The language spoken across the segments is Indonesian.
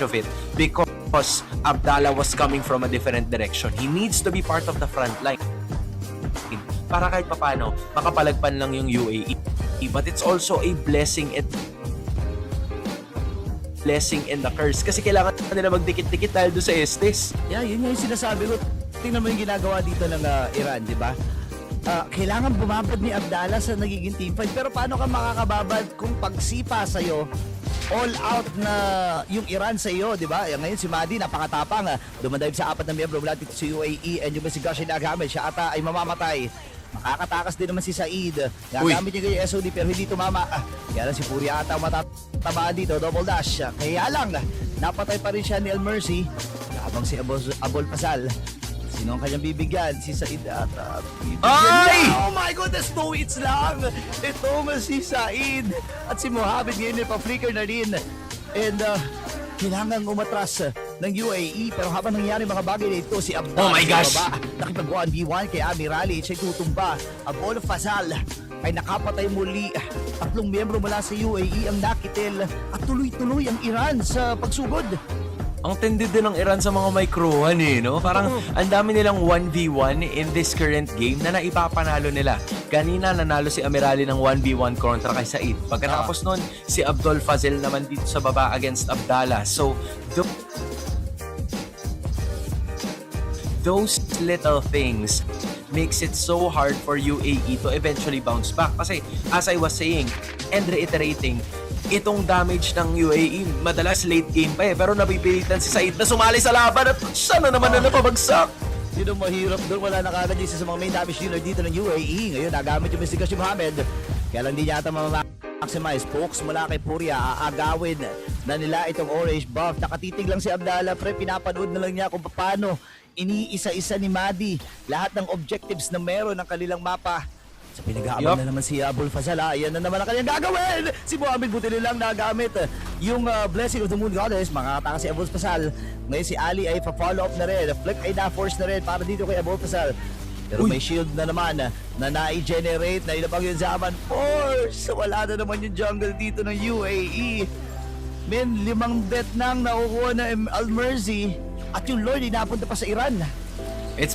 of it because Abdallah was coming from a different direction. He needs to be part of the front line para kahit papano makapalagpan lang yung UAE. But it's also a blessing and the curse kasi kailangan nila magdikit-dikit dahil doon sa Estes. Yeah, yun yung sinasabi ko. Tingnan mo yung ginagawa dito ng Iran, di ba? kailangan bumabad ni Abdallah sa nagiging team fight. Pero paano ka makakababad kung pagsipa sa'yo, all out na yung Iran sa iyo, di ba? Ngayon si Madi, napakatapang. Dumadive sa 4 na miyembro mula dito sa UAE, and yung si Gashi nagamit, siya ata ay mamamatay. Makakatakas din naman si Said. Nagamit niya kayo SOD pero hindi tumama. Kaya lang si Puri ata matataba dito, double dash. Kaya lang, napatay pa rin siya ni Al Mercy. Habang si Abol Pasal, sino ang kanyang bibigyan? Si Said ata. Ay! Oh my goodness, 2 hits lang. Itong si Said. At si Mohamed ngayon pa-flicker na rin. And kailangan umatras ng UAE. Pero habang nangyari mga bagay na ito, si Abdallah, oh my gosh, nakipag 1v1 kay Amirali. Siya'y tutumba. Abol Fasal ay nakapatay muli. 3 miyembro mula sa UAE ang nakitil. At tuloy-tuloy ang Iran sa pagsugod. Ang tindi din ng Iran sa mga microhan no? Parang ang dami nilang 1v1 in this current game na naipapanalo nila. Kanina nanalo si Amirali ng 1v1 kontra kay Said. Pagkatapos nun, si Abdul Fazil naman dito sa baba against Abdallah. So, those little things makes it so hard for UAE to eventually bounce back. Kasi as I was saying and reiterating, itong damage ng UAE, madalas late game pa pero napipilitan si Said na sumali sa laban at siya na naman na napabagsak. Yun ang mahirap doon. Wala na kagad isa sa mga main damage dealer dito ng UAE. Ngayon, nagamit yung Mr. Gashi Mohamed. Kaya lang di yata maximize. Pokes mula kay Puria. Aagawin na nila itong orange buff. Nakatitig lang si Abdallah. Pre, pinapanood na lang niya kung paano iniisa-isa ni Madi lahat ng objectives na meron ng kanilang mapa. Sa pinag-aabang na naman si Abul Fazal, ayan na naman ang kanyang gagawin! Si Mohamed buti nilang nagamit yung Blessing of the Moon Goddess, makakataka si Abul Fazal. Ngayon si Ali ay pa-follow up na rin, flick ay na-force na rin para dito kay Abul Fazal. Pero may shield na naman na na-generate, na ilabang yung Zaman Force. Wala na naman yung jungle dito ng UAE. Men, 5 death nang nakukuha na Al Mercy at yung Lord ay napunta pa sa Iran. It's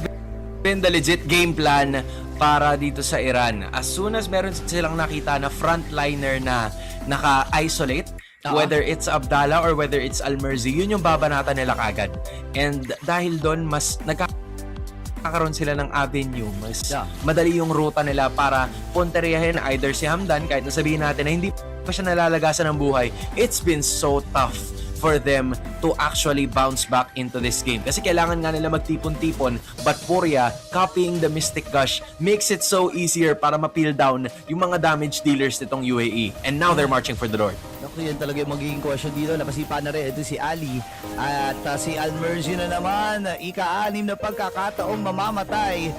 been the legit game plan para dito sa Iran. As soon as meron silang nakita na frontliner na naka-isolate, whether it's Abdallah or whether it's Al Mercy, yun yung babanata nila kagad. And dahil doon, mas nagkakaroon sila ng avenue, mas madali yung ruta nila para punteriyahin either si Hamdan, kahit nasabihin natin na hindi pa siya nalalagasan ng buhay. It's been so tough for them to actually bounce back into this game. Kasi kailangan nga nila magtipon-tipon, but Poria, copying the Mystic Gush, makes it so easier para ma-peel down yung mga damage dealers nitong UAE. And now they're marching for the Lord. Naku, yan talaga yung magiging question dito. Napasipa na rin ito si Ali. At si Al Mercy na naman, ika-6 na pagkakataong mamamatay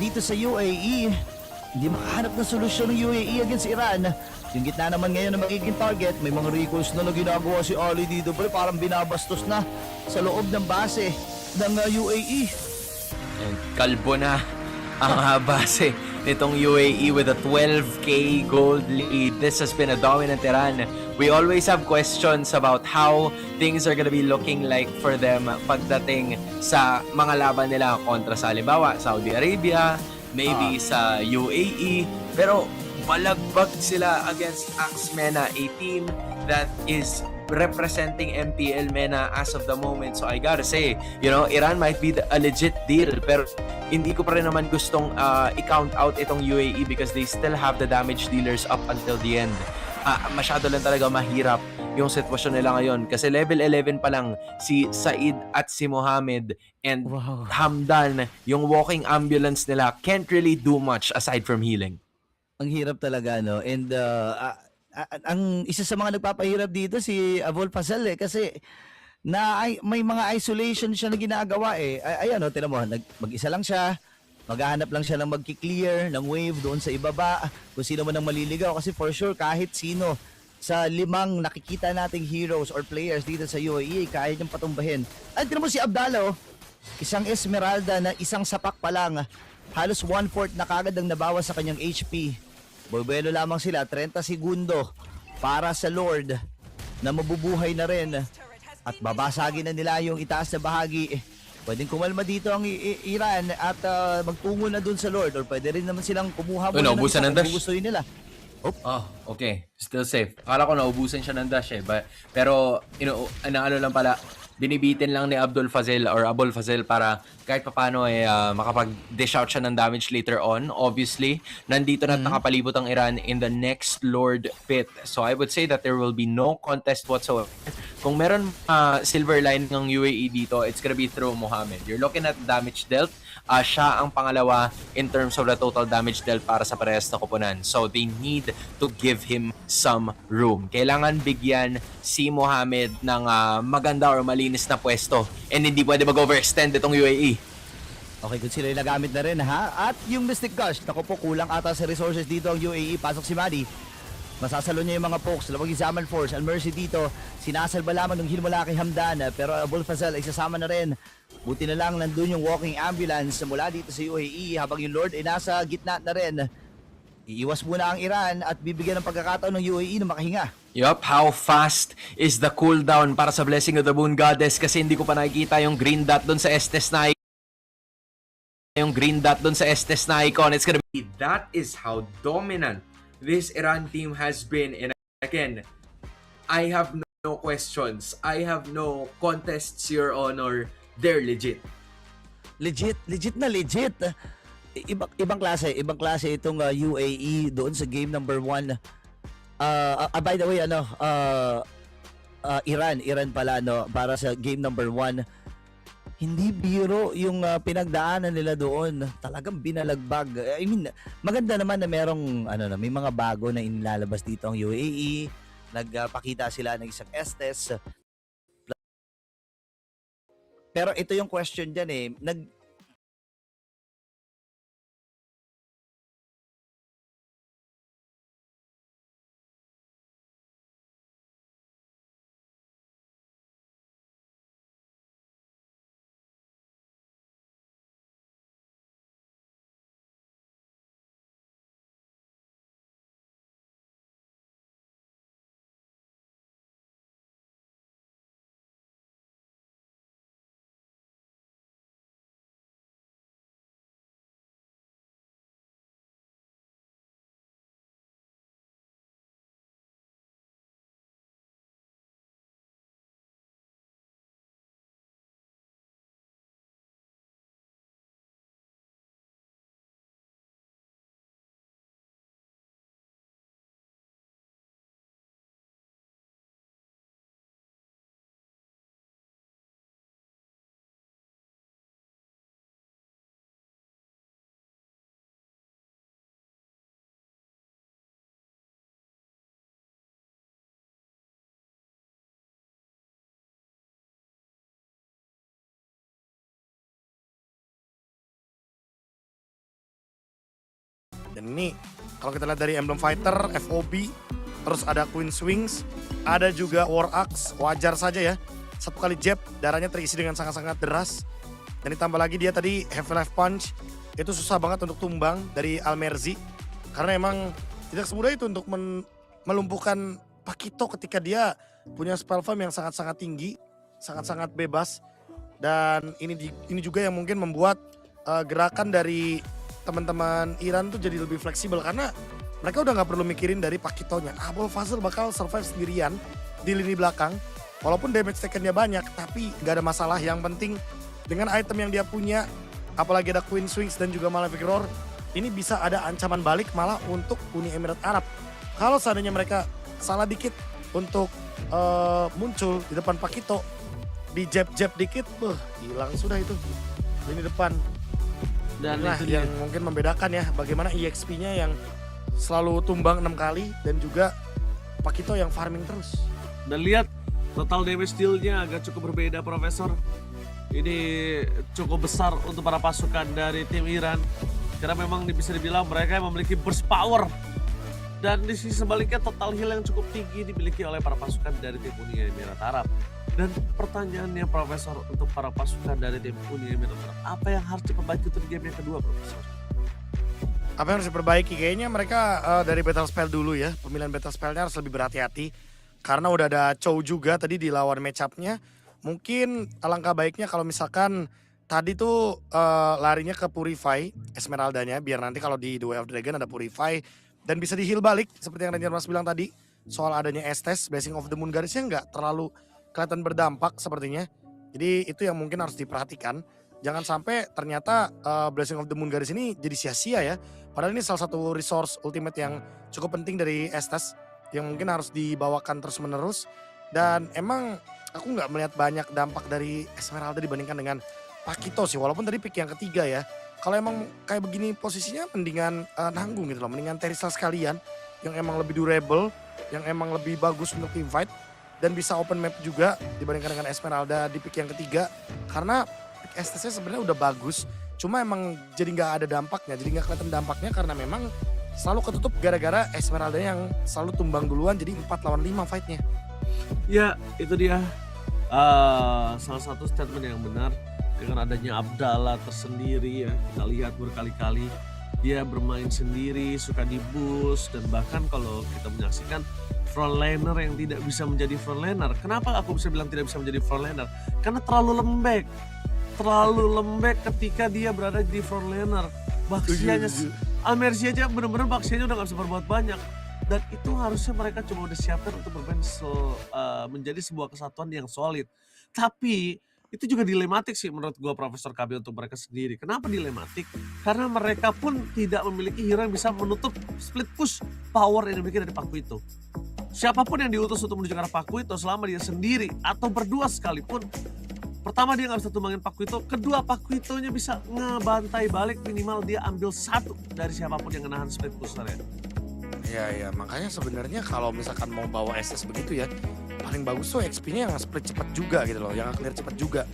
dito sa UAE. Hindi makahanap ng solusyon ng UAE against Iran. Yung gitna naman ngayon na magiging target, may mga recalls na ginagawa si Ali dito, pero parang binabastos na sa loob ng base ng UAE. And kalbo na ang base nitong UAE with a 12k gold lead. This has been a dominant Iran. We always have questions about how things are gonna be looking like for them pagdating sa mga laban nila kontra sa halimbawa Saudi Arabia, maybe sa UAE, pero balagbag sila against Axe Mena, a team that is representing MPL MENA as of the moment. So I gotta say, Iran might be a legit deal, pero hindi ko pa rin naman gustong i-count out itong UAE because they still have the damage dealers up until the end. Masyado lang talaga mahirap yung sitwasyon nila ngayon kasi level 11 pa lang si Said at si Mohamed, and Hamdan, yung walking ambulance nila, can't really do much aside from healing. Ang hirap talaga, no? And ang isa sa mga nagpapahirap dito si Abul Fazal kasi may mga isolation siya na ginagawa Ayan, no, tinan mo, mag-isa lang siya, maghahanap lang siya ng magki-clear ng wave doon sa ibaba, kung sino man ang maliligaw, kasi for sure kahit sino sa 5 nakikita nating heroes or players dito sa UAE, kaya niyang patumbahin. Ay, tinan mo si Abdallah, isang Esmeralda na isang sapak pa lang, halos 1/4 na kagad ang nabawas sa kanyang HP. Bubuelo lamang sila, 30 segundo para sa Lord na mabubuhay na rin at babasagin na nila yung itaas na bahagi. Pwedeng kumalma dito ang Iran at magtungo na dun sa Lord, or pwede rin naman silang kumuha muna ng isa kung gusto nila. Okay. Still safe. Akala ko naubusan siya ng dash Pero, ano lang pala, binibitin lang ni Abdul Fazel para kahit papano makapag-dish out siya ng damage later on. Obviously, nandito na nakapalibot ang Iran in the next Lord pit. So I would say that there will be no contest whatsoever. Kung meron silver line ng UAE dito, it's gonna be through Mohammed. You're looking at damage dealt. Siya ang pangalawa in terms of the total damage dealt para sa parehas na koponan. So they need to give him some room. Kailangan bigyan si Mohammed ng maganda or malinis na pwesto. And hindi pwede mag-overextend itong UAE. Okay, good sila yung nagamit na rin ha. At yung Mystic Gush, naku po, kulang ata sa resources dito ang UAE. Pasok si Madi. Masasalo niya yung mga pokes. Lawag yung Zaman Force. Al Mercy dito. Sinasalba lamang ng heal mula kay Hamdan. Pero Abul Fazal ay sasama na rin. Buti na lang nandun yung walking ambulance mula dito sa UAE habang yung Lord ay nasa gitna na rin. Iiwas muna ang Iran at bibigyan ng pagkakataon ng UAE na makahinga. Yup, how fast is the cooldown para sa Blessing of the Moon Goddess? Kasi hindi ko pa nakikita yung green dot doon sa Estes na icon. It's gonna be, that is how dominant this Iran team has been. And again, I have no questions. I have no contests, Your Honor. They're legit. Legit na legit. Ibang klase itong UAE doon sa game number 1. By the way, Iran pala para sa game number 1. Hindi biro yung pinagdaanan nila doon. Talagang binalagbag. I mean, maganda naman na merong may mga bago na inilalabas dito ang UAE. Nagpakita sila ng isang Estes. Pero ito yung question dyan Dan ini kalau kita lihat dari emblem fighter, FOB, terus ada Queen Swings, ada juga War Axe, wajar saja ya. Satu kali jab, darahnya terisi dengan sangat-sangat deras. Dan ditambah lagi dia tadi Heavy Life Punch, itu susah banget untuk tumbang dari Almerzi. Karena emang tidak semudah itu untuk melumpuhkan Pakito ketika dia punya spell farm yang sangat-sangat tinggi, sangat-sangat bebas. Dan ini juga yang mungkin membuat gerakan dari teman-teman Iran tuh jadi lebih fleksibel karena mereka udah nggak perlu mikirin dari Pakitonya. Abul Fazal bakal survive sendirian di lini belakang. Walaupun damage taken-nya banyak, tapi nggak ada masalah. Yang penting dengan item yang dia punya, apalagi ada Queen Swings dan juga Malefic Roar, ini bisa ada ancaman balik malah untuk Uni Emirat Arab. Kalau seandainya mereka salah dikit untuk muncul di depan Pakito, di jab-jab dikit, hilang sudah itu lini depan. Dan nah, yang mungkin membedakan ya bagaimana EXP-nya yang selalu tumbang 6 kali dan juga Pakito yang farming terus. Dan lihat total damage deal-nya agak cukup berbeda, Profesor. Ini cukup besar untuk para pasukan dari tim Iran karena memang bisa dibilang mereka yang memiliki burst power. Dan di sisi sebaliknya total heal yang cukup tinggi dimiliki oleh para pasukan dari tim Uni Emirat Arab. Dan pertanyaannya, Profesor, untuk para pasukan dari tim Uni Emirat Arab, apa yang harus diperbaiki untuk game yang kedua, Profesor? Apa yang harus diperbaiki? Kayaknya mereka dari battle spell dulu ya. Pemilihan battle spellnya harus lebih berhati-hati. Karena udah ada Chow juga tadi di lawan match-up-nya. Mungkin alangkah baiknya kalau misalkan tadi tuh larinya ke Purify Esmeraldanya. Biar nanti kalau di The Way of the Dragon ada Purify. Dan bisa di heal balik. Seperti yang Ranger Mas bilang tadi. Soal adanya Estes, Blessing of the Moon Goddess-nya nggak terlalu kelihatan berdampak sepertinya. Jadi itu yang mungkin harus diperhatikan. Jangan sampai ternyata Blessing of the Moon garis ini jadi sia-sia ya. Padahal ini salah satu resource ultimate yang cukup penting dari Estes yang mungkin harus dibawakan terus-menerus. Dan emang aku nggak melihat banyak dampak dari Esmeralda dibandingkan dengan Pakito sih. Walaupun tadi pick yang ketiga ya. Kalau emang kayak begini posisinya mendingan nanggung gitu loh. Mendingan Terisal sekalian yang emang lebih durable, yang emang lebih bagus untuk team fight. Dan bisa open map juga dibandingkan dengan Esmeralda di pick yang ketiga. Karena pick Estesnya sebenarnya udah bagus. Cuma emang jadi nggak ada dampaknya. Jadi nggak kelihatan dampaknya karena memang selalu ketutup gara-gara Esmeralda yang selalu tumbang duluan. Jadi 4 lawan 5 fightnya. Ya, itu dia salah satu statement yang benar. Dengan adanya Abdallah tersendiri ya, kita lihat berkali-kali dia bermain sendiri, suka di boost, dan bahkan kalau kita menyaksikan frontliner yang tidak bisa menjadi frontliner. Kenapa aku bisa bilang tidak bisa menjadi frontliner? Karena terlalu lembek ketika dia berada di frontliner. Baksianya, Amersi aja bener-bener baksianya udah gak bisa berbuat banyak. Dan itu harusnya mereka cuma udah siapkan untuk bermain menjadi sebuah kesatuan yang solid. Tapi itu juga dilematik sih menurut gua Profesor KB untuk mereka sendiri. Kenapa dilematik? Karena mereka pun tidak memiliki hero yang bisa menutup split push power yang dimiliki dari Paku itu. Siapapun yang diutus untuk menuju ke arah Paku itu selama dia sendiri atau berdua sekalipun, pertama dia gak bisa tumbangin Paku itu, kedua Paku itunya bisa ngebantai balik, minimal dia ambil satu dari siapapun yang menahan split pushernya. Iya, makanya sebenarnya kalau misalkan mau bawa SS begitu ya, paling bagus tuh XP-nya yang split cepat juga gitu loh, yang clear cepat juga.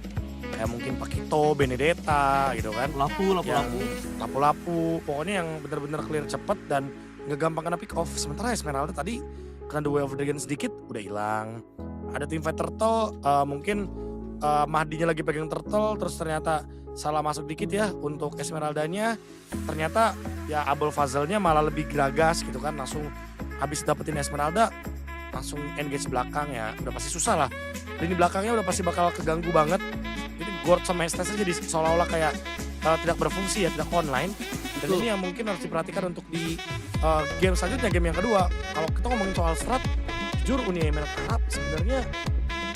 Kayak mungkin Pakito, Benedetta gitu kan. Lapu-lapu, pokoknya yang benar-benar clear cepat dan nggak gampang kena pick off. Sementara Esmeralda tadi kena The Way of the Dragon sedikit udah hilang. Ada teamfight Turtle, mungkin Mahdinya lagi pegang Turtle, terus ternyata salah masuk dikit ya untuk Esmeraldanya. Ternyata ya Abel Fazalnya malah lebih geragas gitu kan, langsung habis dapetin Esmeralda langsung engage belakang ya, udah pasti susah lah. Lini belakangnya udah pasti bakal keganggu banget. Jadi Gord sama Estes jadi seolah-olah kayak tidak berfungsi ya, tidak online. Dan ini yang mungkin harus diperhatikan untuk di game selanjutnya, game yang kedua. Kalau kita ngomongin soal strat, jujur Uni Emirat Arab sebenarnya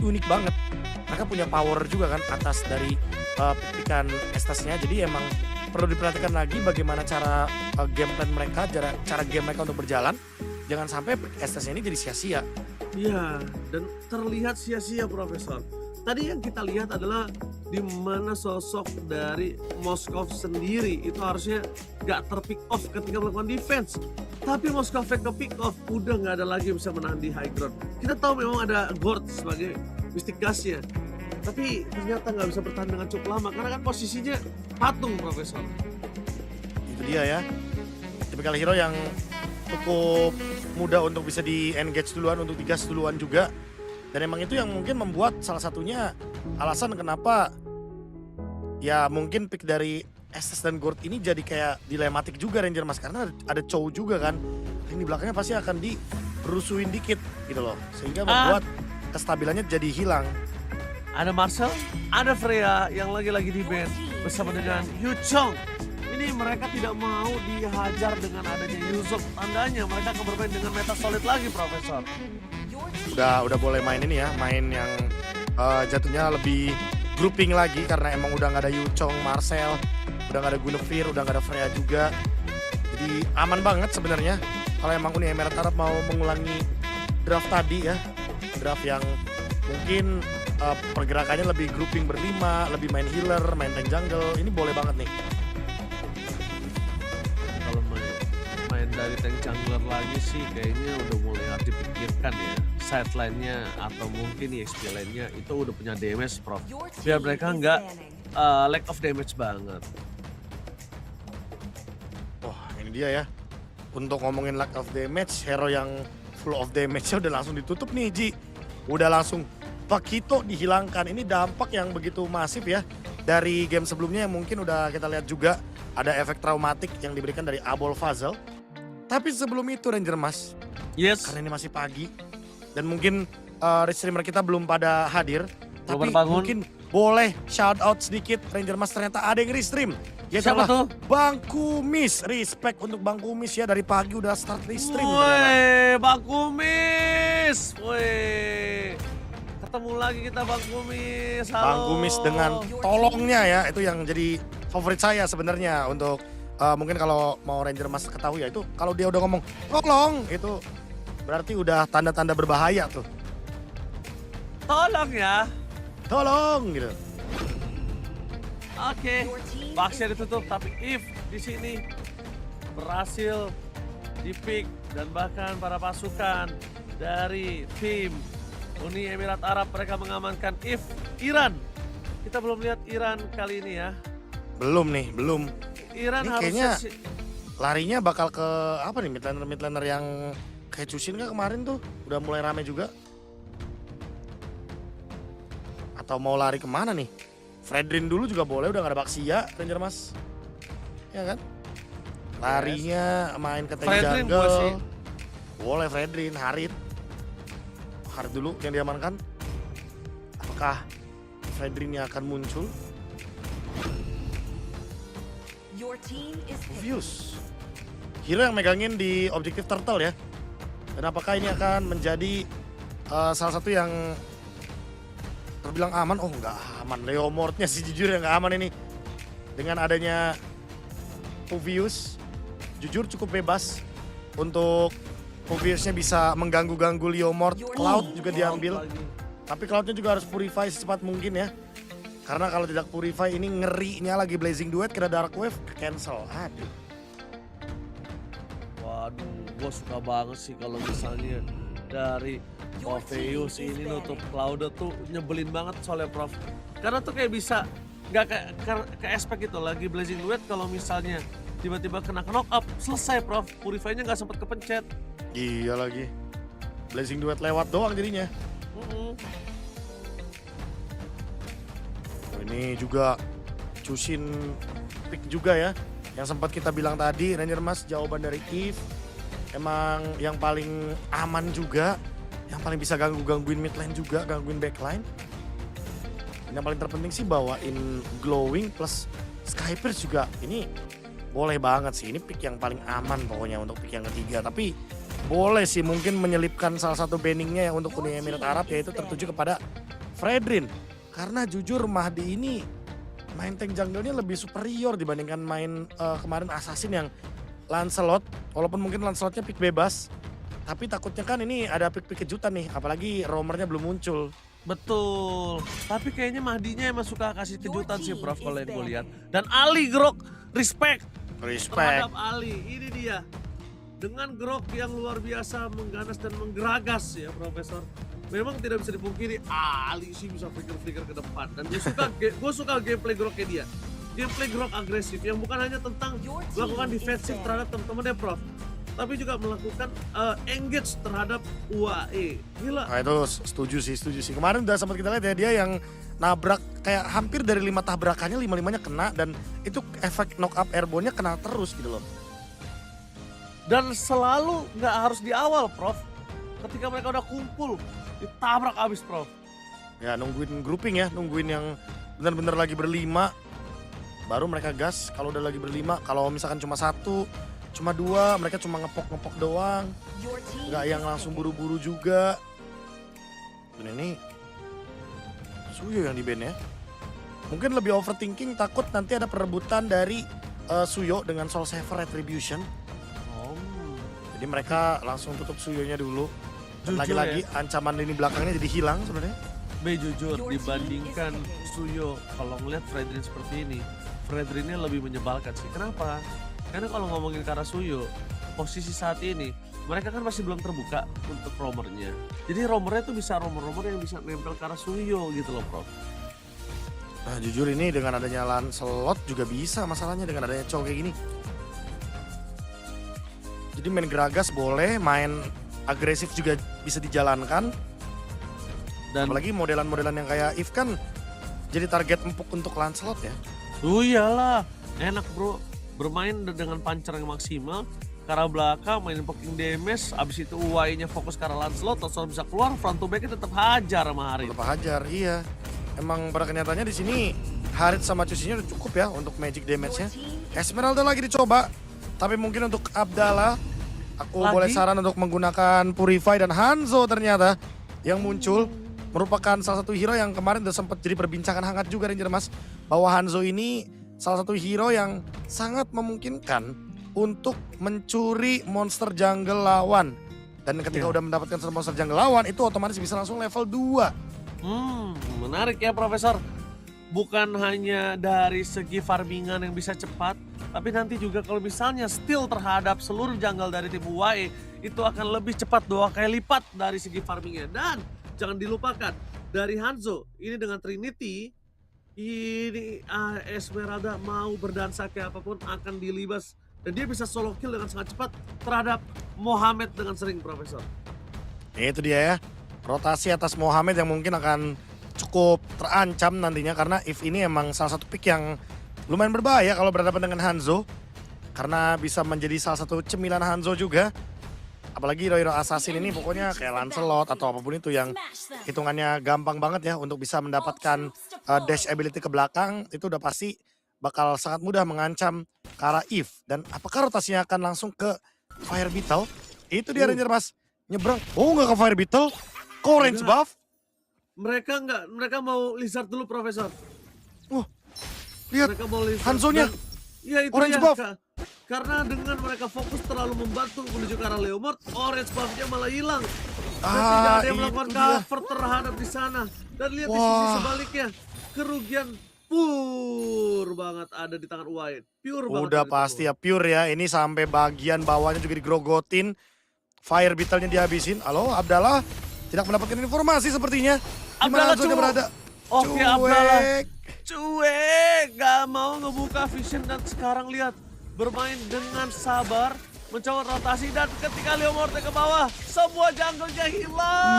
unik banget. Mereka punya power juga kan atas dari pikan Estesnya. Jadi emang perlu diperhatikan lagi bagaimana cara game plan mereka, cara game mereka untuk berjalan. Jangan sampai Estesnya ini jadi sia-sia. Iya, dan terlihat sia-sia Profesor. Tadi yang kita lihat adalah di mana sosok dari Moskov sendiri itu harusnya gak terpick off ketika melakukan defense. Tapi Moskov ke pick off udah gak ada lagi yang bisa menahan di high ground. Kita tahu memang ada Gord sebagai Mystic Gasnya. Tapi ternyata gak bisa bertahan dengan cukup lama karena kan posisinya patung Profesor. Itu dia ya. Tipikal hero yang cukup mudah untuk bisa di-engage duluan, untuk digas duluan juga. Dan emang itu yang mungkin membuat salah satunya alasan kenapa ya mungkin pick dari Estes dan Gord ini jadi kayak dilematik juga Ranger Mas. Karena ada Chow juga kan. Ini belakangnya pasti akan dirusuhin dikit gitu loh. Sehingga membuat kestabilannya jadi hilang. Ada Marcel, ada Freya yang lagi-lagi di band bersama dengan Yu Chong. Ini mereka tidak mau dihajar dengan adanya Yuzok. Tandanya mereka akan bermain dengan meta solid lagi Profesor. Udah boleh main ini ya, main yang jatuhnya lebih grouping lagi karena emang udah gak ada Yu Chong, Marcel, udah gak ada Guinevere, udah gak ada Freya juga. Jadi aman banget sebenarnya kalau emang Uni Emirat Arab mau mengulangi draft tadi ya, draft yang mungkin pergerakannya lebih grouping berlima, lebih main healer, main tank jungle, ini boleh banget nih. Kalau main dari tank jungler lagi sih kayaknya udah mulai harus dipikirkan ya. Sideline-nya atau mungkin EXP line-nya itu udah punya damage Prof. Biar mereka nggak lack of damage banget. Wah ini dia ya. Untuk ngomongin lack of damage, hero yang full of damage-nya udah langsung ditutup nih Ji. Udah langsung Pakito dihilangkan. Ini dampak yang begitu masif ya. Dari game sebelumnya yang mungkin udah kita lihat juga. Ada efek traumatik yang diberikan dari Abol Fazal. Tapi sebelum itu Ranger Mas. Yes. Karena ini masih pagi. Dan mungkin streamer kita belum pada hadir. Tapi mungkin boleh shout out sedikit Ranger Mas, ternyata ada yang restream. Siapa tuh? Bang Kumis. Respect untuk Bang Kumis ya, dari pagi udah start restream. Woi, Bang Kumis. Woi. ketemu lagi kita Bang Kumis. Halo. Bang Kumis dengan tolongnya ya, itu yang jadi favorit saya sebenarnya untuk mungkin kalau mau Ranger Mas ketahui ya, itu kalau dia udah ngomong tolong itu berarti udah tanda-tanda berbahaya tuh. Tolong ya. Tolong gitu. Oke, boxnya ditutup, tapi if di sini berhasil di-pick dan bahkan para pasukan dari tim Uni Emirat Arab mereka mengamankan if Iran. Kita belum lihat Iran kali ini ya. Belum nih, belum. Iran Ini harusnya kayaknya larinya bakal ke apa nih, midlaner yang kayak Cusin nggak kemarin tuh udah mulai rame juga. Atau mau lari kemana nih? Fredrin dulu juga boleh, udah gak ada Baksia, Ranger Mas. Ya kan? Larinya main ke tank Fredrin gua jungle. sih. Boleh Fredrin, Harit. Harit dulu yang diamankan. Apakah Fredrinnya akan muncul? Obvious. Hero yang megangin di objektif turtle ya. Dan apakah ini akan menjadi salah satu yang terbilang aman? Oh nggak aman, Leomordnya sih jujur yang nggak aman ini. Dengan adanya Obvious, jujur cukup bebas untuk Obviousnya bisa mengganggu-ganggu Leomord. Cloud juga diambil, tapi Cloudnya juga harus purify secepat mungkin ya. Karena kalau tidak purify ini ngerinya lagi Blazing Duet kena Dark Wave cancel. Aduh. Waduh, gue suka banget sih kalau misalnya dari Obvious ini nutup Cloud tuh nyebelin banget soalnya Prof. Karena tuh kayak bisa nggak ke aspek itu lagi Blazing Duet kalau misalnya tiba-tiba kena knock up selesai Prof. Purify-nya nggak sempet kepencet. Iya lagi. Blazing Duet lewat doang jadinya. Ini juga Cusin pick juga ya. Yang sempat kita bilang tadi, Ranger Mas jawaban dari Eve. Emang yang paling aman juga. Yang paling bisa gangguin mid lane juga, gangguin backline. Dan yang paling terpenting sih bawain Glowing plus Skypers juga. Ini boleh banget sih, ini pick yang paling aman pokoknya untuk pick yang ketiga. Tapi boleh sih mungkin menyelipkan salah satu banningnya ya untuk Uni Emirat Arab, yaitu tertuju kepada Fredrin. Karena jujur Mahdi ini main tank jungle-nya lebih superior dibandingkan main kemarin Assassin yang Lancelot. Walaupun mungkin Lancelotnya pick bebas, tapi takutnya kan ini ada pick-pick kejutan nih, apalagi roamernya belum muncul. Betul, tapi kayaknya Mahdinya emang suka kasih kejutan sih Prof kalau yang gue lihat. Dan Ali Grok, respect terhadap Ali, ini dia. Dengan Grok yang luar biasa mengganas dan menggeragas ya Profesor. Memang tidak bisa dipungkiri Ali sih bisa flicker-flicker ke depan. Dan gue suka gameplay Groknya dia. Gameplay Grok agresif yang bukan hanya tentang melakukan defensif terhadap teman-temannya Prof, tapi juga melakukan engage terhadap UAE. Gila. Nah itu setuju sih. Kemarin udah sempat kita lihat ya, dia yang nabrak kayak hampir dari 5 tabrakannya 5-5-nya kena, dan itu efek knock up airborne-nya kena terus gitu loh. Dan selalu nggak harus di awal Prof. Ketika mereka udah kumpul, ditabrak abis Prof. Ya nungguin grouping ya, nungguin yang benar-benar lagi berlima, baru mereka gas. Kalau udah lagi berlima, kalau misalkan cuma 1, cuma 2, mereka cuma ngepok-ngepok doang. Nggak yang langsung buru-buru juga. Dan ini Suyo yang di-ban ya. Mungkin lebih overthinking, takut nanti ada perebutan dari Suyo dengan Soul Saver Retribution. Jadi mereka langsung tutup Suyonya dulu. Dan lagi-lagi ya, ancaman lini belakangnya jadi hilang sebenarnya. Jujur dibandingkan Suyo, kalau ngeliat Fredrin seperti ini, Fredrinnya lebih menyebalkan sih. Kenapa? Karena kalau ngomongin ke arah Suyo, posisi saat ini mereka kan masih belum terbuka untuk roamernya. Jadi roamernya tuh bisa roamer yang bisa nempel ke arah Suyo gitu loh Prof. Nah jujur ini dengan adanya Lancelot juga bisa masalahnya dengan adanya cowok kayak gini. Jadi main geragas boleh, main agresif juga bisa dijalankan. Dan apalagi modelan-modelan yang kayak If kan jadi target empuk untuk Lancelot ya. Iyalah, enak bro. Bermain dengan pancer yang maksimal, ke arah belakang mainin poking damage, abis itu UAI-nya fokus ke arah Lancelot, terus bisa keluar, front to back-nya tetap hajar sama Harit. Tetap hajar, iya. Emang pada kenyataannya di sini Harit sama Cusinya udah cukup ya untuk magic damage-nya. Esmeralda lagi dicoba, tapi mungkin untuk Abdallah, aku boleh saran untuk menggunakan Purify dan Hanzo ternyata yang muncul. merupakan salah satu hero yang kemarin udah sempat jadi perbincangan hangat juga Ranger Mas. Bahwa Hanzo ini salah satu hero yang sangat memungkinkan untuk mencuri monster jungle lawan. Dan ketika udah mendapatkan monster jungle lawan itu otomatis bisa langsung level 2. Menarik ya Profesor. Bukan hanya dari segi farmingan yang bisa cepat, tapi nanti juga kalau misalnya steal terhadap seluruh jungle dari tim UAE, itu akan lebih cepat 2 kali lipat dari segi farmingnya. Dan jangan dilupakan, dari Hanzo, ini dengan Trinity, ini Esmeralda mau berdansa kayak apapun akan dilibas. Dan dia bisa solo kill dengan sangat cepat terhadap Mohamed dengan sering, Profesor. Itu dia ya, rotasi atas Mohamed yang mungkin akan cukup terancam nantinya. Karena If ini emang salah satu pick yang lumayan berbahaya kalau berhadapan dengan Hanzo. Karena bisa menjadi salah satu cemilan Hanzo juga. Apalagi hero-hero assassin ini pokoknya kayak Lancelot atau apapun itu yang hitungannya gampang banget ya untuk bisa mendapatkan dash ability ke belakang. Itu udah pasti bakal sangat mudah mengancam ke arah If. Dan apakah rotasinya akan langsung ke Fire Beetle? Itu dia Ranger Mas. Nyebrang. Oh nggak ke Fire Beetle? Kok range buff? Mereka mau Lizard dulu Profesor. Oh, lihat Mereka mau Lizard. Hanzo-nya. Iya itu Orange dia. buff. Karena dengan mereka fokus terlalu membantu menuju ke arah Leomord, orange buff-nya malah hilang. Dan tidak ada yang melakukan itu dia. cover terhadap di sana. Dan lihat di sisi sebaliknya, kerugian pure banget ada di tangan UAE. Pure banget. Udah pasti ya pure ya. Ini sampai bagian bawahnya juga digrogotin. Fire Beetle-nya dihabisin. Halo Abdallah, tidak mendapatkan informasi sepertinya. Di mana Abdallah Hanzo-nya berada? Oke Abdallah. Cuek, gak mau ngebuka vision dan sekarang lihat. Bermain dengan sabar, mencoba rotasi dan ketika Leomord ke bawah, semua jungle-nya hilang.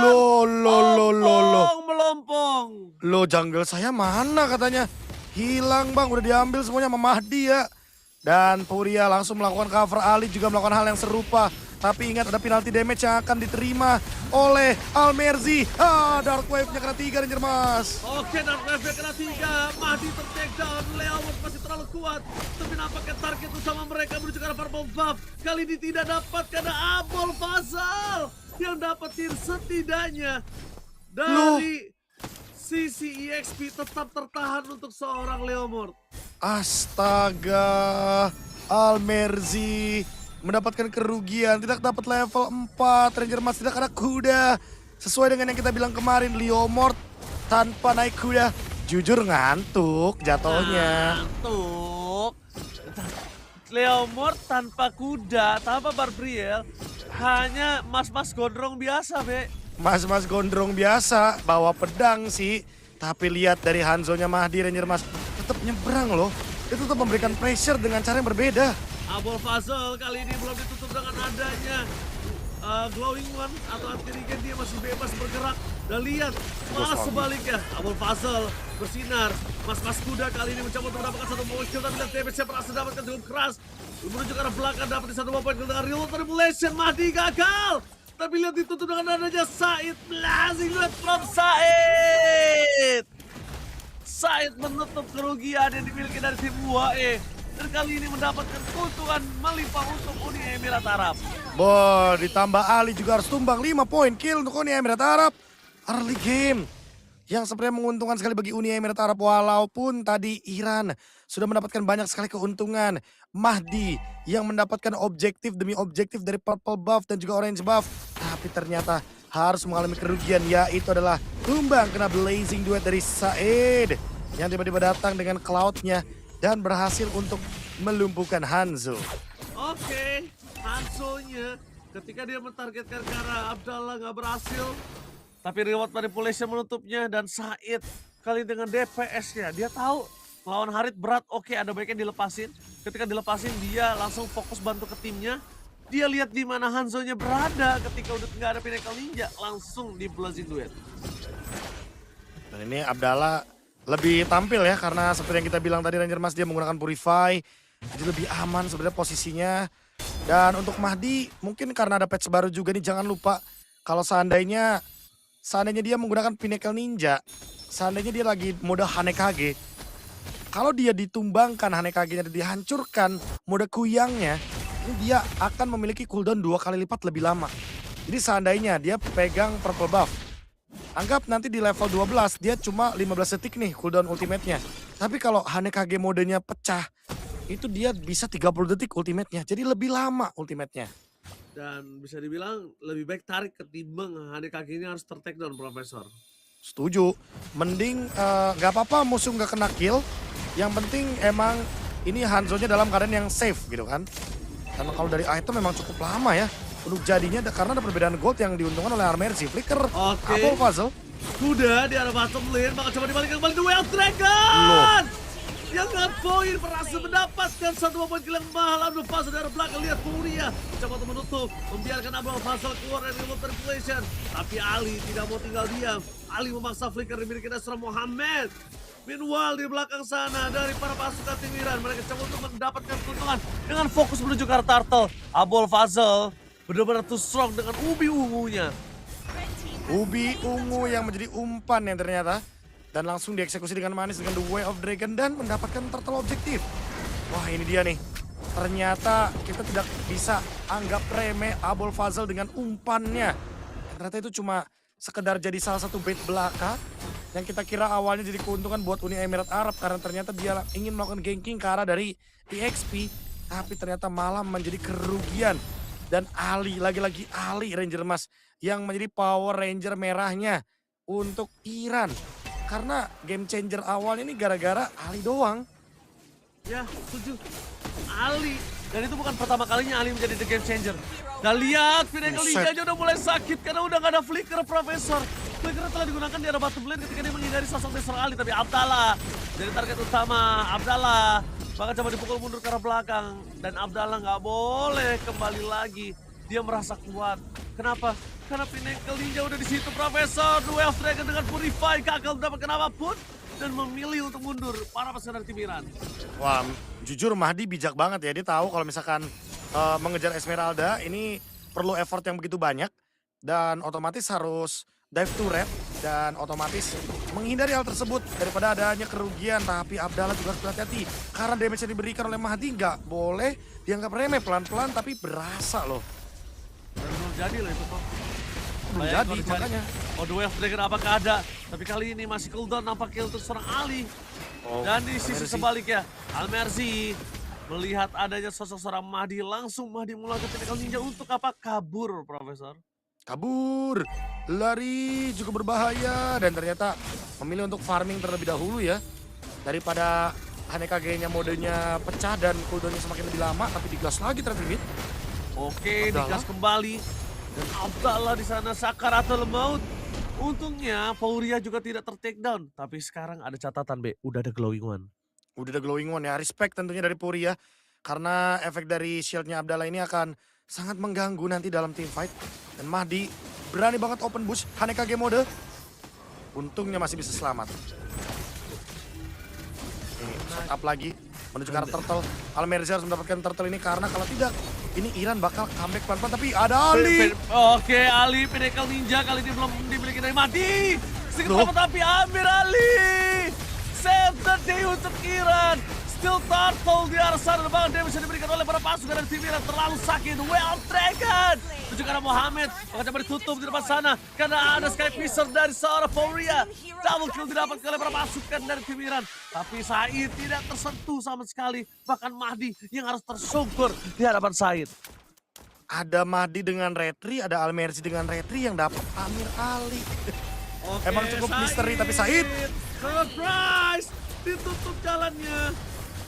Melompong. Lo jungle saya mana katanya? Hilang bang, udah diambil semuanya sama Mahdi ya. Dan Puria langsung melakukan cover, Ali juga melakukan hal yang serupa. Tapi ingat ada penalti damage yang akan diterima oleh Almerzi. Dark Wave-nya kena 3 Ranger Mas. Oke, Dark Wave-nya kena 3. Mahdi ter-take down. Leomord masih terlalu kuat. Tapi nampaknya target utama mereka menuju ke arah purple buff. Kali ini tidak dapat karena Abol Fazal yang dapetin setidaknya dari sisi EXP tetap tertahan untuk seorang Leomord. Astaga, Almerzi mendapatkan kerugian, tidak dapat level 4, Ranger Mas tidak ada kuda. Sesuai dengan yang kita bilang kemarin, Leomord tanpa naik kuda, jujur ngantuk jatuhnya. Ngantuk. Leomord tanpa kuda, tanpa Barbriel, hanya mas-mas gondrong biasa, Be. Mas-mas gondrong biasa, bawa pedang sih. Tapi lihat dari Hanzo-nya Mahdi, Ranger Mas, tetap nyebrang loh. Itu tetap memberikan pressure dengan cara yang berbeda. Abol Fazal kali ini belum ditutup dengan adanya glowing one atau anti-regen, dia masih bebas bergerak. Dan lihat malah sebaliknya Abol Fazal bersinar. Mas-mas kuda kali ini mencoba untuk mendapatkan satu poin kill, tapi lihat damage-nya berhasil dapatkan cukup keras. Menuju ke arah belakang dapat satu poin kill dengan reload manipulation. Mahdi gagal. Tapi lihat ditutup dengan adanya Said. Blazing lihat from Said. Said menutup kerugian yang dimiliki dari tim UAE. Dan kali ini mendapatkan keuntungan melimpah untuk Uni Emirat Arab. Ditambah Ali juga harus tumbang 5 poin kill untuk Uni Emirat Arab. Early game yang sebenarnya menguntungkan sekali bagi Uni Emirat Arab. Walaupun tadi Iran sudah mendapatkan banyak sekali keuntungan. Mahdi yang mendapatkan objektif demi objektif dari purple buff dan juga orange buff. Tapi ternyata harus mengalami kerugian, yaitu adalah tumbang kena blazing duet dari Said. Yang tiba-tiba datang dengan cloud-nya dan berhasil untuk melumpuhkan Hanzo. Oke, Hanzo-nya ketika dia mentargetkan ke arah Abdallah nggak berhasil. Tapi reward manipulation menutupnya dan Said kali dengan DPS-nya. Dia tahu lawan Harit berat, oke ada baiknya dilepasin. Ketika dilepasin dia langsung fokus bantu ke timnya. Dia lihat di mana Hanzo-nya berada ketika udah nggak ada Pinnacle Ninja. Langsung di blazing duet. Dan ini Abdallah lebih tampil ya, karena seperti yang kita bilang tadi Ranger Mas, dia menggunakan Purify. Jadi lebih aman sebenarnya posisinya. Dan untuk Mahdi mungkin karena ada patch baru juga nih, jangan lupa kalau seandainya dia menggunakan Pinnacle Ninja, seandainya dia lagi mode Hanekage, kalau dia ditumbangkan Hanekage-nya dan dihancurkan mode kuyangnya, ini dia akan memiliki cooldown 2 kali lipat lebih lama. Jadi seandainya dia pegang purple buff, Anggap nanti di level 12 dia cuma 15 detik nih cooldown ultimate-nya. Tapi kalau Hanekage modenya pecah, itu dia bisa 30 detik ultimate-nya. Jadi lebih lama ultimate-nya. Dan bisa dibilang lebih baik tarik ketimbang kakinya harus ter-take down, Profesor. Setuju. Mending nggak apa-apa musuh nggak kena kill. Yang penting emang ini Hanzo-nya dalam keadaan yang safe gitu kan. Karena kalau dari item memang cukup lama ya. Untuk jadinya karena ada perbedaan gold yang diuntungkan oleh Armercy. Flicker, Oke. Apple Puzzle. Kuda di arah bottom lane, bakal coba dibalikan kembali The Wild Dragon! Yang nge-point berhasil mendapatkan satu poin kill yang mahal. Abdul Fazal dari belakang, lihat Furia coba untuk menutup, membiarkan Abdul Fazal keluar dari remote manipulation. Tapi Ali tidak mau tinggal diam. Ali memaksa flicker dimiliki Nasra Mohammed. Meanwhile di belakang sana dari para pasukan tim Iran, mereka coba untuk mendapatkan keuntungan dengan fokus menuju ke arah turtle. Abdul Fazal benar-benar too strong dengan ubi ungunya. Ubi ungu yang menjadi umpan yang ternyata. Dan langsung dieksekusi dengan manis dengan The Way of Dragon dan mendapatkan turtle objektif. Wah ini dia nih. Ternyata kita tidak bisa anggap remeh Abul Fazal dengan umpannya. Ternyata itu cuma sekedar jadi salah satu bait belaka. Yang kita kira awalnya jadi keuntungan buat Uni Emirat Arab. Karena ternyata dia ingin melakukan ganking ke arah dari EXP. Tapi ternyata malah menjadi kerugian. Dan Ali, lagi-lagi Ali Ranger Emas yang menjadi Power Ranger merahnya untuk Iran. Karena game changer awal ini gara-gara Ali doang. Ya, setuju. Ali. Dan itu bukan pertama kalinya Ali menjadi the game changer. Dan lihat, Pinnacle Ninja udah mulai sakit karena udah gak ada flicker, Profesor. Flicker telah digunakan di arah bottom lane ketika dia menghindari sosok Desor Ali. Tapi Abdallah jadi target utama. Abdallah bahkan coba dipukul mundur ke arah belakang. Dan Abdallah nggak boleh kembali lagi. Dia merasa kuat. Kenapa? Karena Pinnacle Ninja udah di situ, Profesor. Duel Dragon dengan Purify gagal mendapatkan apapun dan memilih untuk mundur para pasukan dari tim Iran. Wah, jujur Mahdi bijak banget ya. Dia tahu kalau misalkan mengejar Esmeralda ini perlu effort yang begitu banyak dan otomatis harus dive to red dan otomatis menghindari hal tersebut daripada adanya kerugian. Tapi Abdallah juga harus berhati-hati karena damage yang diberikan oleh Mahdi nggak boleh dianggap remeh, pelan-pelan tapi berasa loh. Dan belum jadi loh itu kok. Belum jadi makanya. Oh, The Way of Dragon apakah ada? Tapi kali ini masih cooldown nampaknya untuk seorang Ali. Oh, Dan di sisi Almercy. sebaliknya, Almercy melihat adanya sosok seorang Mahdi, langsung Mahdi melakukan Pinnacle Ninja untuk apa? Kabur, Profesor. Kabur, lari juga berbahaya dan ternyata memilih untuk farming terlebih dahulu ya. Daripada Hanekage-nya modenya pecah dan cooldownnya semakin lebih lama tapi digas lagi ternyata. Oke, Abdallah. digas kembali. Dan Abdallah di sana sakaratul maut. Untungnya Fauria juga tidak ter-take down. Tapi sekarang ada catatan, B. Udah ada glowing one. Udah ada glowing one ya, respect tentunya dari Puri ya. Karena efek dari shieldnya Abdallah ini akan sangat mengganggu nanti dalam team fight. Dan Mahdi berani banget open bush Hanekage mode. Untungnya masih bisa selamat. Ini set up lagi menuju ke arah turtle. Almerzi harus mendapatkan turtle ini karena kalau tidak ini Iran bakal comeback pelan-pelan. Tapi ada Ali. Oke, Ali Pinnacle Ninja kali ini belum dimiliki dari Mahdi. Sedikit lama tapi Amir Ali. Save the day untuk Iran. Still turtle di arah sana. Bahkan damage yang diberikan oleh para pasukan dari tim Iran terlalu sakit. Well Dragon. Menuju ke arah Mohammed. Bahkan coba ditutup di depan sana. Karena ada Sky Piercer dari seorang Fauria. Double kill didapatkan oleh para pasukan dari tim Iran. Tapi Said tidak tersentuh sama sekali. Bahkan Mahdi yang harus tersungkur di hadapan Said. Ada Mahdi dengan retri, ada Almerzi dengan retri yang dapat Amir Ali. Oke, Emang cukup misteri tapi Said. Surprise! Ditutup jalannya.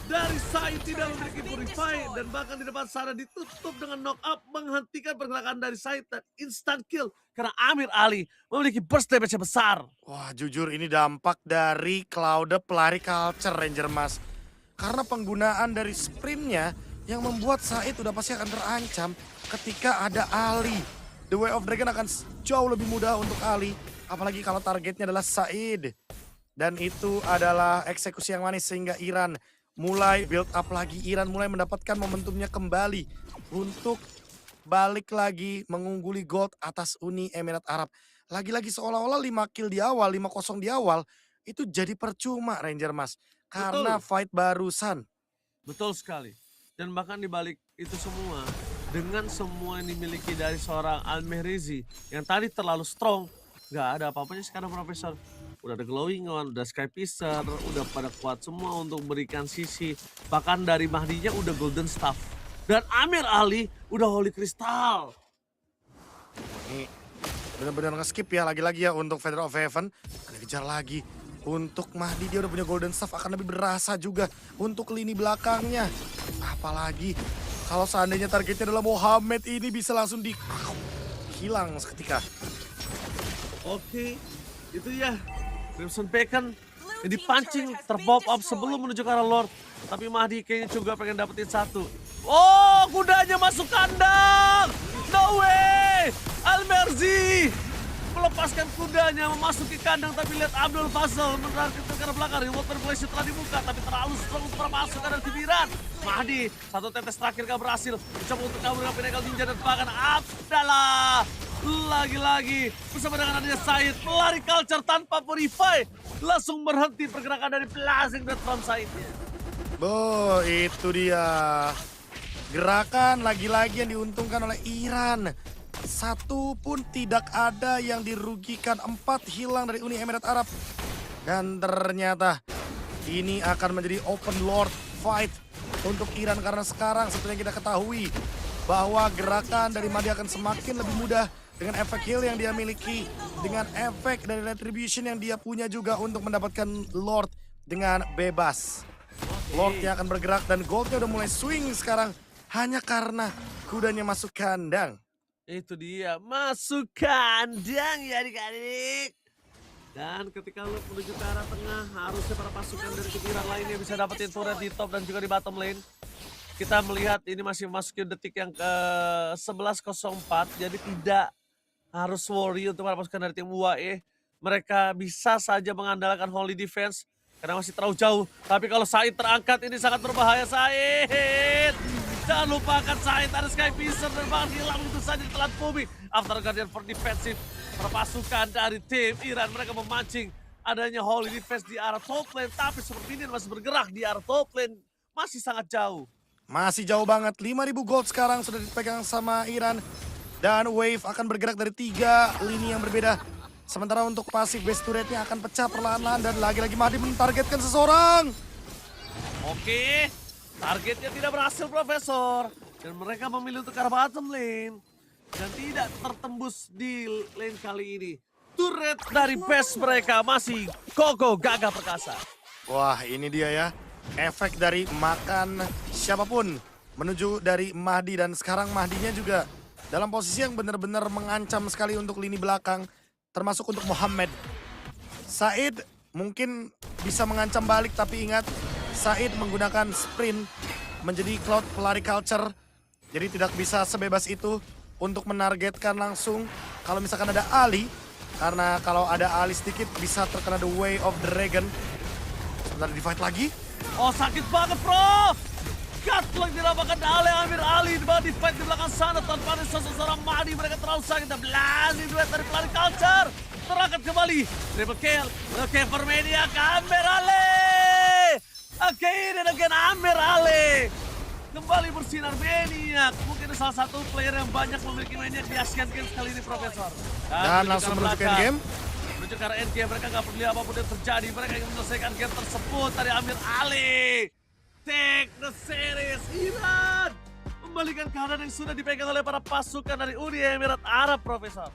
Dari Said tidak memiliki purify dan bahkan di depan sana ditutup dengan knock up menghentikan pergerakan dari Said dan instant kill karena Amir Ali memiliki burst damage yang besar. Wah jujur ini dampak dari Cloud pelari culture Ranger Mas. Karena penggunaan dari sprintnya yang membuat Said udah pasti akan terancam ketika ada Ali. The Way of Dragon akan jauh lebih mudah untuk Ali. Apalagi kalau targetnya adalah Said. Dan itu adalah eksekusi yang manis sehingga Iran mulai build up lagi. Iran mulai mendapatkan momentumnya kembali untuk balik lagi mengungguli gold atas Uni Emirat Arab. Lagi-lagi seolah-olah 5 kill di awal, 5-0 di awal itu jadi percuma Ranger Mas. Karena fight barusan. Betul sekali. Dan bahkan di balik itu semua, dengan semua yang dimiliki dari seorang Almerzi yang tadi terlalu strong, Nggak ada apa-apanya sekarang Profesor. Udah ada glowing on, udah sky piscer, udah pada kuat semua untuk berikan sisi. Bahkan dari Mahdinya udah golden staff. Dan Amir Ali udah holy crystal. Ini benar-benar nge-skip ya lagi-lagi ya untuk Feather of Heaven. Ada kejar lagi. Untuk Mahdi dia udah punya golden staff, akan lebih berasa juga untuk lini belakangnya. Apalagi kalau seandainya targetnya adalah Mohamed, ini bisa langsung hilang seketika. Oke, itu ya. Crimson Bacon yang dipancing terpop up sebelum menuju ke arah Lord. Tapi Mahdi kayaknya juga pengen dapetin satu. Oh, kudanya masuk kandang. No way. Almerzi melepaskan kudanya memasuki kandang, tapi lihat Abdul Fazal menerangkan ke arah belakang. Remote replay telah dibuka, tapi terlalu strong untuk masuk ke dalam tibiran. Mahdi, satu tetes terakhir gak berhasil. Mencoba untuk kabur dengan Pinnacle Ninja dan bahkan Abdallah. Lagi-lagi bersama dengan adanya Said, pelari culture tanpa purify. Langsung berhenti pergerakan dari blazing death from Saidnya. Itu dia. Gerakan lagi-lagi yang diuntungkan oleh Iran. Satu pun tidak ada yang dirugikan, 4 hilang dari Uni Emirat Arab. Dan ternyata ini akan menjadi open lord fight untuk Iran. Karena sekarang seperti yang kita ketahui bahwa gerakan dari Mahdi akan semakin lebih mudah dengan efek heal yang dia miliki. Dengan efek dari retribution yang dia punya juga untuk mendapatkan lord dengan bebas. Lordnya akan bergerak dan goldnya udah mulai swing sekarang. Hanya karena kudanya masuk kandang. Itu dia, masuk kandang ya adik-adik. Dan ketika lu menuju ke arah tengah, harusnya para pasukan dari kebiran lainnya bisa dapetin turret di top dan juga di bottom lane. Kita melihat ini masih masuki detik yang ke 11.04, jadi tidak harus worry untuk para pasukan dari tim UAE. Mereka bisa saja mengandalkan holy defense karena masih terlalu jauh. Tapi kalau Said terangkat, ini sangat berbahaya Said. Jangan lupakan Said, ada Sky Piscer dan bahkan hilang itu saja di telan bumi. After Guardian for defensive, perpasukan dari tim Iran mereka memancing adanya holy defense di arah top lane. Tapi seperti ini masih bergerak di arah top lane, masih sangat jauh. Masih jauh banget, 5.000 gold sekarang sudah dipegang sama Iran. Dan Wave akan bergerak dari 3 lini yang berbeda. Sementara untuk pasif base turretnya akan pecah perlahan-lahan dan lagi-lagi Mahdi mentargetkan seseorang. Oke. Targetnya tidak berhasil Profesor. Dan mereka memilih untuk ke arah bottom lane. Dan tidak tertembus di lane kali ini. Turret dari base mereka masih kokoh gagah perkasa. Wah ini dia ya. Efek dari makan siapapun menuju dari Mahdi. Dan sekarang Mahdinya juga dalam posisi yang benar-benar mengancam sekali untuk lini belakang. Termasuk untuk Mohamed. Said mungkin bisa mengancam balik tapi ingat. Said menggunakan sprint menjadi Cloud pelari culture. Jadi tidak bisa sebebas itu untuk menargetkan langsung kalau misalkan ada Ali. Karena kalau ada Ali sedikit bisa terkena the way of the dragon. Sebentar di fight lagi. Oh sakit banget bro. Gatlek dirapatkan oleh Amir Ali di fight di belakang sana tanpa ada seseorang Mahdi. Mereka terlalu sakit dan blazing duet dari pelari culture. Terangkat kembali. Triple kill. Oke for media ke Amir Ali. Again and again Amir Ali kembali bersinar maniak. Mungkin salah satu player yang banyak memiliki maniak di Asian Games kali ini Profesor. Dan langsung menuju ke endgame. Menuju ke arah endgame, mereka gak peduli apapun yang terjadi. Mereka ingin menyelesaikan game tersebut dari Amir Ali. Take the series. Iran membalikan keadaan yang sudah dipegang oleh para pasukan dari Uni Emirat Arab Profesor.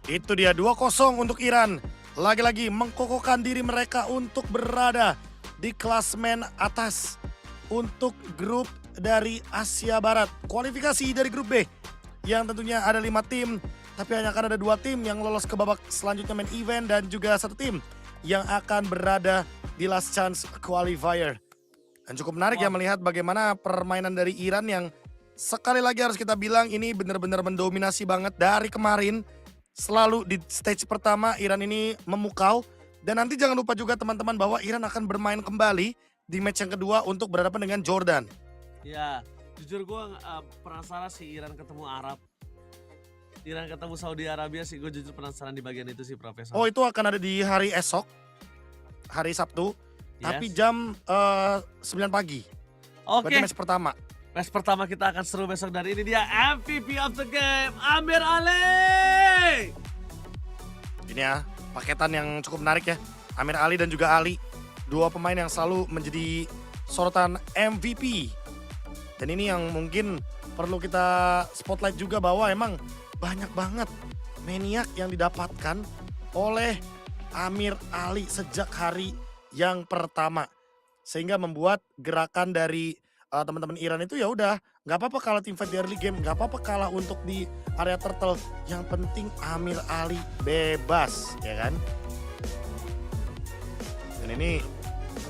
Itu dia 2-0 untuk Iran. Lagi-lagi mengkokohkan diri mereka untuk berada di klasmen atas untuk grup dari Asia Barat. Kualifikasi dari grup B yang tentunya ada 5 tim. Tapi hanya akan ada 2 tim yang lolos ke babak selanjutnya main event. Dan juga 1 tim yang akan berada di last chance qualifier. Dan cukup menarik ya melihat bagaimana permainan dari Iran yang sekali lagi harus kita bilang ini benar-benar mendominasi banget dari kemarin. Selalu di stage pertama Iran ini memukau. Dan nanti jangan lupa juga teman-teman bahwa Iran akan bermain kembali di match yang kedua untuk berhadapan dengan Jordan. Ya, jujur gue penasaran sih Iran ketemu Arab. Iran ketemu Saudi Arabia sih, gue jujur penasaran di bagian itu sih Profesor. Oh itu akan ada di hari esok, hari Sabtu, tapi jam 9 pagi. Oke. Berarti match pertama. Match pertama kita akan seru besok dari ini dia MVP of the game, Amir Ali. Ini ya, paketan yang cukup menarik ya. Amir Ali dan juga Ali, dua pemain yang selalu menjadi sorotan MVP. Dan ini yang mungkin perlu kita spotlight juga bahwa emang banyak banget maniak yang didapatkan oleh Amir Ali sejak hari yang pertama. Sehingga membuat gerakan dari teman-teman Iran itu ya udah nggak apa-apa kalah team fight di early game, nggak apa-apa kalah untuk di area turtle. Yang penting Amir Ali bebas, ya kan? Dan ini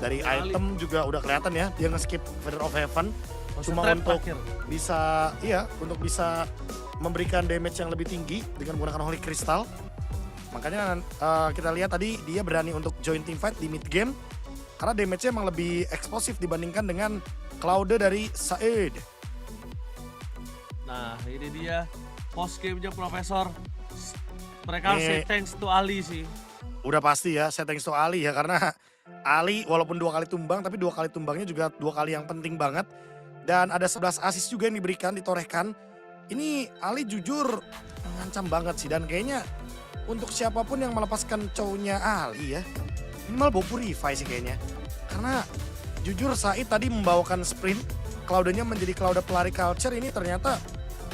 dari item juga udah kelihatan ya, dia nge-skip Feather of Heaven cuma untuk bisa bisa memberikan damage yang lebih tinggi dengan menggunakan Holy Crystal. Makanya kita lihat tadi dia berani untuk join team fight di mid game karena damage-nya emang lebih eksplosif dibandingkan dengan Cloud dari Said. Nah, ini dia post game-nya Profesor. Mereka harus say thanks to Ali sih. Udah pasti ya, say thanks to Ali ya, karena Ali walaupun 2 kali tumbang, tapi 2 kali tumbangnya juga 2 kali yang penting banget. Dan ada 11 assist juga yang diberikan, ditorehkan. Ini Ali jujur mengancam banget sih, dan kayaknya untuk siapapun yang melepaskan cowoknya Ali ya, minimal bawa Purify sih kayaknya. Karena jujur Said tadi membawakan sprint, Cloudnya menjadi Cloud pelari culture, ini ternyata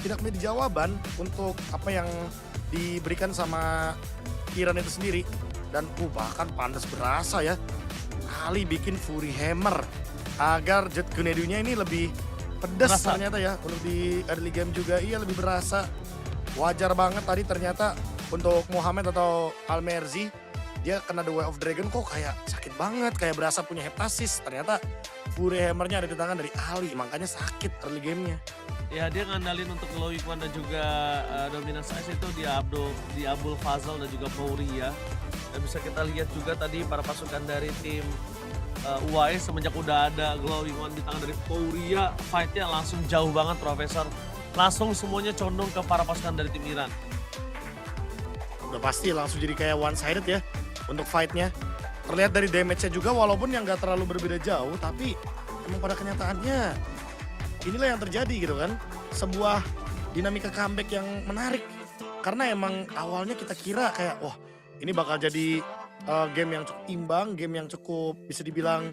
tidak menjadi jawaban untuk apa yang diberikan sama Iran itu sendiri. Dan bahkan pantas berasa ya, Ali bikin Fury Hammer agar Jet Grenade-nya ini lebih pedas ternyata ya. Untuk di early game juga iya lebih berasa. Wajar banget tadi ternyata untuk Muhammad atau Almerzi, dia kena The Way of Dragon kok kayak sakit banget, kayak berasa punya heptasis. Ternyata Fury Hammer-nya ada di tangan dari Ali, makanya sakit early game-nya. Ya, dia ngandalin untuk glowing one dan juga dominance ice itu di Abul Fazal dan juga Mauri ya. Dan bisa kita lihat juga tadi para pasukan dari tim UAE semenjak udah ada glowing one di tangan dari Pauria, fight-nya langsung jauh banget Profesor. Langsung semuanya condong ke para pasukan dari tim Iran. Udah pasti langsung jadi kayak one sided ya untuk fight-nya. Terlihat dari damage-nya juga walaupun yang gak terlalu berbeda jauh, tapi emang pada kenyataannya inilah yang terjadi gitu kan. Sebuah dinamika comeback yang menarik. Karena emang awalnya kita kira kayak wah ini bakal jadi game yang cukup imbang, game yang cukup bisa dibilang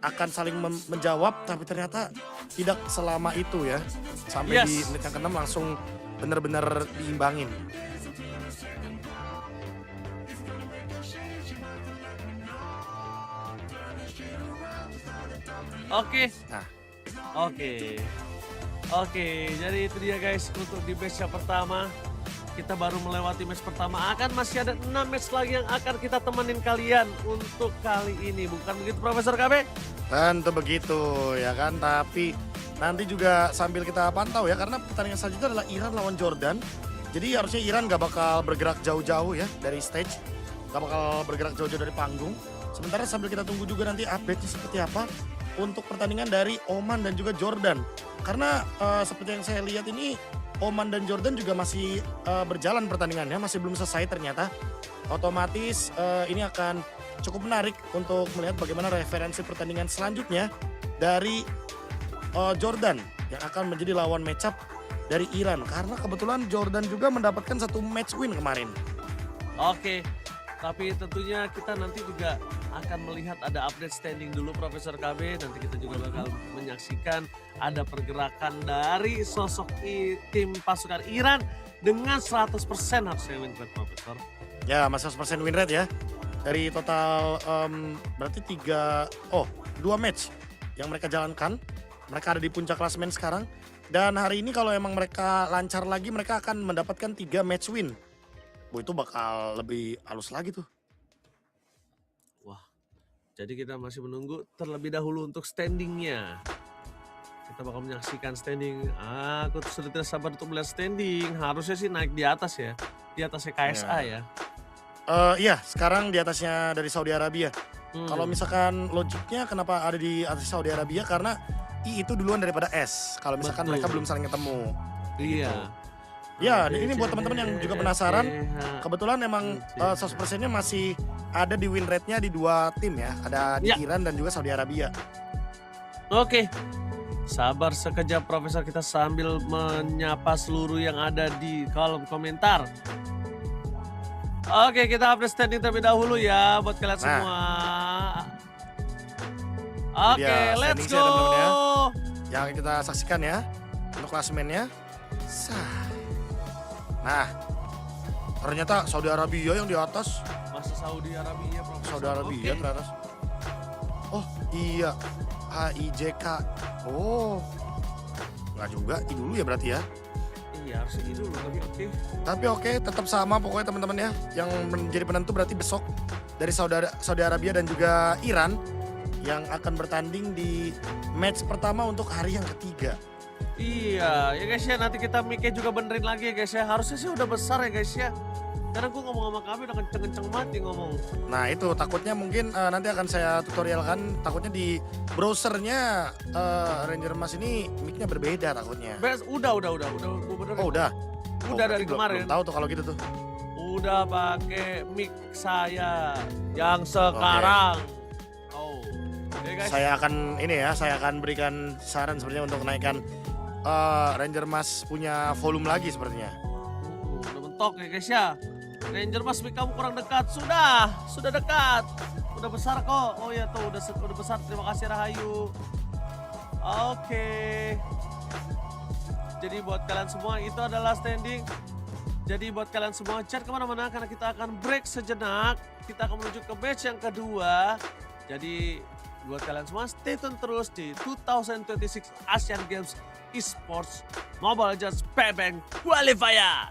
akan saling menjawab, tapi ternyata tidak selama itu ya. Sampai di menit yang ke-6 langsung benar-benar diimbangin. Oke. Nah. Oke, jadi itu dia guys untuk di match yang pertama. Kita baru melewati match pertama, akan masih ada 6 match lagi yang akan kita temenin kalian untuk kali ini. Bukan begitu Profesor KB? Tentu begitu ya kan, tapi nanti juga sambil kita pantau ya, karena pertandingan selanjutnya adalah Iran lawan Jordan. Jadi harusnya Iran gak bakal bergerak jauh-jauh ya dari stage, gak bakal bergerak jauh-jauh dari panggung. Sementara sambil kita tunggu juga nanti update-nya seperti apa untuk pertandingan dari Oman dan juga Jordan. Karena seperti yang saya lihat ini Oman dan Jordan juga masih berjalan pertandingannya, masih belum selesai ternyata. Otomatis ini akan cukup menarik untuk melihat bagaimana referensi pertandingan selanjutnya dari Jordan yang akan menjadi lawan matchup dari Iran. Karena kebetulan Jordan juga mendapatkan 1 match win kemarin. Oke, tapi tentunya kita nanti juga akan melihat ada update standing dulu Profesor KB. Nanti kita juga bakal menyaksikan ada pergerakan dari sosok tim pasukan Iran dengan 100% harusnya win rate Profesor. Ya, masih 100% win rate ya. Dari total berarti 2 match yang mereka jalankan. Mereka ada di puncak klasemen sekarang. Dan hari ini kalau emang mereka lancar lagi, mereka akan mendapatkan 3 match win. Itu bakal lebih halus lagi tuh. Wah, jadi kita masih menunggu terlebih dahulu untuk standingnya. Kita bakal menyaksikan standing. Aku sudah tidak sabar untuk melihat standing. Harusnya sih naik di atas ya. Di atasnya KSA ya. Iya, sekarang di atasnya dari Saudi Arabia. Kalau misalkan logiknya kenapa ada di atas Saudi Arabia, karena I itu duluan daripada S. Kalau misalkan mereka belum saling ketemu. Iya. Gitu. Ya, ini buat teman-teman yang juga penasaran, kebetulan emang 100%-nya masih ada di win rate-nya di 2 tim ya. Ada di Iran dan juga Saudi Arabia. Oke, sabar sekejap Profesor, kita sambil menyapa seluruh yang ada di kolom komentar. Oke, kita update standing terlebih dahulu ya buat kalian semua. Oke, dia let's standing saya, teman-teman ya. go. Yang kita saksikan ya untuk klasemennya. Nah, ternyata Saudi Arabia yang di atas. Masa Saudi Arabia, Profesor? Saudi Arabia Oke. teratas. Oh iya, HIJK. Oh, nggak juga, I dulu ya berarti ya. Iya, harus ini dulu, tapi oke. Tapi oke, tetap sama pokoknya teman-teman ya. Yang menjadi penentu berarti besok dari Saudi Arabia dan juga Iran yang akan bertanding di match pertama untuk hari yang ketiga. Iya, ya guys ya, nanti kita mic-nya juga benerin lagi ya guys ya. Harusnya sih udah besar ya guys ya. Karena gue ngomong sama kami udah kenceng-kenceng mati ngomong. Nah itu takutnya mungkin nanti akan saya tutorialkan. Takutnya di browsernya Ranger Mas ini mic-nya berbeda takutnya. Udah, gue benerin. Oh udah? Udah dari belum- kemarin. Belum tahu tuh kalau gitu tuh. Udah pakai mic saya yang sekarang. Oh, oke guys. Saya akan berikan saran sepertinya untuk naikkan Ranger Mas punya volume lagi sepertinya. Udah mentok ya guys ya. Ranger Mas, mic kamu kurang dekat. Sudah dekat. Udah besar kok. Oh ya tuh udah besar. Terima kasih Rahayu. Oke. Jadi buat kalian semua itu adalah standing. Jadi buat kalian semua chat kemana-mana karena kita akan break sejenak. Kita akan menuju ke match yang kedua. Jadi buat kalian semua stay tune terus di 2026 Asian Games Esports Mobile Legends PBank Qualifier.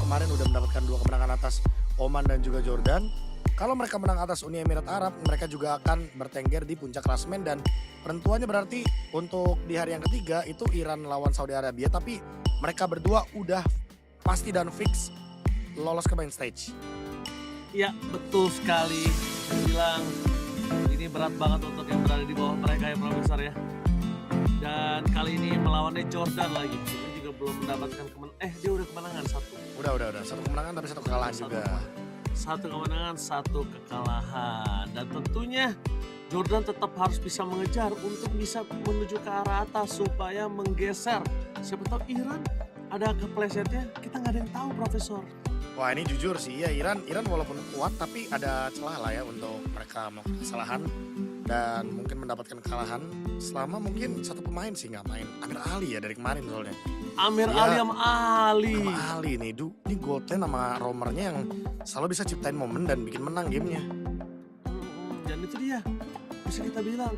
kemarin udah mendapatkan 2 kemenangan atas Oman dan juga Jordan. Kalau mereka menang atas Uni Emirat Arab, mereka juga akan bertengger di puncak klasemen dan penentuannya berarti untuk di hari yang ketiga itu Iran lawan Saudi Arabia, tapi mereka berdua udah pasti dan fix lolos ke main stage. Ya, betul sekali. Saya bilang ini berat banget untuk yang berada di bawah mereka ya Profesor ya. Dan kali ini melawannya Jordan lagi. Ini juga belum mendapatkan dia udah kemenangan 1. Udah. 1 kemenangan tapi 1 kekalahan juga. 1 kemenangan, 1 kekalahan. Dan tentunya Jordan tetap harus bisa mengejar untuk bisa menuju ke arah atas supaya menggeser. Siapa tahu Iran ada keplesetnya, kita nggak ada yang tahu Profesor. Wah ini jujur sih ya, Iran walaupun kuat tapi ada celah lah ya untuk mereka melakukan kesalahan dan mungkin mendapatkan kekalahan selama mungkin 1 pemain sih nggak main. Amir Ali ya dari kemarin soalnya. Amir Ali sama Ali. Sama Ali nih, ini Goten sama romernya yang selalu bisa ciptain momen dan bikin menang gamenya. Dan itu dia, bisa kita bilang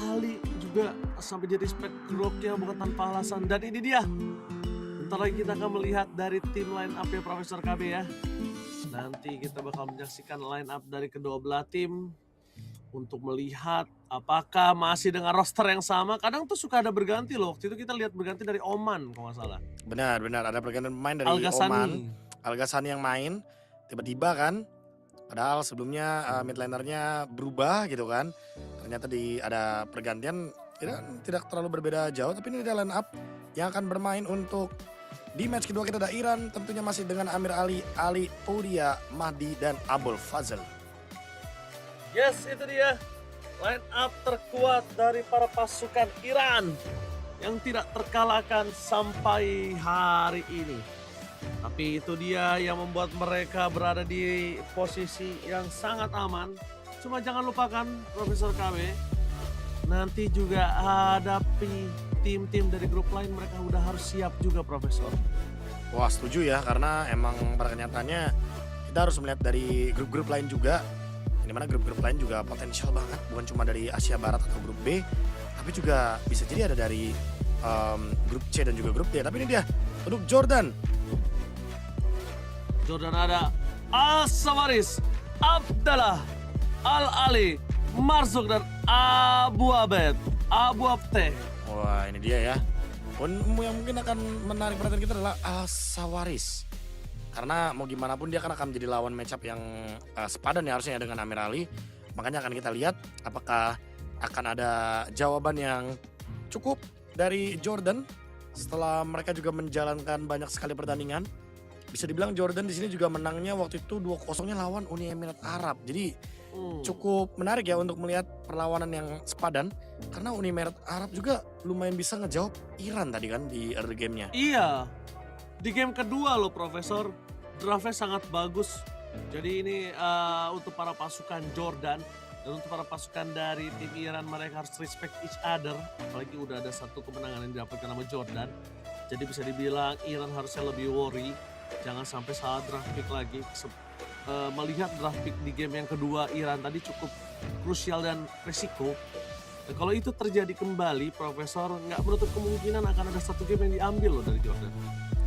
Ali juga sampai di respect grupnya bukan tanpa alasan. Dan ini dia, bentar lagi kita akan melihat dari tim line up ya Profesor KB ya. Nanti kita bakal menyaksikan line up dari kedua belah tim untuk melihat apakah masih dengan roster yang sama. Kadang tuh suka ada berganti loh. Waktu itu kita lihat berganti dari Oman kalau nggak salah. Benar, ada pergantian pemain dari Oman. Al-Ghassani yang main, tiba-tiba kan. Padahal sebelumnya midlanernya berubah gitu kan. Ternyata ada pergantian tidak terlalu berbeda jauh. Tapi ini ada line up yang akan bermain untuk di match kedua kita ada Iran. Tentunya masih dengan Amir Ali, Ali Poudia, Mahdi, dan Abul Fazl. Yes, itu dia line up terkuat dari para pasukan Iran yang tidak terkalahkan sampai hari ini. Tapi itu dia yang membuat mereka berada di posisi yang sangat aman. Cuma jangan lupakan Profesor KW, nanti juga hadapi tim-tim dari grup lain, mereka udah harus siap juga Profesor. Wah setuju ya, karena emang pada kenyataannya kita harus melihat dari grup-grup lain juga. Dimana grup-grup lain juga potensial banget, bukan cuma dari Asia Barat atau grup B, tapi juga bisa jadi ada dari grup C dan juga grup D. Tapi ini dia untuk Jordan ada Al-Sawaris, Abdallah, Al-Ali, Marzuk, dan Abu Abteh. Wah ini dia ya. Yang mungkin akan menarik perhatian kita adalah Al-Sawaris. Karena mau gimana pun dia akan menjadi lawan matchup yang sepadan ya harusnya dengan Amir Ali. Makanya akan kita lihat apakah akan ada jawaban yang cukup dari Jordan setelah mereka juga menjalankan banyak sekali pertandingan. Bisa dibilang Jordan di sini juga menangnya waktu itu 2-0-nya lawan Uni Emirat Arab. Jadi cukup menarik ya untuk melihat perlawanan yang sepadan. Karena Uni Emirat Arab juga lumayan bisa ngejawab Iran tadi kan di early game-nya. Iya, di game kedua loh Profesor, draftnya sangat bagus. Jadi ini untuk para pasukan Jordan dan untuk para pasukan dari tim Iran, mereka harus respect each other. Apalagi udah ada 1 kemenangan yang didapatkan sama Jordan. Jadi bisa dibilang Iran harusnya lebih worry. Jangan sampai salah draft pick lagi. Melihat draft pick di game yang kedua Iran tadi cukup krusial dan resiko. Dan kalau itu terjadi kembali, Profesor, nggak menutup kemungkinan akan ada 1 game yang diambil loh dari Jordan.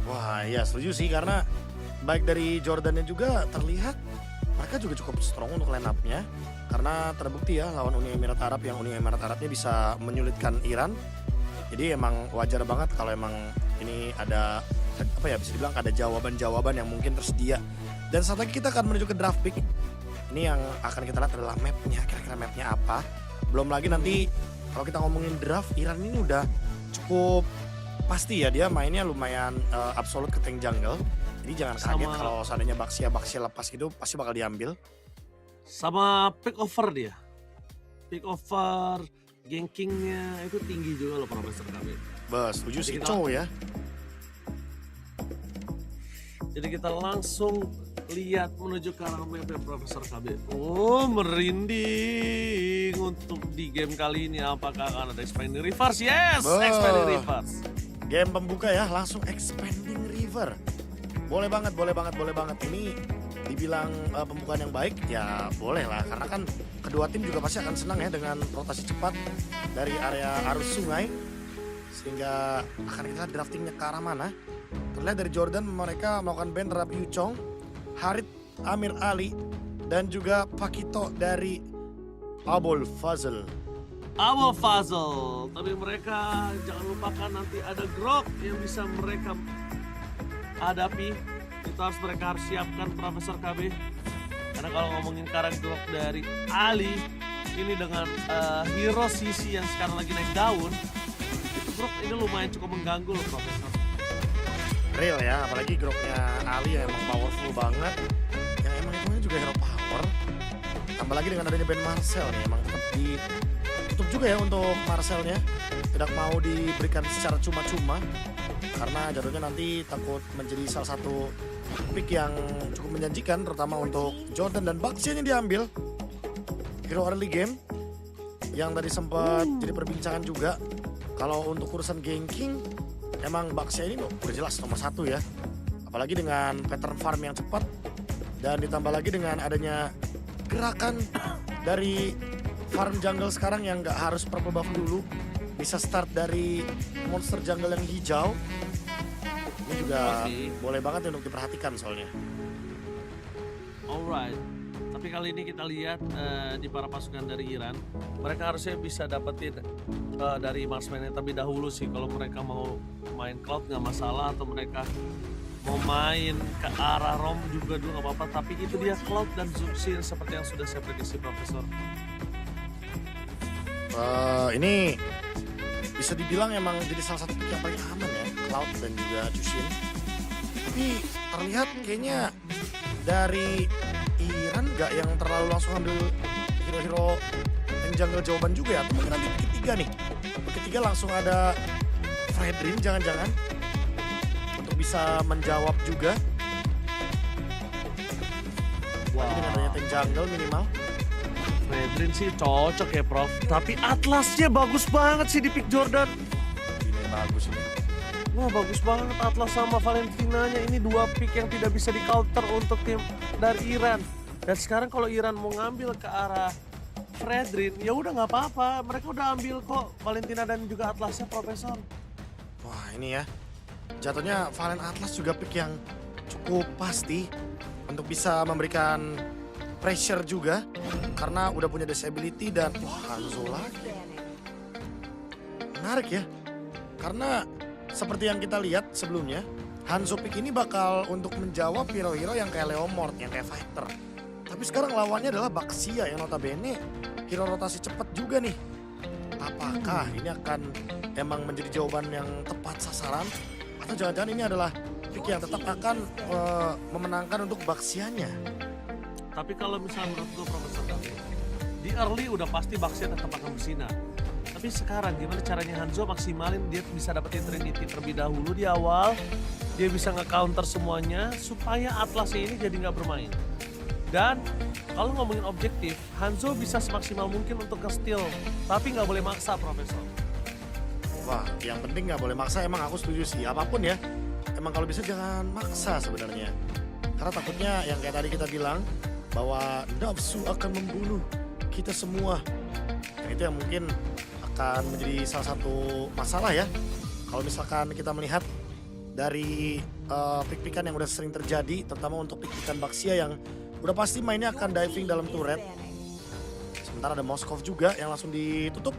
Wah iya setuju sih, karena baik dari Jordannya juga terlihat mereka juga cukup strong untuk line up-nya. Karena terbukti ya lawan Uni Emirat Arab yang Uni Emirat Arabnya bisa menyulitkan Iran. Jadi emang wajar banget kalau emang ini ada bisa dibilang ada jawaban-jawaban yang mungkin tersedia. Dan saat lagi kita akan menuju ke draft pick. Ini yang akan kita lihat adalah mapnya, kira-kira mapnya apa. Belum lagi nanti kalau kita ngomongin draft, Iran ini udah cukup pasti ya dia mainnya lumayan absolut ke tank jungle. Jadi jangan kaget kalau seandainya Baxia lepas gitu pasti bakal diambil. Sama pick over dia. Pick over, gankingnya itu tinggi juga loh Profesor kami. Setuju sih cow ya. Jadi kita langsung lihat menuju ke arah map Profesor KB. Oh merinding untuk di game kali ini. Apakah akan ada expanding reverse? Yes, expanding reverse. Game pembuka ya, langsung expanding river. Boleh banget. Ini dibilang pembukaan yang baik, ya boleh lah. Karena kan kedua tim juga pasti akan senang ya dengan rotasi cepat dari area arus sungai. Sehingga akan kita draftingnya ke arah mana. Terlihat dari Jordan mereka melakukan ban terhadap Yu Chong, Harit Amir Ali, dan juga Pakito dari Abul Fazl. Awal Fazl, tapi mereka jangan lupakan nanti ada Grok yang bisa mereka hadapi. Itu mereka harus siapkan Profesor KB. Karena kalau ngomongin karang Grok dari Ali, ini dengan hero sisi yang sekarang lagi naik daun, itu Grok ini lumayan cukup mengganggu loh Profesor. Real ya, apalagi Groknya Ali yang emang powerful banget. Yang emang itu juga hero power. Tambah lagi dengan adanya Ben Marcel nih, emang tetap ditutup juga ya untuk Marcelnya. Tidak mau diberikan secara cuma-cuma. Karena jatuhnya nanti takut menjadi salah satu pick yang cukup menjanjikan, terutama untuk Jordan dan Baxia yang diambil. Hero early game yang tadi sempat jadi perbincangan juga. Kalau untuk urusan ganking, emang Baxia ini udah jelas nomor 1 ya. Apalagi dengan pattern farm yang cepat. Dan ditambah lagi dengan adanya gerakan dari farm jungle sekarang yang gak harus purple buff dulu. Bisa start dari monster jungle yang hijau. Ini juga boleh banget untuk diperhatikan soalnya. Alright. Tapi kali ini kita lihat di para pasukan dari Iran, mereka harusnya bisa dapetin dari marksman yang terlebih dahulu sih. Kalau mereka mau main cloud nggak masalah, atau mereka mau main ke arah rom juga dulu nggak apa-apa. Tapi itu dia cloud dan Zuxin seperti yang sudah saya prediksi Profesor. Ini bisa dibilang emang jadi salah satu pick yang paling aman ya, Cloud dan juga Jushin. Tapi terlihat kayaknya dari Iran gak yang terlalu langsung ambil hero-hero yang jungle jawaban juga ya. Atau mungkin nanti pick ketiga nih. Pick ketiga langsung ada Fredrin jangan-jangan untuk bisa menjawab juga. Lagi dengan adanya tank jungle minimal. Fredrin sih cocok ya Prof. Tapi Atlasnya bagus banget sih di pick Jordan. Ini bagus ini. Wah bagus banget Atlas sama Valentinanya. Ini 2 pick yang tidak bisa di counter untuk tim dari Iran. Dan sekarang kalau Iran mau ngambil ke arah Fredrin, ya udah nggak apa-apa. Mereka udah ambil kok Valentina dan juga Atlasnya Profesor. Wah ini ya, jatuhnya Valen Atlas juga pick yang cukup pasti untuk bisa memberikan pressure juga. Karena udah punya disability dan wah Hanzo lagi. Menarik ya, karena seperti yang kita lihat sebelumnya, Hanzo pick ini bakal untuk menjawab hero-hero yang kayak Leomord, yang kayak fighter. Tapi sekarang lawannya adalah Baxia yang notabene hero rotasi cepat juga nih. Apakah ini akan emang menjadi jawaban yang tepat sasaran? Atau jangan-jangan ini adalah pick yang tetap akan memenangkan untuk Baxianya? Tapi kalau misalnya menurut gue Profesor Kami, di early udah pasti Baxia tetap akan bersinar. Tapi sekarang gimana caranya Hanzo maksimalin dia bisa dapetin Trinity terlebih dahulu di awal. Dia bisa nge-counter semuanya supaya Atlasnya ini jadi nggak bermain. Dan kalau ngomongin objektif, Hanzo bisa semaksimal mungkin untuk nge-steal. Tapi nggak boleh maksa Profesor. Wah yang penting nggak boleh maksa, emang aku setuju sih. Apapun ya, emang kalau bisa jangan maksa sebenarnya. Karena takutnya yang kayak tadi kita bilang, bahwa nafsu akan membunuh kita semua. Dan itu yang mungkin akan menjadi salah satu masalah ya. Kalau misalkan kita melihat dari pick-pickan yang udah sering terjadi, terutama untuk pick-pickan Baxia yang udah pasti mainnya akan diving dalam turret. Sementara ada Moskov juga yang langsung ditutup.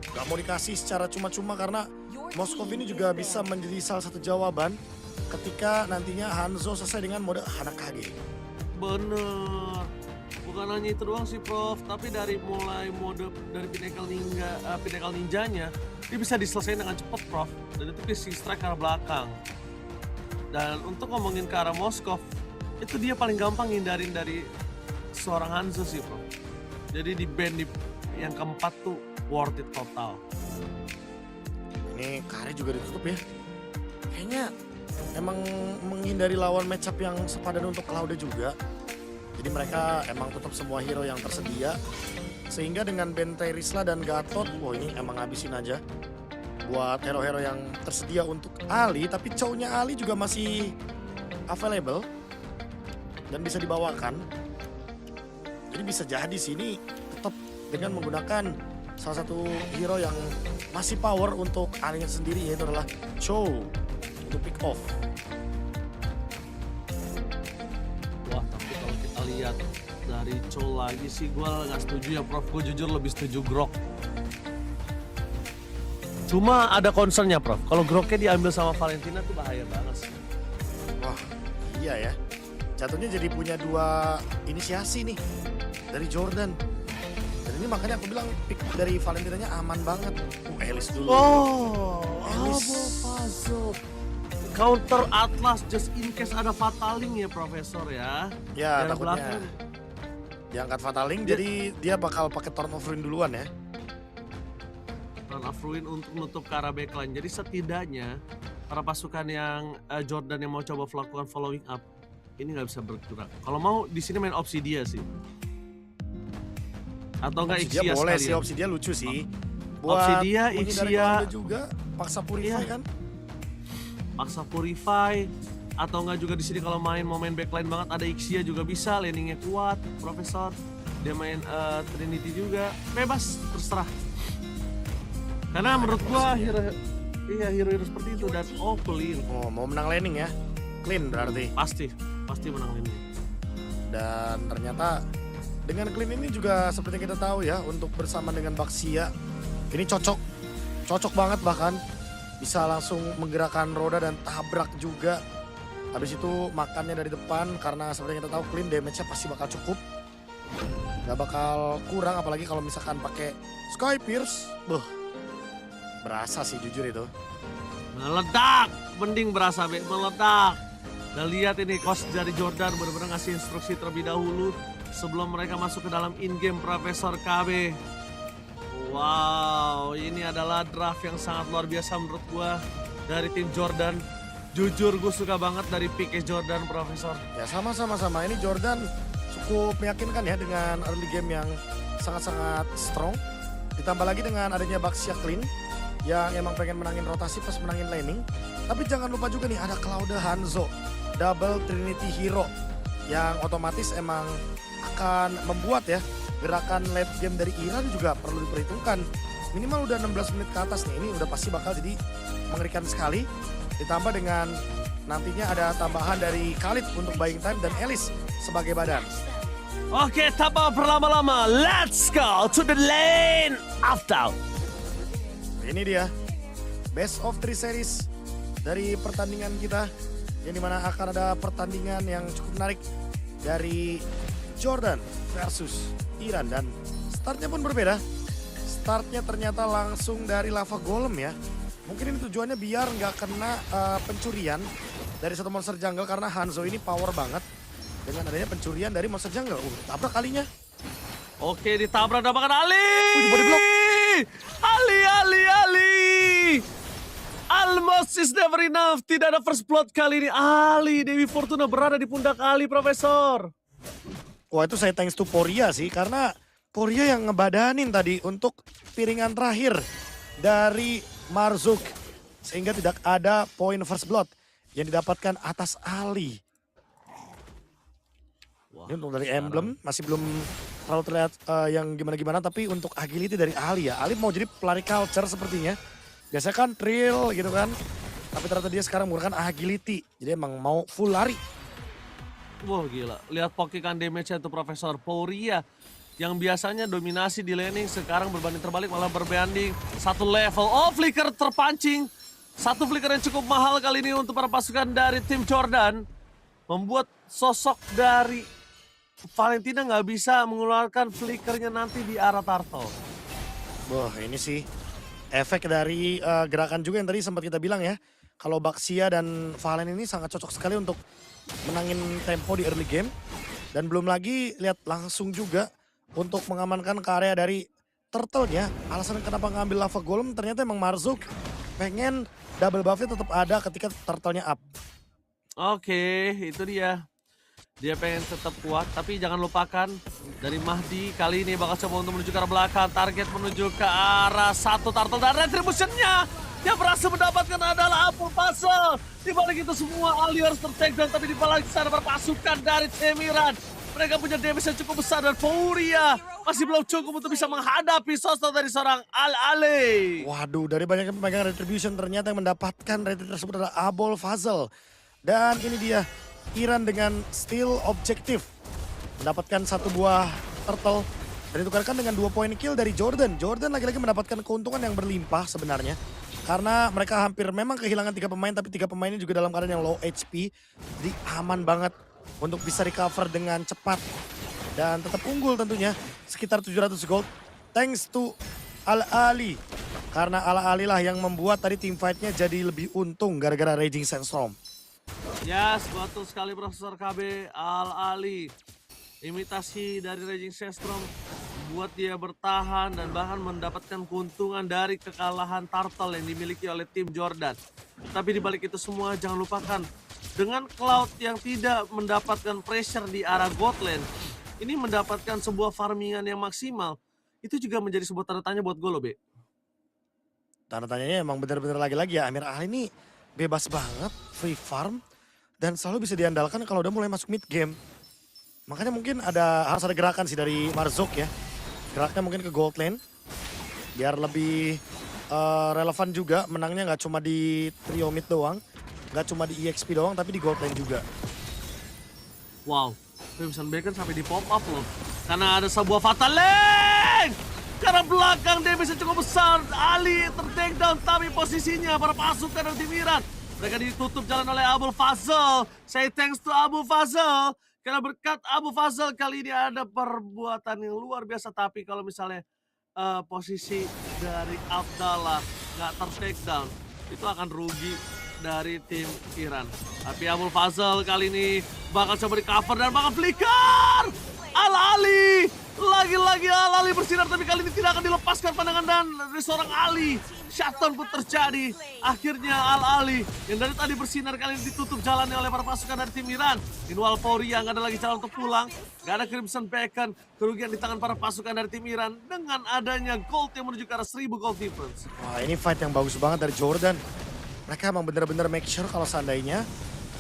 Gak mau dikasih secara cuma-cuma karena Moskov ini juga bisa menjadi salah satu jawaban ketika nantinya Hanzo selesai dengan mode Hanakage. Bener. Bukan hanya itu doang sih Prof, tapi dari mulai mode dari Pinnacle Ninjanya, dia bisa diselesaikan dengan cepat Prof. Dan itu piercing strike ke arah belakang. Dan untuk ngomongin ke arah Moskov, itu dia paling gampang hindarin dari seorang Hanzo sih Prof. Jadi di band yang keempat tuh worth it total. Ini Kari juga ditutup ya. Kayaknya emang menghindari lawan matchup yang sepadan untuk Claude juga. Jadi mereka emang tutup semua hero yang tersedia. Sehingga dengan Bentay Risla dan Gatot, wah ini emang ngabisin aja. Buat hero-hero yang tersedia untuk Ali, tapi cowoknya Ali juga masih available. Dan bisa dibawakan. Jadi bisa jadi sini tetap dengan menggunakan salah satu hero yang masih power untuk alinya sendiri, yaitu adalah Chow. itu pick off. Wah, tapi kalau kita lihat dari Chol lagi sih gue nggak setuju ya Prof. Gue jujur lebih setuju Grok. Cuma ada concernnya Prof. Kalau Groknya diambil sama Valentina tuh bahaya banget sih. Wah, iya ya. Jatuhnya jadi punya 2 inisiasi nih dari Jordan. Dan ini makanya aku bilang pick dari Valentinanya aman banget. Elis dulu. Oh, Elis. Abo puzzle. Counter Atlas just in case ada fataling ya Profesor ya. Ya, Dari takutnya belakang. diangkat fataling, jadi dia bakal pakai turn of ruin duluan ya. Run of Ruin untuk menutup ke arah backline. Jadi setidaknya para pasukan yang Jordan yang mau coba melakukan following up ini nggak bisa bergerak. Kalau mau di sini main opsi dia sih. Atau enggak Opsi dia Ixia boleh sekalian. sih, opsi dia lucu sih. Opsi dia, menghindari Ixia. Garuda juga, paksa purify Iya. kan. Paksa purify atau enggak juga di sini kalau mau main backline banget ada Ixia juga bisa, landingnya kuat, Profesor. Dia main Trinity juga, bebas terserah. Karena menurut gua hero seperti itu dan clean. Oh, mau menang landing ya. Clean berarti. Pasti menang ini. Dan ternyata dengan clean ini juga seperti kita tahu ya, untuk bersama dengan Baxia ini cocok banget, bahkan bisa langsung menggerakkan roda dan tabrak juga. Habis itu makannya dari depan, karena seperti kita tahu clean damage-nya pasti bakal cukup, gak bakal kurang, apalagi kalau misalkan pakai Sky Pierce. Berasa sih jujur itu. Meledak, mending berasa meledak. Dan lihat ini coach dari Jordan benar-benar ngasih instruksi terlebih dahulu sebelum mereka masuk ke dalam in-game Profesor KB. Wow, ini adalah draft yang sangat luar biasa menurut gua dari tim Jordan. Jujur gue suka banget dari pick Jordan, Profesor. Ya sama-sama. Ini Jordan cukup meyakinkan ya dengan early game yang sangat-sangat strong. Ditambah lagi dengan adanya Baxia Clean yang emang pengen menangin rotasi plus menangin laning. Tapi jangan lupa juga nih ada Claude Hanzo, double Trinity Hero, yang otomatis emang akan membuat ya gerakan late game dari Iran juga perlu diperhitungkan. Minimal udah 16 menit ke atas nih, ini udah pasti bakal jadi mengerikan sekali. Ditambah dengan nantinya ada tambahan dari Khalid untuk buying time dan Elis sebagai badan. Oke, tanpa berlama-lama, let's go to the lane of doubt. Ini dia best of 3 series dari pertandingan kita, yang dimana akan ada pertandingan yang cukup menarik dari Jordan versus Iran, dan startnya pun berbeda. Startnya ternyata langsung dari lava golem ya. Mungkin ini tujuannya biar nggak kena pencurian dari satu monster jungle, karena Hanzo ini power banget dengan adanya pencurian dari monster jungle. Tabrak kalinya. Oke, ditabrak dapatkan Ali. Di body block. Ali. Almost is never enough. Tidak ada first blood kali ini. Ali, Dewi Fortuna berada di pundak Ali, Profesor. Wah, itu saya thanks to Poria sih, karena Poria yang ngebadanin tadi untuk piringan terakhir dari Marzuk, sehingga tidak ada poin first blood yang didapatkan atas Ali. Wah, Ini untuk dari emblem masih belum terlalu terlihat yang gimana-gimana, tapi untuk agility dari Ali ya. Ali mau jadi pelari culture sepertinya. Biasanya kan trail gitu kan, tapi ternyata dia sekarang menggunakan agility. Jadi emang mau full lari. Wah, gila. Lihat pokikan damage-nya itu Profesor. Poria yang biasanya dominasi di laning sekarang berbanding terbalik, malah berbanding satu level. Oh, flicker terpancing. Satu flicker yang cukup mahal kali ini untuk para pasukan dari tim Jordan. Membuat sosok dari Valentina nggak bisa mengeluarkan flickernya nanti di arah turtle. Wah, ini sih efek dari gerakan juga yang tadi sempat kita bilang ya. Kalau Baxia dan Valen ini sangat cocok sekali untuk menangin tempo di early game. Dan belum lagi lihat langsung juga untuk mengamankan ke area dari turtle-nya. Alasan kenapa ngambil lava golem ternyata emang Marzuk pengen double buff-nya tetap ada ketika turtle-nya up. Oke, itu dia. Dia pengen tetap kuat, tapi jangan lupakan dari Mahdi kali ini bakal coba untuk menuju ke arah belakang. Target menuju ke arah satu turtle dan retribution-nya yang berhasil mendapatkan adalah Apple Puzzle. Di balik itu semua Ali harus ter-take down, tapi di balik sana berpasukan dari tim Iran. Mereka punya damage yang cukup besar dan Fauria masih belum cukup untuk bisa menghadapi sosok dari seorang Al-Ali. Waduh, dari banyak pemegang retribution ternyata yang mendapatkan rating tersebut adalah Abol Fazal. Dan ini dia Iran dengan steal objektif. Mendapatkan satu buah turtle dan ditukarkan dengan 2 poin kill dari Jordan. Jordan lagi-lagi mendapatkan keuntungan yang berlimpah sebenarnya. Karena mereka hampir memang kehilangan 3 pemain, tapi 3 pemainnya juga dalam keadaan yang low HP. Jadi aman banget untuk bisa recover dengan cepat. Dan tetap unggul tentunya, sekitar 700 gold. Thanks to Al-Ali. Karena Al-Ali lah yang membuat tadi team fight-nya jadi lebih untung gara-gara Raging Sandstorm. Yes, betul sekali Profesor KB. Al-Ali. Imitasi dari Raging Sandstorm buat dia bertahan dan bahkan mendapatkan keuntungan dari kekalahan Turtle yang dimiliki oleh tim Jordan. Tapi dibalik itu semua jangan lupakan, dengan Cloud yang tidak mendapatkan pressure di arah God Lane, ini mendapatkan sebuah farmingan yang maksimal. Itu juga menjadi sebuah tanda tanya buat gue loh, Be. Tanda tanyanya emang bener-bener lagi-lagi ya, Amir Ali ini bebas banget, free farm, dan selalu bisa diandalkan kalau udah mulai masuk mid game. Makanya mungkin harus ada gerakan sih dari Marzok ya. Geraknya mungkin ke gold lane. Biar lebih relevan juga menangnya nggak cuma di trio mid doang. Nggak cuma di EXP doang tapi di gold lane juga. Wow, Crimson Bacon sampai di pop up loh. Karena ada sebuah fatal lane. Karena belakang damage cukup besar. Ali ter-take down tapi posisinya para pasukan dari tim Iran. Mereka ditutup jalan oleh Abu Fazal. Say thanks to Abu Fazal. Karena berkat Abu Fazal kali ini ada perbuatan yang luar biasa. Tapi kalau misalnya posisi dari Abdallah nggak ter-take down, itu akan rugi dari tim Iran. Tapi Abu Fazal kali ini bakal coba di cover dan bakal flicker. Al-Ali. Lagi-lagi Al-Ali bersinar tapi kali ini tidak akan dilepaskan pandangan dan dari seorang Ali. Shutdown pun terjadi. Akhirnya Al-Ali yang dari tadi bersinar kali ini ditutup jalannya oleh para pasukan dari tim Iran. Meanwhile Fauria nggak ada lagi jalan untuk pulang. Nggak ada Crimson Bacon. Kerugian di tangan para pasukan dari tim Iran dengan adanya gold yang menuju ke arah 1000 gold difference. Wah ini fight yang bagus banget dari Jordan. Mereka emang bener-bener make sure kalau seandainya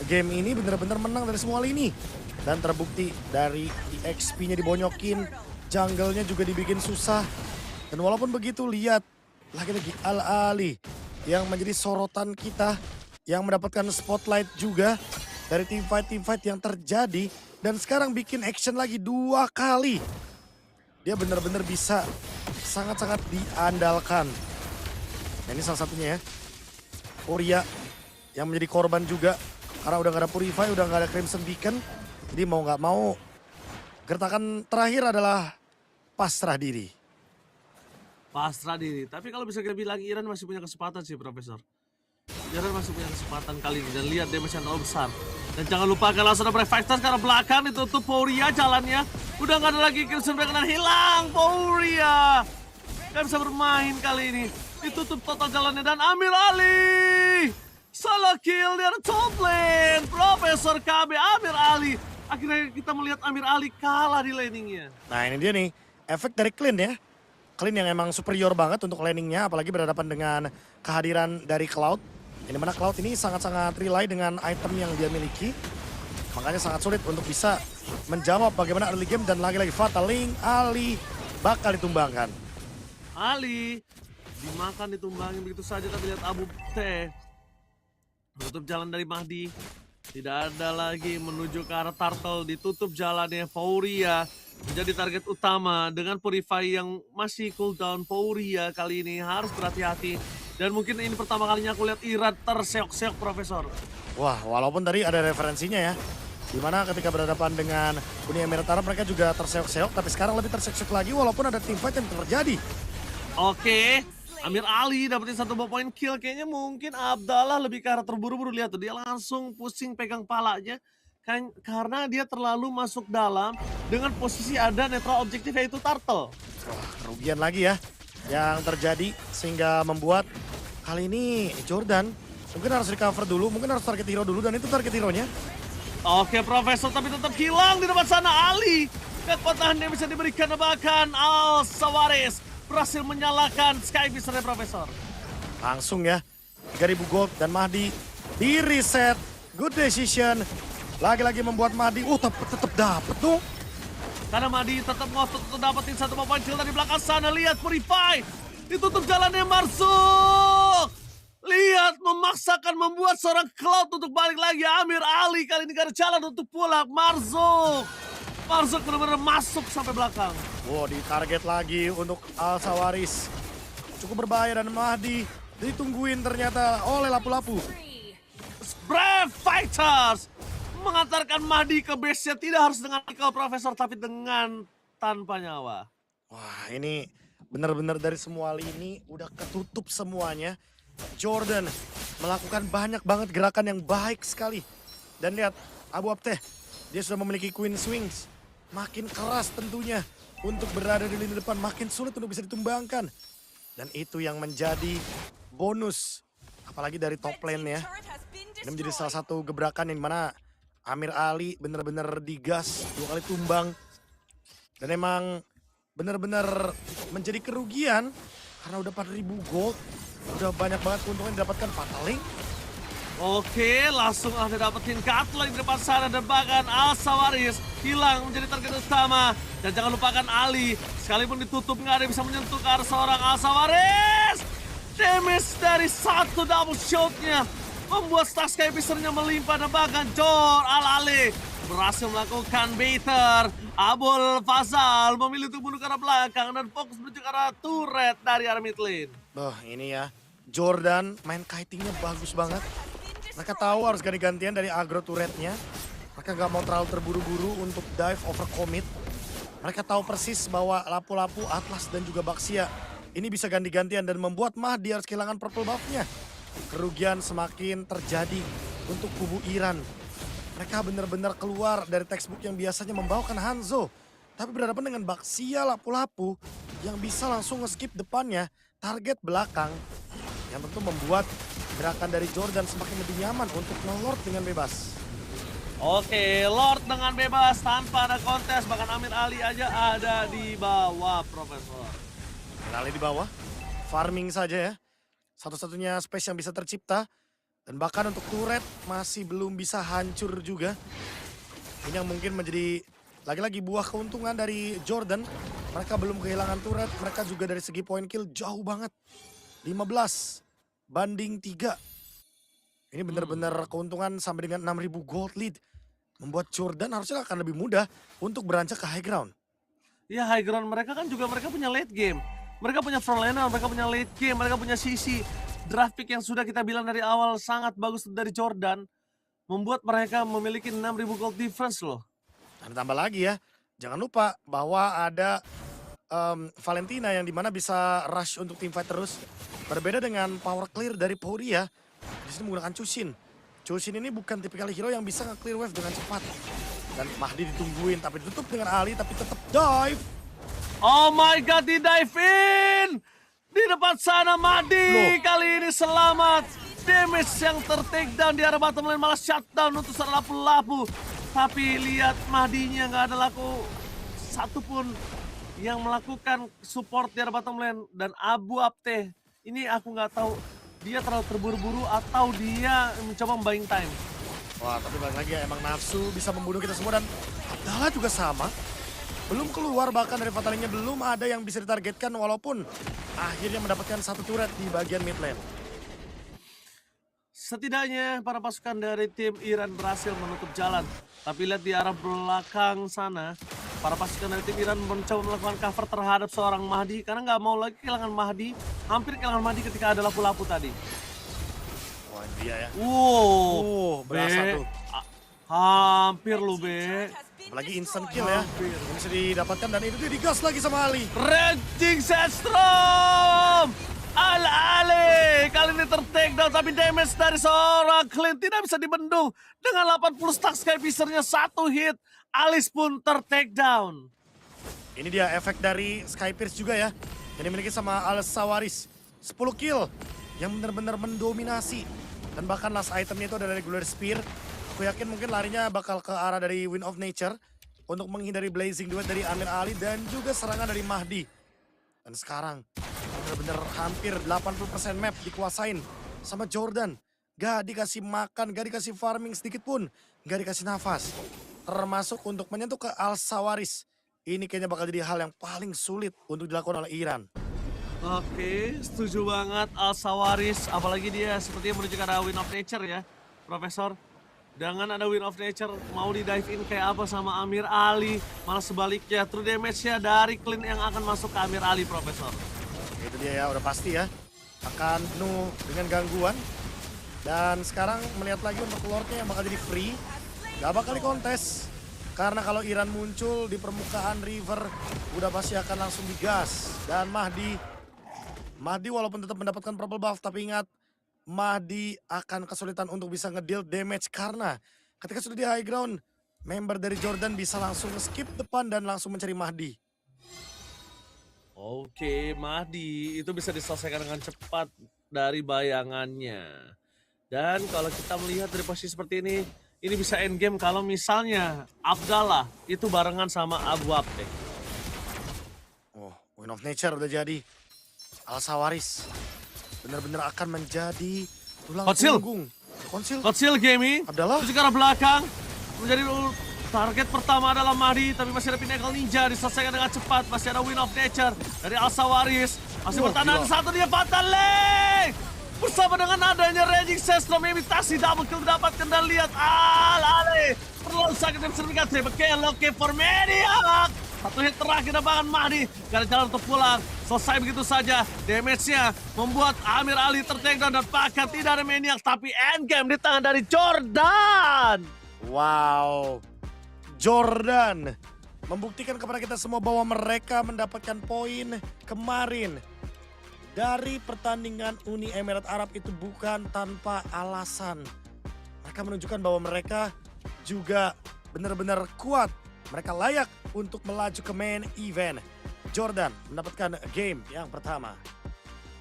game ini bener-bener menang dari semua lini. Dan terbukti dari XP-nya dibonyokin, jungle-nya juga dibikin susah. Dan walaupun begitu lihat lagi-lagi Al-Ali yang menjadi sorotan kita, yang mendapatkan spotlight juga dari team fight yang terjadi. Dan sekarang bikin action lagi 2 kali. Dia benar-benar bisa sangat-sangat diandalkan. Nah, ini salah satunya ya. Fauria yang menjadi korban juga. Karena udah gak ada Purify, udah gak ada Crimson Beacon. Jadi mau gak mau, gertakan terakhir adalah pasrah diri. Pasrah diri. Tapi kalau bisa kita bilang Iran masih punya kesempatan sih Profesor. Iran masih punya kesempatan kali ini. Dan lihat damage yang terlalu besar. Dan jangan lupa kalau langsung ada Brave Fighters karena belakang ditutup Fauria jalannya. Udah gak ada lagi Crimson Bacon dan hilang Fauria. Gak bisa bermain kali ini. Ditutup total jalannya dan Amir Ali. Solo kill di arah top lane. Profesor KB Amir Ali. Akhirnya kita melihat Amir Ali kalah di laningnya. Nah ini dia nih, efek dari Clean ya. Clean yang emang superior banget untuk laningnya, apalagi berhadapan dengan kehadiran dari Cloud. Ini mana Cloud ini sangat-sangat rely dengan item yang dia miliki. Makanya sangat sulit untuk bisa menjawab bagaimana early game dan lagi-lagi fatal link. Ali bakal ditumbangkan. Ali dimakan ditumbangin begitu saja tapi lihat Abu Teh. Menutup jalan dari Mahdi. Tidak ada lagi menuju ke arah Turtle. Ditutup jalannya Fauria. Menjadi target utama dengan Purify yang masih cooldown. Fauria kali ini harus berhati-hati. Dan mungkin ini pertama kalinya aku lihat Iran terseok-seok Profesor. Wah walaupun tadi ada referensinya ya. Dimana ketika berhadapan dengan Uni Emirat Arab mereka juga terseok-seok. Tapi sekarang lebih terseok-seok lagi walaupun ada team fight yang terjadi. Oke. Amir Ali dapetin 1 poin kill. Kayaknya mungkin Abdallah lebih ke arah terburu-buru. Lihat tuh dia langsung pusing pegang palanya. Karena dia terlalu masuk dalam dengan posisi ada netral objektif yaitu Turtle. Wah kerugian lagi ya yang terjadi. Sehingga membuat kali ini Jordan mungkin harus recover dulu. Mungkin harus target hero dulu dan itu target hero-nya. Oke Profesor tapi tetap hilang di depan sana Ali. Kekuatan yang bisa diberikan bahkan Al-Sawaris berhasil menyalakan Sky Vision Profesor. Langsung ya 3000 gold dan Mahdi di reset. Good decision. Lagi-lagi membuat Mahdi tetap dapet tuh. Karena Mahdi tetap ngotot untuk dapetin satu poin kill dari belakang sana. Lihat Purify. Ditutup jalannya Marzuk. Lihat memaksakan membuat seorang Cloud untuk balik lagi. Amir Ali kali ini gak ada jalan untuk pulang. Marzuk benar-benar masuk sampai belakang. Wow, ditarget lagi untuk Al-Sawaris. Cukup berbahaya dan Mahdi ditungguin ternyata oleh lapu-lapu. Brave Fighters mengantarkan Mahdi ke base-nya tidak harus dengan Michael Profesor tapi dengan tanpa nyawa. Wah, ini benar-benar dari semua lini udah ketutup semuanya. Jordan melakukan banyak banget gerakan yang baik sekali. Dan lihat Abu Abteh, dia sudah memiliki Queen Swings. Makin keras tentunya untuk berada di lini depan, makin sulit untuk bisa ditumbangkan. Dan itu yang menjadi bonus, apalagi dari top lane ya. Ini menjadi salah satu gebrakan yang mana Amir Ali benar-benar digas 2 kali tumbang. Dan emang benar-benar menjadi kerugian karena udah 4.000 gold. Udah banyak banget keuntungan yang didapatkan Fatal Link. Oke, langsung ada dapetin Katla di depan sana dan bahkan Al-Sawaris hilang menjadi target utama. Dan jangan lupakan Ali, sekalipun ditutup nggak ada yang bisa menyentuh ke arah seorang Al-Sawaris. Damage dari satu double shotnya membuat stack Skypicernya melimpah dan bahkan Jor Al-Ali berhasil melakukan baiter. Abul Fazal memilih untuk bunuh ke arah belakang dan fokus menuju ke arah turret dari arah mid lane. Ini ya, Jordan main kitingnya bagus banget. Mereka tahu harus ganti-gantian dari agro turretnya. Mereka gak mau terlalu terburu-buru untuk dive over commit. Mereka tahu persis bahwa lapu-lapu, Atlas dan juga Baxia ini bisa ganti-gantian dan membuat Mahdi harus kehilangan purple buff-nya. Kerugian semakin terjadi untuk kubu Iran. Mereka benar-benar keluar dari textbook yang biasanya membawakan Hanzo. Tapi berhadapan dengan Baxia lapu-lapu yang bisa langsung nge-skip depannya, target belakang. Yang tentu membuat gerakan dari Jordan semakin lebih nyaman untuk nge-lord dengan bebas. Oke, Lord dengan bebas tanpa ada kontes. Bahkan Amir Ali aja ada di bawah, Profesor. Amir Ali di bawah, farming saja ya. Satu-satunya space yang bisa tercipta. Dan bahkan untuk turret masih belum bisa hancur juga. Ini yang mungkin menjadi lagi-lagi buah keuntungan dari Jordan. Mereka belum kehilangan turret, mereka juga dari segi point kill jauh banget. 15 banding 3. Ini benar-benar keuntungan sampai dengan 6.000 gold lead. Membuat Jordan harusnya akan lebih mudah untuk beranjak ke high ground. Ya, high ground mereka kan juga mereka punya late game. Mereka punya front laner, mereka punya late game, mereka punya CC. Draft pick yang sudah kita bilang dari awal sangat bagus dari Jordan. Membuat mereka memiliki 6.000 gold difference loh. Dan tambah lagi ya, jangan lupa bahwa ada Valentina yang dimana bisa rush untuk teamfight terus. Berbeda dengan power clear dari Pauria, di sini menggunakan Chushin. Chushin ini bukan tipikal hero yang bisa nge-clear wave dengan cepat. Dan Mahdi ditungguin, tapi ditutup dengan Ali, tapi tetap dive. Oh my god, di dive in! Di depan sana Mahdi kali ini selamat. Damage yang ter-takedown di arah bottom lane malah shutdown untuk seorang lapu-lapu. Tapi lihat Mahdinya nggak ada laku satupun yang melakukan support di arah bottom lane. Dan Abu Abteh, ini aku nggak tahu dia terlalu terburu-buru atau dia mencoba buying time. Wah, tapi balik lagi ya, emang nafsu bisa membunuh kita semua dan Abdallah juga sama. Belum keluar bahkan dari fatalingnya, belum ada yang bisa ditargetkan walaupun akhirnya mendapatkan satu turret di bagian mid lane. Setidaknya para pasukan dari tim Iran berhasil menutup jalan. Tapi lihat di arah belakang sana, para pasukan dari tim Iran mencoba melakukan cover terhadap seorang Mahdi karena nggak mau lagi kehilangan Mahdi. Hampir kehilangan Mahdi ketika ada lapu-lapu tadi. Wah, dia ya. Berasa Be. tuh. Hampir lu, Be. Apalagi instant kill ya. Yang bisa didapatkan dan itu dia digas lagi sama Ali. Raging Setstrom! Al-Ali kali ini ter-takedown tapi damage dari seorang Clint tidak bisa dibendung. Dengan 80 stack Skypicernya satu hit, Alis pun ter-takedown. Ini dia efek dari Skypierce juga ya. Yang dimiliki sama Al-Sawaris. 10 kill yang benar-benar mendominasi. Dan bahkan last itemnya itu ada dari Glory Spear. Aku yakin mungkin larinya bakal ke arah dari Wind of Nature. Untuk menghindari Blazing Duet dari Amir Ali dan juga serangan dari Mahdi. Dan sekarang benar-benar hampir 80% map dikuasain sama Jordan. Gak dikasih makan, gak dikasih farming sedikit pun. Gak dikasih nafas. Termasuk untuk menyentuh ke Al-Sawaris. ini kayaknya bakal jadi hal yang paling sulit untuk dilakukan oleh Iran. Oke, setuju banget Al-Sawaris. Apalagi dia sepertinya menunjukkan ada win of nature ya, Profesor. Dengan ada win of nature, mau di dive in kayak apa sama Amir Ali. Malah sebaliknya, true damage-nya dari clean yang akan masuk ke Amir Ali, Profesor. Itu dia ya, udah pasti ya. Akan penuh dengan gangguan. Dan sekarang melihat lagi untuk Lordnya yang bakal jadi free. Gak bakal dikontes. Karena kalau Iran muncul di permukaan river, udah pasti akan langsung digas. Dan Mahdi walaupun tetap mendapatkan purple buff, tapi ingat, Mahdi akan kesulitan untuk bisa ngedeal damage karena ketika sudah di high ground, member dari Jordan bisa langsung skip depan dan langsung mencari Mahdi. Oke, Mahdi itu bisa diselesaikan dengan cepat dari bayangannya. Dan kalau kita melihat dari posisi seperti ini bisa endgame kalau misalnya Abdallah itu barengan sama Abu Abde. Oh, Win of Nature udah jadi. Al-Sawaris benar-benar akan menjadi tulang Konsil. punggung. Konsil Gaming, Abdallah. itu ke arah belakang. Menjadi target pertama adalah Mahdi, tapi masih ada Pinnacle Ninja diselesaikan dengan cepat. Masih ada Win of Nature dari Al-Sawaris. Masih bertahan satu, dia fatal leg. Bersama dengan adanya Raging Sestrom, imitasi double kill didapatkan dan lihat Ale. Terlalu sakit dan serpikat oke for Mediac. Satu hit terakhir dapatkan Mahdi. Gak ada jalan untuk pulang. Selesai begitu saja. Damage-nya membuat Amir Ali tertakedown dan bahkan tidak ada Maniac. Tapi endgame di tangan dari Jordan. Wow. Jordan membuktikan kepada kita semua bahwa mereka mendapatkan poin kemarin. Dari pertandingan Uni Emirat Arab itu bukan tanpa alasan. Mereka menunjukkan bahwa mereka juga benar-benar kuat. Mereka layak untuk melaju ke main event. Jordan mendapatkan game yang pertama.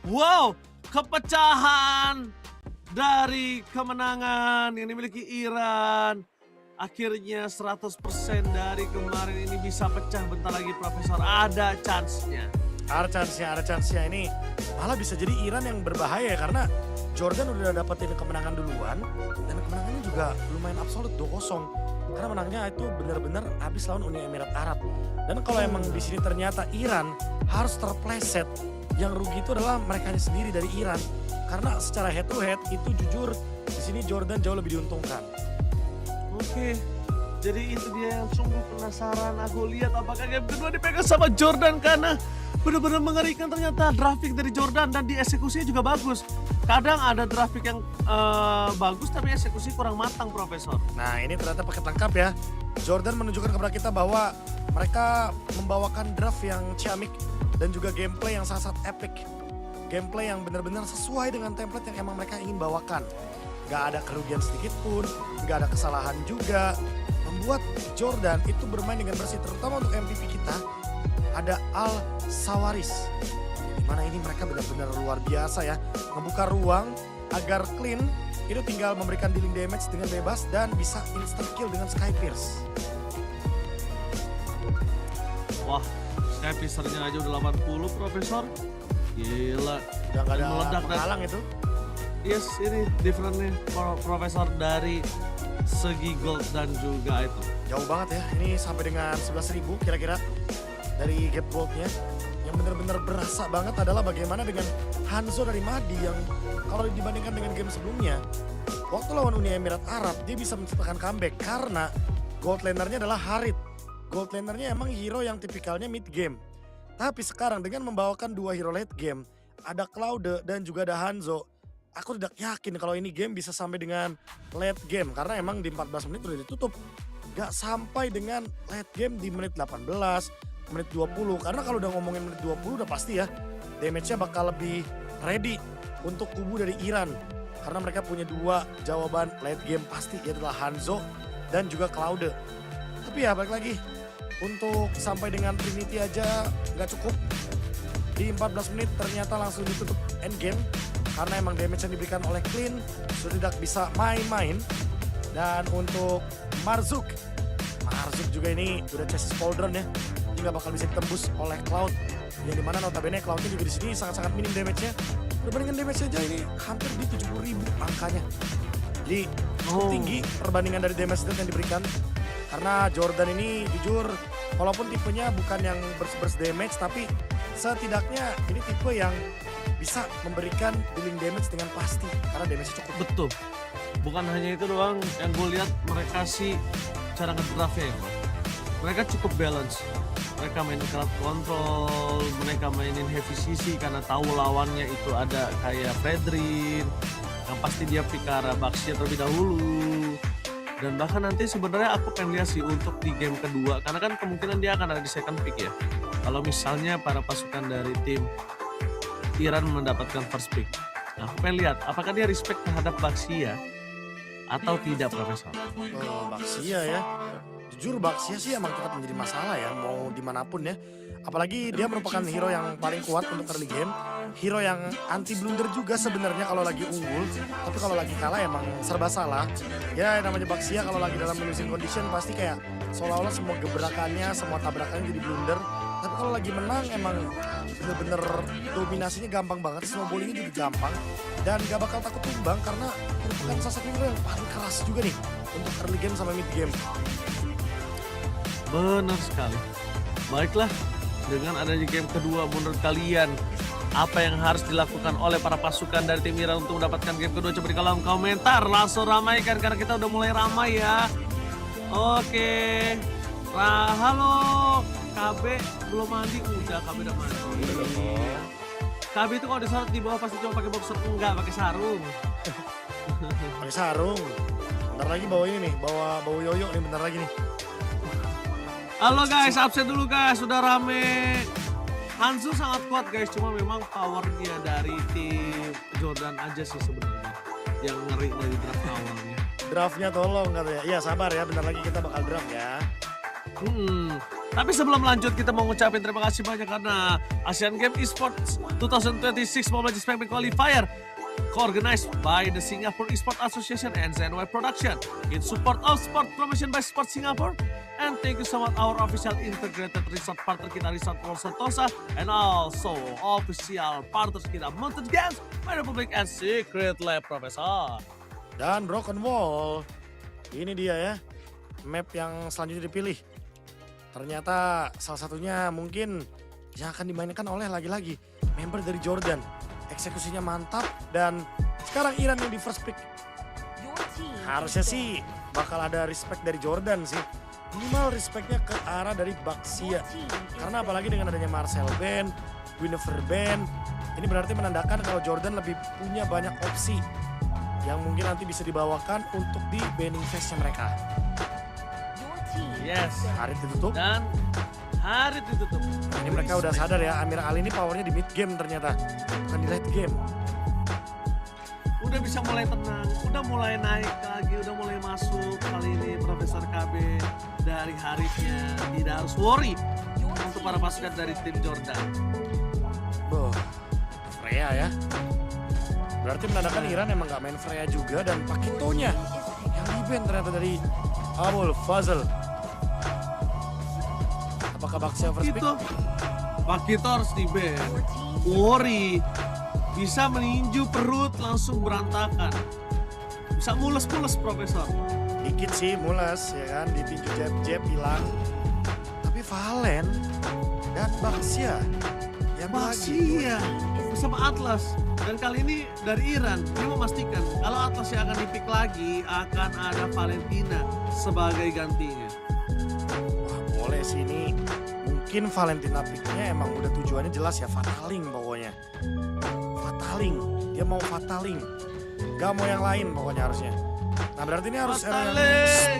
Wow, kepecahan dari kemenangan yang dimiliki Iran. Akhirnya 100% dari kemarin ini bisa pecah bentar lagi, Profesor. Ada chance-nya. Ada chance-nya. Ini malah bisa jadi Iran yang berbahaya karena Jordan udah dapetin kemenangan duluan. Dan kemenangannya juga lumayan absolut 2-0. Karena menangnya itu benar-benar habis lawan Uni Emirat Arab. Dan kalau emang di sini ternyata Iran harus terpleset, yang rugi itu adalah mereka sendiri dari Iran. Karena secara head to head itu jujur di sini Jordan jauh lebih diuntungkan. Oke, jadi itu dia yang sungguh penasaran. Aku lihat apakah game kedua dipegang sama Jordan karena benar-benar mengerikan ternyata grafik dari Jordan dan dieksekusinya juga bagus. Kadang ada grafik yang bagus tapi eksekusi kurang matang, Profesor. Nah ini ternyata paket lengkap ya. Jordan menunjukkan kepada kita bahwa mereka membawakan draft yang ciamik dan juga gameplay yang sangat epic. Gameplay yang benar-benar sesuai dengan template yang emang mereka ingin bawakan. Gak ada kerugian sedikit pun, gak ada kesalahan juga. Membuat Jordan itu bermain dengan bersih, terutama untuk MVP kita. Ada Al-Sawaris. Dimana ini mereka benar-benar luar biasa ya. Membuka ruang agar clean, itu tinggal memberikan dealing damage dengan bebas dan bisa instant kill dengan Sky Pierce. Wah, Sky Pierce-nya aja udah 80, Profesor. Gila. Udah gak ada Meledak penghalang itu. Yes, ini different-nya Profesor dari segi gold dan juga itu. Jauh banget ya, ini sampai dengan 11.000 kira-kira dari gap goldnya. Yang benar-benar berasa banget adalah bagaimana dengan Hanzo dari Mahdi yang kalau dibandingkan dengan game sebelumnya, waktu lawan Uni Emirat Arab dia bisa menciptakan comeback karena gold lanernya adalah Harit. Gold lanernya emang hero yang tipikalnya mid game. Tapi sekarang dengan membawakan dua hero late game, ada Claude dan juga ada Hanzo, aku tidak yakin kalau ini game bisa sampai dengan late game karena emang di 14 menit udah ditutup. Gak sampai dengan late game di menit 18, menit 20. Karena kalau udah ngomongin menit 20 udah pasti ya damage-nya bakal lebih ready untuk kubu dari Iran. Karena mereka punya dua jawaban late game pasti, yaitu Hanzo dan juga Claude. Tapi ya balik lagi, untuk sampai dengan Trinity aja nggak cukup. Di 14 menit ternyata langsung ditutup endgame. Karena emang damage yang diberikan oleh Clean sudah tidak bisa main-main. Dan untuk Marzuk juga ini udah chassis pauldron ya. Ini nggak bakal bisa ditembus oleh Cloud. Yang dimana notabene Cloudnya juga di sini sangat-sangat minim damage-nya. Perbandingan damage aja ini hampir di 70.000 angkanya. Jadi cukup tinggi perbandingan dari damage yang diberikan. Karena Jordan ini jujur Walaupun tipenya bukan yang burst damage, tapi setidaknya ini tipe yang bisa memberikan dealing damage dengan pasti. Karena damage-nya cukup. Betul. Bukan hanya itu doang, yang gue lihat mereka sih cara ngedraftnya ya. Mereka cukup balance. Mereka main crowd control, mereka mainin heavy CC karena tahu lawannya itu ada kayak Fredrin, yang pasti dia pick ke arah Baxia terlebih dahulu. Dan bahkan nanti sebenarnya aku pengen lihat sih untuk di game kedua, karena kan kemungkinan dia akan ada di second pick ya. Kalau misalnya para pasukan dari tim Iran mendapatkan first pick. Nah, aku pengen lihat apakah dia respect terhadap Baxia atau tidak, Profesor. Oh, Baxia ya. Jujur Baxia sih emang tetap menjadi masalah ya, mau dimanapun ya. Apalagi dia merupakan hero yang paling kuat untuk early game. Hero yang anti blunder juga sebenarnya kalau lagi unggul. Tapi kalau lagi kalah emang serba salah. Ya namanya Baxia kalau lagi dalam losing condition pasti kayak seolah-olah semua gebrakannya, semua tabrakannya jadi blunder. Tapi kalau lagi menang emang bener-bener dominasinya gampang banget. Semua bowlingnya juga gampang. Dan gak bakal takut tumbang karena merupakan salah satu hero yang paling keras juga nih untuk early game sama mid game. Benar sekali. Baiklah, dengan adanya game kedua, menurut kalian apa yang harus dilakukan oleh para pasukan dari tim Iran untuk mendapatkan game kedua? Coba di kolom komentar, langsung ramaikan karena kita udah mulai ramai ya. Oke. Halo, KB belum mandi? Udah, KB udah mandi. KB itu kalau disorot di bawah pasti cuma pakai boxer, enggak pakai sarung. Pakai sarung. Bentar lagi bawa ini nih, bawa yoyo nih bentar lagi nih. Halo guys, absen dulu guys, sudah rame. Hansu sangat kuat guys, cuma memang powernya dari tim Jordan aja sih sebenarnya yang ngeri dari draft awalnya. Draftnya tolong katanya. Iya sabar ya, bentar lagi kita bakal draft ya. Tapi sebelum lanjut kita mau ngucapin terima kasih banyak karena Asian Games Esports 2026 Mobile Legends Qualifier co-organized by the Singapore Esports Association and ZNY Production in support of sport promotion by Sport Singapore. And thank you so much our official integrated resort partner kita Resort World Sentosa and also official partners kita Mountain Games, My Republic and Secret Lab, Profesor. Dan Broken Wall. Ini dia ya, map yang selanjutnya dipilih. Ternyata salah satunya mungkin yang akan dimainkan oleh lagi-lagi member dari Jordan. Eksekusinya mantap dan sekarang Iran yang di first pick. Harusnya sih bakal ada respect dari Jordan sih. Minimal respectnya ke arah dari Baxia. Karena apalagi dengan adanya Marcel Band, Guinevere Band, ini berarti menandakan kalau Jordan lebih punya banyak opsi yang mungkin nanti bisa dibawakan untuk di banning phase-nya mereka. Yes. Harit ditutup. Dan Harit ditutup. Ini mereka udah sadar ya, Amir Ali ini powernya di mid game ternyata, bukan di late game. Udah bisa mulai tenang, udah mulai naik lagi, udah mulai masuk kali ini Profesor KB dari Haritnya. Tidak harus worry untuk para pasukan dari tim Jordan. Boh, Freya ya. Berarti menandakan Iran emang gak main Freya juga dan Pakitonya yang di-ban ternyata dari Abul Fazl. Apakah Baxia first pick? Pakito harus di-ban. Worry. Bisa meninju perut langsung berantakan. Bisa mules-mules Profesor. Dikit sih mules ya kan, ditinju jab-jab hilang. Tapi Valen dan Baxia yang Baxia bersama Atlas. Dan kali ini dari Iran, dia memastikan kalau Atlas yang akan dipick lagi akan ada Valentina sebagai gantinya. Wah boleh sih ini. Mungkin Valentina picknya emang udah tujuannya jelas ya, fataling pokoknya. Fataling, dia mau fataling. Gak mau yang lain pokoknya harusnya. Nah berarti ini harus yang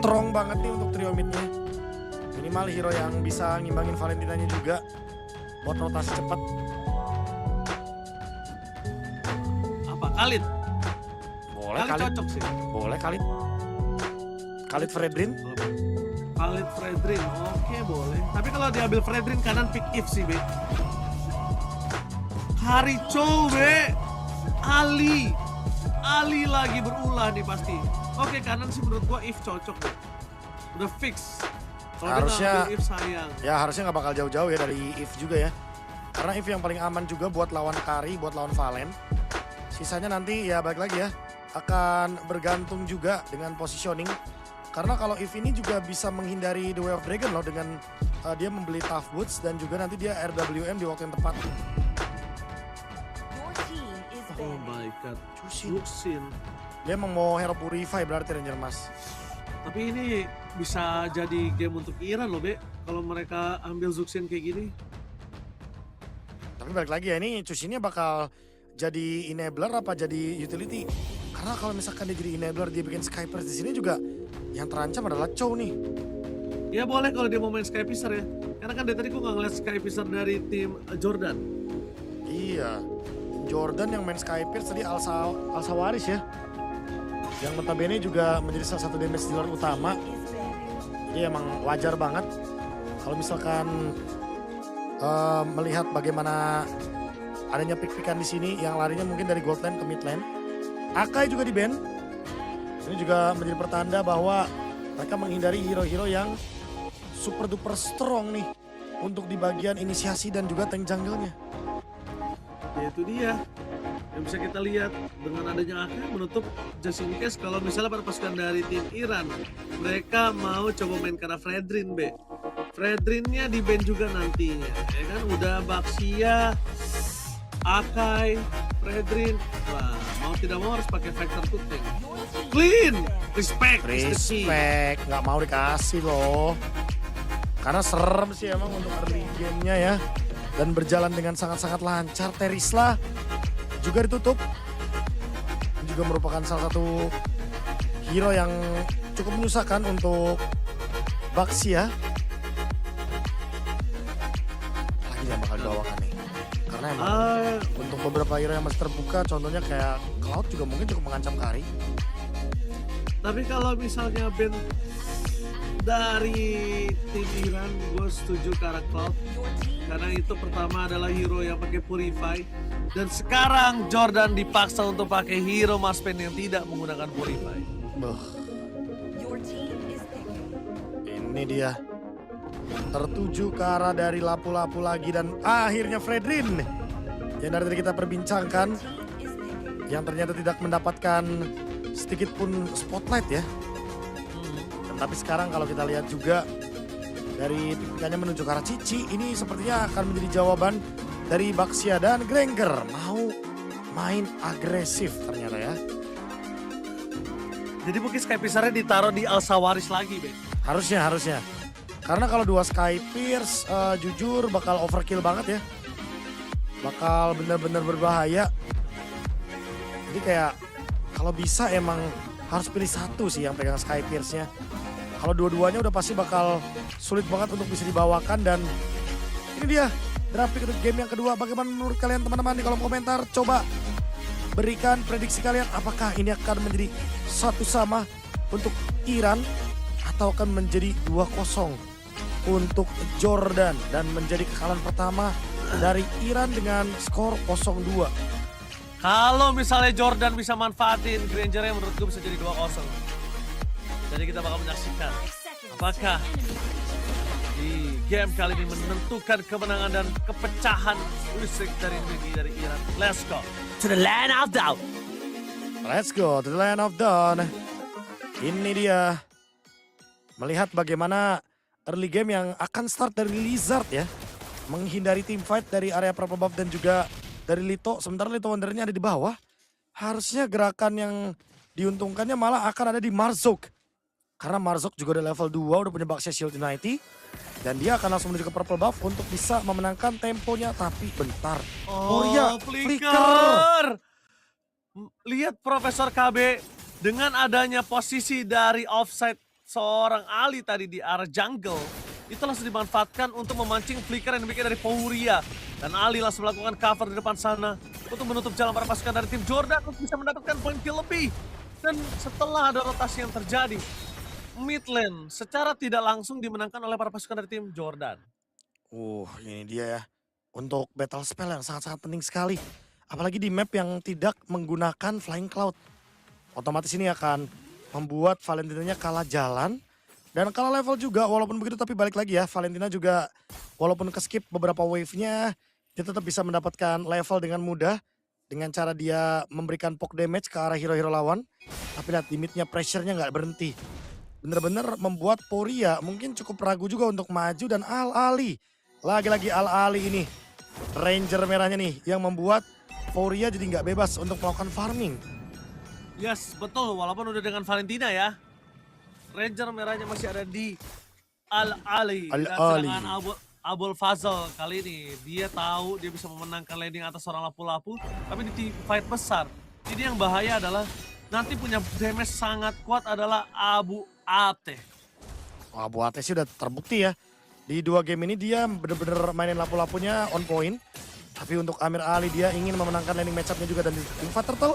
strong banget nih untuk trio midnya. Minimal hero yang bisa ngimbangin Valentinanya juga. Buat rotasi cepat. Apa Khalid? Boleh Khalid Khalid. cocok sih. Boleh Khalid. Khalid Fredrin. Khalid Fredrin, oke boleh. Tapi kalau diambil Fredrin kanan pick if sih Be. Harico Be. Ali lagi berulah nih pasti. Oke kanan sih menurut gua if cocok Be. Udah fix. Kalau Harusnya if sayang. ya harusnya nggak bakal jauh-jauh ya dari if juga ya. Karena if yang paling aman juga buat lawan Kari, buat lawan Valen. Sisanya nanti ya balik lagi ya. Akan bergantung juga dengan positioning Karena kalau Eve ini juga bisa menghindari The Way of Dragon loh dengan dia membeli Tough Boots dan juga nanti dia RWM di waktu yang tepat. Oh my god, Cusin. Zuxin. Dia emang mau Hero Purify berarti Ranger Mas. Tapi ini bisa jadi game untuk Iran loh, Be. Kalau mereka ambil Zuxin kayak gini. Tapi balik lagi ya, ini Cusinnya bakal jadi enabler apa jadi utility? Karena kalau misalkan dia jadi enabler, dia bikin Skypers di sini juga yang terancam adalah Chow nih. Ya boleh kalau dia mau main Sky Pisar ya. Karena kan dari tadi gue gak ngeliat Sky Pisar dari tim Jordan. Iya, Jordan yang main Skypers tadi Al-Sawaris ya. Yang notabene juga menjadi salah satu damage dealer utama. Jadi emang wajar banget kalau misalkan melihat bagaimana adanya pick-pickan di sini yang larinya mungkin dari gold lane ke mid lane. Akai juga di ban. Ini juga menjadi pertanda bahwa mereka menghindari hero-hero yang super duper strong nih untuk di bagian inisiasi dan juga tank jungle-nya. Ya itu dia. Yang bisa kita lihat dengan adanya Akai menutup just in case kalau misalnya para pasukan dari tim Iran mereka mau coba main karena Fredrin, Be. Fredrinnya di ban juga nantinya, ya kan? Udah Baxia, Akai, Fredrin, wah mau tidak mau harus pakai factor to tank. Clean, respect, Respect, nggak mau dikasih loh. Karena serem sih emang untuk early game-nya ya. Dan berjalan dengan sangat-sangat lancar. Terisla juga ditutup. Ini juga merupakan salah satu hero yang cukup menyusahkan untuk Baxia. Lagi yang bakal dibawakan nih. Karena emang untuk beberapa hero yang masih terbuka, contohnya kayak Cloud juga mungkin cukup mengancam Kari. Tapi kalau misalnya band dari tim Iran, gue setuju ke arah Cloud. Karena itu pertama adalah hero yang pakai Purify. Dan sekarang Jordan dipaksa untuk pakai hero Maspen yang tidak menggunakan Purify. Ini dia. Tertuju ke arah dari lapu-lapu lagi dan akhirnya Fredrin. Yang dari tadi kita perbincangkan. Yang ternyata tidak mendapatkan sedikit pun spotlight ya. Tapi sekarang kalau kita lihat juga dari pipikannya menuju ke arah Cici, ini sepertinya akan menjadi jawaban dari Baxia dan Granger. Mau main agresif ternyata ya. Jadi mungkin Sky Pisarnya ditaruh di Al-Sawaris lagi, Be. Harusnya. Karena kalau dua Sky Pierce jujur bakal overkill banget ya. Bakal benar-benar berbahaya. Jadi kayak kalau bisa emang harus pilih satu sih yang pegang Sky Pierce-nya. Kalau dua-duanya udah pasti bakal sulit banget untuk bisa dibawakan dan ini dia grafik untuk game yang kedua. Bagaimana menurut kalian teman-teman di kolom komentar? Coba berikan prediksi kalian apakah ini akan menjadi 1-sama untuk Iran atau akan menjadi 2-0 untuk Jordan dan menjadi kekalahan pertama dari Iran dengan skor 0-2. Kalau misalnya Jordan bisa manfaatin Granger-nya menurut gue bisa jadi 2-0. Jadi kita bakal menyaksikan apakah di game kali ini menentukan kemenangan dan kepecahan listrik dari Iran. Let's go to the land of dawn. Let's go to the land of dawn. Ini dia. Melihat bagaimana early game yang akan start dari Lizard ya. Menghindari team fight dari area purple buff dan juga dari Lito. Sementara Lito Wanderernya ada di bawah. Harusnya gerakan yang diuntungkannya malah akan ada di Marzok. Karena Marzok juga udah level 2, udah punya Baxia Shield Unity. Dan dia akan langsung menuju ke purple buff untuk bisa memenangkan temponya. Tapi bentar. Oh iya, flicker. Lihat Profesor KB dengan adanya posisi dari offside seorang Ali tadi di arah jungle. Itu langsung dimanfaatkan untuk memancing flicker yang demikian dari Pauria. Dan Ali langsung melakukan cover di depan sana untuk menutup jalan para pasukan dari tim Jordan untuk bisa mendapatkan poin kill lebih. Dan setelah ada rotasi yang terjadi, mid lane secara tidak langsung dimenangkan oleh para pasukan dari tim Jordan. Ini dia ya. Untuk battle spell yang sangat-sangat penting sekali. Apalagi di map yang tidak menggunakan Flying Cloud. Otomatis ini akan membuat Valentinanya kalah jalan. Dan kalah level juga walaupun begitu tapi balik lagi ya. Valentina juga walaupun ke-skip beberapa wave-nya. Dia tetap bisa mendapatkan level dengan mudah. Dengan cara dia memberikan poke damage ke arah hero-hero lawan. Tapi lihat limitnya pressure-nya nggak berhenti. bener-bener membuat Poria mungkin cukup ragu juga untuk maju dan Al-Ali. Lagi-lagi Al-Ali ini, Ranger merahnya nih yang membuat Poria jadi nggak bebas untuk melakukan farming. Yes, betul. Walaupun udah dengan Valentina ya. Ranger merahnya masih ada di Al-Ali. Dan Al-Ali. sedangkan Abul Fazal kali ini dia tahu dia bisa memenangkan landing atas seorang lapu-lapu, tapi di fight besar. Ini yang bahaya adalah nanti punya damage sangat kuat adalah Abu Ate. Wah, Abu Ate sih udah terbukti ya. Di 2 game ini dia bener-bener mainin lapu-lapunya on point. Tapi untuk Amir Ali dia ingin memenangkan landing match-up-nya juga dan di Infa Turtle.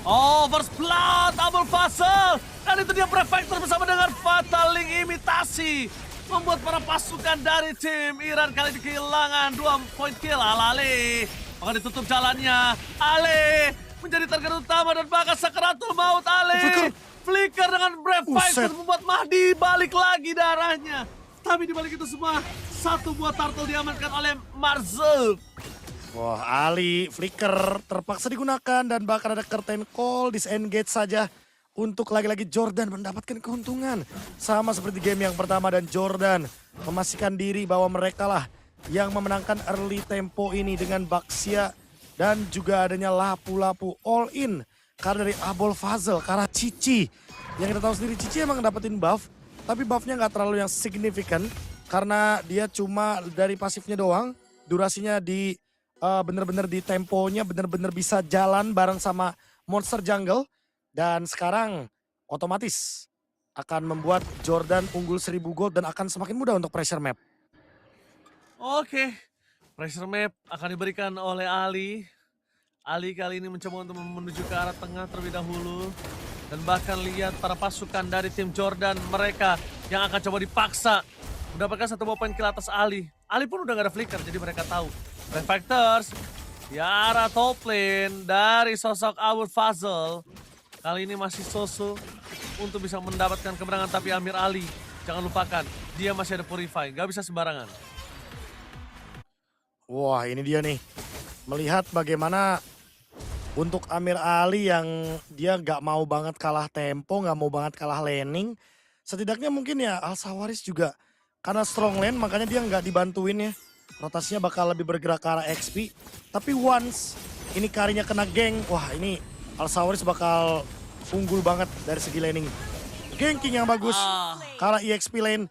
Oh, first blood, Abul Fazal. Dan itu dia Prefector bersama dengan Fatal Link imitasi. Membuat para pasukan dari tim Iran kali ini kehilangan 2 point kill. Al-Ali, maka ditutup jalannya. Ali menjadi target utama dan bahkan sakaratul maut. Ali flicker dengan Brave Fighter membuat Mahdi balik lagi darahnya. Tapi di balik itu semua, satu buah turtle diamankan oleh Marzel. Wah, Ali flicker terpaksa digunakan dan bahkan ada curtain call, disengage saja untuk lagi-lagi Jordan mendapatkan keuntungan. Sama seperti game yang pertama dan Jordan memastikan diri bahwa mereka lah yang memenangkan early tempo ini dengan Baxia dan juga adanya lapu-lapu all in karena dari Abul Fazal, karena Cici. Yang kita tahu sendiri Cici emang dapetin buff, tapi buffnya nggak terlalu yang signifikan karena dia cuma dari pasifnya doang, durasinya di bener-bener di temponya bener-bener bisa jalan bareng sama monster jungle. Dan sekarang otomatis akan membuat Jordan unggul 1000 gold dan akan semakin mudah untuk pressure map. Oke, pressure map akan diberikan oleh Ali. Ali kali ini mencoba untuk menuju ke arah tengah terlebih dahulu. Dan bahkan lihat para pasukan dari tim Jordan mereka yang akan coba dipaksa mendapatkan 1 poin kill atas Ali. Ali pun udah gak ada flicker jadi mereka tahu. Refactors di arah top lane dari sosok Abul Fazal. Kali ini masih Soso untuk bisa mendapatkan kemenangan, tapi Amir Ali jangan lupakan dia masih ada Purify, gak bisa sembarangan. Wah, ini dia nih. Melihat bagaimana untuk Amir Ali yang dia gak mau banget kalah tempo, gak mau banget kalah laning. Setidaknya mungkin ya Al Sawaris juga karena strong lane makanya dia gak dibantuin ya. Rotasinya bakal lebih bergerak ke arah XP. Tapi once ini karinya kena geng, wah ini Al Sawaris bakal unggul banget dari segi laning. Ganking yang bagus karena EXP lane.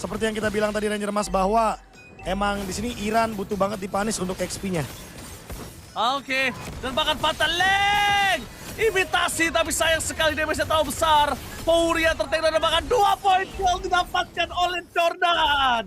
Seperti yang kita bilang tadi Ranger Mas bahwa emang di sini Iran butuh banget dipanis untuk XP-nya. Oke, dan bahkan Fatal Link imitasi tapi sayang sekali damage-nya terlalu besar. Pouria tertake dan bahkan 2 poin kill didapatkan oleh Jordan.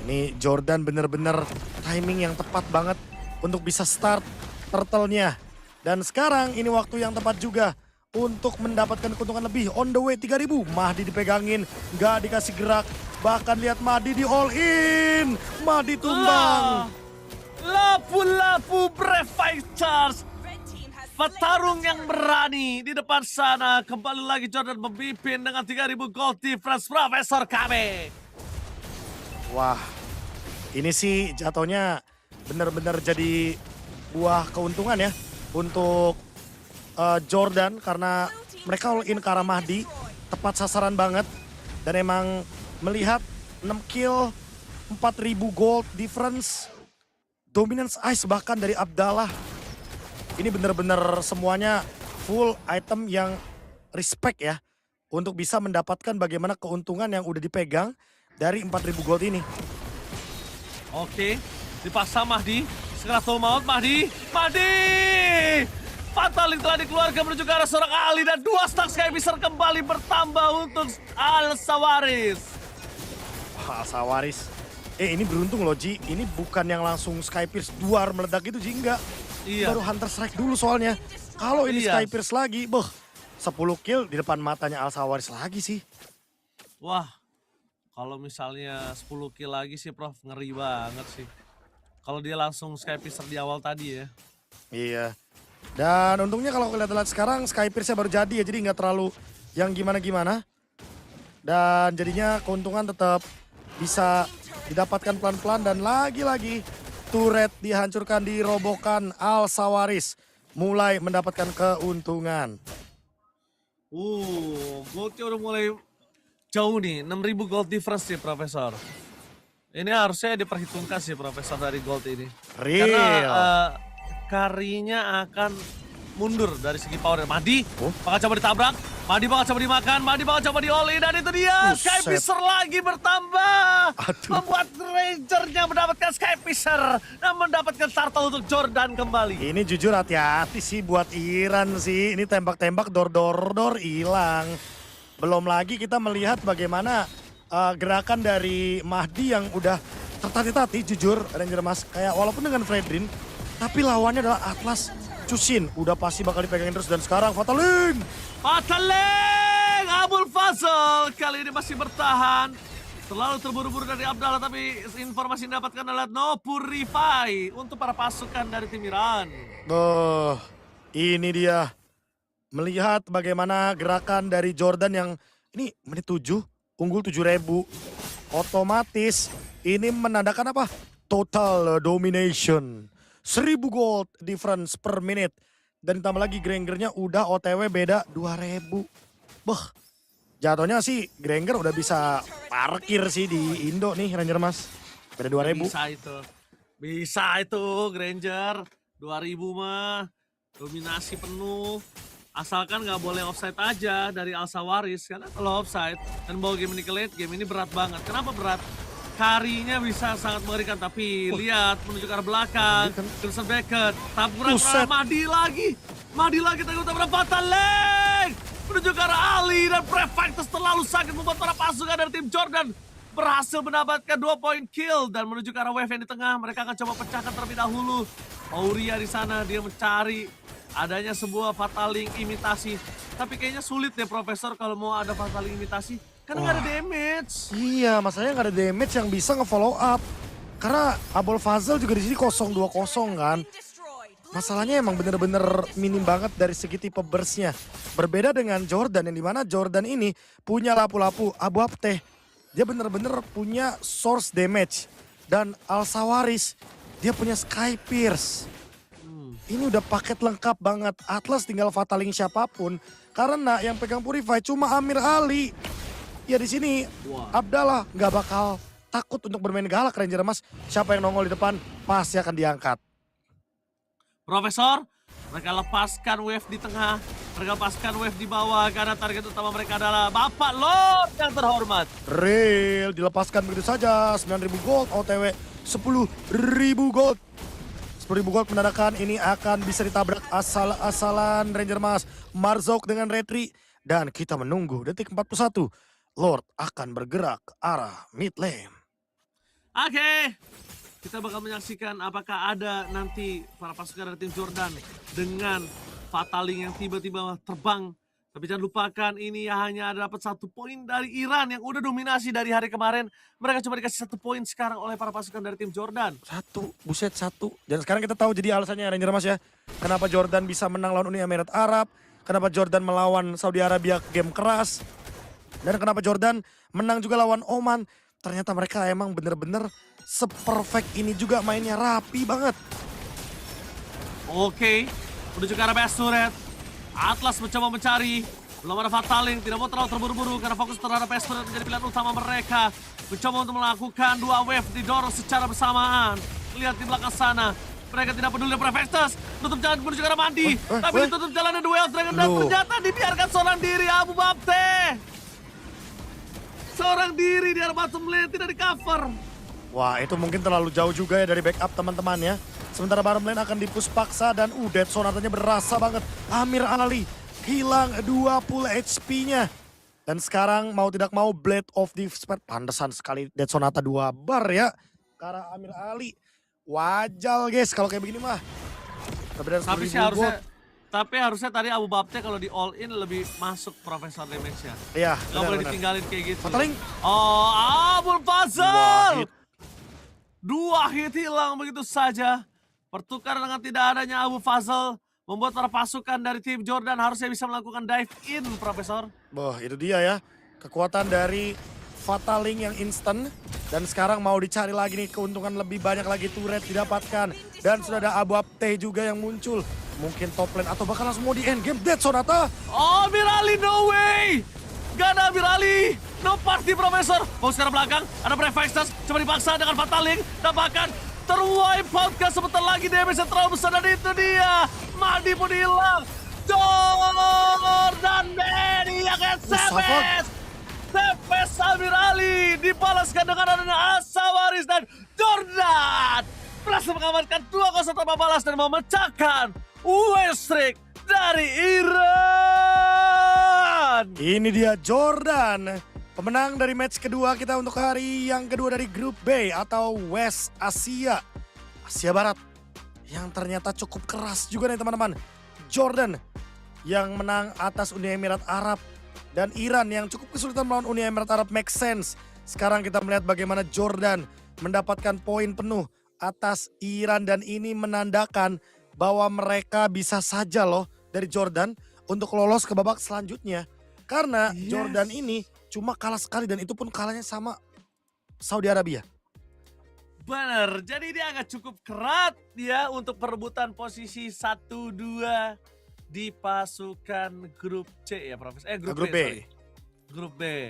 Ini Jordan bener-bener timing yang tepat banget untuk bisa start turtle-nya. Dan sekarang ini waktu yang tepat juga untuk mendapatkan keuntungan lebih. On the way 3000, Mahdi dipegangin, nggak dikasih gerak. Bahkan lihat Mahdi di all in, Mahdi tumbang. Lapu-lapu Brave Fighters. Petarung yang berani di depan sana. Kembali lagi Jordan memimpin dengan 3000 gold difference Profesor kami. Wah, ini sih jatuhnya benar-benar jadi buah keuntungan ya untuk Jordan karena mereka all in ke arah Mahdi, tepat sasaran banget dan emang melihat 6 kill, 4000 gold difference, dominance ice bahkan dari Abdallah. Ini benar-benar semuanya full item yang respect ya untuk bisa mendapatkan bagaimana keuntungan yang udah dipegang dari 4000 gold ini. Oke, dipaksa Mahdi. Sekeras maut Mahdi. Mahdi! Fatal Link telah dikeluarkan menuju ke arah seorang Ali dan 2 stack Skypisser kembali bertambah untuk Al Sawaris. Wah, Al Sawaris. Ini beruntung loh Ji. Ini bukan yang langsung Skypierce duar meledak itu Ji, enggak. Iya. Baru Hunter Strike dulu soalnya. Kalau ini Iya. Skypierce lagi, 10 kill di depan matanya Al Sawaris lagi sih. Wah, kalau misalnya 10 kill lagi sih Prof, ngeri banget sih. Kalau dia langsung Skypisser di awal tadi ya. Iya. Dan untungnya kalau lihat-lihat sekarang Skypierce-nya baru jadi ya, jadi nggak terlalu yang gimana-gimana. Dan jadinya keuntungan tetap bisa didapatkan pelan-pelan dan lagi-lagi turret dihancurkan, dirobohkan. Al Sawaris mulai mendapatkan keuntungan. Goldnya udah mulai jauh nih, 6.000 gold difference nih Profesor. Ini harusnya diperhitungkan sih Profesor dari gold ini. Real. Karena karinya akan mundur dari segi power. Madi bakal coba ditabrak, Madi bakal coba dimakan, Madi bakal coba di-all-in, dan itu dia Skypisser lagi bertambah. Membuat Rangernya mendapatkan Skypisser dan mendapatkan turtle untuk Jordan kembali. Ini jujur hati-hati sih buat Iran sih. Ini tembak-tembak dor hilang. Belum lagi kita melihat bagaimana gerakan dari Mahdi yang udah tertati-tati jujur Ranger Mas. Kayak walaupun dengan Fredrin, tapi lawannya adalah Atlas Cusin. Udah pasti bakal dipegangin terus dan sekarang Fataling. Abul Fazal kali ini masih bertahan. Terlalu terburu-buru dari Abdallah, tapi informasi yang didapatkan adalah no purify untuk para pasukan dari tim Iran. Ini dia. Melihat bagaimana gerakan dari Jordan yang ini menit 7, unggul 7.000. Otomatis ini menandakan apa? Total domination. 1.000 gold difference per menit. Dan ditambah lagi Grangernya udah OTW beda 2.000. Jatuhnya sih Granger udah bisa parkir sih di Indo nih Ranger Mas. Beda 2.000. Bisa itu Granger. 2.000 mah dominasi penuh. Asalkan nggak boleh offside aja dari Al-Sawaris. Karena kalau offside dan bawa game ini ke late game ini berat banget. Kenapa berat? Karinya bisa sangat mengerikan, tapi lihat menuju ke arah belakang. Crimson Beckett, taburan Madi lagi tadi utama Fataling. Menuju ke arah Ali dan Prefectus terlalu sakit membuat para pasukan dari tim Jordan berhasil mendapatkan 2 point kill dan menuju ke arah wave yang di tengah. Mereka akan coba pecahkan terlebih dahulu. Auria di sana dia mencari adanya sebuah Fataling imitasi, tapi kayaknya sulit deh Profesor kalau mau ada Fataling imitasi. Karena nggak ada damage. Iya, masalahnya nggak ada damage yang bisa nge-follow up. Karena Abul Fazal juga di sini 0-2-0 kan. Masalahnya emang bener-bener minim banget dari segi tipe burst-nya. Berbeda dengan Jordan, yang dimana Jordan ini punya lapu-lapu Abu Abteh. Dia bener-bener punya source damage. Dan Al-Sawaris, dia punya Sky Pierce. Ini udah paket lengkap banget. Atlas tinggal Fataling siapapun. Karena yang pegang Purify cuma Amir Ali. Ya di sini Abdallah nggak bakal takut untuk bermain galak Ranger Mas. Siapa yang nongol di depan pasti akan diangkat. Profesor, mereka lepaskan wave di tengah, mereka lepaskan wave di bawah karena target utama mereka adalah Bapak Lord yang terhormat. Real dilepaskan begitu saja, 9.000 gold OTW 10.000 gold. 10.000 gold menandakan ini akan bisa ditabrak asal-asalan Ranger Mas. Marzouk dengan retri dan kita menunggu detik 41. Lord akan bergerak ke arah mid lane. Oke, kita bakal menyaksikan apakah ada nanti para pasukan dari tim Jordan dengan Fataling yang tiba-tiba terbang. Tapi jangan lupakan ini hanya dapat 1 poin dari Iran yang udah dominasi dari hari kemarin. Mereka cuma dikasih 1 poin sekarang oleh para pasukan dari tim Jordan. 1, buset 1. Dan sekarang kita tahu jadi alasannya Ranger Mas ya. Kenapa Jordan bisa menang lawan Uni Emirat Arab. Kenapa Jordan melawan Saudi Arabia game keras. Dan kenapa Jordan menang juga lawan Oman. Ternyata mereka emang bener-bener seperfect ini juga, mainnya rapi banget. Oke, menuju ke arah best turret. Atlas mencoba mencari. Belum ada Fataling, tidak mau terlalu terburu-buru karena fokus terhadap best turret menjadi pilihan utama mereka. Mencoba untuk melakukan 2 wave didorong secara bersamaan. Lihat di belakang sana. Mereka tidak peduli Prefectus. Tutup jalan menuju ke arah Mandi. Tapi ditutup jalannya duel Dragon dan ternyata dibiarkan seorang diri Abu Babte. Seorang diri di arah bottom lane tidak di cover. Wah, itu mungkin terlalu jauh juga ya dari backup teman-teman ya. Sementara bottom lane akan dipus paksa dan Dead Sonatanya berasa banget. Amir Ali hilang 20 HP-nya. Dan sekarang mau tidak mau Blade of the Spirit. Pantesan sekali Dead Sonata 2 bar ya. Karena Amir Ali. Wajal guys kalau kayak begini mah. Tapi harusnya tadi Abu Babte kalau di all in lebih masuk Profesor damage-nya. Iya. Gak boleh ditinggalin kayak gitu. Fataling. Oh, Abul Fazal. 2 hit hilang begitu saja. Pertukaran dengan tidak adanya Abu Fazal membuat para pasukan dari tim Jordan harusnya bisa melakukan dive in, Profesor. Wah, itu dia ya. Kekuatan dari Fataling yang instan. Dan sekarang mau dicari lagi nih keuntungan lebih banyak lagi turret didapatkan. Dan sudah ada Abu Abteh juga yang muncul. mungkin top lane atau bahkan langsung mau di end game. Dead Sonata. Oh, Mirali, no way! Gak ada Mirali. No party, Profesor. Mau sekarang belakang, ada Prefextas. Coba dipaksa dengan Fatal Link. Dan bahkan terwipe out sebentar lagi damage yang terlalu besar. Dan itu dia. Madi pun hilang. Jordan Benny yang SMS. Tepes Mirali dibalaskan dengan adanya Asawaris dan Jordan berhasil mengamankan 2-0 tanpa balas dan memecahkan win streak dari Iran. Ini dia Jordan, pemenang dari match kedua kita untuk hari yang kedua dari grup B atau West Asia, Asia Barat. Yang ternyata cukup keras juga nih teman-teman. Jordan yang menang atas Uni Emirat Arab. Dan Iran yang cukup kesulitan melawan Uni Emirat Arab, make sense. Sekarang kita melihat bagaimana Jordan mendapatkan poin penuh atas Iran. Dan ini menandakan bahwa mereka bisa saja loh dari Jordan untuk lolos ke babak selanjutnya. Karena Jordan ini cuma kalah sekali dan itu pun kalahnya sama Saudi Arabia. Benar, jadi dia agak cukup kerat ya untuk perebutan posisi 1-2 di pasukan grup C ya Profesor. Grup B. Grup B.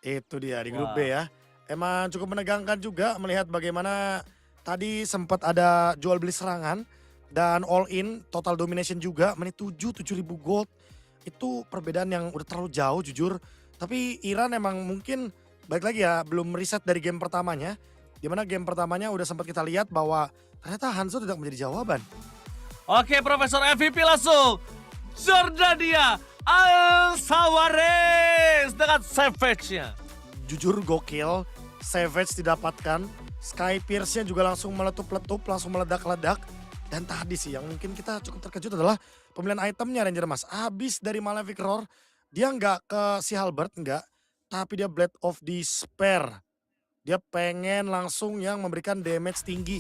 Itu dia di grup B ya. Emang cukup menegangkan juga melihat bagaimana tadi sempat ada jual beli serangan dan all in total domination juga menit 7.000 gold. Itu perbedaan yang udah terlalu jauh jujur. Tapi Iran emang mungkin balik lagi ya belum reset dari game pertamanya. Dimana game pertamanya udah sempat kita lihat bahwa ternyata Hanzo tidak menjadi jawaban. Oke Profesor, MVP langsung. Jordania Al-Sawaris dengan Savage-nya. Jujur gokil, Savage didapatkan. Sky Pierce-nya juga langsung meletup-letup, langsung meledak-ledak. Dan tadi sih yang mungkin kita cukup terkejut adalah pemilihan itemnya Ranger Mas. Habis dari Malefic Roar, dia nggak ke si Halberd, nggak. Tapi dia Blade of Despair. Dia pengen langsung yang memberikan damage tinggi.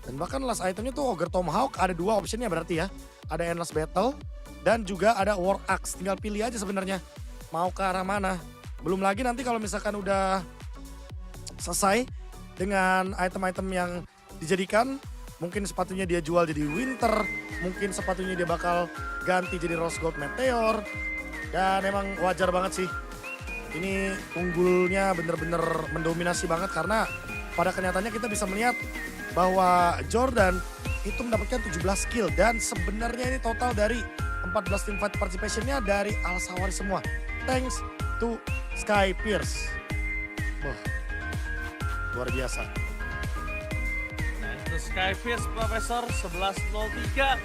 Dan bahkan last itemnya tuh Ogre Tomahawk, ada 2 optionnya berarti ya. Ada Endless Battle dan juga ada War Axe. Tinggal pilih aja sebenarnya mau ke arah mana. Belum lagi nanti kalau misalkan udah selesai dengan item-item yang dijadikan. Mungkin sepatunya dia jual jadi Winter. Mungkin sepatunya dia bakal ganti jadi Rose Gold Meteor. Dan emang wajar banget sih. Ini unggulnya bener-bener mendominasi banget karena pada kenyataannya kita bisa melihat bahwa Jordan itu mendapatkan 17 skill dan sebenarnya ini total dari 14 team fight participationnya dari Al-Sawari semua. Thanks to Sky Pierce. Wah, luar biasa. Nah itu Sky Pierce Profesor 11.03.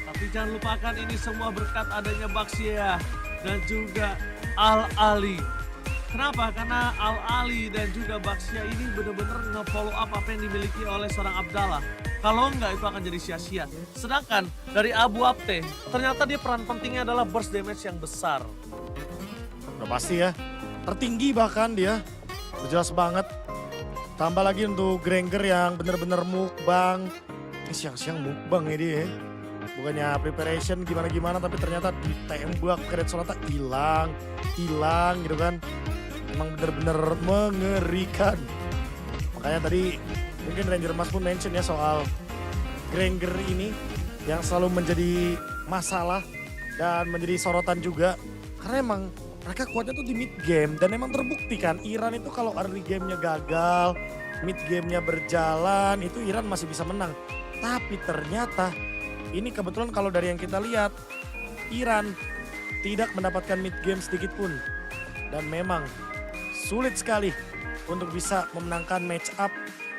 Tapi jangan lupakan ini semua berkat adanya Baxia dan juga Al-Ali. Kenapa? Karena Al-Ali dan juga Baxia ini benar-benar nge-follow up apa yang dimiliki oleh seorang Abdallah. Kalau enggak itu akan jadi sia-sia. Sedangkan dari Abu Abte, ternyata dia peran pentingnya adalah burst damage yang besar. Udah pasti ya, tertinggi bahkan dia. Udah jelas banget. Tambah lagi untuk Granger yang benar-benar mukbang. Ini siang-siang mukbang ya dia. Bukannya preparation gimana-gimana tapi ternyata ditembak ke Red Sonata hilang gitu kan. Emang bener-bener mengerikan. Makanya tadi mungkin Ranger Mas pun mention ya soal Granger ini yang selalu menjadi masalah dan menjadi sorotan juga. Karena emang mereka kuatnya tuh di mid game dan emang terbukti kan Iran itu kalau early gamenya gagal, mid gamenya berjalan itu Iran masih bisa menang. Tapi ternyata ini kebetulan kalau dari yang kita lihat Iran tidak mendapatkan mid game sedikit pun. Dan memang sulit sekali untuk bisa memenangkan match up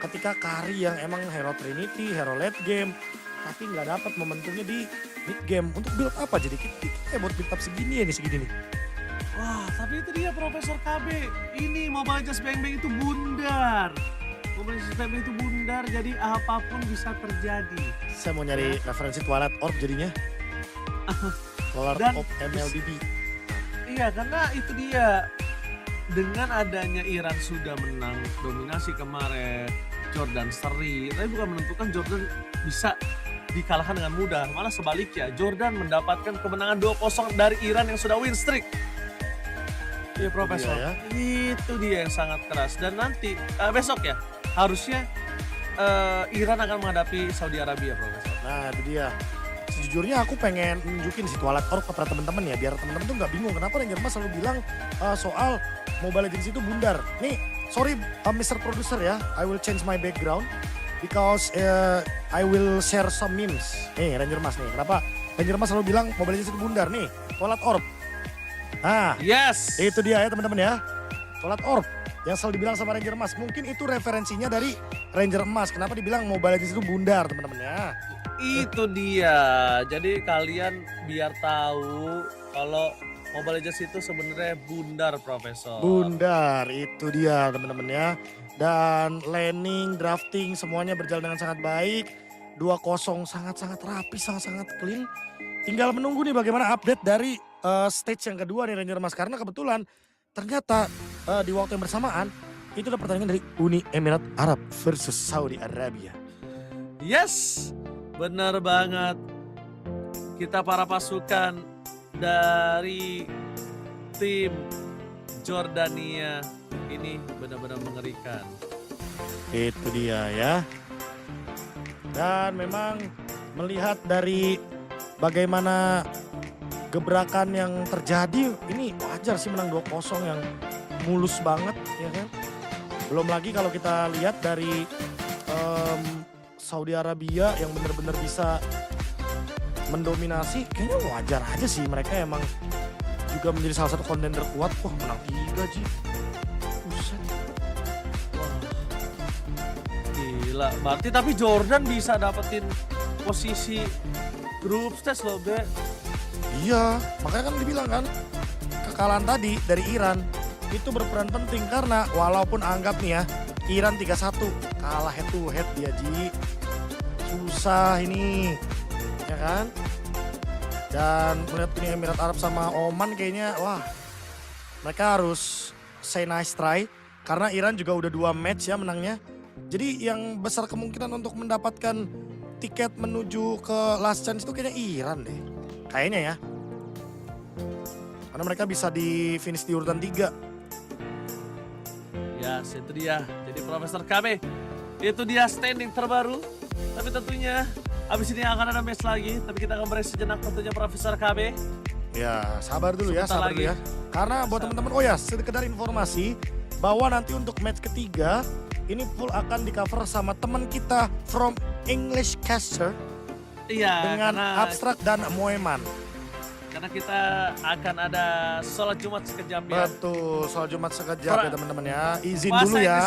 ketika Kari yang emang hero Trinity, hero late game. Tapi nggak dapat momentumnya di mid game. Untuk build apa jadi kita buat build up segini ya nih segini nih. Wah tapi itu dia Profesor KB. Ini Mobile Legends Bang Bang itu bundar. Mobile Legends Bang Bang itu bundar jadi apapun bisa terjadi. Saya mau nyari referensi Twilight Orb jadinya. Twilight Orb MLBB. Iya karena itu dia. Dengan adanya Iran sudah menang dominasi kemarin, Jordan seri, tapi bukan menentukan Jordan bisa dikalahkan dengan mudah. Malah sebaliknya, Jordan mendapatkan kemenangan 2-0 dari Iran yang sudah win streak. Iya Profesor, ya. Itu dia yang sangat keras. Dan nanti, besok ya, harusnya Iran akan menghadapi Saudi Arabia Profesor. Nah itu dia. sejujurnya aku pengen nunjukin si Twilight Orb kepada teman-teman ya, biar teman-teman tuh nggak bingung kenapa Ranger Mas selalu bilang soal Mobile Legends itu bundar. Nih, sorry Mr. Producer ya, I will change my background because I will share some memes. Nih Ranger Mas nih, kenapa Ranger Mas selalu bilang Mobile Legends itu bundar nih, Twilight Orb. Nah, Yes. itu dia ya teman-teman ya, Twilight Orb yang selalu dibilang sama Ranger Emas. Mungkin itu referensinya dari Ranger Emas. Kenapa dibilang Mobile Legends itu bundar teman-teman ya. Itu dia. Jadi kalian biar tahu kalau Mobile Legends itu sebenarnya bundar, Profesor. Bundar, itu dia teman-teman ya. Dan laning, drafting semuanya berjalan dengan sangat baik. 2-0 sangat-sangat rapi, sangat-sangat clean. Tinggal menunggu nih bagaimana update dari stage yang kedua nih Ranger Emas. Karena kebetulan ternyata di waktu yang bersamaan itu adalah pertandingan dari Uni Emirat Arab versus Saudi Arabia. Yes, benar banget. Kita para pasukan dari tim Jordania ini benar-benar mengerikan. Itu dia ya. Dan memang melihat dari bagaimana gebrakan yang terjadi, ini wajar sih menang 2-0 yang mulus banget ya kan. Belum lagi kalau kita lihat dari Saudi Arabia yang benar-benar bisa mendominasi, kayaknya wajar aja sih, mereka emang juga menjadi salah satu kontender kuat. Wah, menang 3 Ji. Buset. Gila, berarti tapi Jordan bisa dapetin posisi grup stage loh, Be. Iya, makanya kan dibilang kan kekalahan tadi dari Iran itu berperan penting karena walaupun anggap nih ya Iran 3-1 kalah head to head dia Ji. Susah ini ya kan. Dan melihat Uni Emirat Arab sama Oman kayaknya wah mereka harus say nice try karena Iran juga udah 2 match ya menangnya. Jadi yang besar kemungkinan untuk mendapatkan tiket menuju ke last chance itu kayaknya Iran deh. Kayaknya ya. Karena mereka bisa di finish di urutan 3. Ya, itu dia. Jadi Profesor KB, itu dia standing terbaru. Tapi tentunya abis ini akan ada match lagi. Tapi kita akan berehat sejenak tentunya Profesor KB. Ya, sabar dulu ya, Sebentar sabar lagi. dulu ya. Karena buat teman-teman, oh ya, sekedar informasi bahwa nanti untuk match ketiga ini full akan di cover sama teman kita from English Caster Iya, dengan karena Abstrak dan Moeman. karena kita akan ada sholat Jumat sekejap ya. Betul, soal Jumat sekejap ya teman-teman ya. Izin Bahasa dulu ya.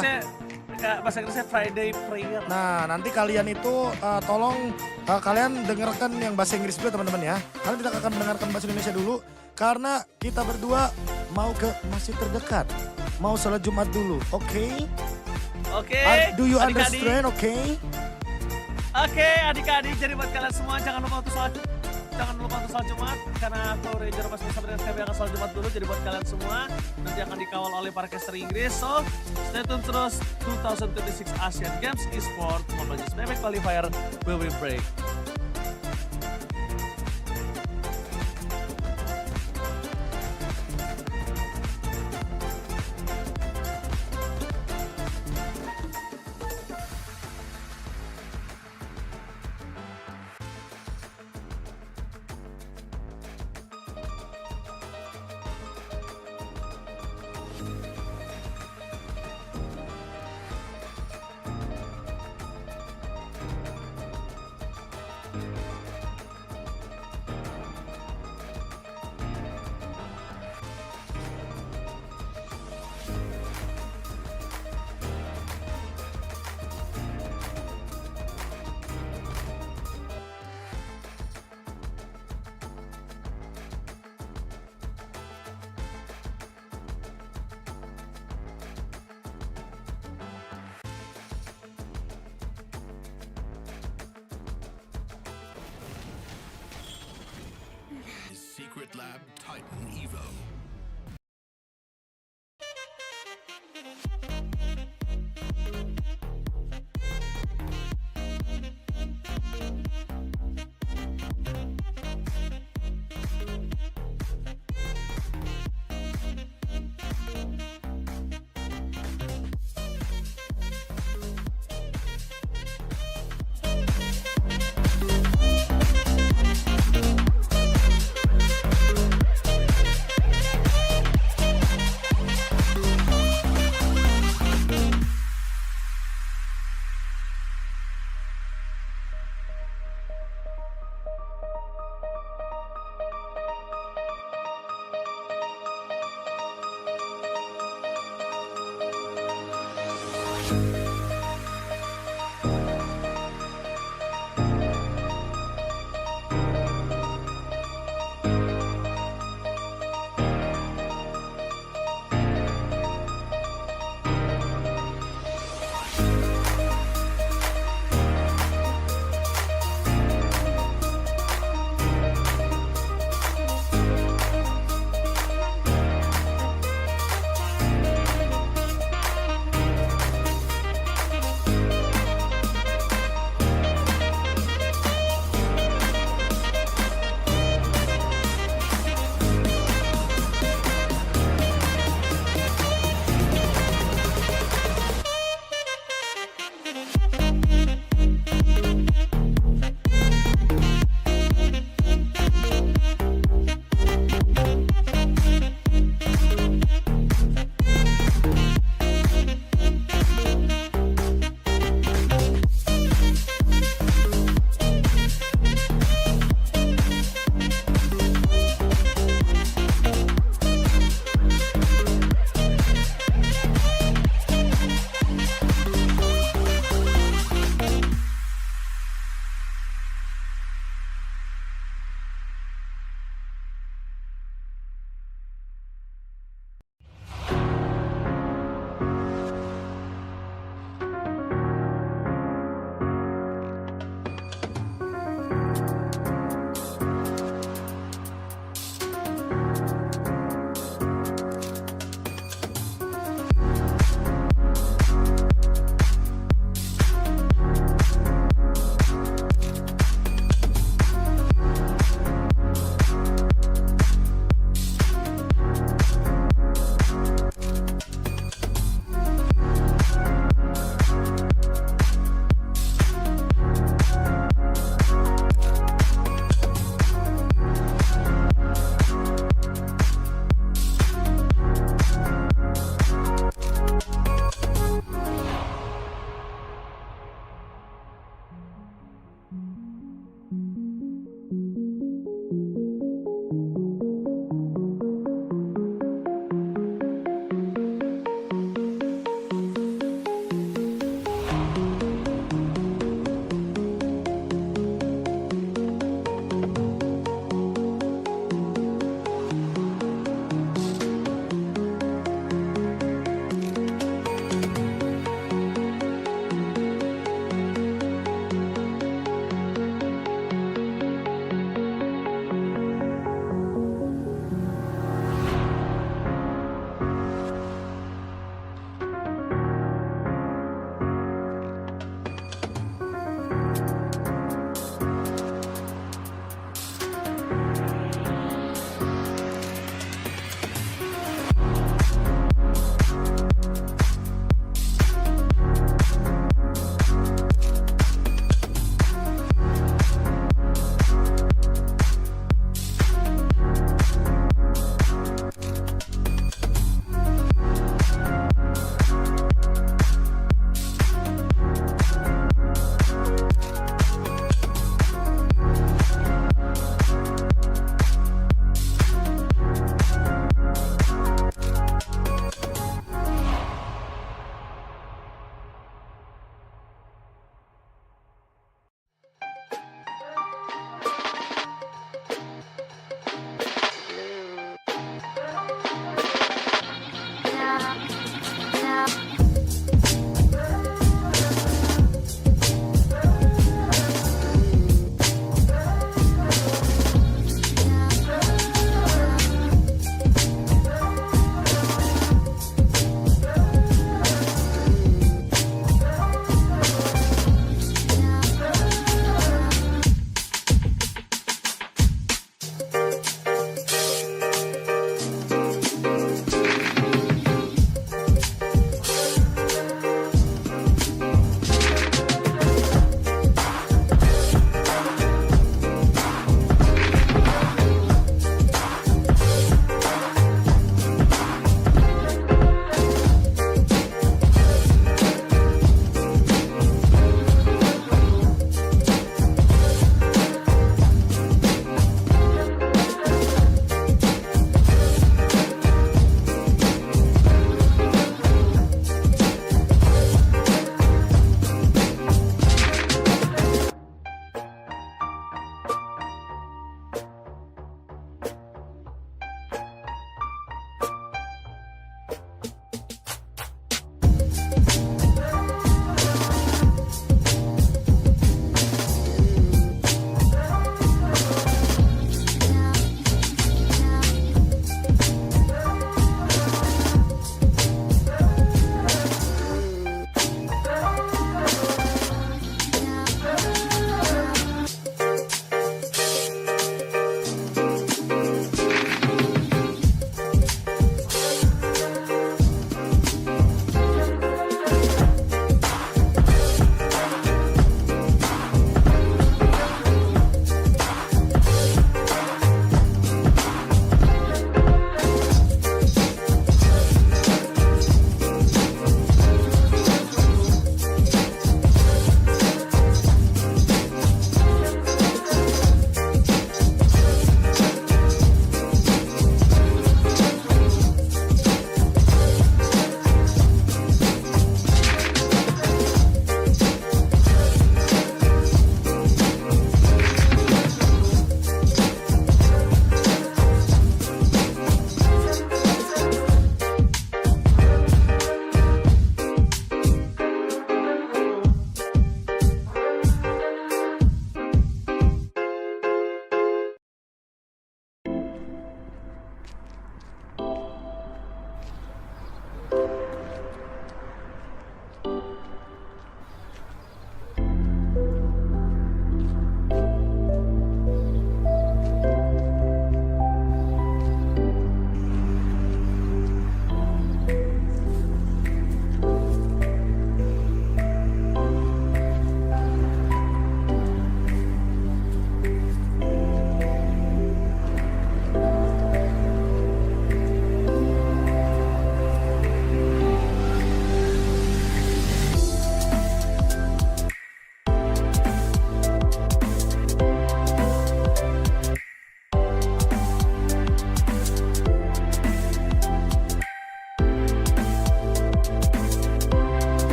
Bahasa Inggrisnya Friday Prayer. Nah, nanti kalian itu tolong kalian dengarkan yang bahasa Inggris dulu teman-teman ya. Kalian tidak akan mendengarkan bahasa Indonesia dulu karena kita berdua mau ke masjid terdekat. Mau sholat Jumat dulu, oke? Oke. Do you adik-adik. understand, oke? Oke, adik-adik, jadi buat kalian semua jangan lupa untuk sholat Jumat karena aku Ranger Mas bersama dengan kami akan sholat Jumat dulu. Jadi buat kalian semua nanti akan dikawal oleh para caster Inggris. So, stay tune terus 2026 Asian Games Esport Mobile Legends Meme Qualifier will be break. Secret Lab Titan Evo.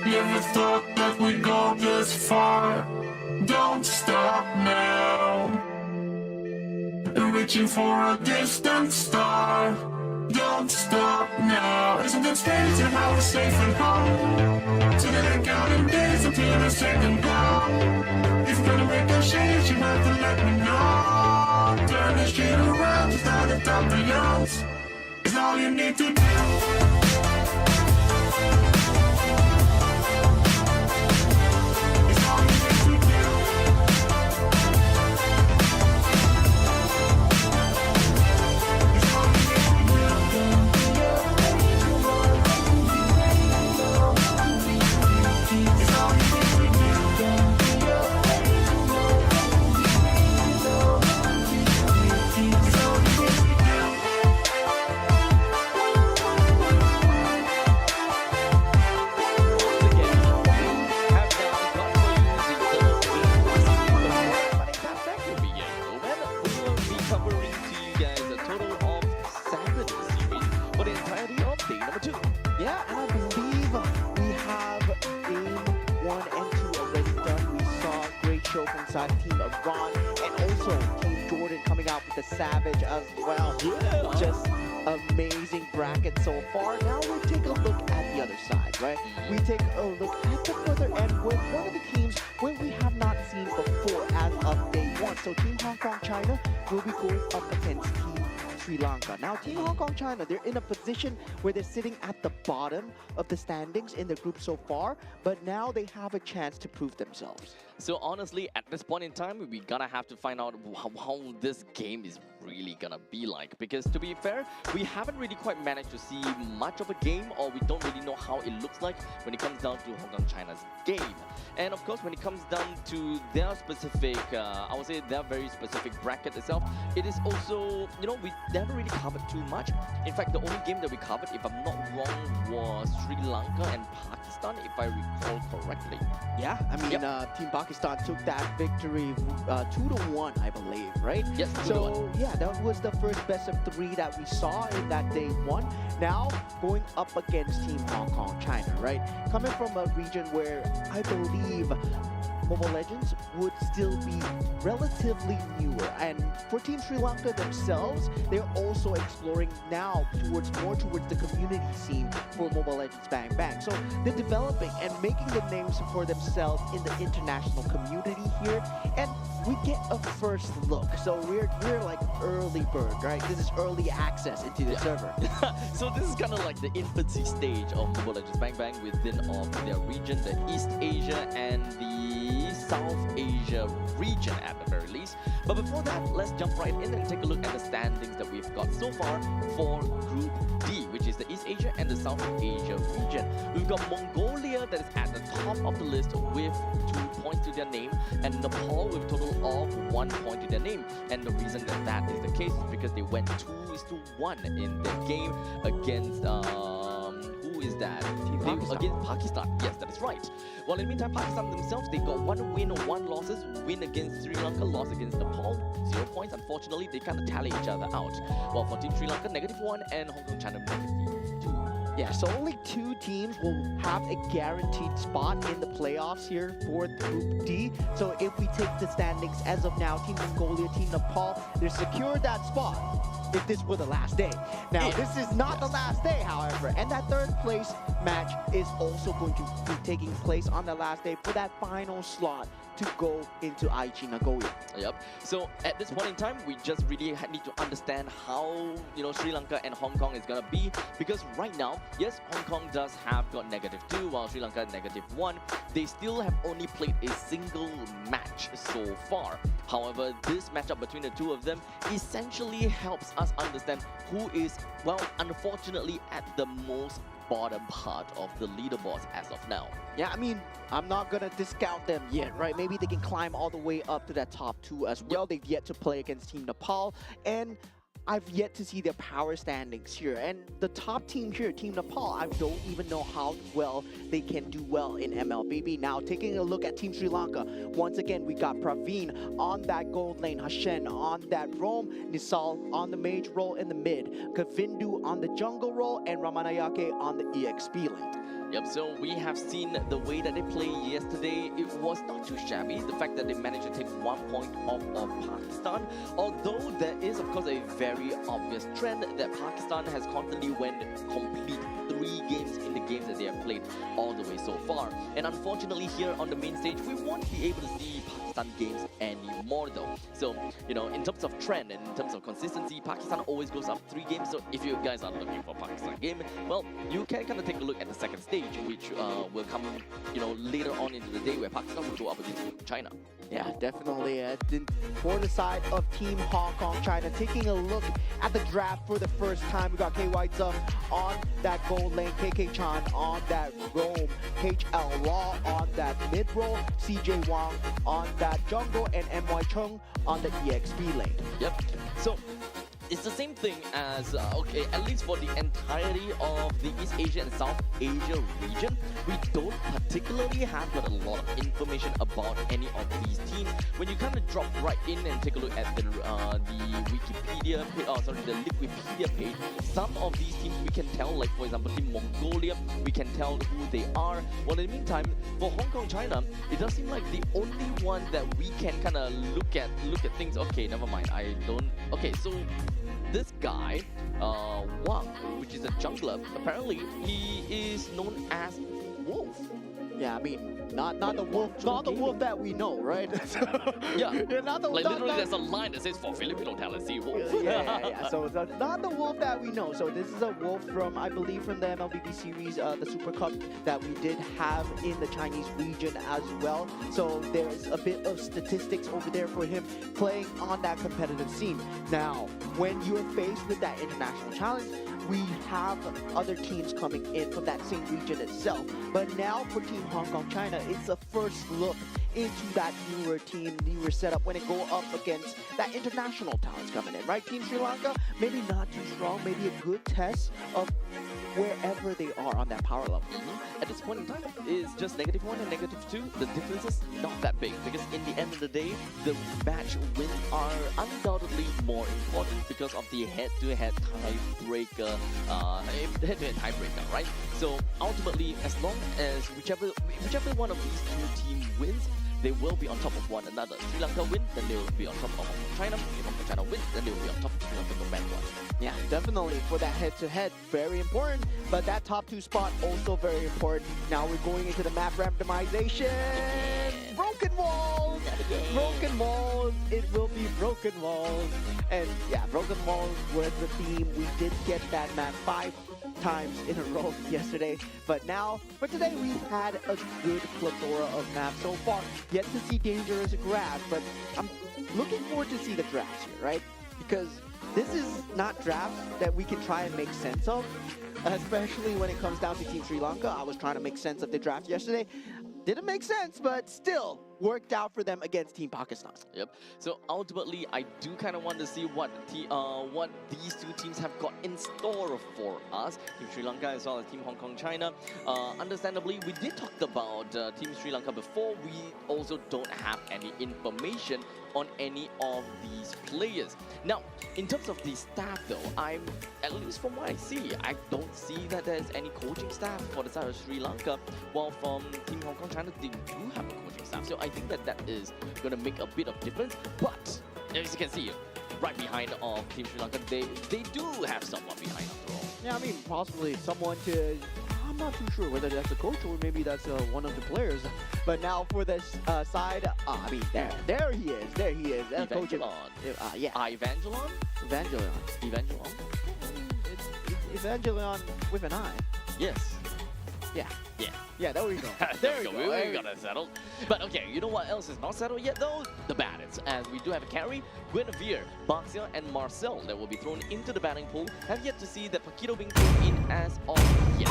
Never thought that we'd go this far. Don't stop now. Reaching for a distant star. Don't stop now. Isn't it strange how we're safe and home? Together counting days until the second call. If you're gonna make a change, you have to let me know. Turn the shit around, start the top beyond. It's all you need to do. The Savage as well. Yeah. Just amazing bracket so far. Now we take a look at the other side, right? We take a look at the further end with one of the teams where we have not seen before as of day one. So Team Hong Kong China will be going up against Team Sri Lanka. Now Team Hong Kong China, they're in a position where they're sitting at the bottom of the standings in the group so far, but now they have a chance to prove themselves. So honestly, at this point in time, we're gonna have to find out how this game is really gonna be like. Because to be fair, we haven't really quite managed to see much of a game, or we don't really know how it looks like when it comes down to Hong Kong China's game. And of course, when it comes down to their specific, I would say their very specific bracket itself, it is also, you know, we never really covered too much. In fact, the only game that we covered, if I'm not wrong, was Sri Lanka and Pakistan, if I recall correctly. Yeah, I mean, Team Pakistan took that victory 2-1, I believe, right? Yes, 2-1. So, yeah, that was the first best of 3 that we saw in that day 1. Now, going up against Team Hong Kong China, right? Coming from a region where I believe Mobile Legends would still be relatively newer. And for Team Sri Lanka themselves, they're also exploring now more towards the community scene for Mobile Legends Bang Bang. So they're developing and making the names for themselves in the international community here. And we get a first look. So we're like early bird, right? This is early access into the server. So this is kind of like the infancy stage of Mobile Legends Bang Bang within of their region, the East Asia and the South Asia region at the very least. But before that, let's jump right in and take a look at the standings that we've got so far for Group D, which is the East Asia and the South Asia region. We've got Mongolia that is at the top of the list with 2 points to their name, and Nepal with a total of 1 point to their name. And the reason that that is the case is because they went 2-1 in their game against who is that? Against Pakistan. Yes, that is right. Well, in the meantime, Pakistan themselves, they got 1 win or 1 losses. Win against Sri Lanka, loss against Nepal, 0 points. Unfortunately, they kind of tally each other out. Well, for Team Sri Lanka, -1, and Hong Kong China, -2. Yeah, so only 2 teams will have a guaranteed spot in the playoffs here for Group D. So if we take the standings as of now, Team Mongolia, Team Nepal, they're secured that spot if this were the last day. Now, this is not the last day, however, and that third place match is also going to be taking place on the last day for that final slot to go into Aichi Nagoya. Yep. So at this point in time, we just really need to understand how, you know, Sri Lanka and Hong Kong is gonna be, because right now, yes, Hong Kong does have got -2 while Sri Lanka -1. They still have only played a single match so far. However, this matchup between the two of them essentially helps us understand who is, well, unfortunately at the most bottom part of the leaderboards as of now. Yeah, I mean, I'm not gonna discount them yet, right? Maybe they can climb all the way up to that top 2 as well. They've yet to play against Team Nepal, and I've yet to see their power standings here. And the top team here, Team Nepal, I don't even know how well they can do well in MLBB. Now, taking a look at Team Sri Lanka, once again, we got Praveen on that gold lane, Hashen on that roam, Nisal on the mage role in the mid, Kavindu on the jungle role, and Ramanayake on the EXP lane. Yep, so we have seen the way that they played yesterday. It was not too shabby. The fact that they managed to take 1 point off of Pakistan. Although there is, of course, a very obvious trend that Pakistan has constantly went complete 3 games in the games that they have played all the way so far. And unfortunately here on the main stage, we won't be able to see Pakistan games anymore though. So, you know, in terms of trend and in terms of consistency, Pakistan always goes up 3 games. So if you guys are looking for Pakistan game, well, you can kind of take a look at the second stage, which will come, you know, later on into the day where Pakistan will go up against China. Yeah, definitely. For the side of Team Hong Kong, China, taking a look at the draft for the first time, we got KY Zheng on that gold lane, KK Chan on that roam, HL Law on that mid role, CJ Wang on that jungle, and MY Chung on the EXP lane. Yep. So it's the same thing as, okay, at least for the entirety of the East Asia and South Asia region, we don't particularly have got a lot of information about any of these teams. When you kind of drop right in and take a look at the Wikipedia, the Wikipedia page, some of these teams we can tell, like for example, Team Mongolia, we can tell who they are. Well, in the meantime, for Hong Kong, China, it does seem like the only one that we can kind of look at things. Okay, never mind. I don't. Okay, so this guy, Wang, which is a jungler, apparently he is known as Wolf. Yeah, I mean, not the wolf that we know, right? Yeah, not the like literally there's a line that says for Filipino talent, see Wolf. yeah. So it's not the wolf that we know. So this is a wolf from, I believe, from the MLBB series, the Super Cup that we did have in the Chinese region as well. So there's a bit of statistics over there for him playing on that competitive scene. Now, when you're faced with that international challenge, we have other teams coming in from that same region itself. But now for Team Hong Kong China, it's a first look into that newer team, newer setup when it go up against that international talents coming in, right? Team Sri Lanka, maybe not too strong, maybe a good test of wherever they are on that power level. At this point in time, it's just -1 and -2. The difference is not that big because in the end of the day, the match wins are undoubtedly more important because of the head-to-head tiebreaker, right? So ultimately, as long as whichever one of these 2 teams wins, they will be on top of one another. Sri Lanka win, then they will be on top of China. If Hong Kong China win, then they will be on top of Sri Lanka no matter what. Yeah, definitely for that head-to-head, very important. But that top 2 spot also very important. Now we're going into the map randomization. Broken walls, broken walls. It will be broken walls. And yeah, broken walls was the theme. We did get that map 5 times in a row yesterday, but now for today we've had a good plethora of maps so far. Yet to see dangerous grabs, but I'm looking forward to see the drafts here, right? Because this is not drafts that we can try and make sense of, especially when it comes down to Team Sri Lanka. I was trying to make sense of the draft yesterday. Didn't make sense, but still, worked out for them against Team Pakistan. Yep. So ultimately, I do kind of want to see what these two teams have got in store for us. Team Sri Lanka as well as Team Hong Kong China. Understandably, we did talk about Team Sri Lanka before. We also don't have any information on any of these players. Now, in terms of the staff though, at least from what I see, I don't see that there's any coaching staff for the side of Sri Lanka, while from Team Hong Kong China, they do have a coaching staff. So I think that is going to make a bit of difference. But, as you can see, right behind of Team Sri Lanka, they do have someone behind after all. Yeah, I mean, possibly someone to... I'm not too sure whether that's a coach or maybe that's one of the players. But now for this side, I mean, there he is. There he is. Evangelon. Yeah. Evangelon? Evangelon. Evangelon? It's Evangelon with an I. Yes. Yeah. Yeah. Yeah, there we go. There we go. We got it settled. But okay, you know what else is not settled yet though? The batters. As we do have a carry, Guinevere, Baxia, and Marcel that will be thrown into the batting pool. Have yet to see that Paquito being thrown in as of yet.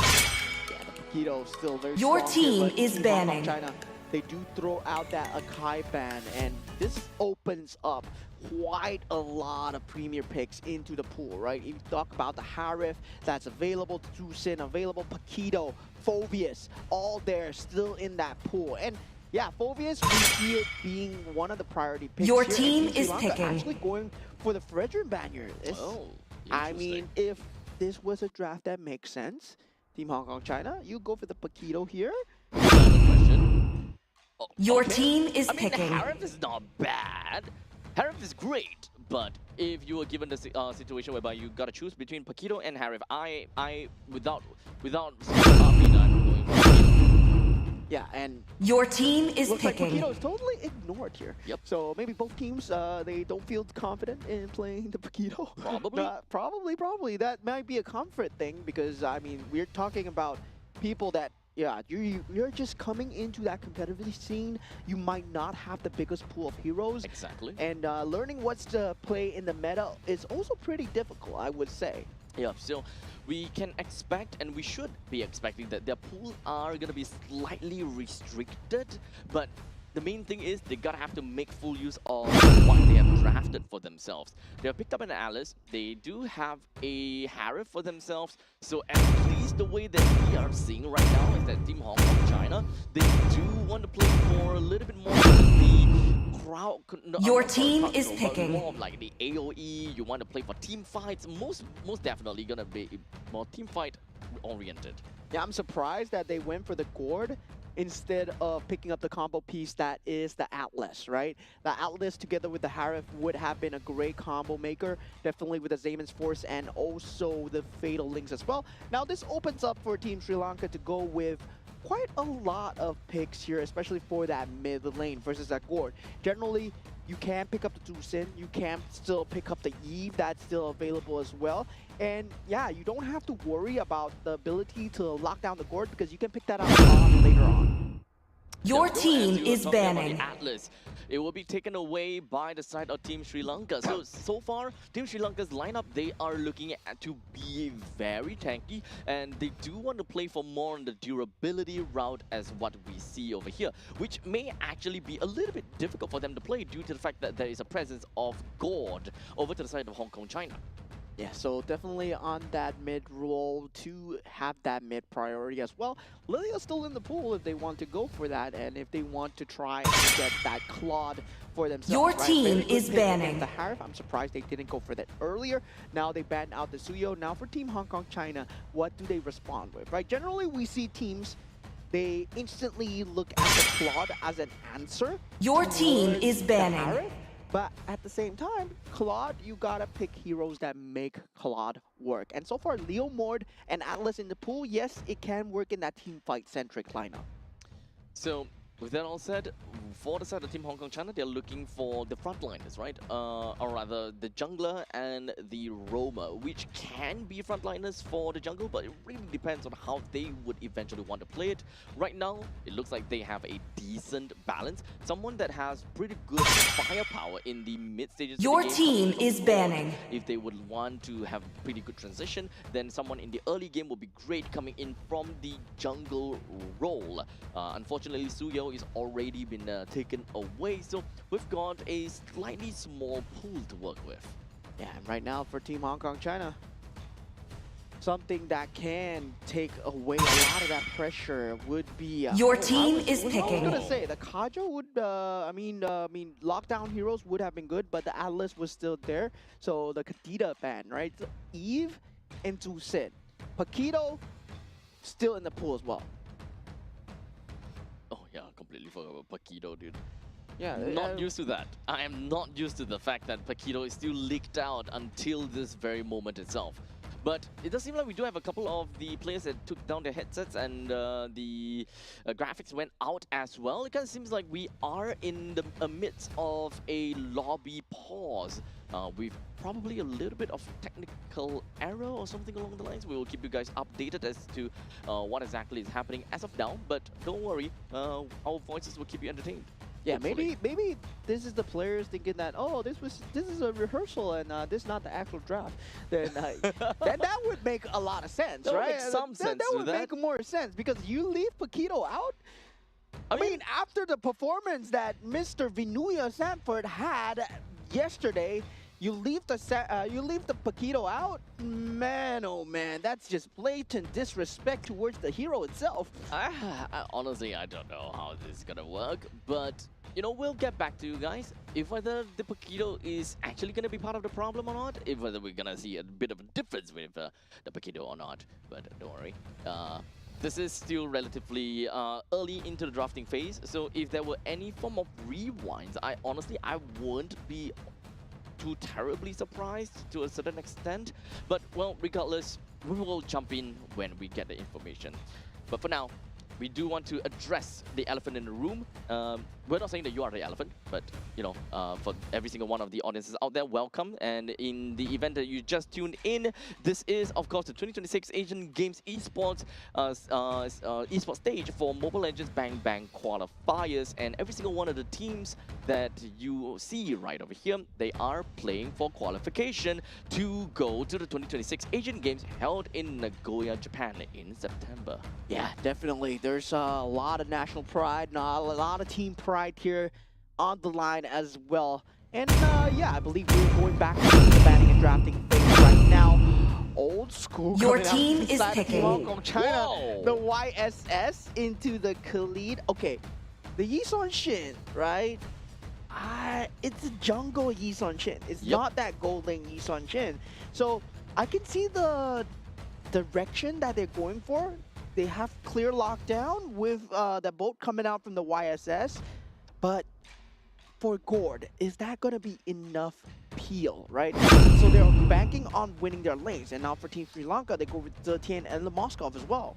Paquito still very Your strong team here, but is Team banning. China, they do throw out that Akai ban, and this opens up quite a lot of premier picks into the pool, right? If you talk about the Harif that's available, Tusin available, Paquito, Phobius, all there still in that pool. And yeah, Phobius, we see it being one of the priority picks. Your here, team and Sri is Lanka picking. actually going for the Fredrin Banner. I mean, if this was a draft that makes sense, Team Hong Kong China, you go for the Paquito here. Question. Oh, Your okay. team is I mean, picking. Harif is not bad. Harif is great, but if you were given the situation whereby you gotta choose between Paquito and Harif, I without I'm going for Paquito. Yeah, and Your team is looks like picking. Paquito is totally ignored here. Yep. So maybe both teams, they don't feel confident in playing the Paquito. Probably. Probably. That might be a comfort thing because, I mean, we're talking about people that, yeah, you're just coming into that competitive scene. You might not have the biggest pool of heroes. Exactly. And learning what's to play in the meta is also pretty difficult, I would say. Yeah, so we can expect and we should be expecting that their pools are going to be slightly restricted, but the main thing is they gotta have to make full use of what they have drafted for themselves. They have picked up an Alice, they do have a Harif for themselves, so at least the way that we are seeing right now is that Team Hong Kong China, they do want to play for a little bit more of the crowd. Your team is picking. More of like the AoE, you want to play for team fights, most definitely gonna be more team fight oriented. Yeah, I'm surprised that they went for the Gourd instead of picking up the combo piece that is the Atlas, right? The Atlas together with the Harif would have been a great combo maker, definitely with the Zayman's Force and also the Fatal Links as well. Now this opens up for Team Sri Lanka to go with quite a lot of picks here, especially for that mid lane versus that Gourd. Generally, you can pick up the Tusin, you can still pick up the Eve, that's still available as well. And yeah, you don't have to worry about the ability to lock down the Gourd because you can pick that up later on. Your As team you were is talking about banning. the Atlas. It will be taken away by the side of Team Sri Lanka. So far, Team Sri Lanka's lineup, they are looking at to be very tanky, and they do want to play for more on the durability route as what we see over here, which may actually be a little bit difficult for them to play due to the fact that there is a presence of Gourd over to the side of Hong Kong China. Yeah, so definitely on that mid role to have that mid priority as well. Lilia's still in the pool if they want to go for that and if they want to try and get that Claude for themselves. Your right? team Very good is pick banning. against the Harif. I'm surprised they didn't go for that earlier. Now they banned out the Suyo. Now for Team Hong Kong China, what do they respond with, right? Generally, we see teams, they instantly look at the Claude as an answer. Your team towards is the banning. Harif. But at the same time, Claude, you gotta pick heroes that make Claude work. And so far, Leo Mord and Atlas in the pool, yes, it can work in that team fight-centric lineup. So, with that all said, for the side of Team Hong Kong China, they're looking for the frontliners, right? Or rather, the jungler and the roamer, which can be frontliners for the jungle, but it really depends on how they would eventually want to play it. Right now, it looks like they have a decent balance. Someone that has pretty good firepower in the mid stages. of the Your game team coming is from banning. Gourd. If they would want to have pretty good transition, then someone in the early game would be great coming in from the jungle role. Unfortunately, Suyo is already been taken away. So we've got a slightly small pool to work with. Yeah, and right now for Team Hong Kong China, something that can take away a lot of that pressure would be Your team is I was picking. gonna say the Kajo would I mean lockdown heroes would have been good, but the Atlas was still there. So the Kadita ban, right? So Eve and Tusin. Paquito still in the pool as well. Oh yeah, completely forgot about Paquito, dude. Yeah, Not used to that. I am not used to the fact that Paquito is still leaked out until this very moment itself. But it does seem like we do have a couple of the players that took down their headsets and the graphics went out as well. It kind of seems like we are in the amidst of a lobby pause. With probably a little bit of technical error or something along the lines. We will keep you guys updated as to what exactly is happening as of now. But don't worry, our voices will keep you entertained. Yeah, hopefully. maybe this is the players thinking that, oh, this is a rehearsal and this is not the actual draft. Then that would make a lot of sense, That would right? make some sense That to would that. make more sense because you leave Paquito out. I mean, after the performance that Mr. Vinuya Sanford had yesterday, you leave the Paquito out. Man, oh man, that's just blatant disrespect towards the hero itself. Honestly, I don't know how this is gonna work, but you know, we'll get back to you guys if whether the Paquito is actually gonna be part of the problem or not, if whether we're gonna see a bit of a difference with the Paquito or not. But don't worry, this is still relatively early into the drafting phase, so if there were any form of rewinds, I won't be too terribly surprised to a certain extent. But well, regardless, we will jump in when we get the information. But for now, we do want to address the elephant in the room. We're not saying that you are the elephant, but you know, for every single one of the audiences out there, welcome. And in the event that you just tuned in, this is of course the 2026 Asian Games esports esports stage for Mobile Legends Bang Bang qualifiers. And every single one of the teams that you see right over here, they are playing for qualification to go to the 2026 Asian Games held in Nagoya, Japan in September. Yeah, definitely. There's a lot of national pride, a lot of team pride here on the line as well. And yeah, I believe we're going back to the batting and drafting phase right now. Old school. Your coming out team is inside picking. Hong Kong, China. Whoa. The YSS into the Khalid. Okay, the Yisun Shin, right? It's a jungle Yisun Shin. It's not that gold lane Yisun Shin. So I can see the direction that they're going for. They have clear lockdown with the boat coming out from the YSS. But for Gord, is that going to be enough peel, right? So they're banking on winning their lanes. And now for Team Sri Lanka, they go with Zetian and the Moskov as well.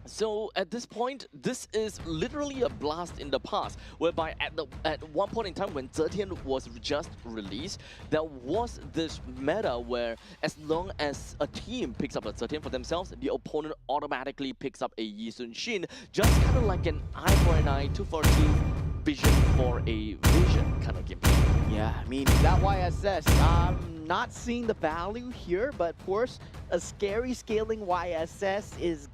So at this point, this is literally a blast in the past, whereby at one point in time when Zetian was just released, there was this meta where as long as a team picks up a Zetian for themselves, the opponent automatically picks up a Yisun Shin, just kind of like an eye for an eye, tooth for a tooth, vision for a vision kind of gameplay. Yeah, I mean, that YSS, I'm not seeing the value here, but of course, a scary scaling YSS is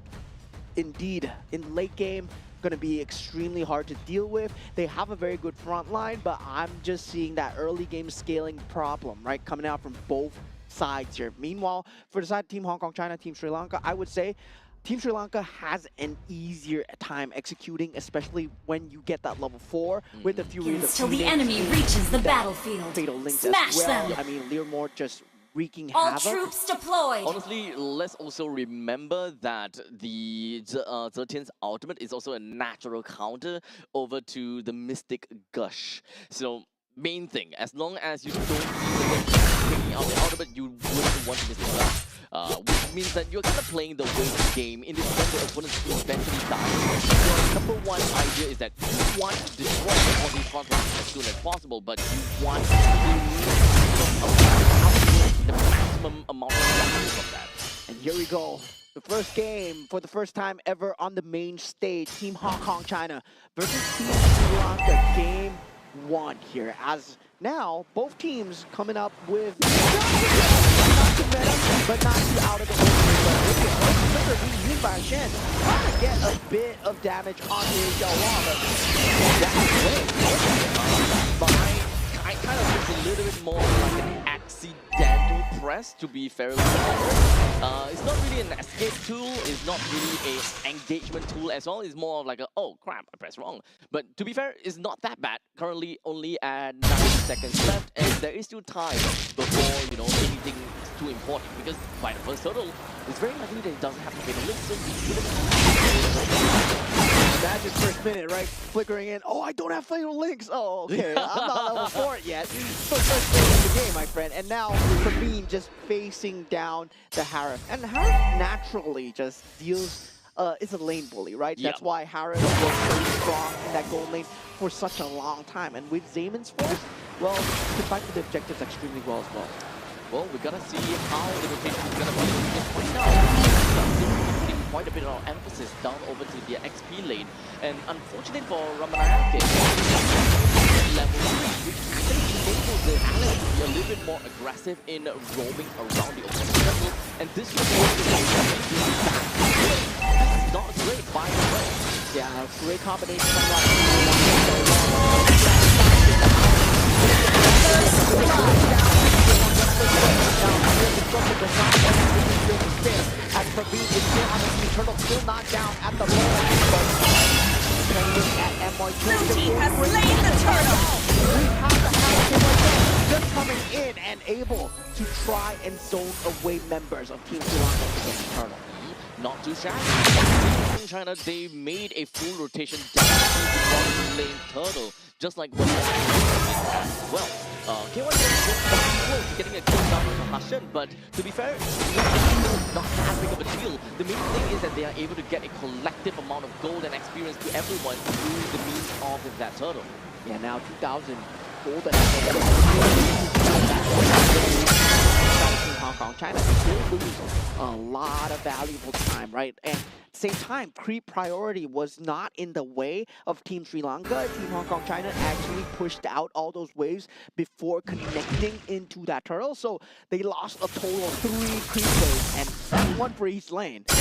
indeed in late game going to be extremely hard to deal with. They have a very good front line, but I'm just seeing that early game scaling problem, right, coming out from both sides here. Meanwhile, for the side Team Hong Kong, China, Team Sri Lanka, I would say Team Sri Lanka has an easier time executing, especially when you get that level 4 with a few Till the enemy reaches the battlefield. fatal links Smash as well. them. I mean, Learmore just wreaking All havoc. troops deployed. Honestly, let's also remember that the Zetian's ultimate is also a natural counter over to the Mystic Gush. So, main thing, as long as you don't taking out the ultimate, you wouldn't want to Mystic Gush. Which means that you're kind of playing the wave game in the event the opponents eventually die. Your number one idea is that you want to destroy all these front lines as soon as possible, but you want the maximum amount of value from that. And here we go. The first game for the first time ever on the main stage. Team Hong Kong China versus Team Sri Lanka. Game 1 here. As now, both teams coming up with... Not to meta, but not too out of the ordinary. But look at Flicker being used by Shen, trying to get a bit of damage on his wall, but that's great. I kind of looks a little bit more like an accidental press, to be fairly honest. It's not really an escape tool, it's not really an engagement tool as well. It's more of like a, oh crap, I pressed wrong. But to be fair, it's not that bad. Currently only at 9 seconds left, and there is still time before, you know, anything too important. Because by the first turtle, it's very likely that it doesn't have to be a list, so we shouldn't. Imagine first minute, right? Flickering in. Oh, I don't have fatal links. Oh, okay. I'm not level 4 yet. So first minute of the game, my friend. And now Praveen just facing down the Harif. And Harif naturally just deals. It's a lane bully, right? Yep. That's why Harif was so strong in that gold lane for such a long time. And with Zayman's force, well, he can fight for the objectives extremely well as well. Well, we gotta see how the rotation is gonna be. Because right now, putting quite a bit of emphasis down over to the XP lane. And unfortunately for Ramanayake, level 3, which enables the allies to be a little bit more aggressive in roaming around the opponent's jungle. And this will be not great, by the way. Yeah, great combination from as Praveen is still on the turtle, still not down at the moment. Blue team has slain the turtle. We have the Hurricane just coming in and able to try and zone away members of Team Sri Lanka against the turtle. Not too shabby. In China, they made a full rotation down to the bottom lane turtle, just like what as well. KY was close to getting a kill down from Hashan, but to be fair, it's not that big of a deal. The main thing is that they are able to get a collective amount of gold and experience to everyone through the means of that turtle. Yeah, now 2,000 gold and Hong Kong, China still lose a lot of valuable time, right? And at the same time, creep priority was not in the way of Team Sri Lanka. Team Hong Kong, China actually pushed out all those waves before connecting into that turtle. So they lost a total of 3 creep waves, and that's one for each lane. It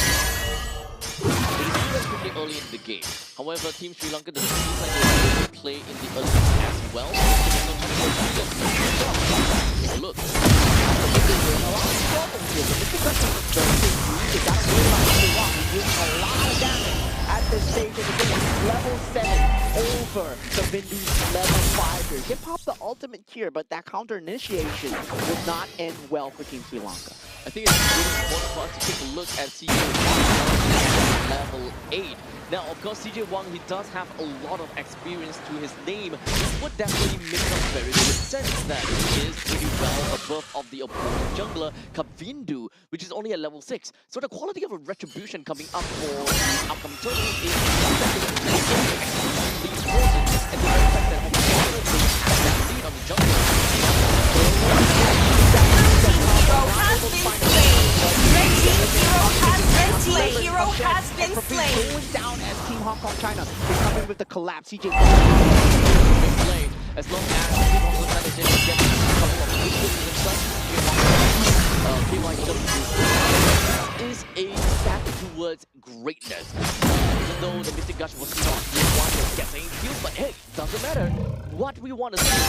is pretty early in the game. However, Team Sri Lanka doesn't seem like they're able to play in the early game as well. Look. A lot of damage at this stage of the game. Level 7 over the Vindu's level 5 here. He popped the ultimate here, but that counter initiation would not end well for Team Sri Lanka. I think it's really important for us to take a look at CJ Wang at level 8. Now, of course, CJ Wang, he does have a lot of experience to his name. This would definitely make some very good sense that he is pretty well above of the opponent jungler, Kavindu, which is only at level 6. So the quality of a retribution coming up for the upcoming tournament is extremely important. And the very fact that that lead on the jungler. Hero has been slain. Going down as Team Hong Kong China is coming with the collapse. CJ as long as Team Hong Kong China is able to get a couple of victories and such, is a step towards greatness. Even though the Mystic Gush was not the one that gets any kills, but hey, doesn't matter. What we want to see in the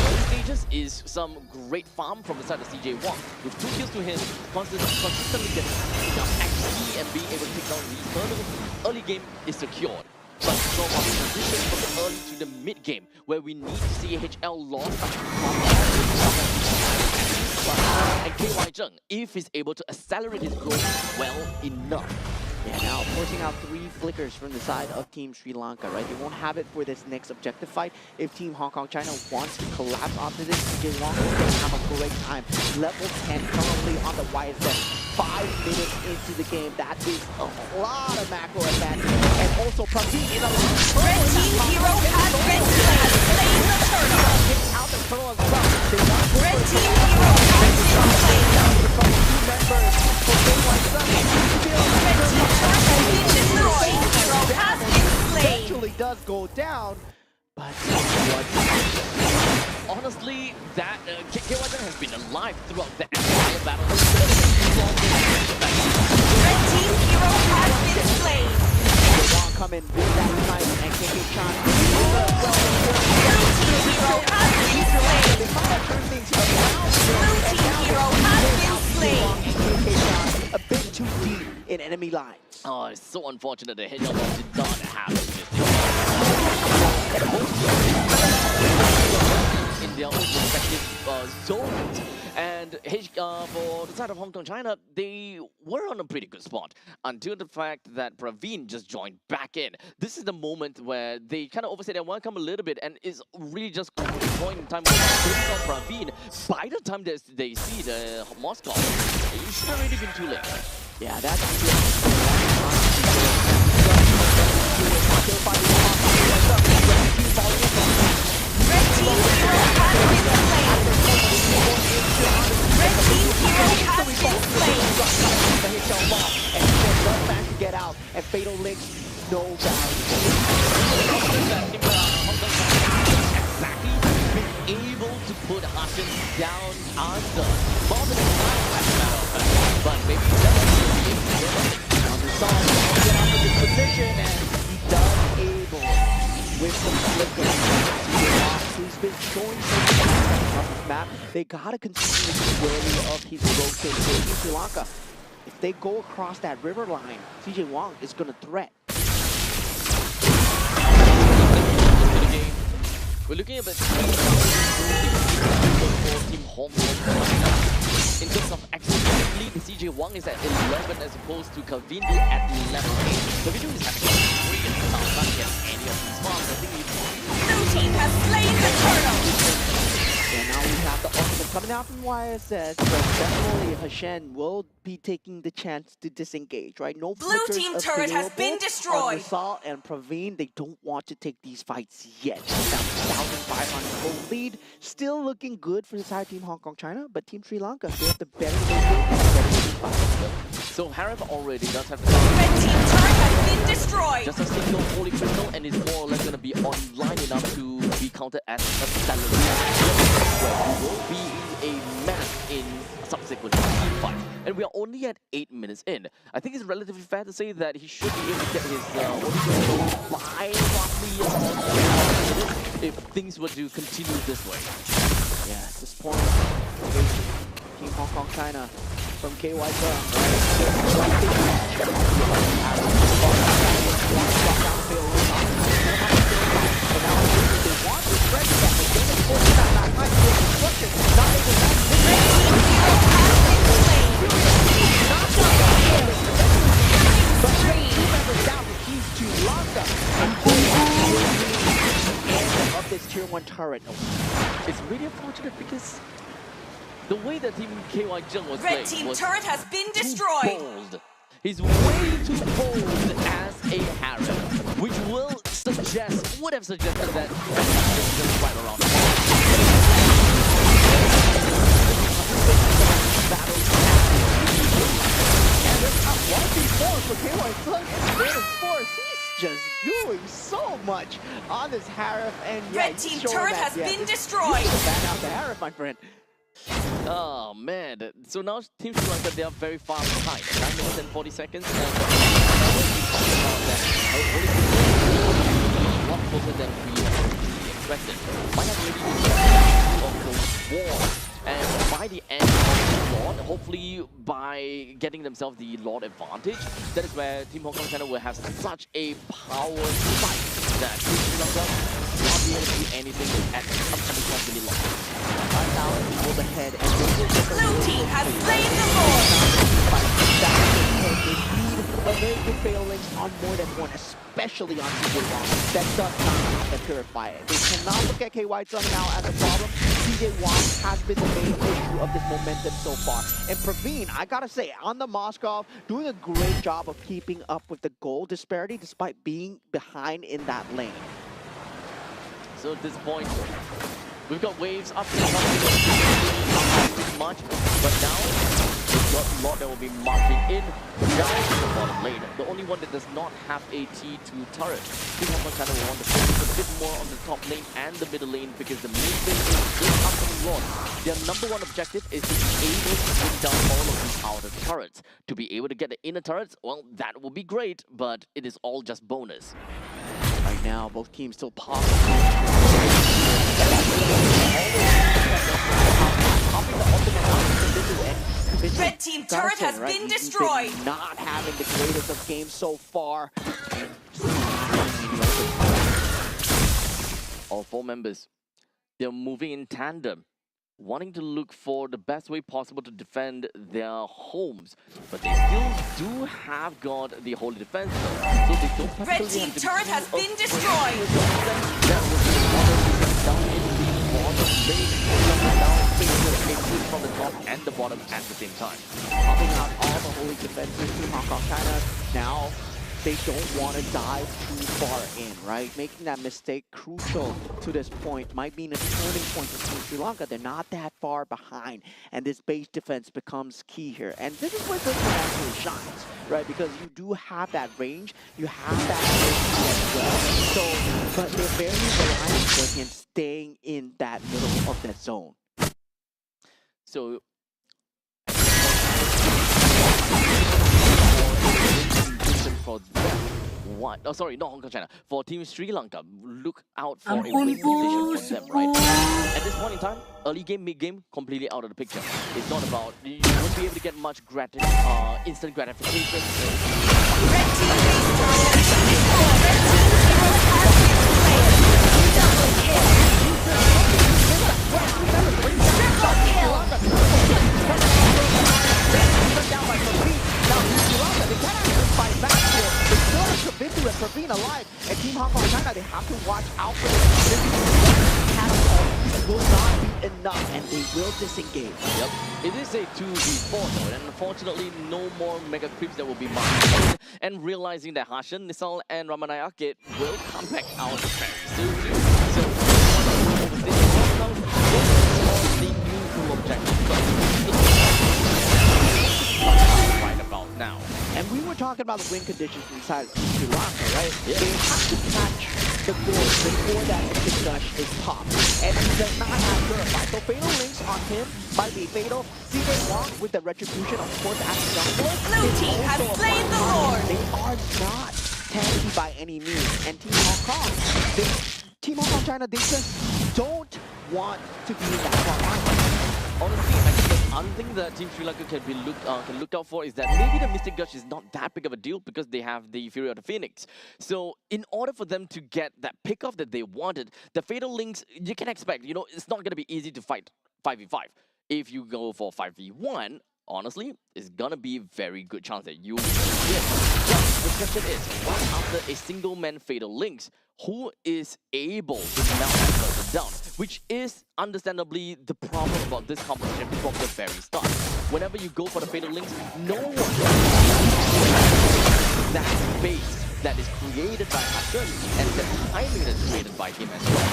early stages is some great farm from the side of CJ Wang. With 2 kills to him, consistently getting enough XP and being able to take down these turtles, early game is secured. But from our transition from the early to the mid game, where we need to see HL launch and KY Zheng, if he's able to accelerate his growth well enough. Yeah, now forcing out 3 flickers from the side of Team Sri Lanka, right? They won't have it for this next objective fight. If Team Hong Kong China wants to collapse onto this, CJ Wang is going to have a great time. Level 10 currently on the YSF. 5 minutes into the game. That is a lot of macro advantage. And also Praveen in a Red team hero has been slain the turtle. Get out the turtle as well. They want to Red team hero has been slain. from 2 members for KY Zheng. Red team turret has been destroyed. Hero has been slain. Eventually does go down, but Honestly, that KY Zheng has been alive throughout the entire battle. enemy lines. Oh, it's so unfortunate that Hedgehog did not have this. In their own respective zones. And for the side of Hong Kong, China, they were on a pretty good spot until the fact that Praveen just joined back in. This is the moment where they kind of overstayed their welcome a little bit, and it's really just a point in time where they saw Praveen. By the time they see the Moscow, it should have already been too late. Yeah, that's Red team hero has been slain. Red team hero has been slain. And he does manage to get out, and Fatal Links, no value. Exactly, been able to put Hassan down under more than a time, as a matter of fact. But maybe he doesn't be able to get it on the side, get out of this position, and He does able with some flickers. He's been showing some on this map. They gotta continue to be wary of his rotation in Sri Lanka. If they go across that river line, CJ Wong is gonna threat. we're looking at for Team Hong Kong China. In terms of excellent lead, CJ Wong is at 11 as opposed to Calvin at level 8. Calvin is having a brilliant start, not against any of these farms. I think Blue team has slain the turtle. And now we have the ultimate coming out from YSS, but definitely Hashan will be taking the chance to disengage, right? No Blue flickers team turret has been available destroyed. on Rizal and Praveen, they don't want to take these fights yet. Now 1,500 gold lead, still looking good for the side Team Hong Kong China, but Team Sri Lanka, they have the better so Harith already does have Red team turret has been destroyed. just a single holy crystal, and is more or less going to be online enough to be counted as a salary, where we will be a match in subsequent team fight. And we are only at 8 minutes in. I think it's relatively fair to say that he should be able to get his holy crystal by roughly if things were to continue this way. Yeah, at this point, Team Hong Kong China from KY of this tier 1 turret. It's really unfortunate because the way that Team KY Jung was Red playing team was turret has been too destroyed. bold. He's way too bold as a Harrier, which would have suggested that just right around. And there's up 1v4 for KY Jung, and then of course he's just doing so much on this Harif, and yeah, Red team turret has been destroyed. You should ban out the Harif, my friend. Oh man, so now Team Sri Lanka, they are very far behind. 9 minutes and 40 seconds. And a lot closer than we expected. Might have maybe been of the war. And by the end of the Lord, hopefully by getting themselves the Lord advantage, that is where Team Hong Kong China will have such a power fight that Team Sri Lanka will not be able to do anything at upcoming really long. Right now, we move ahead, and Blue team has slain the Lord. a very good failings on more than one, especially on CJ Wong. That does not have the purifier. They cannot look at KY Jung now as a problem. CJ Wong has been the main issue of this momentum so far. And Praveen, I gotta say, on the Moskov, doing a great job of keeping up with the goal disparity despite being behind in that lane. So at this point, we've got waves up to not much, but now we've got a lot that will be marching in down to the bottom lane. The only one that does not have a T2 turret. Team Hong Kong China will want to focus a bit more on the top lane and the middle lane because the main thing is this upcoming launch. Their number one objective is to be able to bring down all of these outer turrets. To be able to get the inner turrets, well, that will be great, but it is all just bonus. Right now, both teams still possible. Red team turret say, has right? been You've destroyed. not having the greatest of games so far. All 4 members, they're moving in tandem, wanting to look for the best way possible to defend their homes. But they still do have got the holy defense, though. So they don't Red particularly team have to be turret has too been afraid destroyed. to defend. That was the order to get down in the bottom lane. Now facing a push from the top and the bottom at the same time. Popping out all the holy defenses to Hong Kong, China. Now, they don't want to dive too far in, right? Making that mistake crucial to this point might mean a turning point for Team Sri Lanka. They're not that far behind, and this base defense becomes key here. And this is where this one actually shines, right? Because you do have that range, you have that range as well. So, but they're very reliant in staying in that middle of that zone. So for them, what? Oh, sorry, not Hong Kong, China. For Team Sri Lanka, look out for a win condition for them, right? At this point in time, early game, mid game, completely out of the picture. It's not about you won't be able to get much instant gratification. Red team base turret has been destroyed. Red team Being alive, and Team Hong Kong China, they have to watch out for this. Catapult will not be enough, and they will disengage. Yep, it is a 2v4 though, and unfortunately, no more mega creeps that will be marked. And realizing that Hashan, Nisal, and Ramanai Arcade will come back out very soon. So, the neutral objective right about now. And we were talking about the win conditions inside of Sri Lanka, right? Yeah. They have to catch the goal before that instant gush is popped. And he does not have Purify. So Fatal Links on him might be fatal. CJ Wong with the retribution, of course, as a jungle. Blue team has slain the Lord. They are not tanky by any means. And Team Hong Kong, Team Hong Kong China, they just don't want to be in that front line. Honestly, I think the other thing that Team Sri Lanka can look out for is that maybe the Mystic Gush is not that big of a deal because they have the Fury of the Phoenix. So in order for them to get that pickoff that they wanted, the Fatal Links, you can expect, you know, it's not going to be easy to fight 5v5. If you go for 5v1, honestly, it's going to be a very good chance that you will win. But the question is, right after a single man Fatal Links, who is able to melt that person down? Which is understandably the problem about this competition from the very start. Whenever you go for the Fatal Links, no one that base that is created by Hassan and the timing that's created by him as well.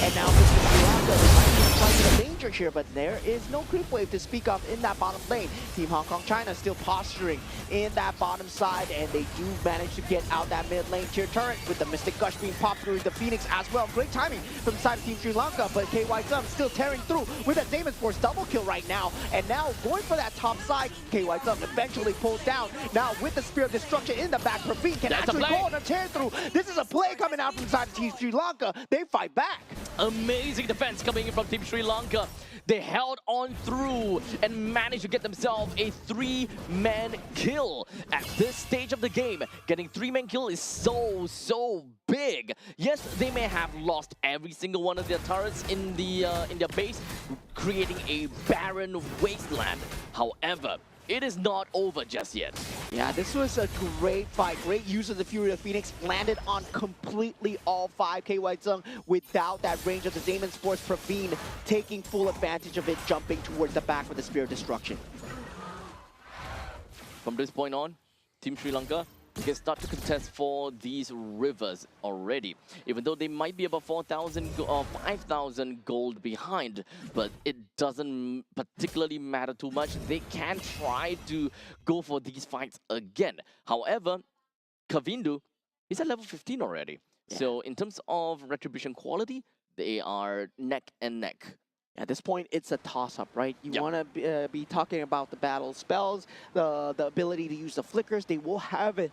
And now Mr. Kuranga might be fighting a danger here, but there is no creep wave to speak of in that bottom lane. Team Hong Kong China still posturing in that bottom side, and they do manage to get out that mid lane tier turret with the Mystic Gush being popped through the Phoenix as well. Great timing from the side of Team Sri Lanka, but KY Zum still tearing through with a Damon's Force double kill right now. And now going for that top side, KY Zum eventually pulled down. Now with the Spear of Destruction in the back, Praveen can actually go on a tear through. This is a play coming out from the side of Team Sri Lanka. They fight back. Amazing defense coming in from Team Sri Lanka. They held on through and managed to get themselves a 3-man kill. At this stage of the game, getting 3-man kill is so big. Yes, they may have lost every single one of their turrets in their base, creating a barren wasteland. However, it is not over just yet. Yeah, this was a great fight. Great use of the Fury of Phoenix. Landed on completely all 5 KY Zung without that range of the Damon's Force. Praveen taking full advantage of it, jumping towards the back with the Spear of Destruction. From this point on, Team Sri Lanka can start to contest for these rivers already. Even though they might be about 4,000 or 5,000 gold behind, but it doesn't particularly matter too much. They can try to go for these fights again. However, Kavindu is at level 15 already. Yeah. So in terms of retribution quality, they are neck and neck. At this point, it's a toss-up, right? You want to be talking about the battle spells, the ability to use the flickers. They will have it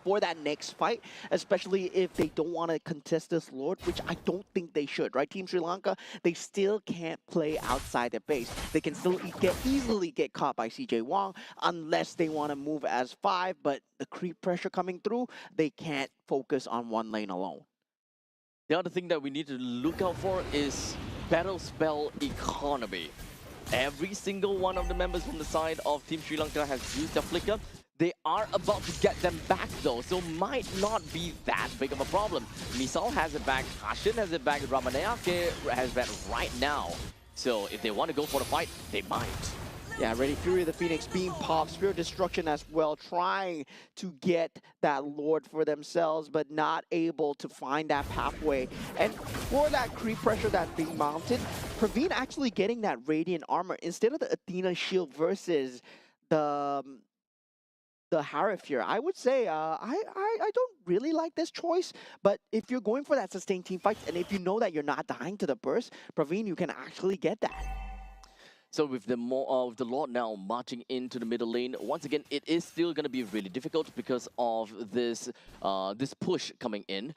for that next fight, especially if they don't want to contest this Lord, which I don't think they should, right? Team Sri Lanka, they still can't play outside their base. They can still easily get caught by CJ Wong unless they want to move as 5, but the creep pressure coming through, they can't focus on one lane alone. The other thing that we need to look out for is battle spell economy. Every single one of the members from the side of Team Sri Lanka has used their flicker. They are about to get them back though, so might not be that big of a problem. Misal has it back, Hashin has it back, Ramanayake has it right now. So if they want to go for the fight, they might. Yeah, ready Fury of the Phoenix being popped, Spirit Destruction as well, trying to get that Lord for themselves, but not able to find that pathway. And for that creep pressure that's being mounted, Praveen actually getting that Radiant Armor instead of the Athena Shield versus the Harif here. I would say I don't really like this choice, but if you're going for that sustained team fight, and if you know that you're not dying to the burst, Praveen, you can actually get that. So with the Lord now marching into the middle lane, once again, it is still going to be really difficult because of this this push coming in.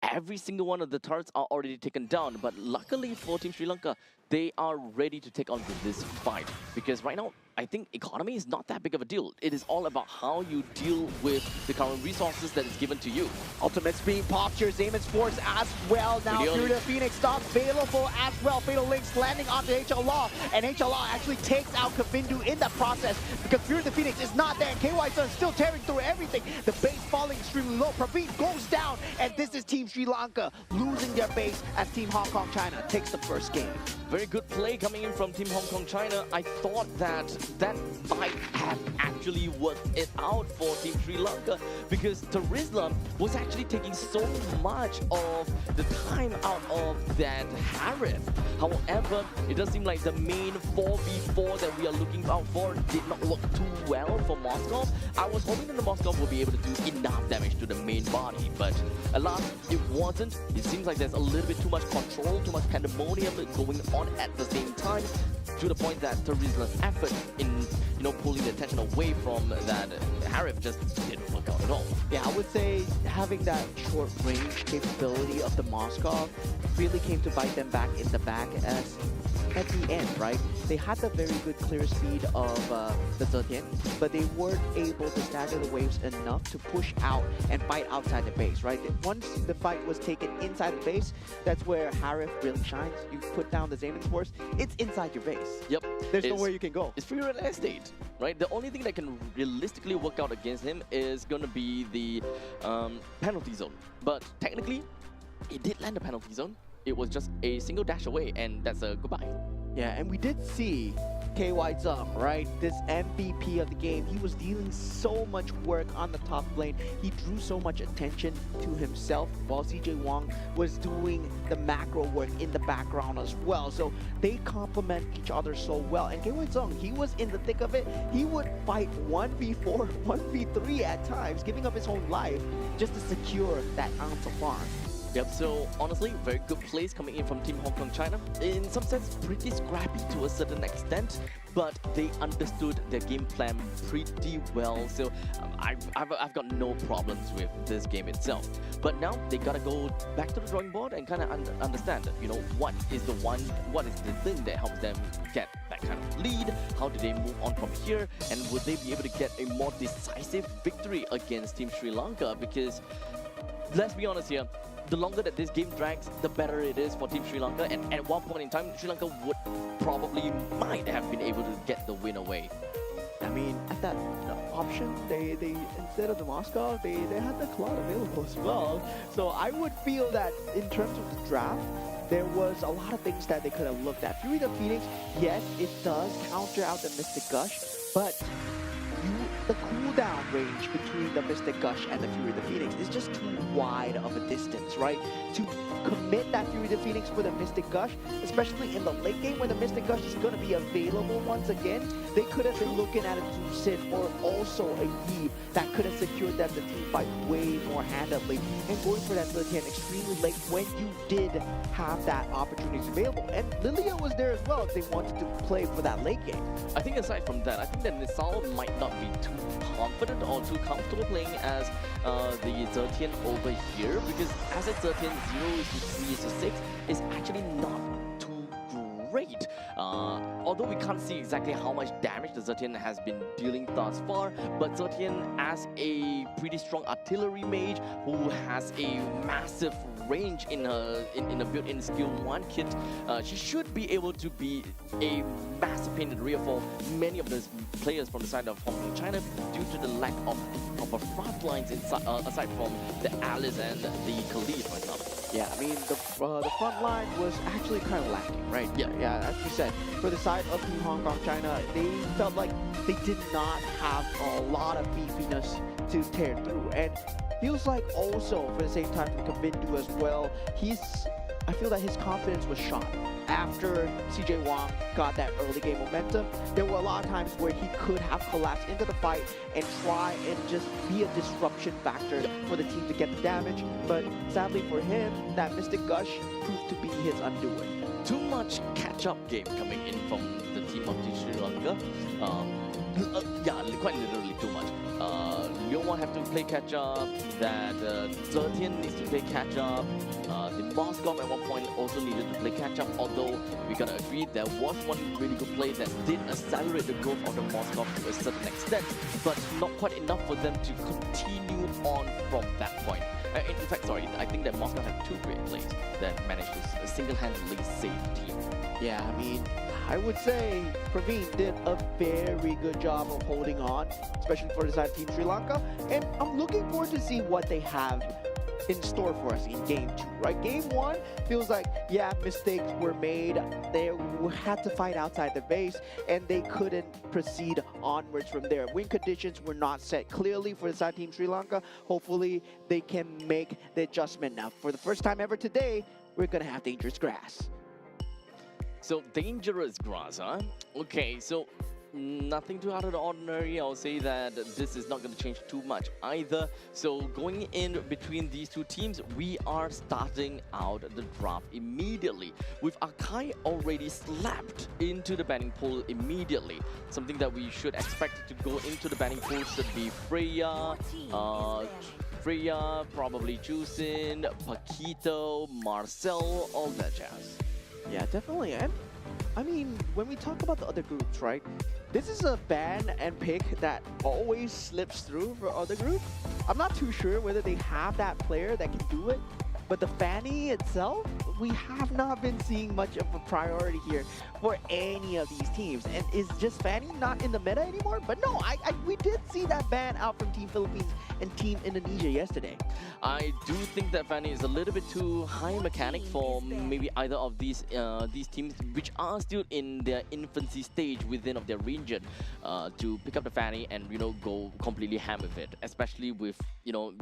Every single one of the turrets are already taken down, but luckily for Team Sri Lanka, they are ready to take on this fight. Because right now, I think economy is not that big of a deal. It is all about how you deal with the current resources that is given to you. Ultimates being popped here, Zamon's Force as well. Now Fury of Phoenix not available as well. Fatal Links landing onto HL Law, and HL Law actually takes out Kavindu in the process because Fury of the Phoenix is not there. KY Sun still tearing through everything. The base falling extremely low. Praveen goes down, and this is Team Sri Lanka losing their base as Team Hong Kong China takes the first game. Very good play coming in from Team Hong Kong China. I thought that might have actually worked it out for Team Sri Lanka because Terizla was actually taking so much of the time out of that Harith. However, it does seem like the main 4v4 that we are looking out for did not work too well for Moscow. I was hoping that the Moscow would be able to do enough damage to the main body, but alas, it wasn't. It seems like there's a little bit too much control, too much pandemonium going on at the same time, to the point that Terizla's effort in pulling the attention away from that Harif just didn't work out at all. Yeah, I would say having that short range capability of the Moskov really came to bite them back in the back as at the end, right? They had the very good clear speed of the Zetian, but they weren't able to stagger the waves enough to push out and fight outside the base, right? Once the fight was taken inside the base, that's where Harif really shines. You put down the Zamon's Force, it's inside your base. Yep. There's nowhere you can go. It's free real estate, right? The only thing that can realistically work out against him is going to be the penalty zone. But technically, it did land the penalty zone. It was just a single dash away, and that's a goodbye. Yeah, and we did see KY Zung, right? This MVP of the game, he was dealing so much work on the top lane. He drew so much attention to himself while CJ Wong was doing the macro work in the background as well. So they complement each other so well. And KY Zung, he was in the thick of it. He would fight 1v4, 1v3 at times, giving up his own life just to secure that ounce of farm. Yep, so honestly, very good plays coming in from Team Hong Kong China. In some sense, pretty scrappy to a certain extent, but they understood their game plan pretty well. So I've got no problems with this game itself. But now they gotta go back to the drawing board and kind of understand, what is the thing that helps them get that kind of lead? How do they move on from here? And would they be able to get a more decisive victory against Team Sri Lanka? Because let's be honest here, the longer that this game drags, the better it is for Team Sri Lanka. And at one point in time, Sri Lanka might have been able to get the win away. I mean, at that option, they instead of the Moscow, they had the Claude available as well. So I would feel that in terms of the draft, there was a lot of things that they could have looked at. Fury the Phoenix, yes, it does counter out the Mystic Gush, but the cooldown range between the Mystic Gush and the Fury the Phoenix is just too wide of a distance, right? To commit that Fury the Phoenix for the Mystic Gush, especially in the late game when the Mystic Gush is going to be available once again, they could have been looking at a Sin or also a Yi that could have secured them the team fight way more handedly, and going for that Zetian extremely late when you did have that opportunity available. And Lilia was there as well if they wanted to play for that late game. I think aside from that, I think that Nisal might not be too confident or too comfortable playing as the Zetian over here, because as a Zetian 0:3:6 is actually not too great. Although we can't see exactly how much damage the Zetian has been dealing thus far, but Zetian as a pretty strong artillery mage who has a massive range in a built-in skill 1 kit, she should be able to be a massive pain in the rear for many of the players from the side of Hong Kong, China, due to the lack of proper front lines inside, aside from the Alice and the Khalid, for example. Yeah, I mean, the front line was actually kind of lacking, right? Yeah, as you said, for the side of Team Hong Kong, China, they felt like they did not have a lot of beefiness to tear through. And feels like also, for the same time, for Kavindu as well, I feel that his confidence was shot. After CJ Wang got that early game momentum, there were a lot of times where he could have collapsed into the fight and try and just be a disruption factor for the team to get the damage. But sadly for him, that Mystic Gush proved to be his undoing. Too much catch-up game coming in from the team of Sri Lanka. Yeah, quite literally too much. Leon have to play catch-up, that Zetian needs to play catch-up, the Moskov at one point also needed to play catch-up, although we gotta agree there was one really good play that did accelerate the growth of the Moskov to a certain extent, but not quite enough for them to continue on from that point. In fact, sorry, I think that Moskov had 2 great plays that managed to single-handedly save the team. Yeah, I mean, I would say Praveen did a very good job of holding on, especially for the side of Team Sri Lanka. And I'm looking forward to see what they have in store for us in Game 2, right? Game 1 feels like, yeah, mistakes were made. They had to fight outside the base, and they couldn't proceed onwards from there. Win conditions were not set clearly for the side of Team Sri Lanka. Hopefully, they can make the adjustment now. For the first time ever today, we're going to have dangerous grass. So dangerous grass, huh? Okay, so nothing too out of the ordinary. I'll say that this is not going to change too much either. So going in between these two teams, we are starting out the draft immediately with Akai already slapped into the banning pool immediately. Something that we should expect to go into the banning pool should be Freya, probably Jusin, Paquito, Marcel, all that jazz. Yeah, definitely. And I mean, when we talk about the other groups, right? This is a ban and pick that always slips through for other groups. I'm not too sure whether they have that player that can do it, but the Fanny itself, we have not been seeing much of a priority here for any of these teams. And is just Fanny not in the meta anymore? But no, we did see that ban out from Team Philippines and Team Indonesia yesterday. I do think that Fanny is a little bit too high mechanic for maybe either of these teams, which are still in their infancy stage within of their region, to pick up the Fanny and go completely ham with it, especially with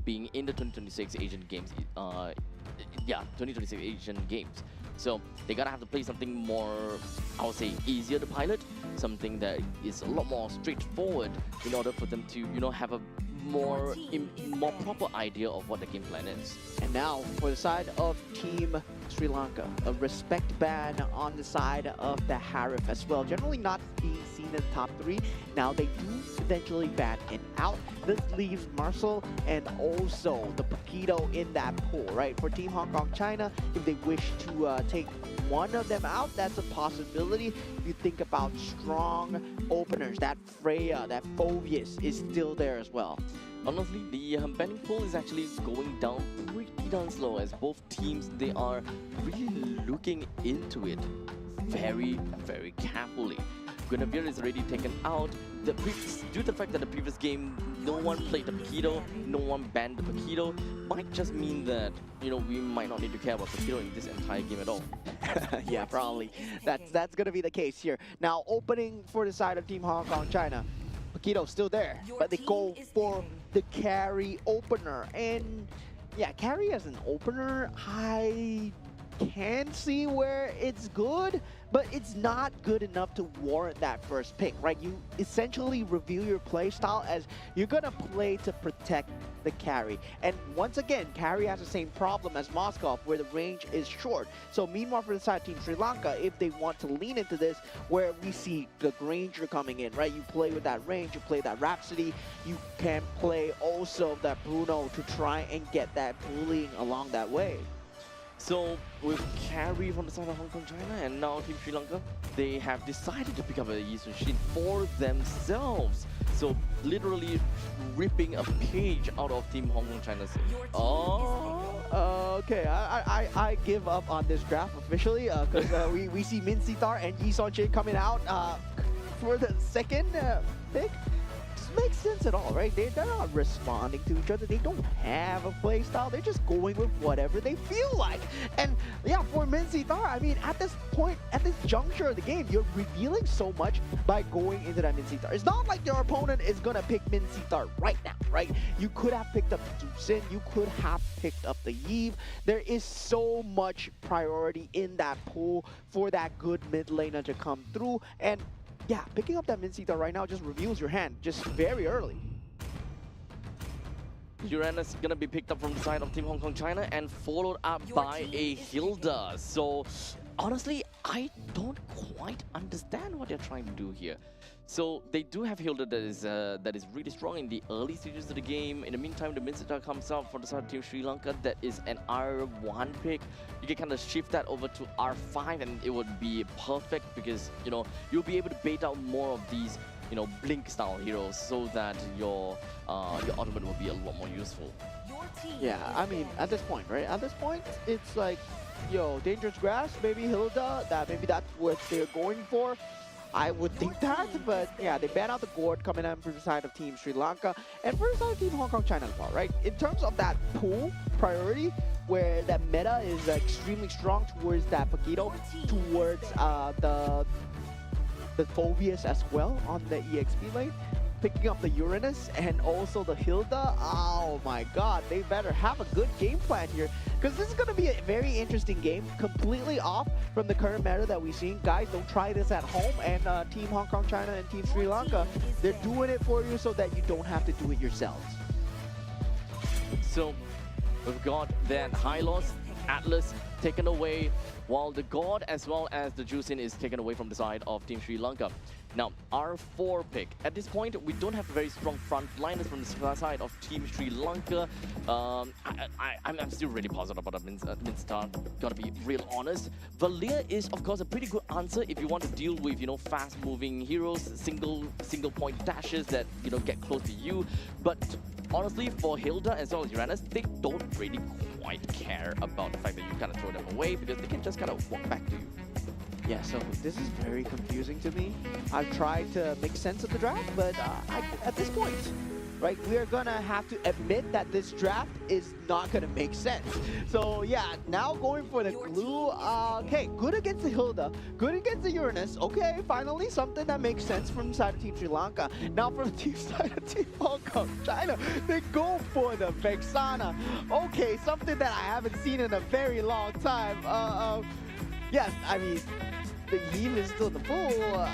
being in the 2026 Asian Games. 2026 Asian Games. So they gotta have to play something more, I would say, easier to pilot, something that is a lot more straightforward in order for them to, have a more proper idea of what the game plan is. And now for the side of Team Sri Lanka, a respect ban on the side of the Harif as well. Generally not being seen in the top 3. Now they do eventually ban in out. This leaves Marcel and also the Paquito in that pool, right? For Team Hong Kong China, if they wish to take one of them out, that's a possibility. If you think about strong openers, that Freya, that Phobius is still there as well. Honestly, the banning pool is actually going down pretty darn slow, as both teams, they are really looking into it very, very carefully. Guinevere is already taken out. Due to the fact that the previous game, no one played the Paquito, no one banned the Paquito, might just mean that, we might not need to care about Paquito in this entire game at all. Yeah, probably. That's going to be the case here. Now, opening for the side of Team Hong Kong China. Paquito still there, but they go for the carry opener. And Yeah, carry as an opener, I can see where it's good, but it's not good enough to warrant that first pick, right? You essentially reveal your play style as you're gonna play to protect the carry. And once again, carry has the same problem as Moscow, where the range is short. So meanwhile, for the side team Sri Lanka, if they want to lean into this, where we see the Granger coming in, right? You play with that range, you play that Rhapsody, you can play also that Bruno to try and get that bullying along that way. So with carry from the side of Hong Kong, China, and now Team Sri Lanka, they have decided to pick up a Yi Sun-shin for themselves. So literally ripping a page out of Team Hong Kong, China's. Okay, I give up on this draft officially because we see Min Sitar and Yi Sun-shin coming out for the second pick. Makes sense at all, right? They're not responding to each other. They don't have a play style. They're just going with whatever they feel like. And yeah, for Min Sitar, I mean, at this point, at this juncture of the game, you're revealing so much by going into that Min Sitar. It's not like your opponent is gonna pick Min Sitar right now, right? You could have picked up the Sin, you could have picked up the Yves. There is so much priority in that pool for that good mid laner to come through. And yeah, picking up that Min Sitar right now just reveals your hand just very early. Uranus gonna be picked up from the side of Team Hong Kong, China, and followed up by a Hilda. So honestly, I don't quite understand what they're trying to do here. So they do have Hilda that is really strong in the early stages of the game. In the meantime, the Min Sitar comes out for the side of Team Sri Lanka. That is an R1 pick. You can kind of shift that over to R5 and it would be perfect because, you know, you'll be able to bait out more of these, you know, blink style heroes so that your ultimate will be a lot more useful. Yeah, I mean, at this point, right? At this point, it's like, yo, Dangerous Grass, maybe Hilda, maybe that's what they're going for. I would think that, but yeah, they ban out the Gourd coming in from the side of Team Sri Lanka and for the side of Team Hong Kong, China as well, right? In terms of that pool priority, where that meta is extremely strong towards that Paquito, towards the Phobius as well on the EXP lane, picking up the Uranus and also the Hilda. Oh my god, they better have a good game plan here because this is going to be a very interesting game, completely off from the current meta that we've seen. Guys, don't try this at home, and Team Hong Kong, China and Team Sri Lanka, they're doing it for you so that you don't have to do it yourselves. So we've got that Hylos, Atlas taken away, while the God as well as the Juicin is taken away from the side of Team Sri Lanka. Now, R4 pick. At this point, we don't have very strong frontliners from the side of Team Sri Lanka. I'm still really positive about Minstar, gotta be real honest. Valir is, of course, a pretty good answer if you want to deal with, you know, fast-moving heroes, single point dashes that, you know, get close to you. But honestly, for Hilda as well as Uranus, they don't really quite care about the fact that you kind of throw them away because they can just kind of walk back to you. Yeah, so this is very confusing to me. I've tried to make sense of the draft, but at this point, right, we are gonna have to admit that this draft is not gonna make sense. So yeah, now going for the glue. Okay, good against the Hilda, good against the Uranus. Okay, finally something that makes sense from the side of Team Sri Lanka. Now from the team side of Team Hong Kong, China, they go for the Vexana. Okay, something that I haven't seen in a very long time. Yes, I mean, the Yves is still in the pool.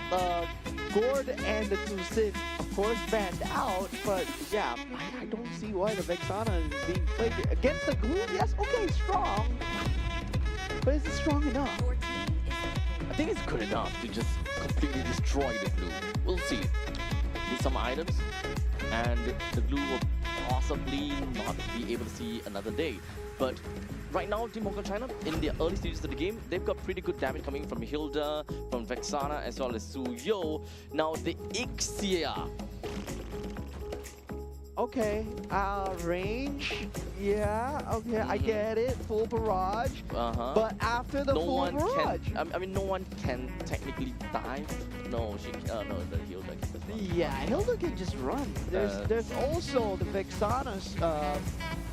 The Gourd and the Tucson, of course, banned out. But yeah, I don't see why the Vexana is being played here. Against the glue, yes, okay, strong. But is it strong enough? I think it's good enough to just completely destroy the glue. We'll see. Need some items, and the glue will possibly not be able to see another day. But right now, Team Hong Kong China, in the early stages of the game, they've got pretty good damage coming from Hilda, from Vexana, as well as Suyo. Now, the Ixia. Okay, range, yeah, okay, I get it, full barrage. But after the full barrage... I mean, no one can technically dive. No, no, the Hilda can just run. Yeah, Hilda can just run. There's also the Vexana's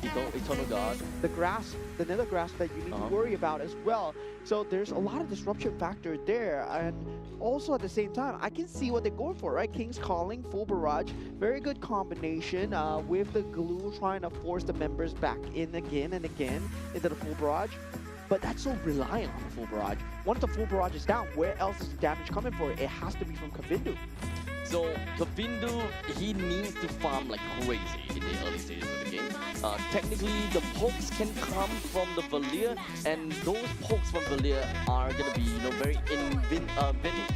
Eternal Guard. the grass, the nether grass that you need to worry about as well. So there's a lot of disruption factor there, and also at the same time, I can see what they're going for, right? King's Calling, full barrage, very good combination with the glue trying to force the members back in again and again into the full barrage. But that's so reliant on the full barrage. Once the full barrage is down, where else is the damage coming for? It has to be from Kavindu. So Kavindu, he needs to farm like crazy in the early stages of the game. Technically, the pokes can come from the Valir, and those pokes from Valir are gonna be, very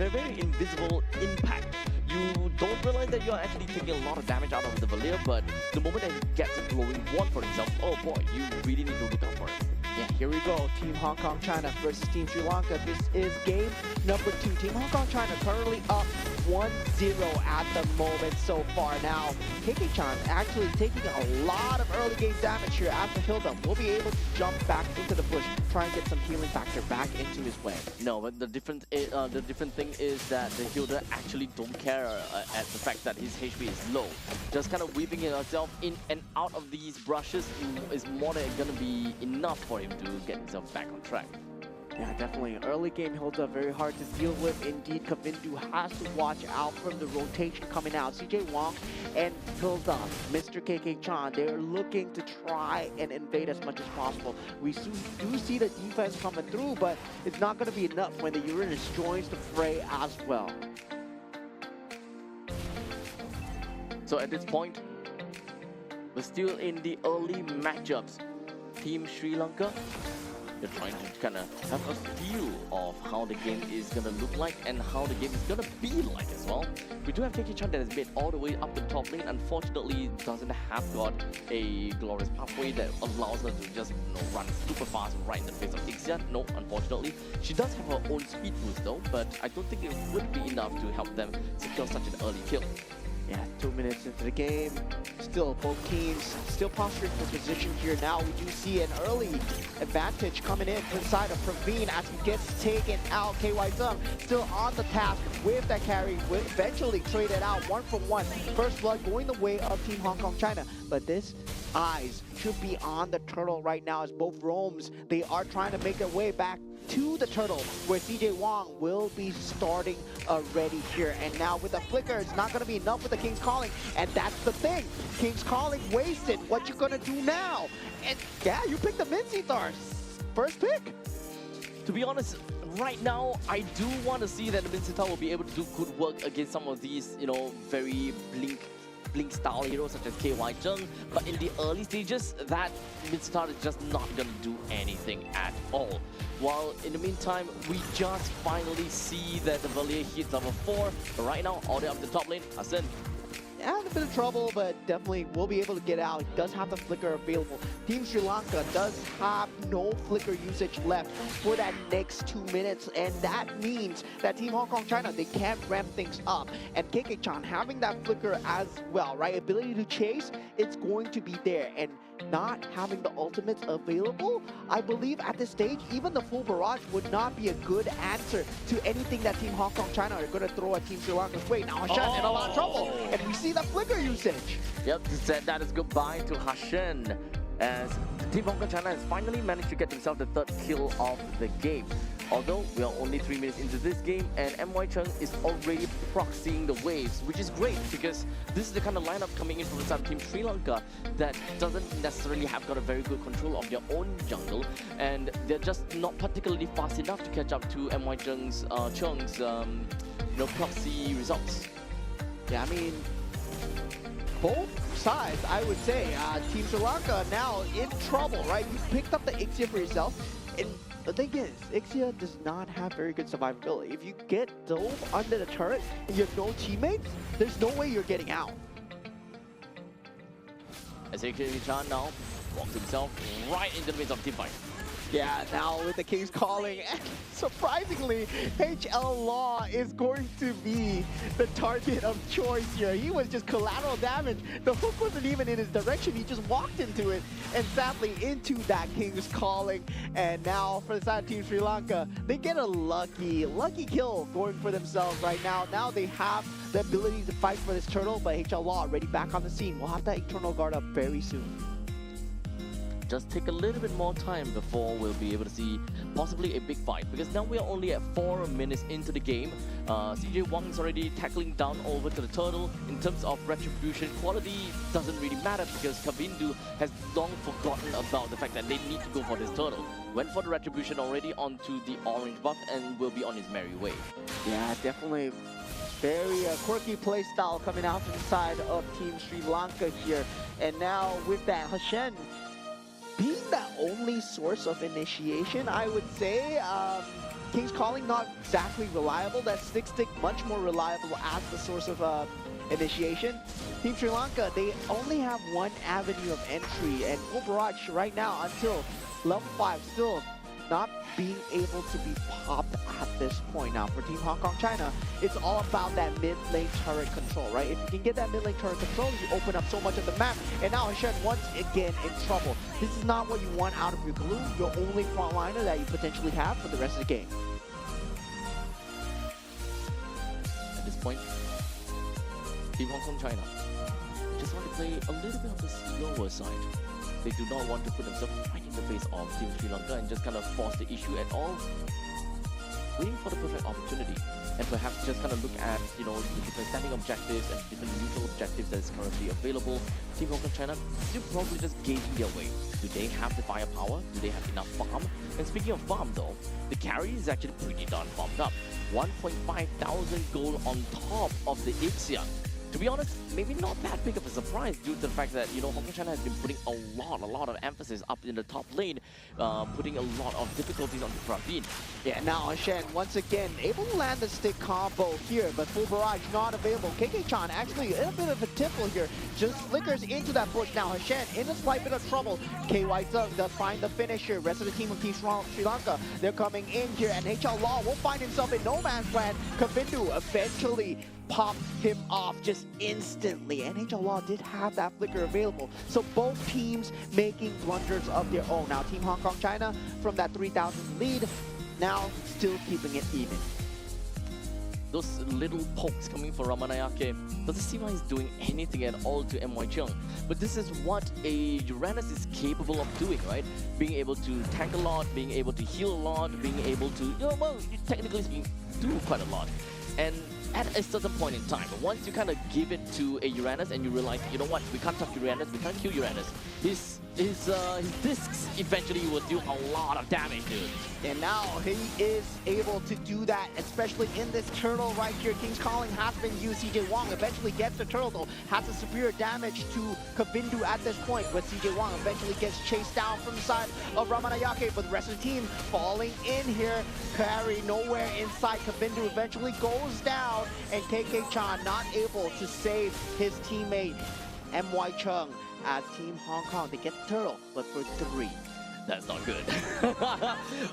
very invisible impact. You don't realize that you're actually taking a lot of damage out of the Valir, but the moment that he gets a glowing wand, for example, oh boy, you really need to look out for it. Yeah, here we go. Team Hong Kong China versus Team Sri Lanka. This is game number 2. Team Hong Kong China currently up 1-0 at the moment so far. Now, Keke-chan actually taking a lot of early game damage here after Hilda will be able to jump back into the bush, try and get some healing factor back into his way. No, but the different thing is that the Hilda actually don't care at the fact that his HP is low. Just kind of weaving himself in and out of these brushes is more than gonna be enough for him to get himself back on track. Yeah, definitely. Early game Hilda very hard to deal with. Indeed, Kavindu has to watch out from the rotation coming out. CJ Wong and Hilda, Mr. Keke-chan, they're looking to try and invade as much as possible. We do see the defense coming through, but it's not going to be enough when the Uranus joins the fray as well. So at this point, we're still in the early matchups. Team Sri Lanka, they're trying to kind of have a feel of how the game is going to look like and how the game is going to be like as well. We do have Keke-chan that has made all the way up the top lane. Unfortunately, doesn't have got a glorious pathway that allows her to just run super fast right in the face of Ixia. No, unfortunately. She does have her own speed boost though, but I don't think it would be enough to help them secure such an early kill. Yeah, 2 minutes into the game. Still, both teams still posturing for position here. Now we do see an early advantage coming in inside of Praveen as he gets taken out. KY Zung still on the task with that carry. Will eventually trade it out 1-for-1. First blood going the way of Team Hong Kong China. But this eyes should be on the turtle right now as both roams, they are trying to make their way back to the turtle where CJ Wong will be starting already here. And now with the flicker, it's not going to be enough with the King's Calling. And that's the thing. King's Calling wasted. What you going to do now? And yeah, you picked the Mincy Thars. First pick. To be honest, right now, I do want to see that the Mincy will be able to do good work against some of these, very blink style heroes such as KY Zheng, but in the early stages, that mid-start is just not gonna do anything at all. While in the meantime, we just finally see that the Valir hits level 4, but right now, all the way up the top lane, Hassan. Yeah, a bit of trouble, but definitely will be able to get out. He does have the flicker available. Team Sri Lanka does have no flicker usage left for that next 2 minutes, and that means that Team Hong Kong China, they can't ramp things up. And Keke-chan having that flicker as well, right? Ability to chase, it's going to be there. And not having the ultimates available, I believe at this stage, even the full barrage would not be a good answer to anything that Team Hong Kong China are going to throw at Team Sri Lanka's way. Now Hashan in a lot of trouble, and we see the flicker usage. Yep, that is goodbye to Hashan, as Team Hong Kong China has finally managed to get themselves the 3rd kill of the game. Although we are only 3 minutes into this game and MY Chung is already proxying the waves, which is great because this is the kind of lineup coming in from the side of Team Sri Lanka that doesn't necessarily have got a very good control of their own jungle, and they're just not particularly fast enough to catch up to MY Chung's proxy results. Yeah, I mean, both sides, I would say, Team Sri Lanka now in trouble, right? You picked up the Ixia for yourself, and the thing is, Ixia does not have very good survivability. If you get dove under the turret and you have no teammates, there's no way you're getting out. As Keke-chan now walks himself right into the midst of team fight. Yeah, now with the King's Calling, and surprisingly, HL Law is going to be the target of choice here. He was just collateral damage. The hook wasn't even in his direction. He just walked into it, and sadly into that King's Calling. And now for the side of Team Sri Lanka, they get a lucky kill going for themselves right now. Now they have the ability to fight for this turtle, but HL Law already back on the scene. We'll have that Eternal Guard up very soon. just take a little bit more time before we'll be able to see possibly a big fight. Because now we are only at 4 minutes into the game. CJ Wang is already tackling down over to the turtle. In terms of retribution, quality doesn't really matter because Kavindu has long forgotten about the fact that they need to go for this turtle. Went for the retribution already onto the orange buff and will be on his merry way. Yeah, definitely very quirky play style coming out from the side of Team Sri Lanka here. And now with that, Hashen being the only source of initiation, I would say. King's Calling not exactly reliable. That stick much more reliable as the source of initiation. Team Sri Lanka, they only have one avenue of entry, and Full Barrage right now until level 5 still not being able to be popped at this point. Now for Team Hong Kong China, it's all about that mid lane turret control, right? If you can get that mid lane turret control, you open up so much of the map. And now Hashen once again in trouble. This is not what you want out of your glue, your only frontliner that you potentially have for the rest of the game. At this point, Team Hong Kong China just want to play a little bit of the slower side. They do not want to put themselves right in the face of Team Sri Lanka and just kind of force the issue at all. Waiting for the perfect opportunity. And perhaps just kind of look at, you know, the different standing objectives and different neutral objectives that is currently available. Team Hong Kong China, they're probably just gauging their way. Do they have the firepower? Do they have enough farm? And speaking of farm though, the carry is actually pretty darn farmed up. 1.5 thousand gold on top of the Ixian. To be honest, maybe not that big of a surprise due to the fact that, you know, Hong Kong China has been putting a lot of emphasis up in the top lane, putting a lot of difficulties on the Praveen. Yeah, now Hashen once again able to land the stick combo here, but Full Barrage not available. KK-chan actually in a bit of a tipple here, just flickers into that bush. Now Hashen in a slight bit of trouble. KY Zung does find the finisher. Rest of the team of Team Sri Lanka, they're coming in here, and HL Law will find himself in no man's land. Kavindu eventually popped him off just instantly, and HL Law did have that flicker available. So both teams making blunders of their own. Now Team Hong Kong China from that 3,000 lead, now still keeping it even. Those little pokes coming from Ramanayake doesn't seem like he's doing anything at all to MY Chung. But this is what a Uranus is capable of doing, right? Being able to tank a lot, being able to heal a lot, being able to, you know, well, technically speaking, do quite a lot. And at a certain point in time, once you kind of give it to a Uranus and you realize, you know what, we can't touch Uranus, we can't kill Uranus. His discs eventually will do a lot of damage, dude. And now he is able to do that, especially in this turtle right here. King's Calling has been used. CJ Wang eventually gets the turtle though, has a severe damage to Kavindu at this point, but CJ Wang eventually gets chased down from the side of Ramanayake, but the rest of the team falling in here. Carry nowhere inside. Kavindu eventually goes down, and KK-chan not able to save his teammate MY Chung. As Team Hong Kong, they get the turtle, but for 3. That's not good.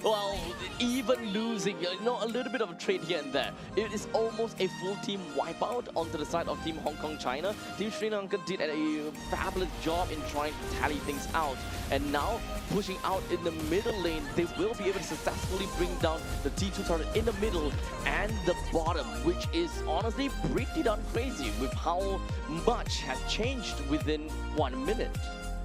Well, even losing, you know, a little bit of a trade here and there. It is almost a full team wipeout onto the side of Team Hong Kong China. Team Sri Lanka did a fabulous job in trying to tally things out. And now, pushing out in the middle lane, they will be able to successfully bring down the T2 turret in the middle and the bottom, which is honestly pretty darn crazy with how much has changed within 1 minute.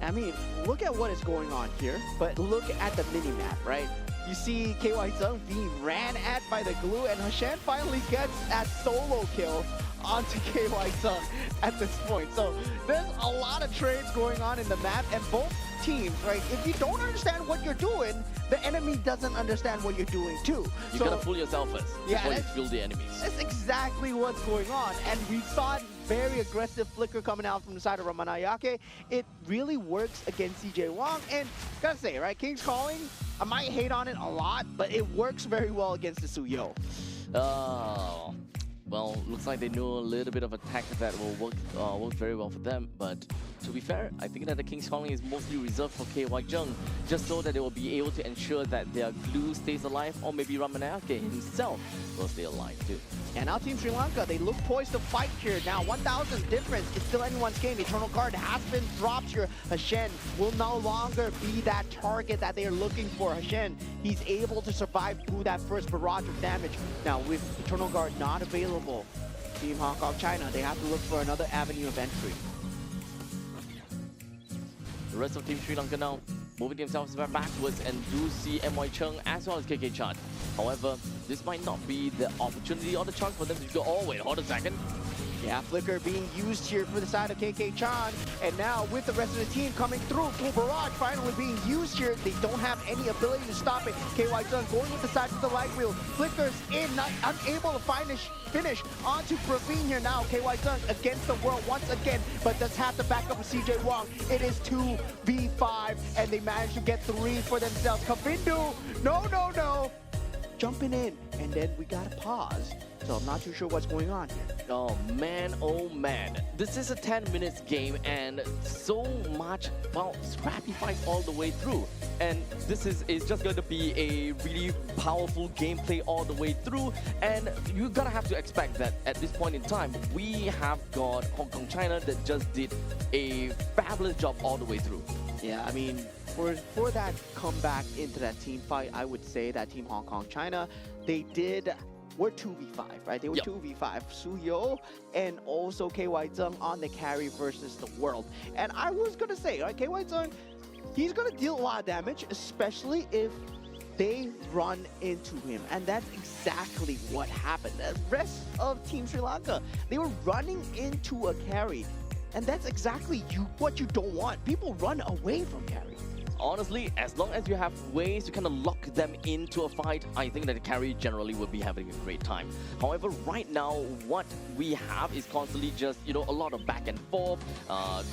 I mean, look at what is going on here, but look at the mini-map, right? You see KY Zung being ran at by the glue, and Hashen finally gets that solo kill onto KY Zung at this point. So there's a lot of trades going on in the map, and both teams, right? If you don't understand what you're doing, the enemy doesn't understand what you're doing too. You gotta fool yourself first before you fool the enemies. That's exactly what's going on, and we saw very aggressive flicker coming out from the side of Ramanayake. It really works against CJ Wang, and gotta say, right, King's Calling, I might hate on it a lot, but it works very well against the Suyo. Oh, well, looks like they know a little bit of a tactic that will work very well for them, but to be fair, I think that the King's Calling is mostly reserved for KY Jung, just so that they will be able to ensure that their glue stays alive, or maybe Ramanayake himself will stay alive too. And now Team Sri Lanka, they look poised to fight here. Now 1,000 difference, it's still anyone's game. The Eternal Guard has been dropped here. Hashen will no longer be that target that they're looking for. Hashen, he's able to survive through that first barrage of damage. Now with Eternal Guard not available, Team Hong Kong China, they have to look for another avenue of entry. The rest of Team Sri Lanka now moving themselves backwards, and do see MY Chung as well as KK Chan. However, this might not be the opportunity or the chance for them to go, oh wait, hold a second. Yeah, Flicker being used here for the side of KK Chan. And now with the rest of the team coming through, Barrage finally being used here. They don't have any ability to stop it. KY Zung going with the side of the light wheel. Flicker's in, not unable to finish onto Praveen here now. KY Zung against the world once again, but does have the backup of CJ Wong. It is 2v5, and they managed to get 3 for themselves. Kavindu, no. Jumping in, and then we gotta pause. So I'm not too sure what's going on here. Oh man. This is a 10 minutes game and so much, well, scrappy fights all the way through. And this is just going to be a really powerful gameplay all the way through. And you gotta have to expect that at this point in time, we have got Hong Kong China that just did a fabulous job all the way through. Yeah, I mean, for that comeback into that team fight, I would say that Team Hong Kong China, were 2v5, right? They were Yep. 2v5. Suyo and also KY Zung on the carry versus the world. And I was going to say, right, KY Zung, he's going to deal a lot of damage, especially if they run into him. And that's exactly what happened. The rest of Team Sri Lanka, they were running into a carry. And that's exactly what you don't want. People run away from carry. Honestly, as long as you have ways to kind of lock them into a fight, I think that the carry generally will be having a great time. However, right now, what we have is constantly just, a lot of back and forth.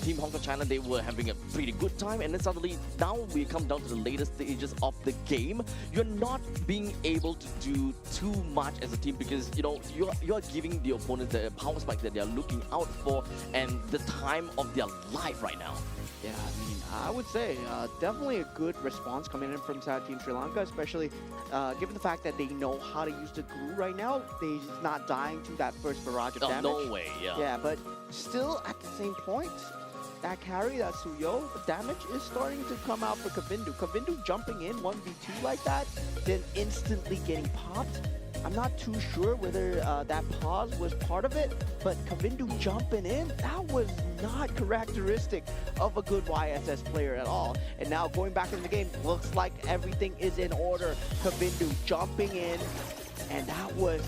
Team Hong Kong China, they were having a pretty good time, and then suddenly, now we come down to the later stages of the game. You're not being able to do too much as a team because, you're giving the opponent the power spike that they're looking out for and the time of their life right now. Yeah, I mean, I would say definitely a good response coming in from South Team Sri Lanka, especially given the fact that they know how to use the glue right now. They're not dying to that first barrage of damage. No way, yeah. Yeah, but still at the same point, that carry, that Suyo, the damage is starting to come out for Kavindu. Kavindu jumping in 1v2 like that, then instantly getting popped. I'm not too sure whether that pause was part of it, but Kavindu jumping in, that was not characteristic of a good YSS player at all. And now going back in the game, looks like everything is in order. Kavindu jumping in, and that was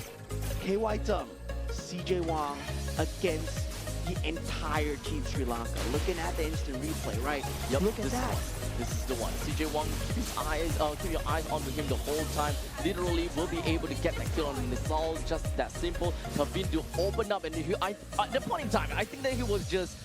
KY Zung, CJ Wong against the entire Team Sri Lanka. Looking at the instant replay, right? Yep, Look at that. This is the one. CJ Wong, keep your eyes onto him the whole time. Literally will be able to get that kill on the missile, just that simple. Kavindu open up, and at the point in time, I think that he was just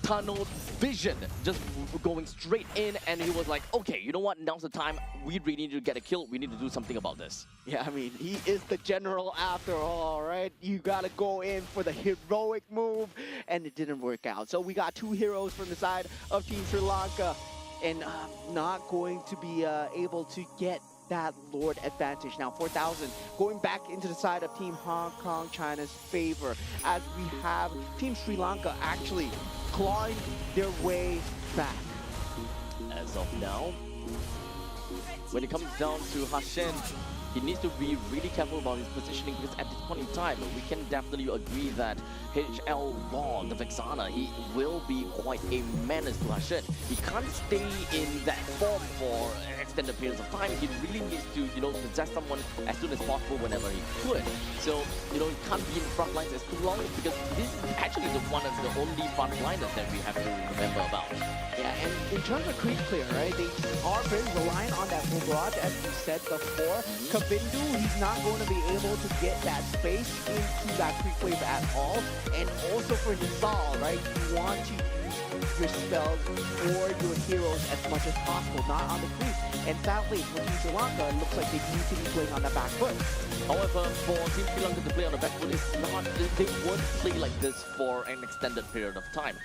tunnel vision, just going straight in, and he was like, okay, you know what, now's the time, we really need to get a kill, we need to do something about this. Yeah, I mean, he is the general after all, right? You gotta go in for the heroic move, and it didn't work out. So we got 2 heroes from the side of Team Sri Lanka, and not going to be able to get that Lord advantage. Now 4,000 going back into the side of Team Hong Kong China's favor, as we have Team Sri Lanka actually clawing their way back. As of now, when it comes down to Hashen, he needs to be really careful about his positioning because at this point in time, we can definitely agree that HL Ron, the Vexana, he will be quite a menace to Hashen. He can't stay in that form for extended periods of time. He really needs to, possess someone as soon as possible whenever he could. So, he can't be in the front lines as too long because this is actually one of the only front liners that we have to remember about. Yeah, and in terms of creep clear, right, they are very reliant on that full barrage, as we said before. Kavindu, he's not going to be able to get that space into that creep wave at all. And also for Nizal, right, you want to use your spells or your heroes as much as possible, not on the creep. And sadly, for Team Sri Lanka, it looks like they need to be playing on the back foot. However, for Team Sri Lanka to play on the back foot, they won't play like this for an extended period of time.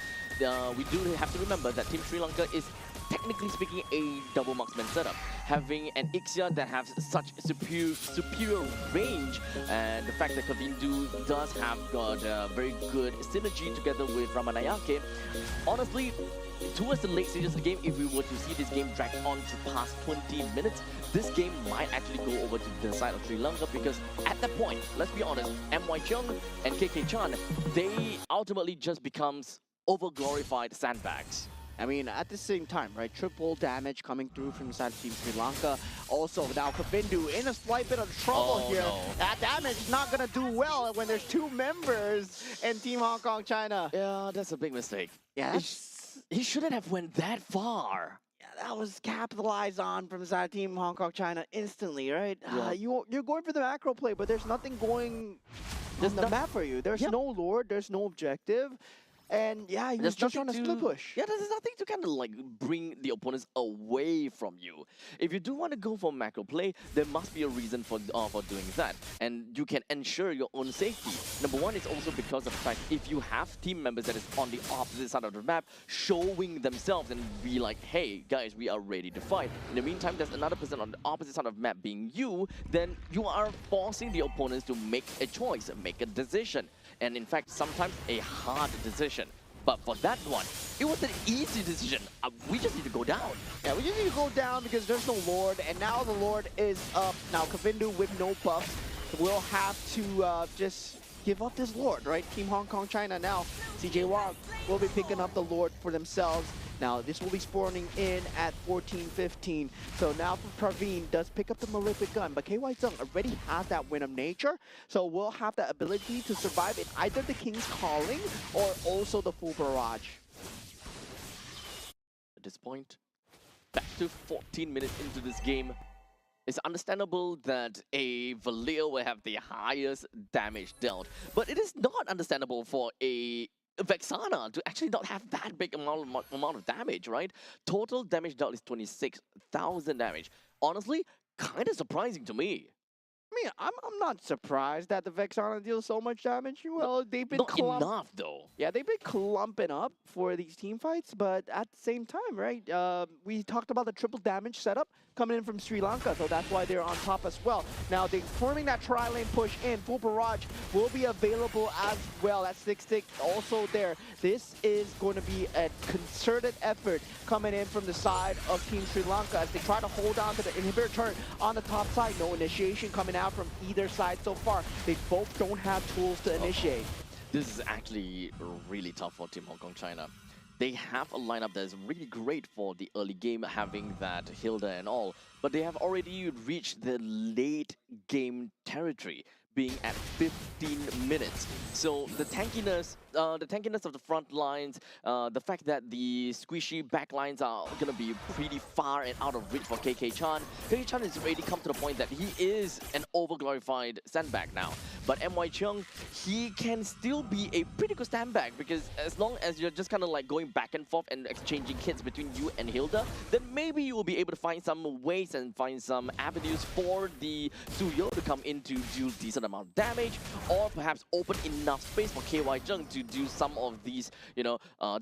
We do have to remember that Team Sri Lanka is technically speaking a double marksman setup, having an Ixia that has such superior range, and the fact that Kavindu does have got a very good synergy together with Ramanayake. Honestly, towards the late stages of the game, if we were to see this game drag on to past 20 minutes, this game might actually go over to the side of Sri Lanka because at that point, let's be honest, MY Chung and KK Chan, they ultimately just becomes over-glorified sandbags. I mean, at the same time, right? Triple damage coming through from the side of Team Sri Lanka. Also, now Kavindu in a slight bit of trouble Oh, here. no. That damage is not going to do well when there's 2 members in Team Hong Kong China. Yeah, that's a big mistake. Yeah, He shouldn't have went that far. yeah, that was capitalized on from the side of Team Hong Kong China instantly, right? Yeah. You're going for the macro play, but there's nothing going on the map for you. There's Yep. no lord, there's no objective. And yeah, he was just on a split push. Yeah, there's nothing to kind of like bring the opponents away from you. If you do want to go for macro play, there must be a reason for doing that, and you can ensure your own safety. Number one is also because of the fact if you have team members that is on the opposite side of the map showing themselves and be like, hey guys, we are ready to fight. In the meantime, there's another person on the opposite side of the map being you, then you are forcing the opponents to make a choice, make a decision. And in fact, sometimes a hard decision. But for that one, it was an easy decision. We just need to go down. Yeah, we just need to go down because there's no Lord, and now the Lord is up. Now Kavindu with no buffs will have to just give up this Lord, right? Team Hong Kong China now. CJ Wang will be picking up the Lord for themselves. Now this will be spawning in at 14-15. So now for Praveen does pick up the Malefic Gun, but KY Zung already has that Wind of Nature, so will have the ability to survive in either the King's Calling or also the Full Barrage. At this point, back to 14 minutes into this game. It's understandable that a Valir will have the highest damage dealt, but it is not understandable for a Vexana to actually not have that big amount of damage, right? Total damage dealt is 26,000 damage. Honestly, kind of surprising to me. I mean, I'm not surprised that the Vexana deals so much damage. Well, they've been Not enough though. Yeah, they've been clumping up for these team fights, but at the same time, right? We talked about the triple damage setup coming in from Sri Lanka, so that's why they're on top as well. Now, they're forming that tri-lane push in. Full Barrage will be available as well. That 6-stick also there. This is going to be a concerted effort coming in from the side of Team Sri Lanka as they try to hold on to the inhibitor turret on the top side. No initiation coming out from either side so far. They both don't have tools to initiate. This is actually really tough for Team Hong Kong China. They have a lineup that is really great for the early game, having that Hilda and all, but they have already reached the late game territory, being at 15 minutes. So the tankiness of the front lines, the fact that the squishy back lines are gonna be pretty far and out of reach for KK Chan. KK Chan has already come to the point that he is an overglorified sandbag now. But MY Chung, he can still be a pretty good sandbag, because as long as you're just kind of like going back and forth and exchanging hits between you and Hilda, then maybe you will be able to find some ways and find some avenues for the Suyo to come in to do decent amount of damage, or perhaps open enough space for KY Jung to do some of these,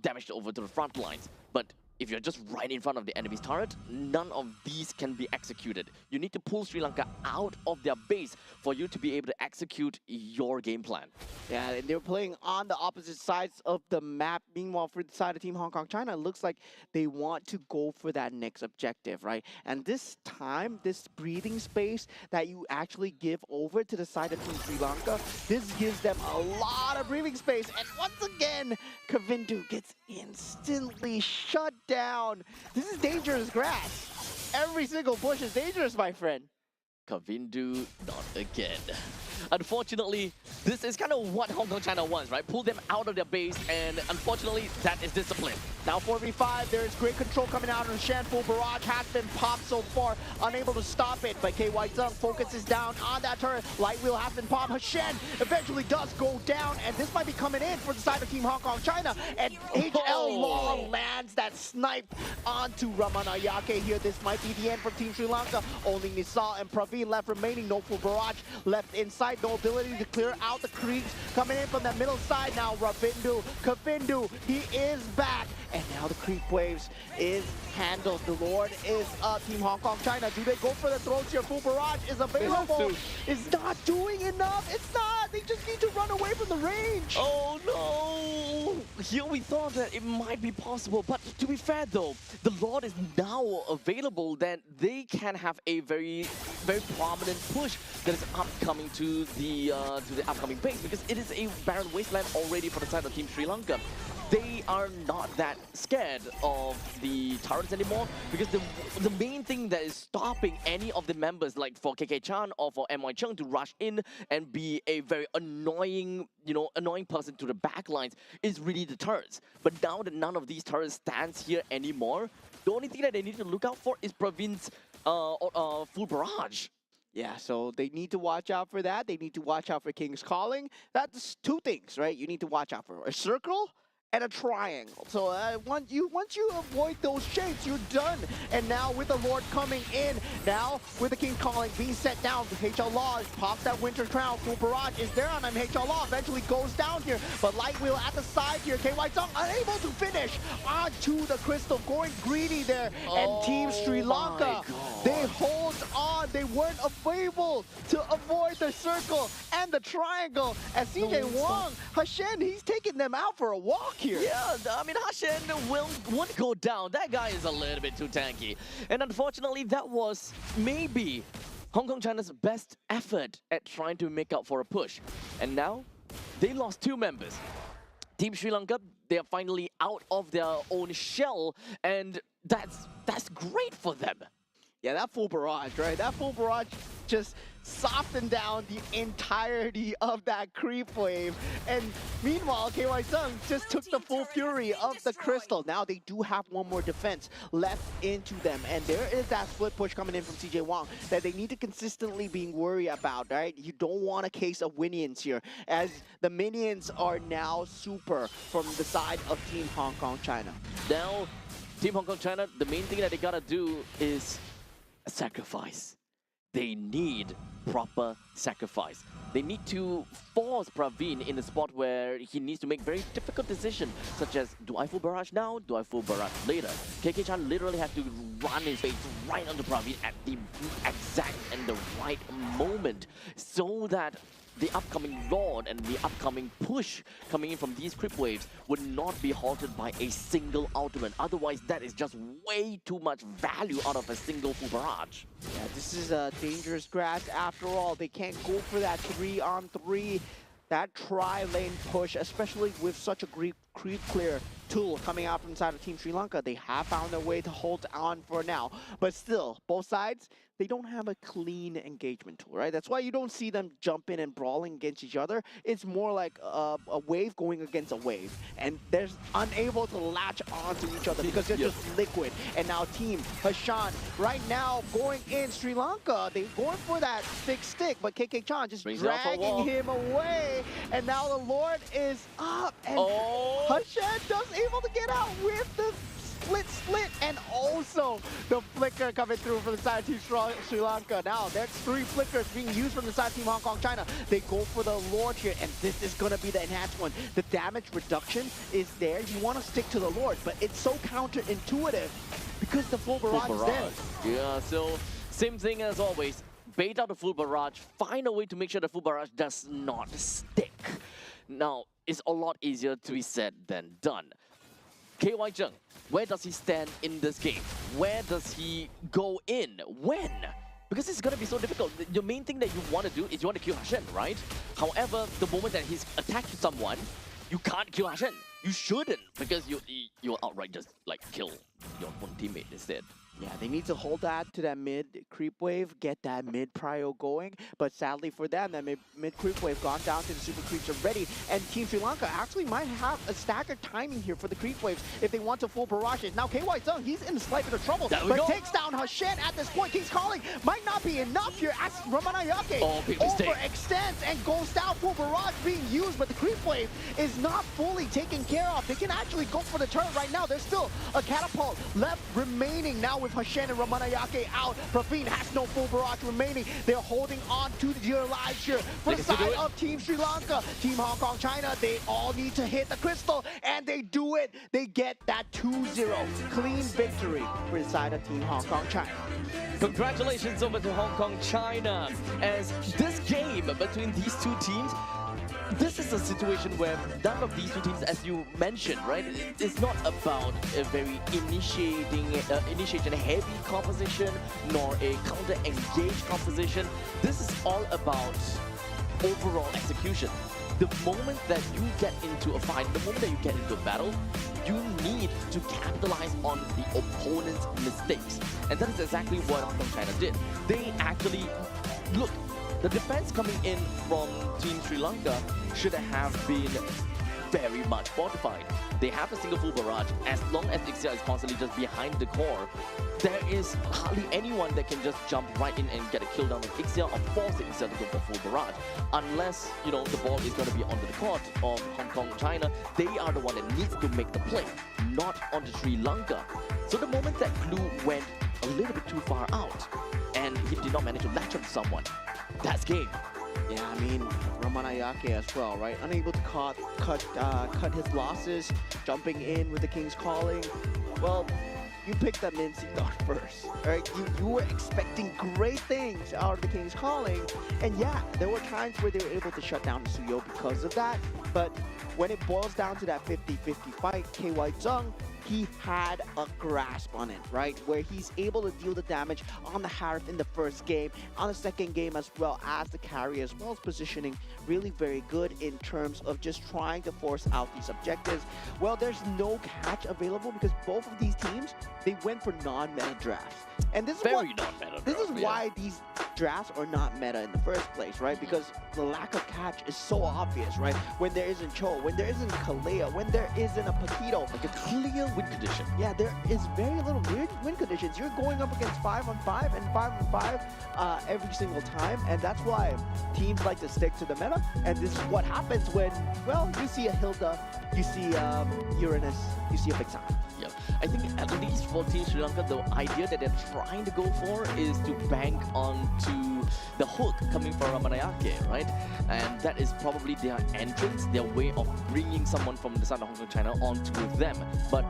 damage over to the front lines. But if you're just right in front of the enemy's turret, none of these can be executed. You need to pull Sri Lanka out of their base for you to be able to execute your game plan. Yeah, and they're playing on the opposite sides of the map. Meanwhile, for the side of Team Hong Kong China, it looks like they want to go for that next objective, right? And this time, this breathing space that you actually give over to the side of Team Sri Lanka, this gives them a lot of breathing space. And once again, Kavindu gets instantly shut down. This is dangerous grass. Every single bush is dangerous, my friend. Kavindu, not again. Unfortunately, this is kind of what Hong Kong China wants, right? Pull them out of their base, and unfortunately, that is discipline. Now 4v5, there is great control coming out of Shan. Full Barrage has been popped so far, unable to stop it, but KY Zung focuses down on that turret. Light Wheel has been popped. Shen eventually does go down, and this might be coming in for the side of Team Hong Kong China, and HL Law lands that snipe onto Ramanayake here. This might be the end for Team Sri Lanka. Only Nisal and Praveen left remaining. No Full Barrage left inside. No ability to clear out the creeps coming in from that middle side. Now Kavindu, he is back. And now the creep waves is handled. The Lord is up. Team Hong Kong China, do they go for the throws here? Full Barrage is available. It's not doing enough. It's not. They just need to run away from the range. Oh no! Here we thought that it might be possible, but to be fair though, the Lord is now available, then they can have a very, very prominent push that is upcoming to the upcoming base, because it is a barren wasteland already for the side of Team Sri Lanka. they are not that scared of the turrets anymore, because the main thing that is stopping any of the members, like for KK-chan or for MY Chung, to rush in and be a very annoying, annoying person to the backlines is really the turrets. But now that none of these turrets stands here anymore, the only thing that they need to look out for is Pravin's full barrage. Yeah, so they need to watch out for that. They need to watch out for King's Calling. That's two things, right? You need to watch out for a circle and a triangle. So once you avoid those shapes, you're done. And now with the Lord coming in, now with the King Calling being set down, HL Law pops that Winter Crown. Full barrage is there on him. HL Law eventually goes down here, but Light Wheel at the side here. KY Sung unable to finish onto the crystal, going greedy there. And Team Sri Lanka, they hold on. They weren't able to avoid the circle and the triangle. As CJ Wong, Hashen, he's taking them out for a walk here. Yeah, I mean, Hashen won't go down. That guy is a little bit too tanky. And unfortunately, that was maybe Hong Kong China's best effort at trying to make up for a push. And now, they lost 2 members. Team Sri Lanka, they are finally out of their own shell, and that's great for them. Yeah, that full barrage, right? That full barrage just softened down the entirety of that creep wave. And meanwhile, KY Sung just took the full fury of the crystal. Now they do have one more defense left into them. And there is that split push coming in from CJ Wong that they need to consistently be worried about, right? You don't want a case of minions here, as the minions are now super from the side of Team Hong Kong China. Now, Team Hong Kong China, the main thing that they gotta do is a sacrifice. They need proper sacrifice. They need to force Praveen in a spot where he needs to make very difficult decisions, such as, do I full barrage now? Do I full barrage later? KK-chan literally had to run his face right onto Praveen at the exact and the right moment, so that the upcoming Lord and the upcoming push coming in from these creep waves would not be halted by a single ultimate. Otherwise, that is just way too much value out of a single full barrage. Yeah, this is a dangerous grass after all. They can't go for that 3-on-3, that tri-lane push, especially with such a creep clear tool coming out from inside of Team Sri Lanka. They have found their way to hold on for now. But still, both sides, they don't have a clean engagement tool, right? That's why you don't see them jumping and brawling against each other. It's more like a wave going against a wave. And they're unable to latch onto each other because they're just liquid. And now Team Hashan, right now, going in Sri Lanka, they're going for that thick stick, but KK-chan just dragging him away. And now the Lord is up. And Hashan does able to get out with the split, and also the flicker coming through from the side of Team Sri Lanka. Now, there's 3 flickers being used from the side of Team Hong Kong China. They go for the Lord here, and this is going to be the enhanced one. The damage reduction is there. You want to stick to the Lord, but it's so counterintuitive because the full barrage is there. Yeah, so same thing as always. Bait out the full barrage, find a way to make sure the full barrage does not stick. Now, it's a lot easier to be said than done. KY Jung, where does he stand in this game? Where does he go in? When? Because it's going to be so difficult. The main thing that you want to do is you want to kill Hashen, right? However, the moment that he's attacked someone, you can't kill Hashen. You shouldn't, because you'll outright just like kill your own teammate instead. Yeah, they need to hold that to that mid creep wave, get that mid prio going. But sadly for them, that mid creep wave gone down to the super creeps already. And Team Sri Lanka actually might have a staggered timing here for the creep waves if they want to full barrage it. Now KY Sung, he's in a slight bit of trouble, but takes down Hashen at this point. King's Calling might not be enough here as Ramanayake overextends and goes down. Full barrage being used, but the creep wave is not fully taken care of. They can actually go for the turret right now. There's still a catapult left remaining now with Hashen and Ramanayake out. Praveen has no full barrage remaining. They're holding on to their lives here. For the side of Team Sri Lanka, Team Hong Kong China, they all need to hit the crystal, and they do it. They get that 2-0 clean victory for the side of Team Hong Kong China. Congratulations over to Hong Kong China, as this game between these two teams, this is a situation where none of these two teams, as you mentioned, right, it's not about a very initiation-heavy composition, nor a counter-engaged composition. This is all about overall execution. the moment that you get into a fight, the moment that you get into a battle, you need to capitalize on the opponent's mistakes. And that is exactly what Hong Kong China did. They actually, look, the defense coming in from Team Sri Lanka should have been very much fortified. They have a single full barrage. As long as Ixia is constantly just behind the core, there is hardly anyone that can just jump right in and get a kill down with Ixia or force Ixia to go for full barrage. Unless, you know, the ball is going to be onto the court of Hong Kong, China, they are the one that needs to make the play, not onto Sri Lanka. So the moment that Clue went a little bit too far out and he did not manage to latch up to someone, that's game. Yeah, I mean, Ramanayake as well, right? Unable to cut his losses, jumping in with the King's Calling. Well, you picked that Mincy dot first, right? You were expecting great things out of the King's Calling. And yeah, there were times where they were able to shut down Suyo because of that. But when it boils down to that 50-50 fight, KY Zheng, he had a grasp on it, right? Where he's able to deal the damage on the Harith in the first game, on the second game as well as the carry, as well as positioning really very good in terms of just trying to force out these objectives. Well, there's no catch available because both of these teams, they went for non-meta drafts. And this is Very non-meta. this is yeah. why these drafts are not meta in the first place, right? Because the lack of catch is so obvious, right? When there isn't Cho, when there isn't Kalea, when there isn't a Paquito. Like a clear win condition. Yeah, there is very little weird win conditions. You're going up against 5-on-5 and 5-on-5 every single time, and that's why teams like to stick to the meta. And this is what happens when, well, you see a Hilda, you see Uranus, you see a Big Sam. Yeah, I think at least for Team Sri Lanka, the idea that they're trying to go for is to bank onto the hook coming from Ramanayake, right? And that is probably their entrance, their way of bringing someone from the side of Hong Kong, China onto them. But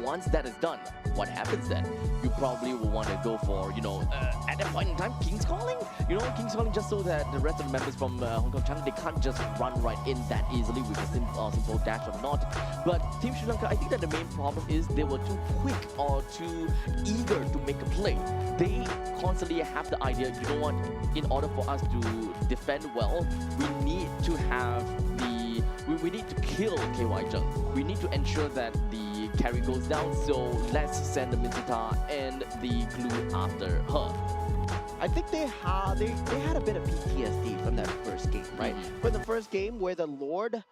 once that is done, what happens then? You probably will want to go for, you know, at that point in time, King's Calling? You know, King's Calling just so that the rest of the members from Hong Kong, China, they can't just run right in that easily with a simple dash or not. But Team Sri Lanka, I think that the main problem is they were too quick or too eager to make a play. They constantly have the idea, you know what, in order for us to defend well, we need to have we need to kill KY Zheng. We need to ensure that the carry goes down, so let's send the Mizuta and the Glue after her. I think they had a bit of PTSD from that first game, right? From the first game where the Lord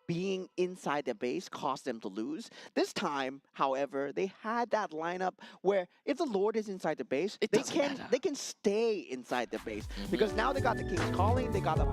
being inside the base caused them to lose. This time, however, they had that lineup where if the Lord is inside the base, they can stay inside the base. Because now they got the King's Calling, they got the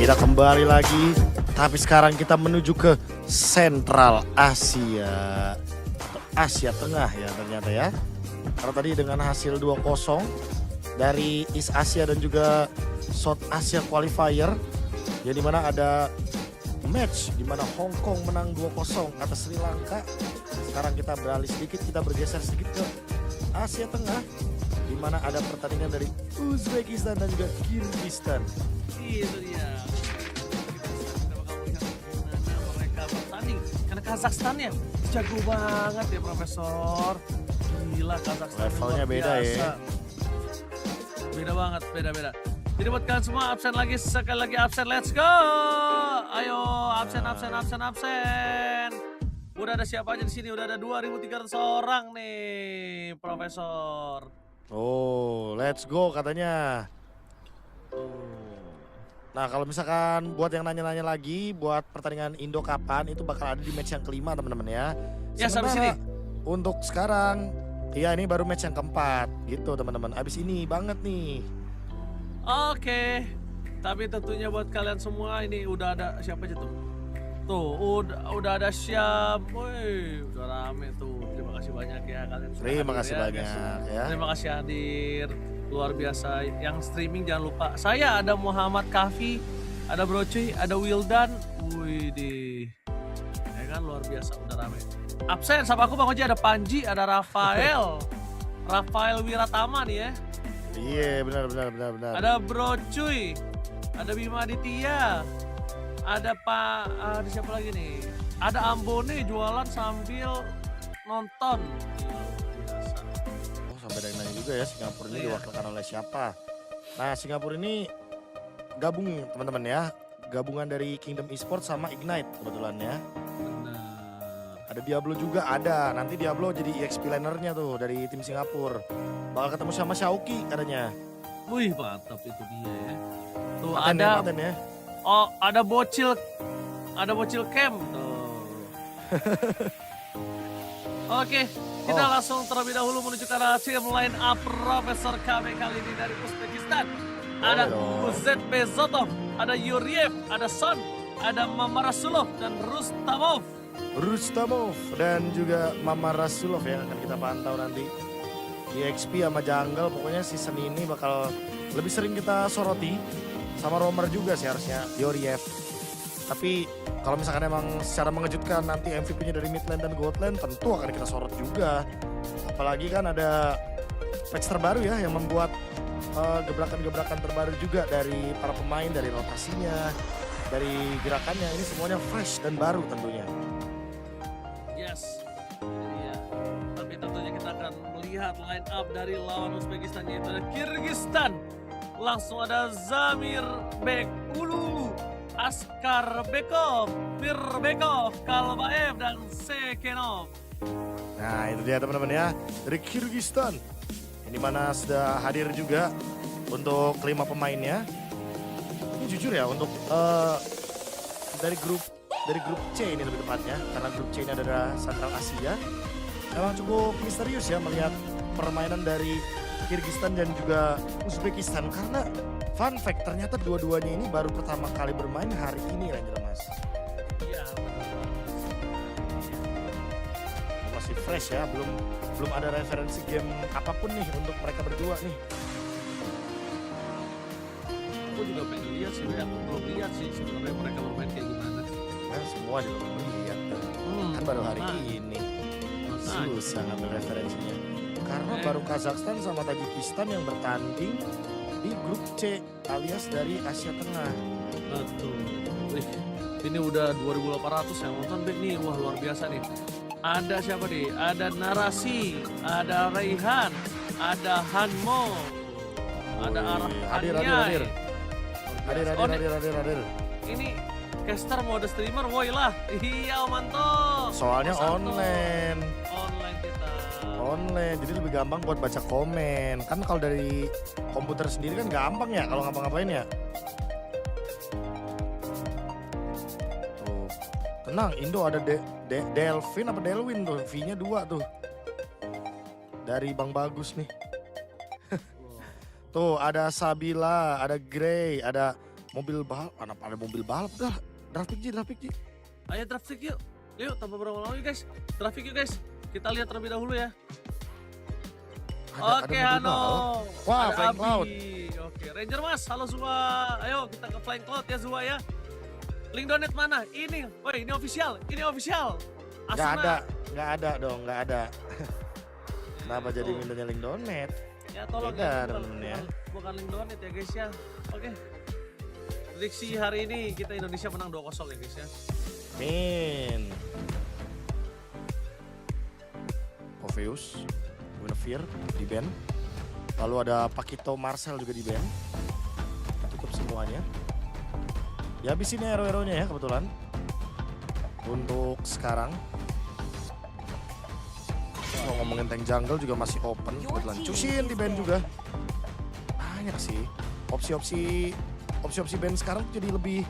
Kita kembali lagi, tapi sekarang kita menuju ke Sentral Asia atau Asia Tengah ya ternyata ya. Karena tadi dengan hasil 2-0 dari East Asia dan juga South Asia Qualifier, ya dimana ada match dimana Hong Kong menang 2-0 atas Sri Lanka. Sekarang kita beralih sedikit, kita bergeser sedikit ke Asia Tengah, di mana ada pertandingan dari Uzbekistan dan juga Kyrgyzstan. Itu dia. Kita bakal melihat bagaimana mereka bertanding. Karena Kazakhstan ya jago banget ya Profesor. Gila Kazakhstan. Levelnya luar beda biasa. ya. Beda banget, beda. Jadi buat kalian semua absen lagi, sekali lagi absen, let's go. Ayo absen. Udah ada siapa aja di sini? Udah ada 2.300 orang nih, Profesor. Oh, let's go katanya. Nah, kalau misalkan buat yang nanya-nanya lagi, buat pertandingan Indo kapan, itu bakal ada di match yang kelima teman-teman ya. Ya, sampai Sementara sini. untuk sekarang, ya ini baru match yang keempat gitu teman-teman. Abis ini banget nih. Oke. Tapi tentunya buat kalian semua ini udah ada siapa aja tuh? Tuh, udah ada siap. Woi, udah rame tuh. Terima kasih banyak ya kalian semua. Terima hadir kasih ya, banyak guys. ya. Terima kasih hadir. Luar biasa. Yang streaming jangan lupa. Saya ada Muhammad Kafi, ada Brocuy, ada Wildan. Wih di. Ya kan luar biasa udah rame. Absen sama aku Bang Oji, ada Panji, ada Rafael. Rafael Wiratama nih ya. Iya, benar. Ada Brocuy, ada Bima Aditya, ada ada siapa lagi nih? Ada Ambone jualan sambil nonton. Biasa. Oh, sampai ada yang nanya juga ya, Singapura ini Iya. diwakilkan oleh siapa? Nah, Singapura ini gabung teman-teman ya. Gabungan dari Kingdom Esports sama Ignite kebetulan ya. Benar. Ada Diablo juga ada. Nanti Diablo jadi EXP lanernya tuh dari tim Singapura. Bakal ketemu sama Shauki katanya. Wih mantap itu dia ya. Tuh Paten ya. Oh ada bocil camp tuh. Oke, kita langsung terlebih dahulu menuju ke arah tim line up Profesor kami kali ini dari Uzbekistan. Ada UZP Zotov, ada Yuriev, ada Son, ada Mama Rasulov dan Rustamov dan juga Mama Rasulov yang akan kita pantau nanti. EXP sama Jungle pokoknya season ini bakal lebih sering kita soroti. Sama Romer juga sih harusnya, Yuriev. Tapi kalau misalkan emang secara mengejutkan nanti MVP-nya dari mid lane dan gold lane tentu akan kita sorot juga. Apalagi kan ada patch terbaru ya yang membuat gebrakan-gebrakan terbaru juga dari para pemain, dari rotasinya, dari gerakannya. Ini semuanya fresh dan baru tentunya. Yes, ini dia. Tapi tentunya kita akan melihat line up dari lawan Uzbekistan yaitu ada Kyrgyzstan. Langsung ada Zamir Bekulu, Askar Bekov, Mirbekov, Kalbaev dan Sekenov. Nah itu dia teman-teman ya, dari Kyrgyzstan. Ini mana sudah hadir juga untuk kelima pemainnya. Ini jujur ya untuk dari grup C ini lebih tepatnya, karena grup C ini adalah Sentral Asia. Memang cukup misterius ya melihat permainan dari Kyrgyzstan dan juga Uzbekistan, karena fun fact ternyata dua-duanya ini baru pertama kali bermain hari ini Ranger Mas. Iya, Masih fresh ya, belum ada referensi game apapun nih untuk mereka berdua nih. aku juga pengen lihat sih, aku belum lihat sih sebenarnya mereka bermain kayak gimana. Nah, semua juga belum lihat tuh. Kan baru hari ini. Susah ngambil referensinya. Karena baru Kazakhstan sama Tajikistan yang bertanding di grup C alias dari Asia Tengah. Betul. Wih, ini udah 2.800 yang nonton Bek nih. Wah luar biasa nih. Ada siapa nih? Ada Narasi, ada Raihan, ada Hanmo, ada Hadir. Ini caster mode streamer, woi lah. Iya mantap. Soalnya Satu. online. Online kita. Online, jadi lebih gampang buat baca komen. Kan kalau dari komputer sendiri kan gampang ya kalau ngapa-ngapain ya. Tuh, tenang, Indo ada Delvin apa Delwin tuh, V-nya 2 tuh. Dari Bang Bagus nih. Tuh ada Sabila, ada Grey, ada mobil balap, ada mobil balap dah. Draft pick Ji. Ayo draft pick yuk. Yuk, tanpa berlama-lama yuk guys. Draft pick yuk guys. Kita lihat terlebih dahulu ya. Ada Oke, mobil halo. balap. Wah, Ada Flying Cloud. Abi. Oke, Ranger Mas, halo semua. Ayo kita ke Flying Cloud ya semua ya. Link donate mana? Ini. Woi, ini official. Asuna. Nggak ada dong, nggak ada. Kenapa jadi mintanya link donate? Ya tolong Beda, ya, temen-temen ya. bukan link donate ya guys ya. Oke. Prediksi hari ini kita Indonesia menang 2-0 ya guys ya. Min. Poveus, Guinevere di band. Lalu ada Pakito Marcel juga di band. Tutup semuanya. Ya habis ini hero-heronya ya kebetulan. Untuk sekarang. Kalau ngomongin tank jungle juga masih open. Kebetulan Cushin di band juga. Banyak sih. Opsi-opsi band sekarang jadi lebih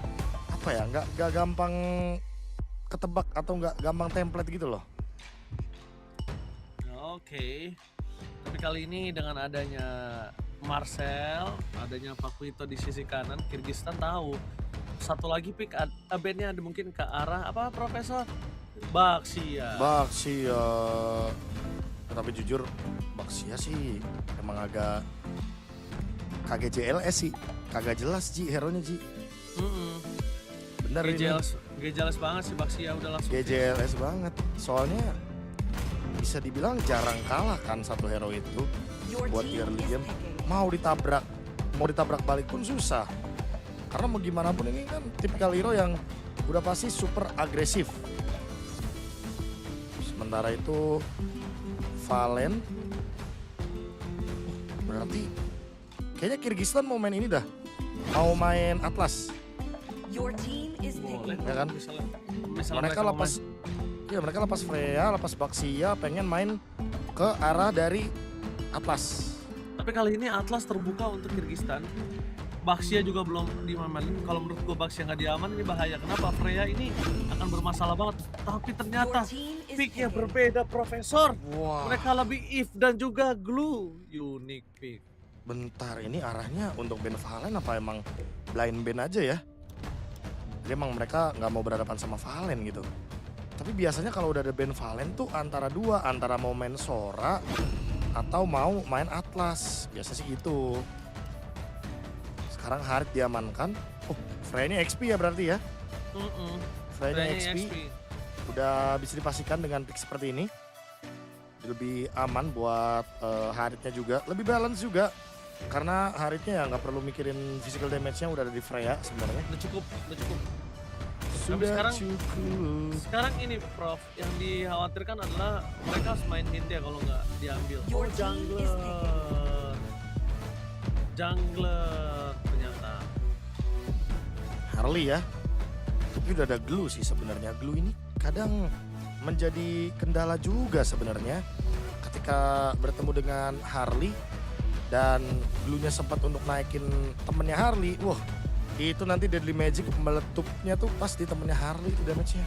apa ya, nggak gampang ketebak atau nggak gampang template gitu loh. Oke. Tapi kali ini dengan adanya Marcel, adanya Pakito di sisi kanan, Kyrgyzstan tahu. Satu lagi pick bandnya ada mungkin ke arah apa Profesor? Baxia. Tapi jujur Baxia sih emang agak KGJLS sih. Kagak jelas Ji, hero-nya Ji. Bener ini. GJLS banget sih Baxia udah langsung. GJLS banget. Soalnya bisa dibilang jarang kalah kan satu hero itu. Buat early game mau ditabrak balik pun susah. Karena mau gimana pun ini kan tipikal hero yang udah pasti super agresif. Sementara itu Valen berarti kayaknya Kyrgyzstan mau main ini dah. Mau main Atlas. Boleh, Ya kan? misalnya mereka lepas Freya, lepas Baxia, pengen main ke arah dari Atlas. Tapi kali ini Atlas terbuka untuk Kyrgyzstan. Baxia juga belum diamankan. Kalau menurut gue Baxia nggak diaman ini bahaya. Kenapa? Freya ini akan bermasalah banget. Tapi ternyata picknya berbeda Profesor. Wah. Mereka lebih if dan juga glue. Unique pick. Bentar, ini arahnya untuk band Valen apa emang blind band aja ya? Jadi emang mereka nggak mau berhadapan sama Valen gitu. Tapi biasanya kalau udah ada band Valen tuh antara mau main Sora atau mau main Atlas. Biasa sih gitu. Sekarang Harit diamankan. Oh, Freya ini XP ya berarti ya? Freya ini XP. Udah bisa dipastikan dengan pick seperti ini. Lebih aman buat Haritnya juga. Lebih balance juga. Karena Haritnya ya nggak perlu mikirin physical damage-nya udah ada di Freya sebenarnya. Udah cukup. Sudah cukup. Sekarang ini Prof, yang dikhawatirkan adalah mereka harus main hint ya kalau nggak diambil. Oh, jungler ternyata. Harley ya. Tapi udah ada glue sih sebenarnya. Glue ini kadang menjadi kendala juga sebenarnya ketika bertemu dengan Harley dan glue-nya sempat untuk naikin temennya Harley. Wah, itu nanti Deadly Magic meletupnya tuh pas di temennya Harley itu damage-nya.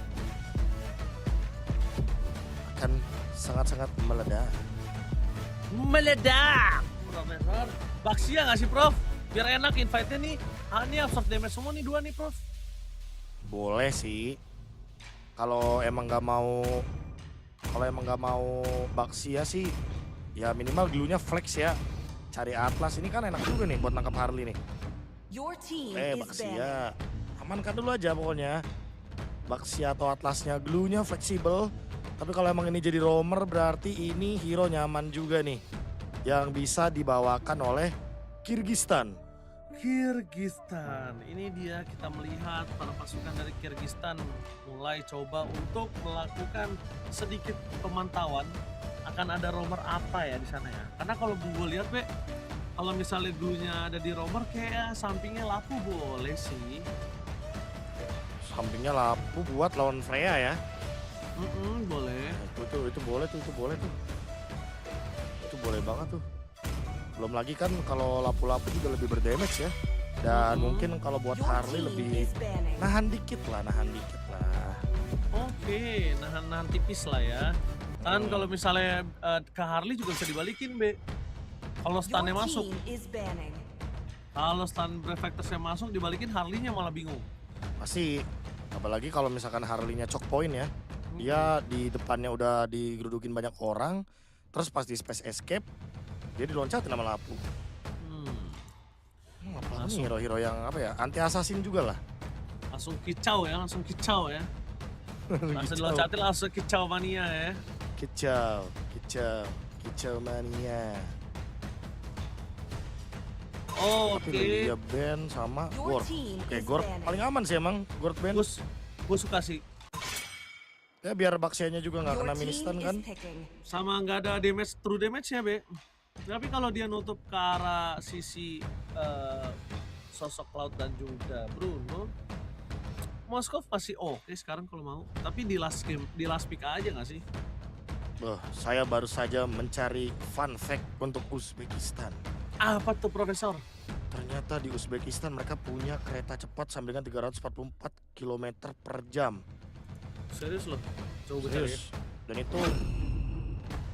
Akan sangat-sangat meledak. Profesor. Baxia nggak sih Prof? Biar enak invite-nya nih. Ini absorb damage semua nih 2 nih Prof. Boleh sih. Kalau emang nggak mau Baxia sih, ya minimal glue-nya flex ya. Cari Atlas ini kan enak juga nih buat nangkap Harley nih. Baxia, amankan dulu aja pokoknya. Baxia atau Atlasnya glue-nya fleksibel. Tapi kalau emang ini jadi roamer berarti ini hero nyaman juga nih. Yang bisa dibawakan oleh Kyrgyzstan. Ini dia kita melihat para pasukan dari Kyrgyzstan mulai coba untuk melakukan sedikit pemantauan akan ada roamer apa ya di sana ya. Karena kalau gue lihat kalau misalnya glue-nya ada di roamer kayak sampingnya lapu boleh sih. Sampingnya lapu buat lawan Freya ya. Boleh. Itu boleh tuh. Itu boleh banget tuh. Belum lagi kan kalau lapu-lapu juga lebih berdamage ya. Dan mungkin kalau buat Harley lebih nahan dikit lah. Oke, nahan tipis lah ya. Kan kalau misalnya ke Harley juga bisa dibalikin, Be. Kalau stunnya masuk. Kalau stun reflectorsnya masuk, dibalikin Harley-nya malah bingung. Pasti, apalagi kalau misalkan Harley-nya choke point ya. Dia di depannya udah digerudukin banyak orang, terus pas di space escape, dia diloncatin sama Lapu. Apa nih hero-hero yang apa ya, anti assassin juga lah. Langsung kicau ya. Langsung diloncatin langsung kicau mania ya. Kicau mania. Oke. Tapi dia band sama Gord. Oke, Gord paling aman sih emang, Gord band. Gue suka sih. Ya biar baksianya juga nggak kena mini stun kan. Sama nggak ada true damage ya, Be. Tapi kalau dia nutup ke arah sisi sosok Cloud dan juga Bruno, Moskov masih oke sekarang kalau mau. Tapi di last pick aja nggak sih? Saya baru saja mencari fun fact untuk Uzbekistan. Apa tuh, Profesor? Ternyata di Uzbekistan mereka punya kereta cepat sampai dengan 344 km per jam. Serius loh? Coba cari ya. Dan itu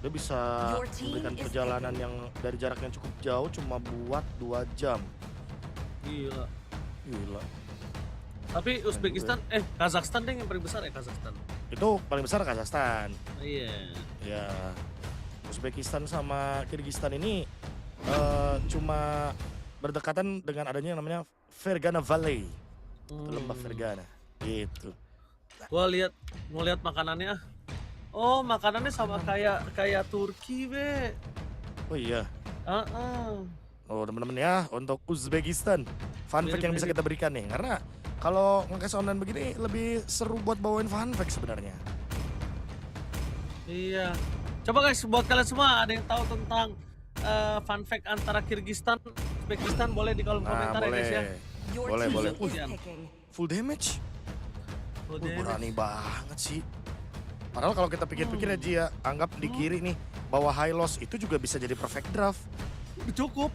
dia bisa memberikan perjalanan yang dari jarak yang cukup jauh cuma buat 2 jam. Gila. Tapi Keren Uzbekistan, Kazakhstan deh yang paling besar ya, Kazakhstan. Itu paling besar Kazakhstan. Iya. Ya, Uzbekistan sama Kyrgyzstan ini cuma berdekatan dengan adanya yang namanya Fergana Valley. Lembah Fergana. Gitu. Gua mau lihat makanannya. Oh, makanannya sama kayak Turki, Be. Oh iya. Oh, teman-teman ya, untuk Uzbekistan fun fact yang bisa kita berikan nih, karena kalau nge-cash online begini lebih seru buat bawain fun fact sebenarnya. Iya. Coba guys, buat kalian semua ada yang tahu tentang fun fact antara Kyrgyzstan, Uzbekistan, boleh di kolom komentar ya guys ya. Boleh. Ujian. Full damage. Berani banget sih. Padahal kalau kita pikir-pikir aja ya, anggap di kiri nih, bawah high loss itu juga bisa jadi perfect draft. Udah cukup.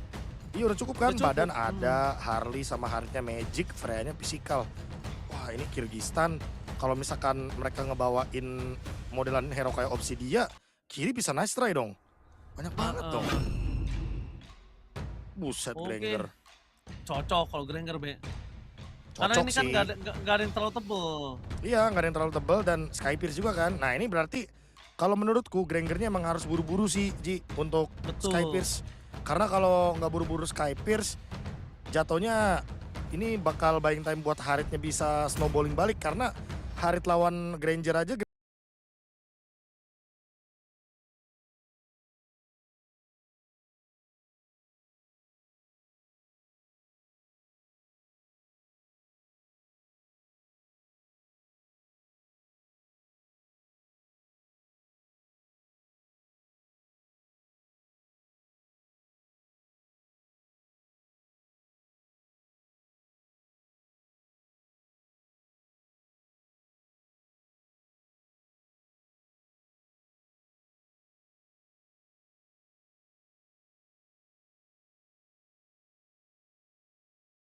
Iya udah cukup kan, Udah cukup. badan ada, Harley sama Harley-nya magic, Freya-nya physical. Wah ini Kyrgyzstan, kalau misalkan mereka ngebawain modelan hero kayak Obsidia, kiri bisa nice try dong. Banyak banget dong. Buset, Granger. Cocok kalau Granger, Be. Karena Cocok ini kan sih. nggak ada yang terlalu tebel. Iya, nggak ada yang terlalu tebal dan Skypierce juga kan. Nah ini berarti kalau menurutku Grangernya emang harus buru-buru sih, Ji, untuk Betul. Skypierce. Karena kalau nggak buru-buru Skypierce, jatuhnya ini bakal buying time buat Haritnya bisa snowballing balik. Karena Harit lawan Granger aja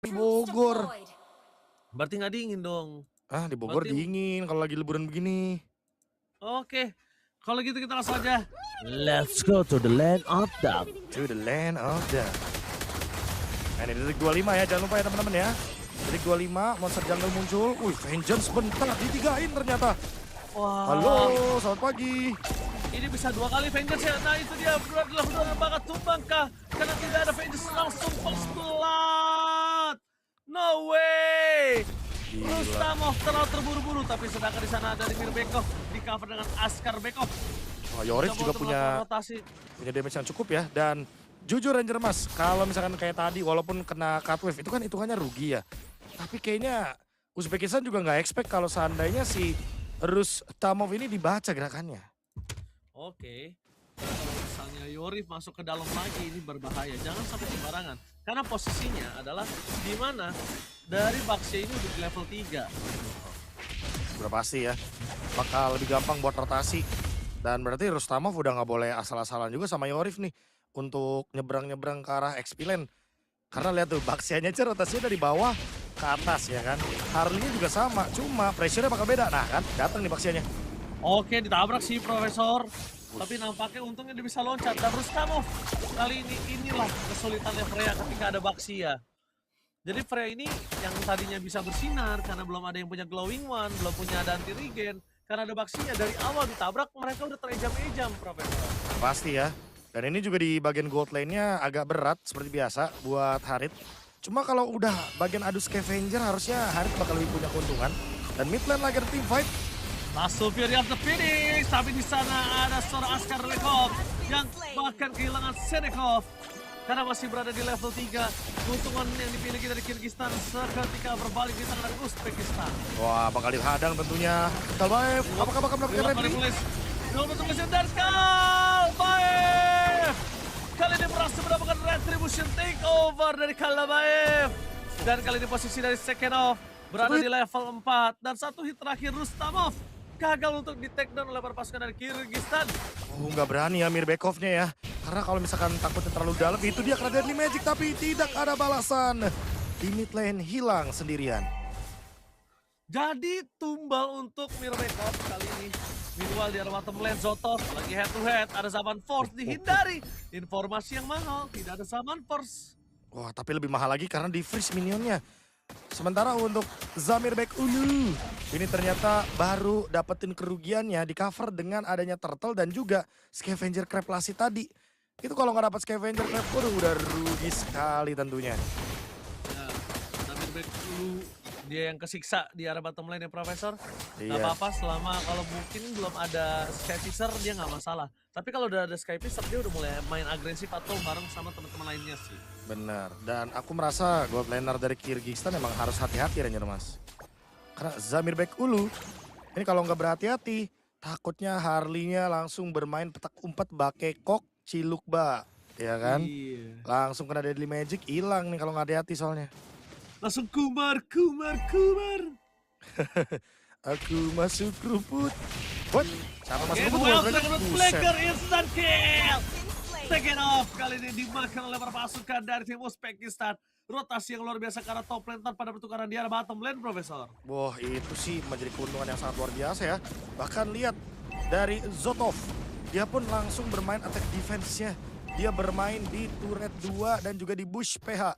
di Bogor. Berarti nggak dingin dong. Ah, di Bogor Berarti- dingin kalau lagi liburan begini. Oke. Kalau gitu kita langsung aja. Let's go to the land of doubt. To the land of death. Nah, ini detik 25 ya, jangan lupa ya teman-teman ya. Detik 25, monster jungle muncul. Wih, Vengeance bentar, ditigain ternyata. Wah. Halo, selamat pagi. Ini bisa 2 kali Vengeance ya. Nah itu dia benar-benar bakat tumbang kah? Karena tidak ada Vengeance langsung pelat. No way. Rustamov terlalu terburu-buru, tapi sedangkan di sana ada Rimir Bekov di cover dengan Askar Bekov. Wah, Yorif juga punya rotasi. damage yang cukup ya. Dan jujur Ranger Mas, kalau misalkan kayak tadi walaupun kena cut wave itu kan hitungannya rugi ya. Tapi kayaknya Uzbekistan juga nggak expect kalau seandainya si Rustamov ini dibaca gerakannya. Oke. Kalau misalnya Yorif masuk ke dalam lagi, ini berbahaya. Jangan sampai sembarangan. Karena posisinya adalah di mana dari Baxia ini udah di level 3. Udah pasti ya, bakal lebih gampang buat rotasi. Dan berarti Rustamov udah nggak boleh asal-asalan juga sama Yorif nih untuk nyebrang-nyebrang ke arah XP lane. Karena lihat tuh, Baxianya aja rotasinya dari bawah ke atas ya kan. Harley-nya juga sama, cuma pressure-nya bakal beda. Nah kan, datang nih Baxianya. Oke, ditabrak sih Profesor. Tapi nampaknya untungnya dia bisa loncat. Dan Rustamov kali ini inilah kesulitannya Freya ketika ada Baxia. Jadi Freya ini yang tadinya bisa bersinar karena belum ada yang punya glowing one, belum punya ada anti regen. Karena ada baksinya dari awal ditabrak mereka udah terejam-ejam, Profesor. Pasti ya. Dan ini juga di bagian gold lane-nya agak berat seperti biasa buat Harit. Cuma kalau udah bagian adu scavenger harusnya Harit bakal lebih punya keuntungan. Dan mid lane lagi ada team fight. Lasso Fury of the Phoenix, tapi di sana ada seorang Askar Lekov yang bahkan kehilangan Senekov. Karena masih berada di level 3, keuntungan yang dimiliki dari Kyrgyzstan seketika berbalik di tangan dari Uzbekistan. Wah, bakal dihadang tentunya. Kalbaev, apakah bakal melakukan retri? Dan Kalbaev kali ini berhasil mendapatkan retribution takeover dari Kalbaev. Dan kali ini posisi dari Sekenov berada di level 4. Dan satu hit terakhir Rustamov gagal untuk di take down oleh para pasukan dari Kyrgyzstan. Oh, nggak berani ya Mirbekovnya ya. Karena kalau misalkan takutnya terlalu dalam, itu dia kena deadly magic tapi tidak ada balasan. Di mid lane hilang sendirian. Jadi tumbal untuk Mirbekov kali ini. Meanwhile di arah bottom lane Zotov lagi head to head. Ada Zaman Force dihindari. Informasi yang mahal, tidak ada Zaman Force. Wah, tapi lebih mahal lagi karena di freeze minionnya. Sementara untuk Zamirbek Ulu, ini ternyata baru dapetin kerugiannya di cover dengan adanya turtle dan juga scavenger crab lasi tadi. Itu kalau nggak dapat scavenger crab, udah rugi sekali tentunya. Nah, Zamirbek dulu dia yang kesiksa di arah bottom lane ya Profesor. Iya. Gak apa-apa selama kalau mungkin belum ada Skyfisher dia nggak masalah. Tapi kalau udah ada Skyfisher dia udah mulai main agresif atau bareng sama teman-teman lainnya sih. Benar, dan aku merasa gold laner dari Kyrgyzstan memang harus hati-hati Ranger Mas. Karena Zamirbek Ulu, ini kalau nggak berhati-hati, takutnya Harley-nya langsung bermain petak umpet bakekok cilukba. Ya kan? Iya. Langsung kena deadly magic, hilang nih kalau nggak hati-hati soalnya. Langsung kumar. Aku masuk rumput. What? Siapa masuk And rumput? well, Buset. Dragon Flicker instant kill. Second off kali ini dimakan oleh para pasukan dari tim Uzbekistan. Rotasi yang luar biasa karena top lane pada pertukaran di arah bottom lane, Profesor. Wah, itu sih menjadi keuntungan yang sangat luar biasa ya. Bahkan lihat dari Zotov, dia pun langsung bermain attack defense-nya. Dia bermain di turret 2 dan juga di bush PH.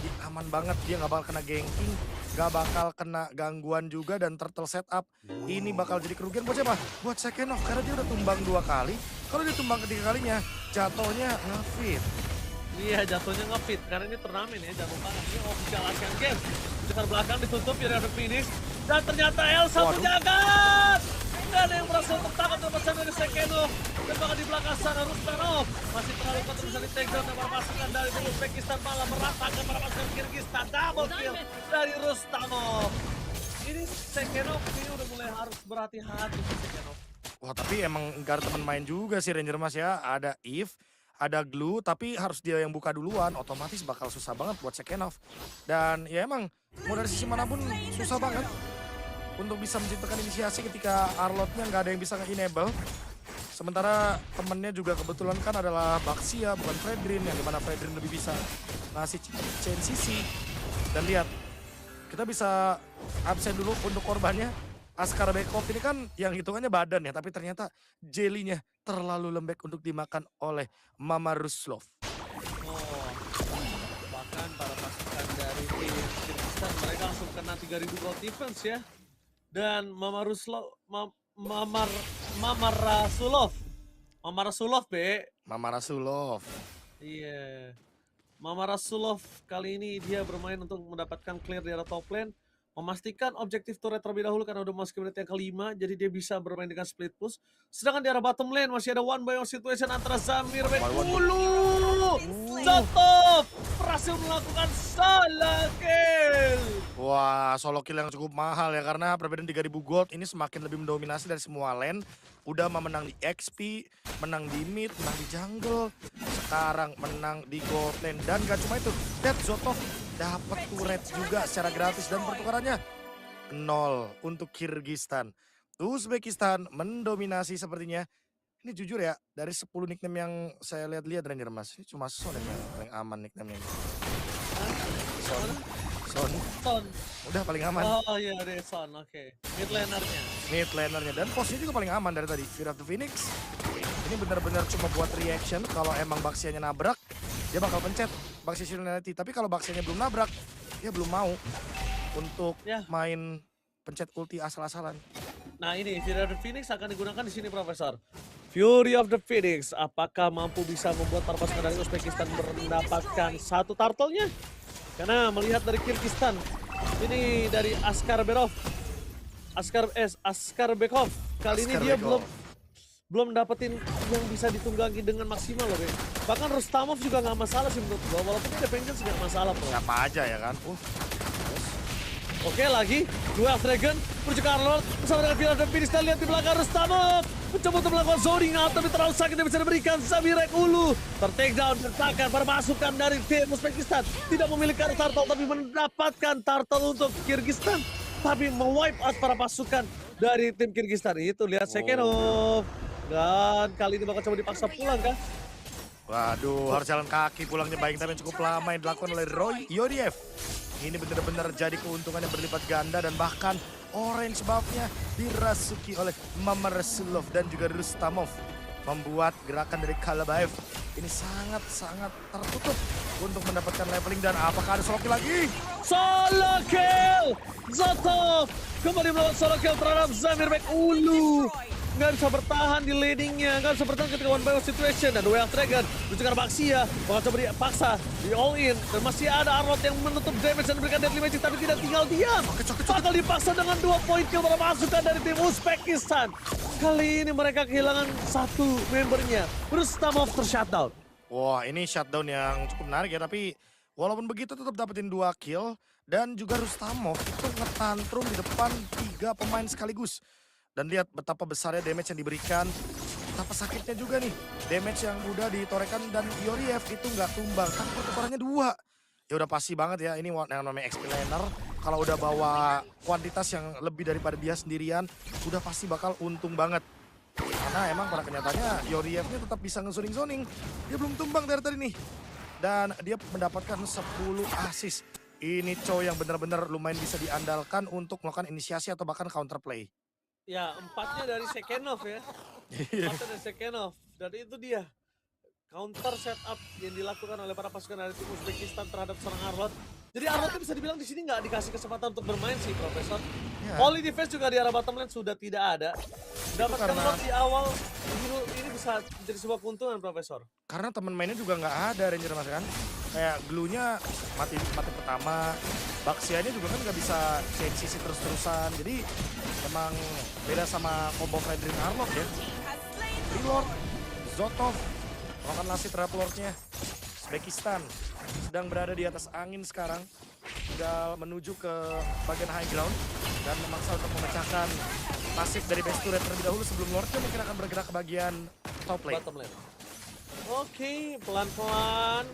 Dia aman banget, dia nggak bakal kena ganking, nggak bakal kena gangguan juga dan turtle setup. Ini bakal jadi kerugian buat siapa? Buat Sekenov, karena dia udah tumbang 2 kali. Kalau dia tumbang ketiga kalinya, jatuhnya nge-fit. Iya, jatuhnya nge-fit karena ini turnamen ya, jangan lupa ini official Asian Games. Sekitar belakang ditutup di area finish dan ternyata L1 jagat. Dan yang berhasil tertangkap terpesan dari Sekenov. Dan bahkan di belakang sana Rustanov masih terlalu kuat bisa di take down para pasukan dari Uzbekistan, malah meratakan para pasukan Kyrgyzstan. Double kill dari Rustanov. Ini Sekenov ini udah mulai harus berhati-hati Sekenov. Wah, tapi emang nggak ada teman main juga sih Ranger Mas ya. Ada Eve, ada Glue, tapi harus dia yang buka duluan. Otomatis bakal susah banget buat Sekenov. Dan ya emang mau dari sisi manapun susah banget untuk bisa menciptakan inisiasi ketika Arlotnya nggak ada yang bisa nge-enable. Sementara temennya juga kebetulan kan adalah Baxia, bukan Fredrin, yang dimana Fredrin lebih bisa ngasih chain CC. Dan lihat, kita bisa absen dulu untuk korbannya. Askar Bekov ini kan yang hitungannya badan ya, tapi ternyata jelinya terlalu lembek untuk dimakan oleh Mama Ruslov. Oh, bahkan para pasukan dari tim Kyrgyzstan mereka langsung kena 3000 gold defense ya. Dan Mama Rasulov, Mama Rasulov be. Mama Rasulov. Iya. Mama Rasulov kali ini dia bermain untuk mendapatkan clear di arah top lane. Memastikan objektif turret terlebih dahulu karena udah masuk ke menit yang kelima. Jadi dia bisa bermain dengan split push. Sedangkan di arah bottom lane masih ada one by one situation antara Zamirbek Ulu. Zotov berhasil melakukan solo kill. Wah, solo kill yang cukup mahal ya, karena perbedaan 3000 gold ini semakin lebih mendominasi dari semua lane. Udah menang di XP, menang di mid, menang di jungle. Sekarang menang di gold lane. Dan gak cuma itu, lihat Zotov dapat turret juga secara gratis dan pertukarannya 0 untuk Kyrgyzstan. Uzbekistan mendominasi sepertinya. Ini jujur ya, dari 10 nickname yang saya lihat-lihat Ranger Mas, ini cuma Son yang paling aman nickname-nya. Son. Udah paling aman. Oh iya, ada Son, oke. Mid lanernya. Mid lanernya, dan posnya juga paling aman dari tadi. Fear of the Phoenix. Ini benar-benar cuma buat reaction. Kalau emang Baxianya nabrak, dia bakal pencet Baxia Shieldnya nanti. Tapi kalau Baxianya belum nabrak, dia belum mau untuk Ya. main pencet ulti asal-asalan. Nah ini Fury of the Phoenix akan digunakan di sini Profesor. Fury of the Phoenix apakah mampu bisa membuat para pasukan dari Uzbekistan mendapatkan satu turtle-nya? Karena melihat dari Kyrgyzstan, ini dari Askar Bekov. Kali ini Askar dia Bekov. belum dapetin yang bisa ditunggangi dengan maksimal loh, Bang. Bahkan Rustamov juga nggak masalah sih menurut gua, walaupun dia vengeance nggak masalah, Bro. Siapa aja ya kan? Oke, lagi Duel Dragon menuju ke Arnold bersama dengan Fury of the Phoenix. Dan lihat di belakang Rustamov mencoba untuk melakukan zoning out, tapi terlalu sakit yang bisa diberikan. Zamirek Ulu ter-take down, tertakan para pasukan dari tim Uzbekistan. Tidak memiliki turtle, tapi mendapatkan turtle untuk Kyrgyzstan. Tapi mewipe out para pasukan dari tim Kyrgyzstan. Itu lihat Sekenov. Dan kali ini bakal coba dipaksa pulang kah? Waduh, harus jalan kaki pulangnya Buying time yang cukup lama yang dilakukan oleh Roy Yodiev. Ini benar-benar jadi keuntungan yang berlipat ganda dan bahkan orange buff-nya dirasuki oleh Mama Rasulov dan juga Rustamov. Membuat gerakan dari Kalabaev ini sangat-sangat tertutup untuk mendapatkan leveling. Dan apakah ada solo kill lagi? Solo kill! Zotov kembali melakukan solo kill terhadap Zamirek Ulu. Nggak bisa bertahan di leadingnya, nggak bisa bertahan ketika one by one situation. Dan Duel Dragon menuju ke Baxia, bakal coba dipaksa, di all in. Dan masih ada Arnold yang menutup damage dan memberikan deadly magic, tapi tidak tinggal diam. Bakal dipaksa dengan 2 point kill para pasukan dari tim Uzbekistan. Kali ini mereka kehilangan satu membernya. Rustamov ter-shutdown. Wah, ini shutdown yang cukup menarik ya, tapi walaupun begitu tetap dapetin 2 kill. Dan juga Rustamov itu ngetantrum di depan 3 pemain sekaligus. Dan lihat betapa besarnya damage yang diberikan, betapa sakitnya juga nih. Damage yang udah ditorekan dan Yodiev itu nggak tumbang, kan pertukarannya 2. Ya udah pasti banget ya, ini yang namanya XP laner. Kalau udah bawa kuantitas yang lebih daripada dia sendirian, udah pasti bakal untung banget. Karena emang pada kenyataannya Yodiev-nya tetap bisa nge-zoning-zoning. Dia belum tumbang dari tadi nih. Dan dia mendapatkan 10 assist. Ini cowok yang benar-benar lumayan bisa diandalkan untuk melakukan inisiasi atau bahkan counterplay. Ya, 4-nya dari Sekenov ya. 4-nya dari Sekenov. Dan itu dia. Counter setup yang dilakukan oleh para pasukan dari tim Uzbekistan terhadap seorang Arnold. Jadi Arnold bisa dibilang di sini nggak dikasih kesempatan untuk bermain sih, Profesor. Ya. Volley defense juga di arah bottom lane sudah tidak ada. Dapatkan karena- Arnold di awal, ini bisa menjadi sebuah keuntungan, Profesor. Karena teman mainnya juga nggak ada Ranger Mas kan. Kayak glue-nya mati pertama. Baxianya juga kan nggak bisa change sisi terus-terusan. Jadi emang beda sama combo Fredrin Arnold ya. Reload, Zotov, melakukan lasi terhadap lordnya. Uzbekistan sedang berada di atas angin sekarang. Tinggal menuju ke bagian high ground. Dan memaksa untuk memecahkan pasif dari base turret terlebih dahulu sebelum lordnya mungkin akan bergerak ke bagian top lane. Bottom lane. Oke, pelan-pelan.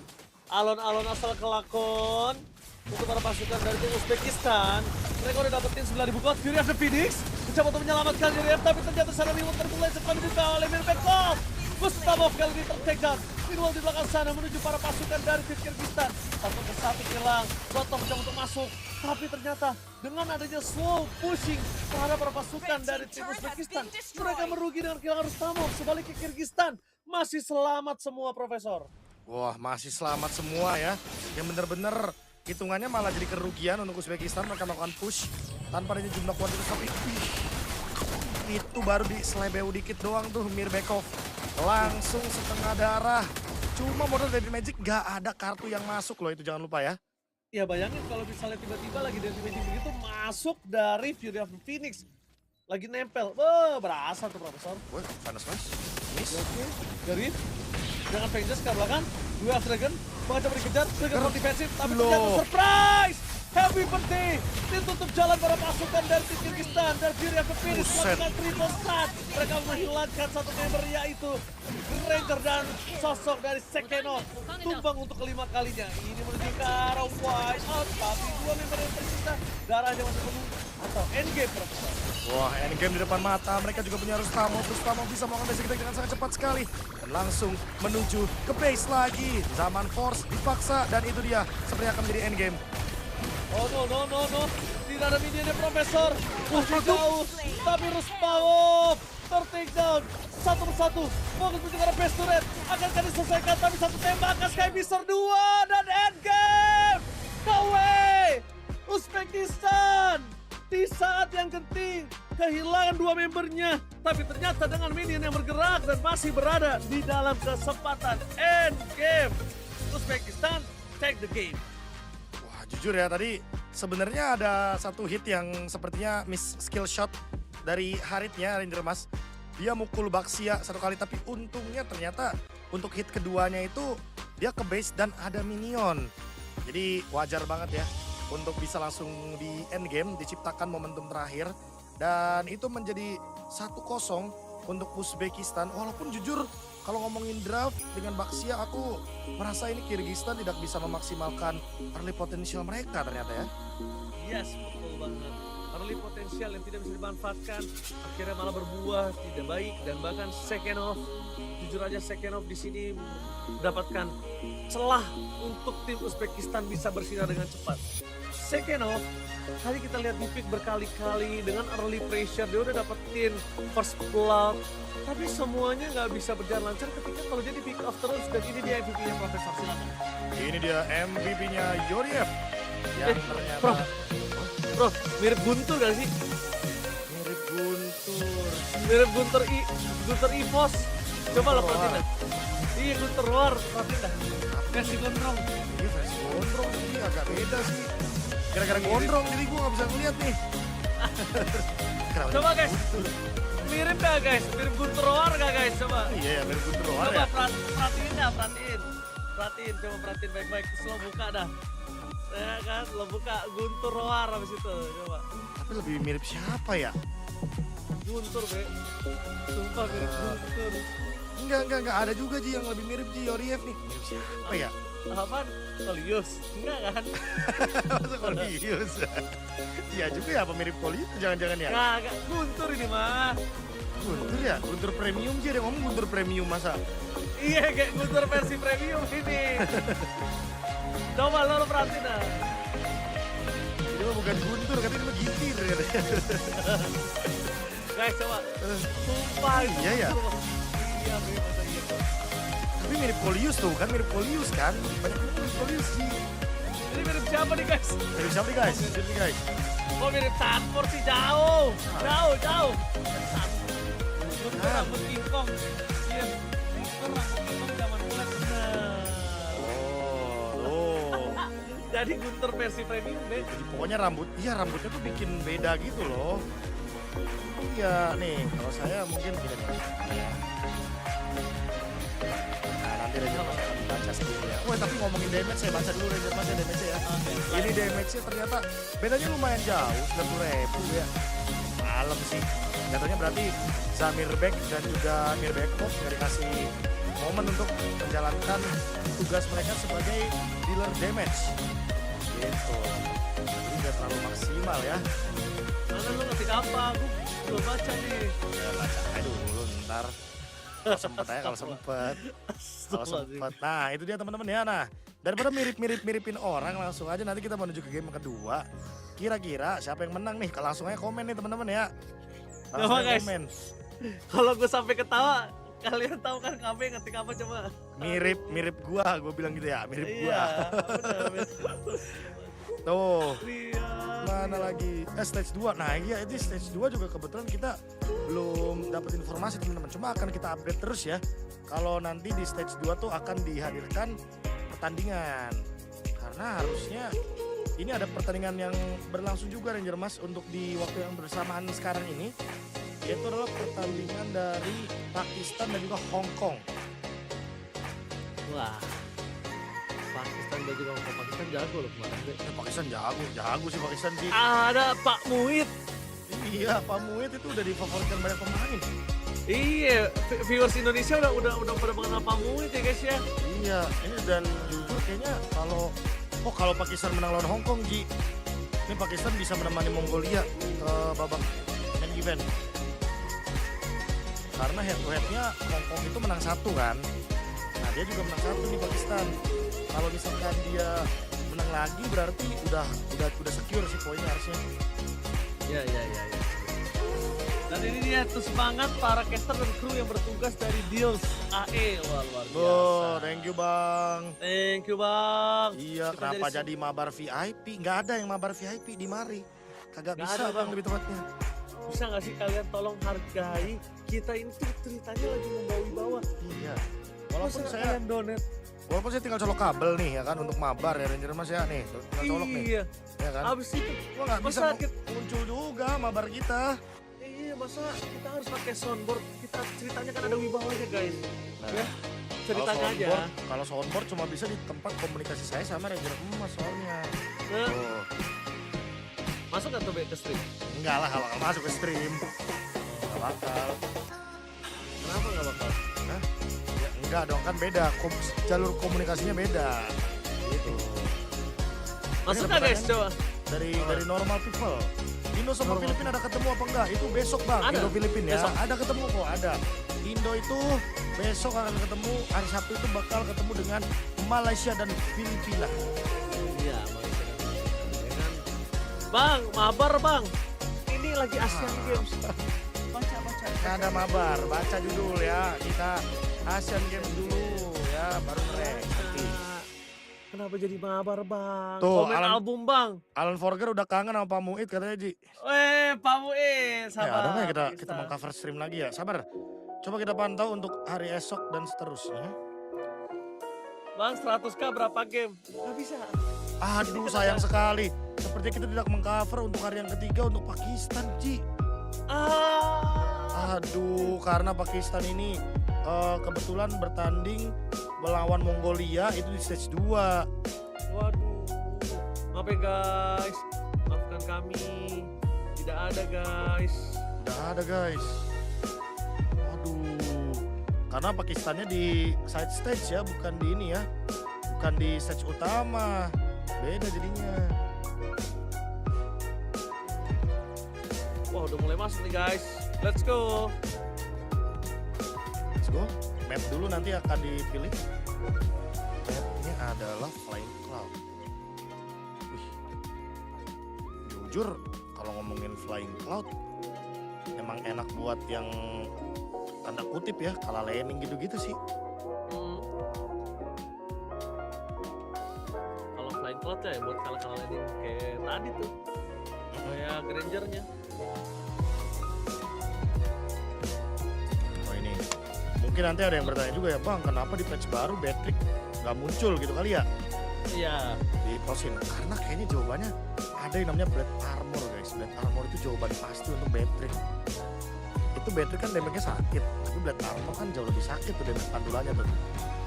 Alon-alon asal kelakon. Untuk para pasukan dari tim Uzbekistan. Mereka udah dapetin 9.000 gold. Fury of the Phoenix mencoba untuk menyelamatkan Yodiev, tapi ternyata sana reward terkulai setelah dibuka oleh Mirbekov. Rustamov kali ini ter-take down. Meanwhile di belakang sana menuju para pasukan dari tim Kyrgyzstan. Satu persatu hilang. Zotov mencoba untuk masuk. Tapi ternyata dengan adanya slow pushing terhadap para pasukan dari tim Uzbekistan, mereka merugi dengan kehilangan Rustamov. Sebaliknya Kyrgyzstan masih selamat semua, Profesor. Wah, masih selamat semua ya. Yang bener-bener hitungannya malah jadi kerugian untuk Uzbekistan. Mereka melakukan push tanpa adanya jumlah kuantitas, tapi itu baru di selebeu dikit doang tuh Mirbekov. Langsung setengah darah. Cuma modal dari Magic gak ada kartu yang masuk loh, itu jangan lupa ya. Ya bayangin kalau misalnya tiba-tiba lagi dari magic begitu masuk dari Fury of the Phoenix. Lagi nempel. Wah, berasa tuh, Profesor. Wah, panas mas. Miss. Oke, dari dengan Vengeance ke belakang, Duel Dragon mencoba dikejar, Dragon defensif, tapi ternyata surprise! Happy birthday! Ditutup jalan para pasukan dari tim Kyrgyzstan dan Fury of the Phoenix Buset. melakukan triple stun. Mereka menghilangkan satu member yaitu Ranger dan sosok dari Sekenov. Tumbang untuk kelima kalinya. Ini menuju ke arah white out, tapi 2 member yang tersisa darahnya masih penuh atau endgame, Profesor. Wah, endgame di depan mata. Mereka juga punya Rustamov. Rustamov bisa melakukan basic attack dengan sangat cepat sekali. Dan langsung menuju ke base lagi. Zaman Force dipaksa dan itu dia seperti akan menjadi endgame. Oh no. Tidak ada minionnya, Profesor. Masih jauh. Tapi Rustamov ter-take down. Satu persatu. Fokus menuju ke arah base turret. Akankah diselesaikan? Tapi satu tembakan Sky Beaster 2 dan endgame. No way. Uzbekistan di saat yang genting kehilangan 2 membernya, tapi ternyata dengan minion yang bergerak dan masih berada di dalam kesempatan end game. Uzbekistan take the game. Wah, jujur ya tadi sebenarnya ada satu hit yang sepertinya miss skill shot dari Haritnya Ranger Mas. Dia mukul Baxia 1 kali, tapi untungnya ternyata untuk hit keduanya itu dia ke base dan ada minion. Jadi wajar banget ya untuk bisa langsung di end game diciptakan momentum terakhir. Dan itu menjadi 1-0 untuk Uzbekistan. Walaupun jujur kalau ngomongin draft dengan Baxia, aku merasa ini Kyrgyzstan tidak bisa memaksimalkan early potential mereka ternyata ya. Yes, betul banget. Early potensial yang tidak bisa dimanfaatkan akhirnya malah berbuah tidak baik, dan bahkan second off, jujur aja second off di sini mendapatkan celah untuk tim Uzbekistan bisa bersinar dengan cepat. Second off, tadi kita lihat di pick berkali-kali dengan early pressure, dia udah dapetin first blood, tapi semuanya nggak bisa berjalan lancar ketika kalau dia di pick off terus. Dan ini dia MVP-nya Profesor, silakan. Ini dia MVP-nya Yoriev yang ternyata Bro, mirip Guntur gak sih? mirip Guntur. Mirip Guntur Evos. Coba lo perhatiin dah. Iya, Guntur War, perhatiin dah. Versi gondrong. Iya versi gondrong, ini agak beda sih. Gara-gara gondrong jadi gue gak bisa ngeliat nih. Kenapa Coba jadi guys, Guntur? mirip gak guys? Mirip Guntur War gak guys? Coba. Iya ya mirip Guntur War Coba ya. perhatiin dah, perhatiin. Coba perhatiin baik-baik. Terus lo buka dah. Ya kan, lo buka Guntur War abis itu, coba. Tapi lebih mirip siapa ya? Guntur, Be. Sumpah mirip Guntur. Enggak ada juga Ji yang lebih mirip Ji Yoriev nih. Mirip siapa ya? Apaan? Kolius? Enggak kan? Masa Kolius? Iya juga ya, apa mirip Kolius jangan-jangan ya? Enggak. Guntur ini mah. Guntur ya? Guntur premium Ji, ada ngomong Guntur premium masa? Iya, kayak Guntur versi premium ini. Coba lo perhatiin dah. Ini mah bukan Guntur, katanya ini mah Gintir katanya. Guys, coba. Sumpah. Iya ya? Iya, Be, masa iya. Tapi mirip Kolius tuh, kan mirip Kolius kan? Banyak yang mirip Kolius sih. Ini mirip siapa nih, guys? Mirip siapa nih guys? Mirip nih guys. Kok mirip Satu sih? Jauh. Jauh. Guntur rambut kingkong. Iya. Guntur rambut kingkong zaman kulit. Bener. Oh. Jadi Guntur versi premium, Be. Jadi pokoknya rambutnya tuh bikin beda gitu loh. Iya nih, kalau saya mungkin gini nih. Ya. Nah nanti Ranger Mas akan baca sendiri ya. Wah tapi ngomongin damage, saya baca dulu Ranger Mas ya damage-nya ya. Ini damage-nya ternyata bedanya lumayan jauh, 90.000 ya. Malam sih. Katanya berarti Zamir Bek dan juga Mirbekov nggak dikasih momen untuk menjalankan tugas mereka sebagai dealer damage. Gitu. Jadi nggak terlalu maksimal ya. Mana lu ngetik apa? Aku belum baca nih. Ya baca aja dulu ntar. Kalau sempet aja kalau sempet. Nah itu dia teman-teman ya. Nah daripada miripin orang, langsung aja nanti kita menuju ke game kedua. Kira-kira siapa yang menang nih? Langsung aja komen nih teman-teman ya. Langsung Coba, aja guys. komen. Kalau gue sampai ketawa, kalian tahu kan KB ngetik apa coba? Mirip gua bilang gitu ya, mirip Iya, gua. bener. Tuh. Iya. Mana lagi? Stage 2. Nah iya itu stage 2 juga kebetulan kita belum dapat informasi teman-teman. Cuma akan kita update terus ya. Kalau nanti di stage 2 tuh akan dihadirkan pertandingan. Karena harusnya ini ada pertandingan yang berlangsung juga Ranger Mas untuk di waktu yang bersamaan sekarang ini. Yaitu adalah pertandingan dari Pakistan dan juga Hong Kong. Wah. Pakistan dan juga Pakistan jago loh kemarin. Be. Pakistan jago sih Pakistan sih. Ada Pak Muhid. Iya, Pak Muhid itu udah difavoritkan banyak pemain. Iya, viewers Indonesia udah pada mengenal Pak Muhid ya guys ya. Iya, ini dan jujur kayaknya kalau Pakistan menang lawan Hong Kong, Ji, ini Pakistan bisa menemani Mongolia ke babak main event. Karena head to headnya Hong Kong itu menang 1 kan. Nah dia juga menang 1 nih Pakistan. Kalau misalkan dia menang lagi berarti udah secure sih poinnya harusnya. Iya. Dan ini dia tuh semangat para caster dan kru yang bertugas dari Deals AE. Wah, luar biasa. Oh, thank you Bang. Thank you Bang. Iya, Kita kenapa jadi mabar VIP? Nggak ada yang mabar VIP di mari. Kagak Nggak bisa ada, Bang Bang. lebih tepatnya. Bisa nggak sih kalian tolong hargai kita ini tuh ceritanya lagi membawa-bawa. Iya. Walaupun Walaupun saya kalian donate. walaupun saya tinggal colok kabel nih ya kan untuk mabar ya Ranger Mas ya nih. Tinggal colok nih. Iya. Ya kan? Abis itu Gua nggak bisa masa kita, muncul juga mabar kita. iya masa kita harus pakai soundboard. Kita ceritanya kan ada wibawanya guys. Nah, Ya. Ceritanya kalau aja. soundboard, kalau soundboard cuma bisa di tempat komunikasi saya sama Ranger Mas soalnya. Nah, Oh, masuk atau ke stream? enggak lah kalau masuk ke stream. Enggak bakal. Kenapa nggak bakal? Hah? Ya enggak dong kan beda. Jalur komunikasinya beda. Gitu. Masuk Ini nggak guys pertanyaan coba? Dari normal people. Indo sama Filipina ada ketemu apa enggak? Itu besok Bang. Ada. Indo Filipina ya. Besok. Ada ketemu kok, ada. Indo itu besok akan ketemu, hari Sabtu itu bakal ketemu dengan Malaysia dan Filipina. Iya, Malaysia dan Filipina, ya kan? Bang, mabar bang. Ini lagi Asian Games. Baca. Nggak ada mabar, baca judul ya. Kita Asian Games dulu ya, baru ngerek. Nanti. Kenapa jadi mabar bang? Tuh, Komen Alan- album bang. Alan Forger udah kangen sama Pak Muid katanya Ji. Pak Muin, Ya, sabar. ada nggak kita meng-cover stream lagi ya? Sabar. Coba kita pantau untuk hari esok dan seterusnya. Bang, 100k berapa game? Nggak bisa. Aduh sayang sekali. Sepertinya kita tidak meng-cover untuk hari yang ketiga untuk Pakistan Ji. Aduh, karena Pakistan ini kebetulan bertanding melawan Mongolia itu di stage 2. Waduh. Maaf ya guys. Maafkan kami. Tidak ada guys. Udah ada guys. Aduh. Karena Pakistannya di side stage ya, bukan di ini ya. Bukan di stage utama. Beda jadinya. Wah, udah mulai masuk nih guys. Let's go. Let's go. Map dulu nanti akan dipilih. Mapnya adalah Flying Cloud. Wih. Jujur, kalau ngomongin Flying Cloud, emang enak buat yang tanda kutip ya, kalah landing gitu-gitu sih. Kalau flying cloud ya buat kalah-kalah landing kayak tadi tuh. Kayak Grangernya. Oh ini, mungkin nanti ada yang bertanya juga ya, Bang, kenapa di patch baru Batrick nggak muncul gitu kali ya? Iya. Di posin, karena kayaknya jawabannya ada yang namanya Blade Armor guys. Blade Armor itu jawaban pasti untuk Batrick. Itu Batrick kan damage-nya sakit, tapi Blade Armor kan jauh lebih sakit tuh damage pandulannya tuh.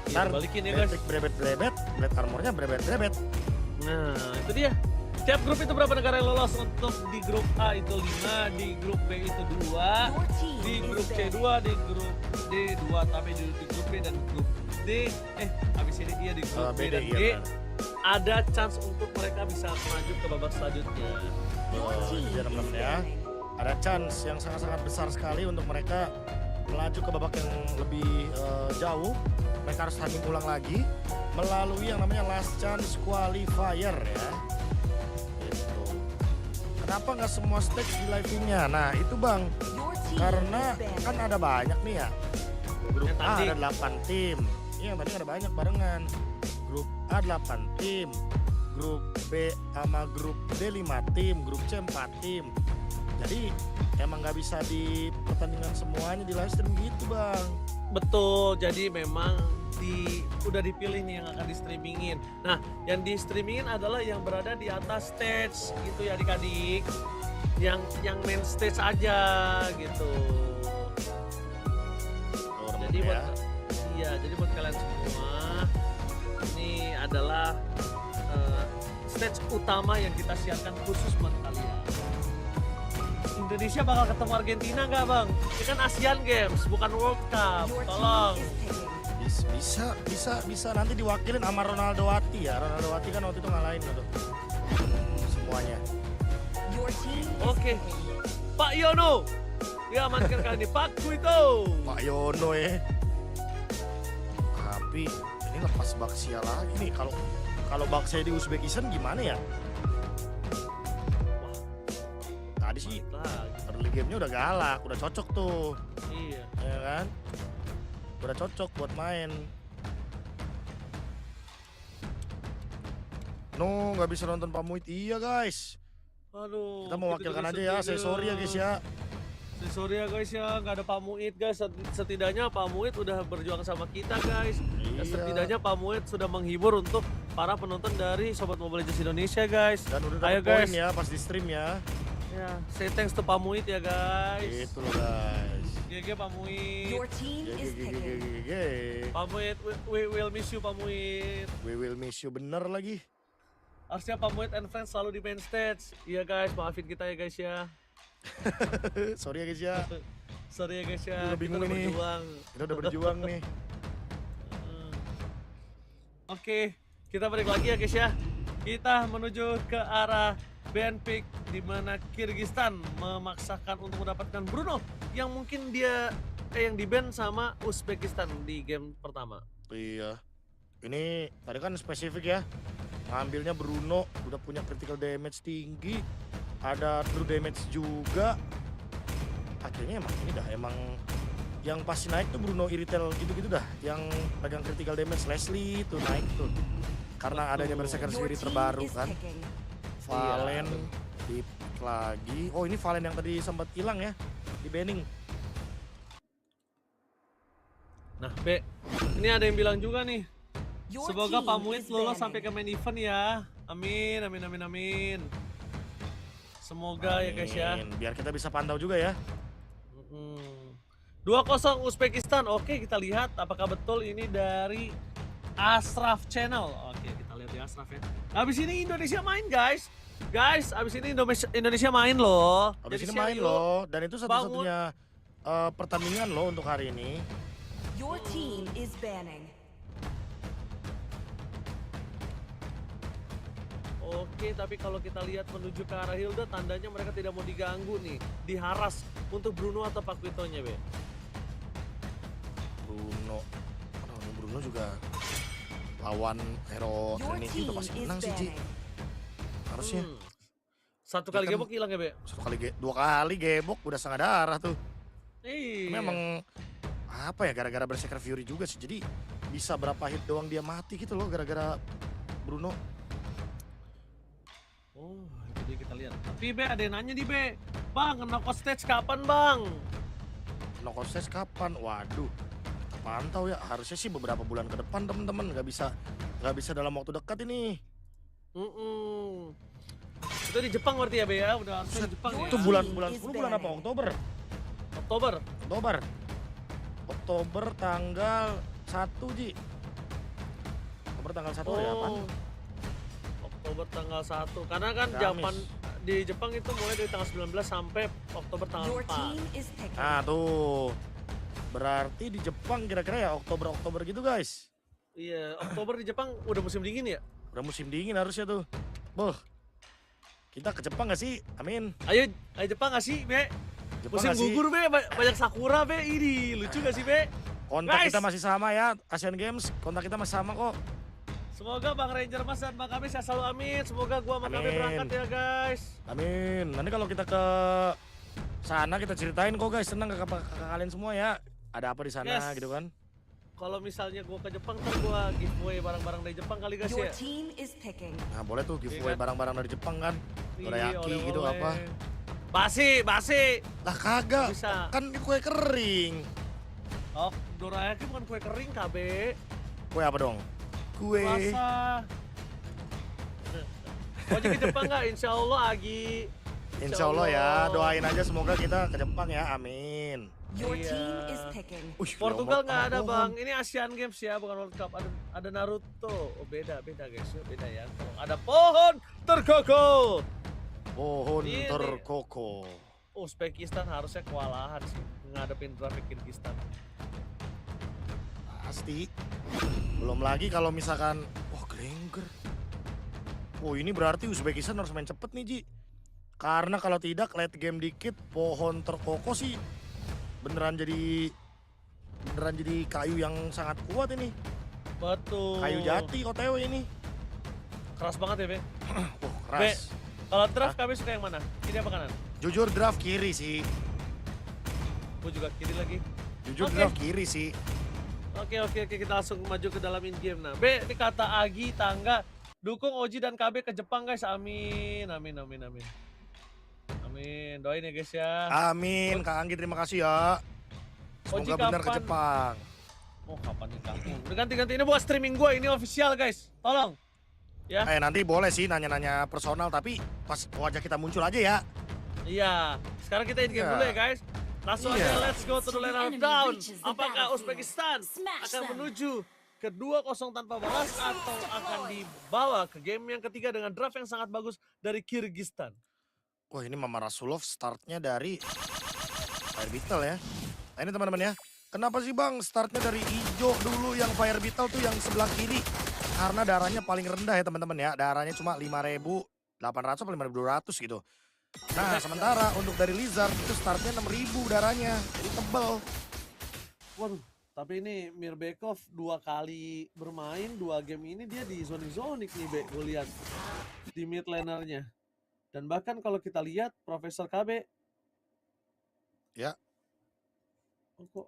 Iya, balikin ya guys. Batrick brebet-brebet, Blade Armornya brebet-brebet. Nah, itu dia. Tiap grup itu berapa negara yang lolos? Untuk di grup A itu 5, di grup B itu 2, di grup C 2, di grup D 2, tapi di grup B dan grup D, habis ini dia di grup B dan BD, D, iya, ada chance untuk mereka bisa maju ke babak selanjutnya. Itu dia teman-teman ya. Ada chance yang sangat-sangat besar sekali untuk mereka melaju ke babak yang lebih jauh. Mereka harus tanding ulang lagi melalui yang namanya last chance qualifier ya. Gitu. Kenapa nggak semua stage di live-nya? Nah itu Bang, karena kan ada banyak nih ya. Grup Yang A tadi. ada 8 tim. Iya yang tadi ada banyak barengan. Grup A 8 tim. Grup B sama grup D 5 tim. Grup C 4 tim. Jadi emang nggak bisa di pertandingan semuanya di live stream gitu Bang. Betul, jadi memang udah dipilih nih yang akan di streamingin. Nah, yang di streamingin adalah yang berada di atas stage gitu ya adik-adik. Yang main stage aja gitu. Tuh, Jadi teman-teman buat jadi buat kalian semua ini adalah stage utama yang kita siapkan khusus buat kalian. Indonesia bakal ketemu Argentina nggak bang? Ini kan Asian Games bukan World Cup. Tolong. Bisa nanti diwakilin sama Ronaldo Wati ya. Ronaldo Wati kan waktu itu ngalahin tuh semuanya. Oke. Pak Yono. Ya amankan kali ini. Pak itu. Pak Yono ya. Tapi ini lepas Baksia lagi nih. Kalau Baksia di Uzbekistan gimana ya? Tadi sih Balik lagi. early game-nya udah galak, udah cocok tuh. Iya. Ya kan? Udah cocok buat main. No, nggak bisa nonton Pamuit. Iya guys. Aduh. Kita mewakilkan aja ya. Saya sorry ya guys ya. Sorry ya guys ya, nggak ada Pak Muid guys. Setidaknya Pak Muid udah berjuang sama kita guys. Dan Iya. setidaknya Pak Muid sudah menghibur untuk para penonton dari Sobat Mobile Legends Indonesia guys. Dan udah Ayo, dapet poin guys. ya pas di stream ya. Ya, say thanks to Pak Muid ya guys. Itu loh guys. GG Pak Muid. Your team is picking. Pak Muid, we will miss you Pak Muid. We will miss you bener lagi. Harusnya Pak Muid and friends selalu di main stage. Iya guys, maafin kita ya guys ya. Sorry ya guys ya. Sorry ya guys ya, Udah kita bingung udah ini. berjuang. Kita udah berjuang nih. Oke, kita balik lagi ya guys ya. Kita menuju ke arah BNP di mana Kyrgyzstan memaksakan untuk mendapatkan Bruno yang mungkin dia yang di-ban sama Uzbekistan di game pertama. Iya. Ini tadi kan spesifik ya. Ngambilnya Bruno udah punya critical damage tinggi. Ada true damage juga. Akhirnya emang ini dah emang yang pasti naik tuh Bruno Iritel gitu-gitu dah. Yang pegang critical damage Leslie tuh naik tuh. Karena adanya Berserker Your sendiri team terbaru is kan. picking. Valen di lagi. Oh ini Valen yang tadi sempat hilang ya di banning. Nah, B, ini ada yang bilang juga nih. Your Semoga team Pak Muid is lolos banning. sampai ke main event ya. Amin, amin, amin, amin. Semoga ya guys ya. Amin. Biar kita bisa pantau juga ya. 2-0 Uzbekistan. Oke, kita lihat apakah betul ini dari Ashraf Channel. Oke, kita lihat di Ashraf ya. Habis ini Indonesia main guys. Guys, habis ini Indonesia main loh. Habis Jadi ini share main yuk. loh. Dan itu satu-satunya pertandingan loh untuk hari ini. Your team is banning. Oke, tapi kalau kita lihat menuju ke arah Hilda, tandanya mereka tidak mau diganggu nih. Diharas untuk Bruno atau Pak Quitonya, Be. Bruno. Oh, Bruno juga lawan hero Your Trinity team udah pasti is menang sih, Ji. banning. Harusnya. Satu kali Dia kan- gebok hilang ya, Be? Dua kali gebok udah setengah darah tuh. Iya. Memang apa ya gara-gara Berserker Fury juga sih. Jadi bisa berapa hit doang dia mati gitu loh gara-gara Bruno. Oh, itu dia kita lihat. Tapi Be, ada yang nanya nih, Be. Bang, knockout stage kapan, Bang? Knockout stage kapan? Waduh. Pantau ya, harusnya sih beberapa bulan ke depan temen-temen. Nggak bisa dalam waktu dekat ini. Itu di Jepang berarti ya, Be ya? Udah harusnya di Jepang ya? Itu bulan 10 bulan apa? Oktober? Oktober. Oktober tanggal 1, Ji. Oktober tanggal 1 ya apaan? Oktober tanggal 1. Karena kan Kamis. Japan di Jepang itu mulai dari tanggal 19 sampai Oktober tanggal Your 4. team is picking. Nah tuh. Berarti di Jepang kira-kira ya Oktober gitu guys. Iya, Oktober di Jepang udah musim dingin ya? Udah musim dingin harusnya tuh. Boh. Kita ke Jepang gak sih? Amin. Ayo Jepang gak sih, Be? Jepang Musim gak sih? gugur, Be. Banyak sakura, Be. Ini lucu gak sih, Be? Kontak Guys. kita masih sama ya. Asian Games, kontak kita masih sama kok. Semoga Bang Ranger Mas dan Bang Kamis ya selalu amin. Semoga gua sama Kamis Amin. berangkat ya, guys. Amin. Nanti kalau kita ke sana kita ceritain kok guys. Senang ke kalian semua ya. Ada apa di sana Yes. gitu kan. Kalau misalnya gua ke Jepang, ntar gua giveaway barang-barang dari Jepang kali, guys Your ya. team is picking. Nah boleh tuh giveaway Iya kan? barang-barang dari Jepang kan. Iya, Dorayaki gitu oleh-oleh. apa. Basi. Lah kagak. Bisa. Kan ini kue kering. Oh, dorayaki bukan kue kering, KB. Kue apa dong? Kue. Puasa. Mau ke Jepang nggak? Insya Allah, Agi. Insya Allah ya, doain aja semoga kita ke Jepang ya, amin. Your Iya. team is picking. Portugal nggak ada, pohon. Bang. Ini Asian Games ya, bukan World Cup. Ada Naruto. Oh, beda guys. Beda ya. Ada pohon terkokoh. Pohon Ini. terkokoh. Uzbekistan harusnya kewalahan sih ngadepin Draft Kyrgyzstan. Pasti. Belum lagi kalau misalkan, wah Granger. Oh ini berarti Uzbekistan harus main cepet nih Ji. Karena kalau tidak late game dikit, pohon terkokoh sih beneran jadi kayu yang sangat kuat ini. Betul. Kayu jati OTW ini. Keras banget ya, Be. Oh keras. Kalau draft kami suka yang mana? Kiri apa kanan? Jujur draft kiri sih. Gue juga kiri lagi. Jujur Oke. draft kiri sih. Oke, kita langsung maju ke dalam in game. Nah, B, ini kata Agi, Tangga, dukung Oji dan KB ke Jepang guys. Amin. Doain ya guys ya. Amin, Kak Anggi terima kasih ya. Oji Semoga benar ke kapan? Jepang. Oh, kapan nih kamu? Udah ganti-ganti, ini buat streaming gue, ini official guys. Tolong. Ya. Nanti boleh sih nanya-nanya personal, tapi pas wajah kita muncul aja ya. Iya. Sekarang kita in game Iya. dulu ya guys. Langsung Iya. aja let's go to the land of down. Apakah Uzbekistan akan menuju ke 2-0 tanpa balas atau akan dibawa ke game yang ketiga dengan draft yang sangat bagus dari Kyrgyzstan? Wah ini Mama Rasulov startnya dari Fire Beetle ya. Nah ini teman-teman ya. Kenapa sih bang startnya dari hijau dulu yang Fire Beetle tuh yang sebelah kiri? Karena darahnya paling rendah ya teman-teman ya. Darahnya cuma 5.800 atau 5.200 gitu. Nah sementara untuk dari Lizard itu startnya 6.000 darahnya. Jadi tebel. Waduh, tapi ini Mirbekov 2 kali bermain 2 game ini dia di zonik nih Be, gue lihat di mid lanernya. Dan bahkan kalau kita lihat Profesor KB Ya. oh, kok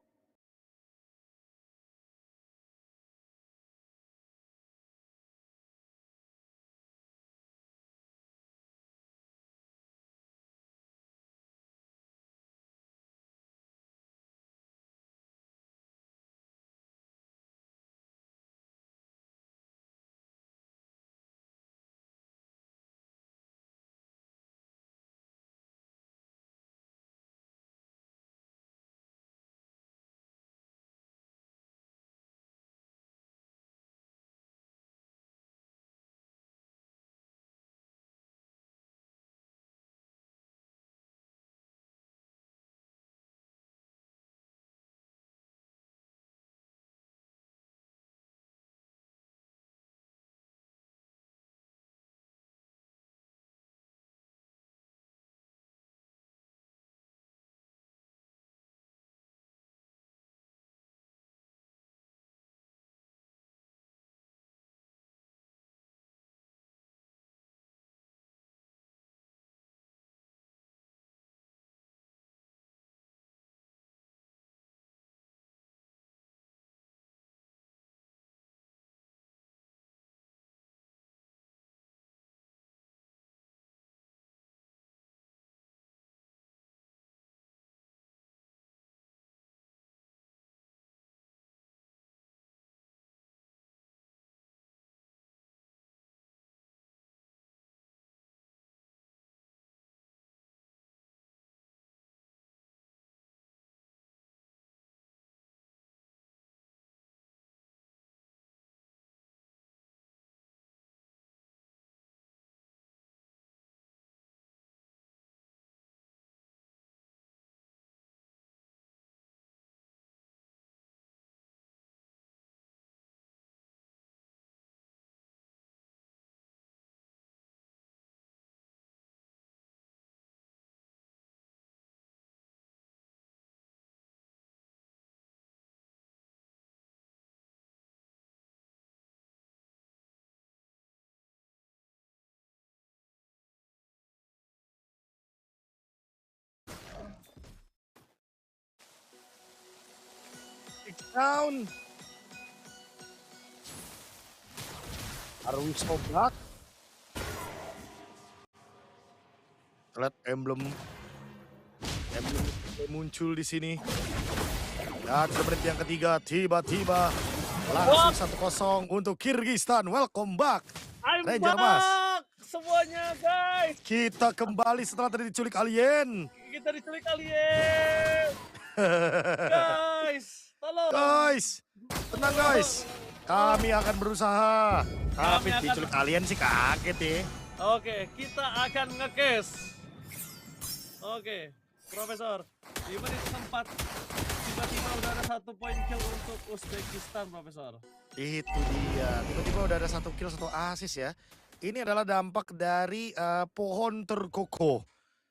Down. Harus oblak. Lihat emblem muncul di sini. Dan ke menit yang ketiga tiba-tiba langsung 1-0 untuk Kyrgyzstan. Welcome back. I'm Ranger, back Mas. semuanya guys. Kita kembali setelah tadi diculik alien. Kita diculik alien. Guys, tolong. Guys, tenang guys. Kami akan berusaha. Tapi Kami akan- diculik alien sih kaget ya. Oke, kita akan nge-case. Oke, Profesor. Di menit keempat, tiba-tiba udah ada 1 point kill untuk Uzbekistan, Profesor. Itu dia. Tiba-tiba udah ada 1 kill 1 assist ya. Ini adalah dampak dari pohon terkokoh.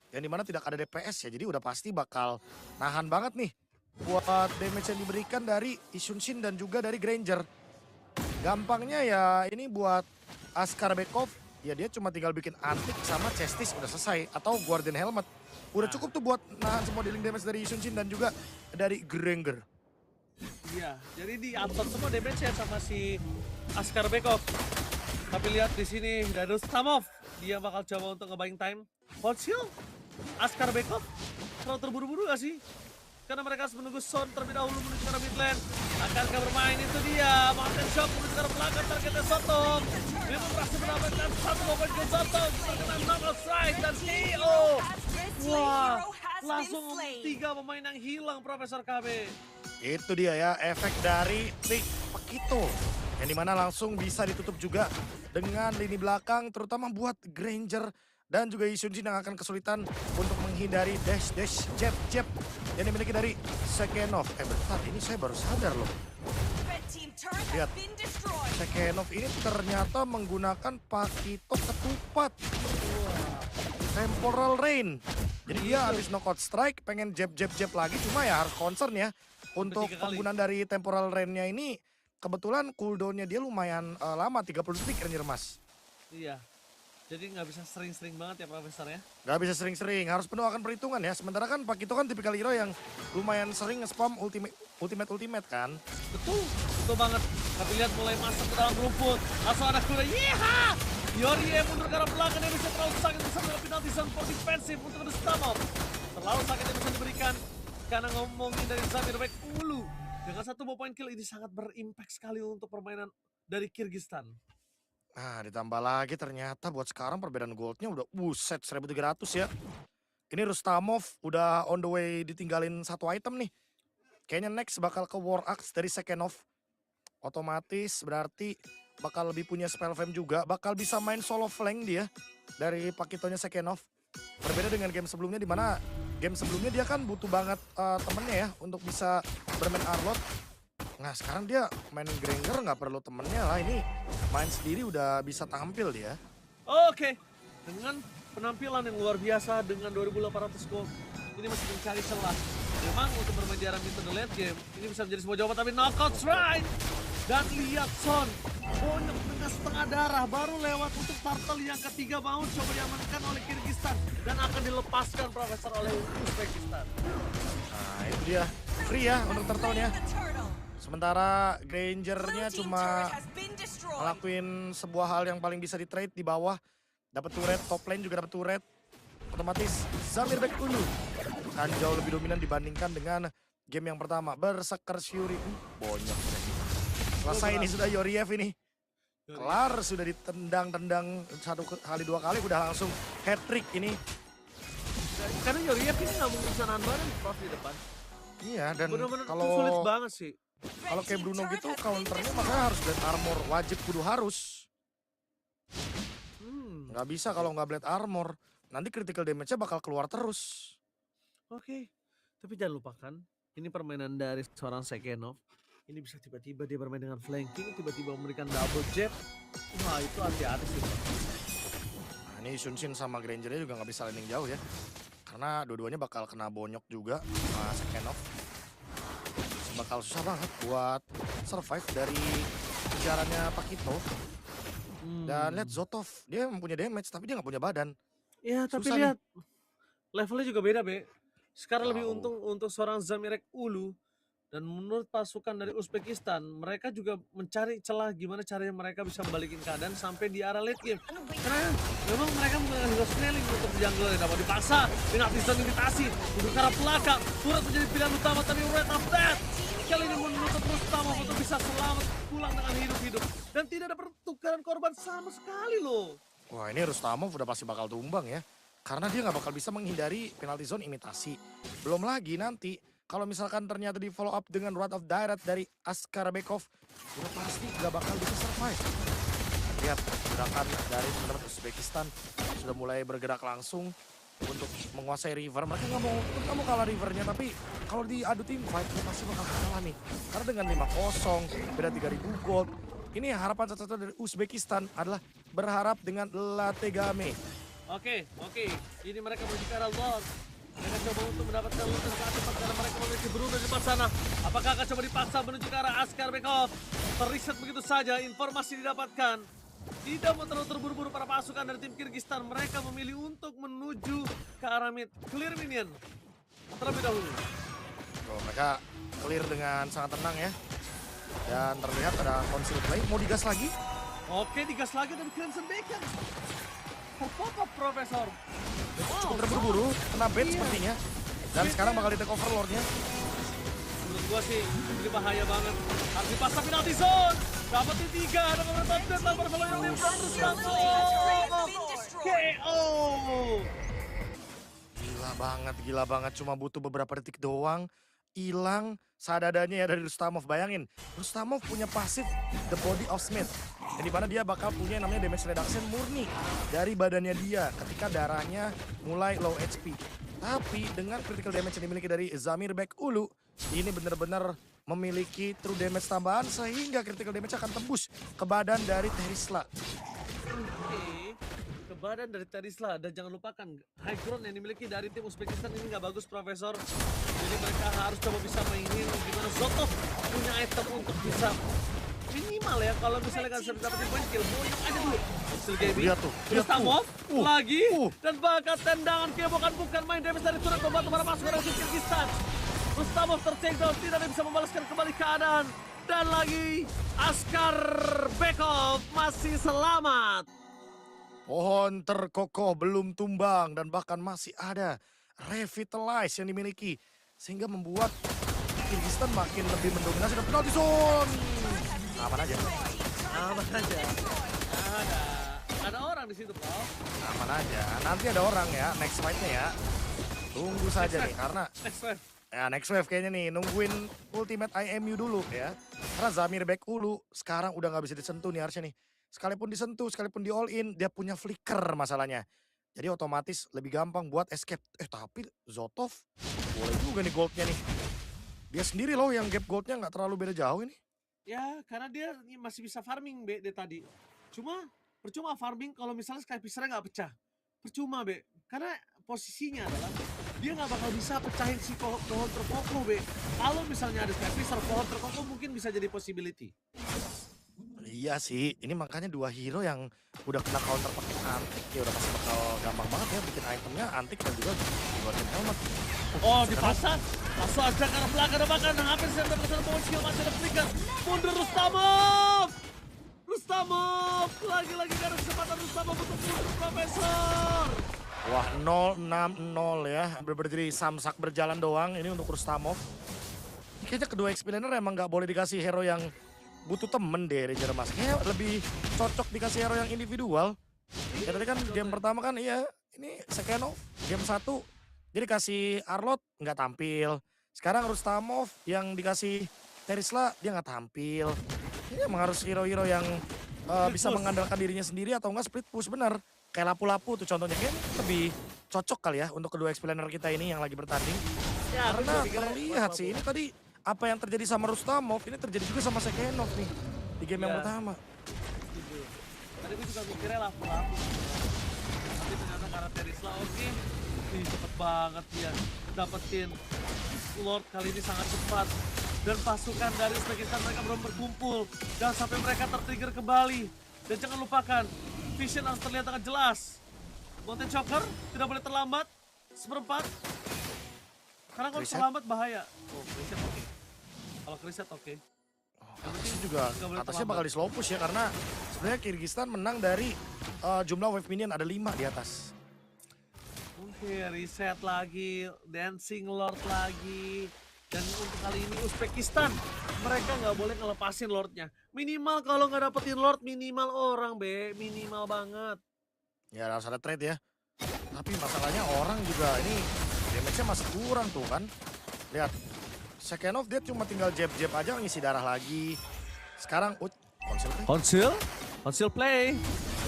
Yang dimana tidak ada DPS ya. Jadi udah pasti bakal nahan banget nih. Buat damage yang diberikan dari Isunshin dan juga dari Granger. Gampangnya ya ini buat Askar Bekov ya dia cuma tinggal bikin antik sama chestis udah selesai. Atau guardian helmet. Udah cukup tuh buat nahan semua dealing damage dari Yunshin dan juga dari Granger. Iya, jadi diatur semua damage-nya sama si Askar Bekov. Tapi lihat di sini dari Rustamov, dia bakal coba untuk nge-buying time. Hold shield, Askar Bekov terlalu terburu-buru gak sih? Karena mereka harus menunggu Son terlebih dahulu menuju ke arah mid lane. Akankah bermain itu dia? Mountain Shock menuju ke arah belakang, targetnya Satu. Dia berhasil mendapatkan satu momen ke Satu. Terkena knockout strike dan KO. Wah, langsung 3 pemain yang hilang Profesor KB. Itu dia ya efek dari trik Pakito. Yang dimana langsung bisa ditutup juga dengan lini belakang terutama buat Granger dan juga Yunshin yang akan kesulitan untuk menghindari dash jab yang dimiliki dari Sekenov. Bentar, ini saya baru sadar loh. Lihat, Sekenov ini ternyata menggunakan Pakito ketupat. Temporal Rain. Jadi dia habis knockout strike pengen jab lagi, cuma ya harus concern ya. Untuk penggunaan dari temporal rain-nya ini kebetulan cooldown-nya dia lumayan lama, 30 detik Ranger Mas. Iya, jadi nggak bisa sering-sering banget ya Profesor ya? Nggak bisa sering-sering, harus penuh akan perhitungan ya. Sementara kan Pakito kan tipikal hero yang lumayan sering nge-spam ultimate kan. Betul banget. Tapi lihat mulai masuk ke dalam rumput. Langsung ada kuda, yeha! Yori mundur ke arah belakang, dia bisa terlalu sakit bisa mendapat penalti zone for defensive untuk Rustamov. Terlalu sakit yang bisa diberikan. Karena ngomongin dari Zamir Bek Ulu. Dengan 1 point kill ini sangat berimpact sekali untuk permainan dari Kyrgyzstan. Nah ditambah lagi ternyata buat sekarang perbedaan goldnya udah buset 1300 ya. Ini Rustamov udah on the way ditinggalin 1 item nih. Kayaknya next bakal ke War Axe dari Sekenov. Otomatis berarti bakal lebih punya spell fame juga. Bakal bisa main solo flank dia dari Pakitonya Sekenov. Berbeda dengan game sebelumnya di mana game sebelumnya dia kan butuh banget temennya ya untuk bisa bermain Arlot. Nah sekarang dia main Granger nggak perlu temennya lah, ini main sendiri udah bisa tampil dia. Oke, dengan penampilan yang luar biasa dengan 2.800 gold, ini masih mencari celah. Memang untuk bermain di arah mid to the late game, ini bisa menjadi sebuah jawaban, tapi knockout strike! Dan lihat Son, bonyok dengan setengah darah, baru lewat untuk turtle yang ketiga mau coba diamankan oleh Kyrgyzstan. Dan akan dilepaskan Profesor oleh Uzbekistan. Nah itu dia, free ya untuk turtle-nya. Sementara Grangernya cuma ngelakuin sebuah hal yang paling bisa di trade di bawah. Dapat turret, top lane juga dapat turret. Otomatis Zamir Bek Ulu kan jauh lebih dominan dibandingkan dengan game yang pertama. Berserker Fury, bonyok. Selesai ini sudah Yoriev ini. Kelar sudah ditendang-tendang 1 kali 2 kali udah langsung hat-trick ini. Karena Yoriev ini nggak mungkin bisa nahan bareng Prof di depan. Iya dan Bener-bener kalau sulit banget sih. Kalau kayak Bruno gitu counternya makanya harus blade armor, wajib kudu harus. Nggak bisa kalau nggak blade armor, nanti critical damage-nya bakal keluar terus. Oke, tapi jangan lupakan ini permainan dari seorang Sekenov. Ini bisa tiba-tiba dia bermain dengan flanking, tiba-tiba memberikan double jab. Wah itu hati-hati sih. Nah ini Yunshin sama Grangernya juga nggak bisa landing jauh ya. Karena dua-duanya bakal kena bonyok juga sama Sekenov. Bakal susah banget buat survive dari kejarannya Pakito. Dan lihat Zotov, dia mempunyai damage tapi dia nggak punya badan. Ya tapi Susah lihat levelnya juga beda Be. Sekarang lebih Jauh. untung untuk seorang Zamirek Ulu. Dan menurut pasukan dari Uzbekistan, mereka juga mencari celah gimana caranya mereka bisa membalikin keadaan sampai di arah late game. Karena memang mereka menggunakan hero scaling untuk jungle yang dapat dipaksa dengan artisan imitasi. Untuk ke arah belakang, turret menjadi pilihan utama tapi right of that. Kali ini menutup Rustamov untuk bisa selamat pulang dengan hidup-hidup. Dan tidak ada pertukaran korban sama sekali loh. Wah ini Rustamov udah pasti bakal tumbang ya. Karena dia nggak bakal bisa menghindari penalty zone imitasi. Belum lagi nanti kalau misalkan ternyata di follow up dengan Wrath of Direct dari Askar Bekov, udah pasti nggak bakal bisa survive. Lihat gerakan dari teman-teman Uzbekistan sudah mulai bergerak langsung untuk menguasai river. Mereka nggak mau kalah rivernya, tapi kalau diadu tim fight pasti bakal kalah nih. Karena dengan 5-0, beda 3.000 gold. Ini harapan satu-satu dari Uzbekistan adalah berharap dengan Lategame. Oke. Ini mereka menuju ke arah Lord. Mereka coba untuk mendapatkan loot yang sangat cepat karena mereka memiliki Bruno di depan sana. Apakah akan coba dipaksa menuju ke arah Askar Bekov? Teriset begitu saja, informasi didapatkan. Tidak mau terlalu terburu-buru para pasukan dari tim Kyrgyzstan. Mereka memilih untuk menuju ke arah mid. Clear minion terlebih dahulu. Tuh, mereka clear dengan sangat tenang ya. Dan terlihat ada conceal play. Mau digas lagi? Oke, digas lagi dan Crimson Bacon. Terpopop Profesor. Cukup terburu-buru, kena bait sepertinya. Dan sekarang bakal di-take over Lordnya. Menurut gua sih, ini bahaya banget. Harus dipasang penalty zone. Dapetin 3, ada beberapa update tanpa berlalu yang nempel terus langsung. KO. Gila banget. Cuma butuh beberapa detik doang. Hilang sadadanya ya dari Rustamov. Bayangin, Rustamov punya pasif The Body of Smith. Yang dimana dia bakal punya yang namanya damage reduction murni dari badannya dia ketika darahnya mulai low HP. Tapi dengan critical damage yang dimiliki dari Zamir Bek Ulu, ini benar-benar memiliki true damage tambahan sehingga critical damage akan tembus ke badan dari Terisla. Oke, ke badan dari Terisla. Dan jangan lupakan, high ground yang dimiliki dari tim Uzbekistan ini nggak bagus, Profesor. Jadi mereka harus coba bisa mainin gimana Zotov punya item untuk bisa minimal ya, kalau misalnya kan bisa dapetin poin kill, boyok aja dulu. Still gaming, Lihat tuh. Rustamov lagi, dan bahkan tendangan kebokan bukan main damage dari turret membantu para pasukan dari Kyrgyzstan. Rustamov tertakedown, tidak ada yang bisa membalaskan kembali keadaan. Dan lagi, Askar Bekov masih selamat. Pohon terkokoh belum tumbang dan bahkan masih ada revitalize yang dimiliki. Sehingga membuat Kyrgyzstan makin lebih mendominasi dan penalti zone. Aman aja. Aman aja. Ada orang di situ, Prof. Aman aja. Nanti ada orang ya, next fight-nya ya. Tunggu saja nih, karena Next wave. ya next wave kayaknya nih, nungguin ultimate IMU dulu ya. Karena Zamir Bek Ulu sekarang udah nggak bisa disentuh nih harusnya nih. Sekalipun disentuh, sekalipun di all in, dia punya flicker masalahnya. Jadi otomatis lebih gampang buat escape. Tapi Zotov boleh juga nih goldnya nih. Dia sendiri loh yang gap goldnya nggak terlalu beda jauh ini. Ya, karena dia masih bisa farming, Be, dari tadi. Cuma, percuma farming kalau misalnya Sky Fisher-nya nggak pecah. Percuma, Be. Karena posisinya adalah dia nggak bakal bisa pecahin si pohon terkokoh, Be. Kalau misalnya ada Sky Fisher, pohon terkokoh mungkin bisa jadi possibility. Iya sih, ini makanya dua hero yang udah kena counter pakai antik ya udah pasti bakal gampang banget ya bikin itemnya antik dan juga buatin helmet. Oh, dipasang. Langsung aja karena belakang dan bahkan hampir saya mendapatkan power skill masih ada flicker. Mundur Rustamov. Rustamov lagi-lagi gak ada kesempatan Rustamov untuk mundur, Profesor. Wah, 0-6-0 ya. Berdiri samsak berjalan doang ini untuk Rustamov. Kayaknya kedua explainer emang gak boleh dikasih hero yang butuh temen deh Ranger Mas. Kayaknya lebih cocok dikasih hero yang individual. Ya tadi kan game pertama kan iya, ini Sekenov game 1 dia dikasih Arlot nggak tampil. Sekarang Rustamov yang dikasih Terisla dia nggak tampil. Ini emang harus hero-hero yang bisa mengandalkan dirinya sendiri atau enggak split push benar. Kayak lapu-lapu tuh contohnya, kayak lebih cocok kali ya untuk kedua explainer kita ini yang lagi bertanding. Ya, Karena terlihat sih ini tadi apa yang terjadi sama Rustamov ini terjadi juga sama Sekenov nih di game yang pertama. Tadi gue juga mikirnya lapu-lapu. Tapi ternyata karena Terisla oke. Nih cepet banget dia dapetin Lord kali ini sangat cepat. Dan pasukan dari Uzbekistan mereka belum berkumpul. Dan sampai mereka tertrigger kembali. Dan jangan lupakan, vision harus terlihat sangat jelas. Mountain Choker tidak boleh terlambat. Seperempat. Karena kalau terlambat bahaya. Oh, reset oke. Kalau reset oke. Atasnya juga, atasnya bakal di slow push ya karena sebenarnya Kyrgyzstan menang dari jumlah wave minion ada 5 di atas. Oke, reset lagi, Dancing Lord lagi. Dan untuk kali ini Uzbekistan, mereka nggak boleh ngelepasin Lordnya. Minimal kalau nggak dapetin Lord, minimal orang, Be. Minimal banget. Ya harus ada trade ya. Tapi masalahnya orang juga ini damage-nya masih kurang tuh kan. Lihat, Sekenov dia cuma tinggal jab-jab aja ngisi darah lagi. Sekarang, Konsil play.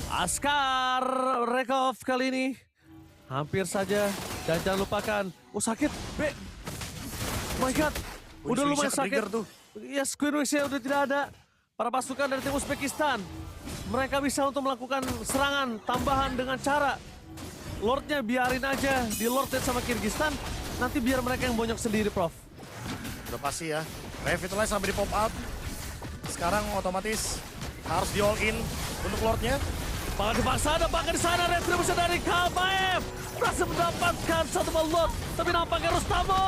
Askar Rekov kali ini. Hampir saja. Dan jangan lupakan, sakit, Be. Oh my God, udah lumayan sakit. Yes, Queen Wings-nya udah tidak ada. Para pasukan dari tim Uzbekistan, mereka bisa untuk melakukan serangan tambahan dengan cara Lordnya biarin aja di Lord sama Kyrgyzstan. Nanti biar mereka yang bonyok sendiri, Prof. Udah pasti ya. Revitalize sampai di pop out. Sekarang otomatis harus di all in. untuk Lordnya. Bahkan dipaksa ada bahkan di sana retribusi dari KBF berhasil mendapatkan satu balot, tapi nampaknya Rustamo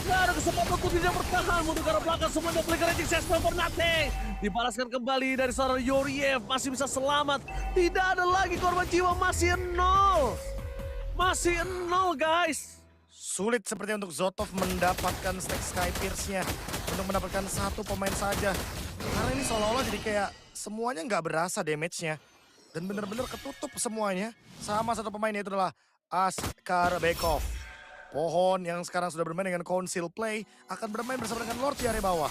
nggak ada kesempatan untuk tidak bertahan mundur ke arah belakang, semuanya flicker raging session for nothing. Dibalaskan kembali dari seorang Yoriev, masih bisa selamat, tidak ada lagi korban jiwa, masih 0 guys. Sulit sepertinya untuk Zotov mendapatkan stack Sky Pierce-nya untuk mendapatkan satu pemain saja. Karena ini seolah-olah jadi kayak semuanya nggak berasa damage-nya. Dan benar-benar ketutup semuanya sama satu pemain, yaitu adalah Askar Bekov. Pohon yang sekarang sudah bermain dengan Council Play akan bermain bersama dengan Lord di area bawah.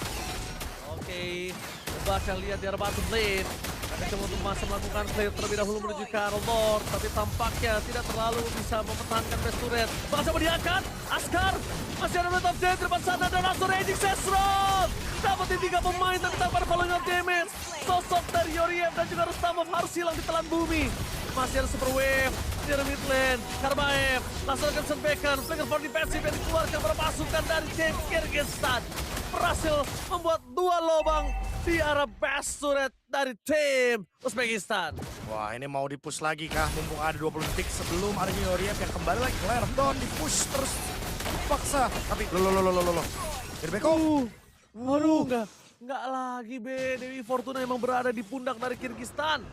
Oke, coba akan lihat di arah bottom lane. Akan coba untuk masa melakukan clear terlebih dahulu menuju ke arah Lord, tapi tampaknya tidak terlalu bisa mempertahankan best turret. Bahkan coba diangkat, Askar masih ada rate of death di depan sana dan langsung raging Sesron. Dapetin 3 pemain tapi tanpa ada following up damage. Sosok dari Yoriev dan juga Rustamov harus hilang di telan bumi. Masih ada super wave di arah mid lane. Karbaev langsung akan disampaikan. Flicker for defensive yang dikeluarkan para pasukan dari tim Kyrgyzstan. Berhasil membuat 2 lubang di arah best turret dari tim Uzbekistan. Wah, ini mau di-push lagi kah? Mumpung ada 20 detik sebelum adanya Yoriev yang kembali lagi ke lane of dawn, di-push terus dipaksa. Tapi loh. Bekov. Waduh, enggak lagi be. Dewi Fortuna emang berada di pundak dari Kyrgyzstan.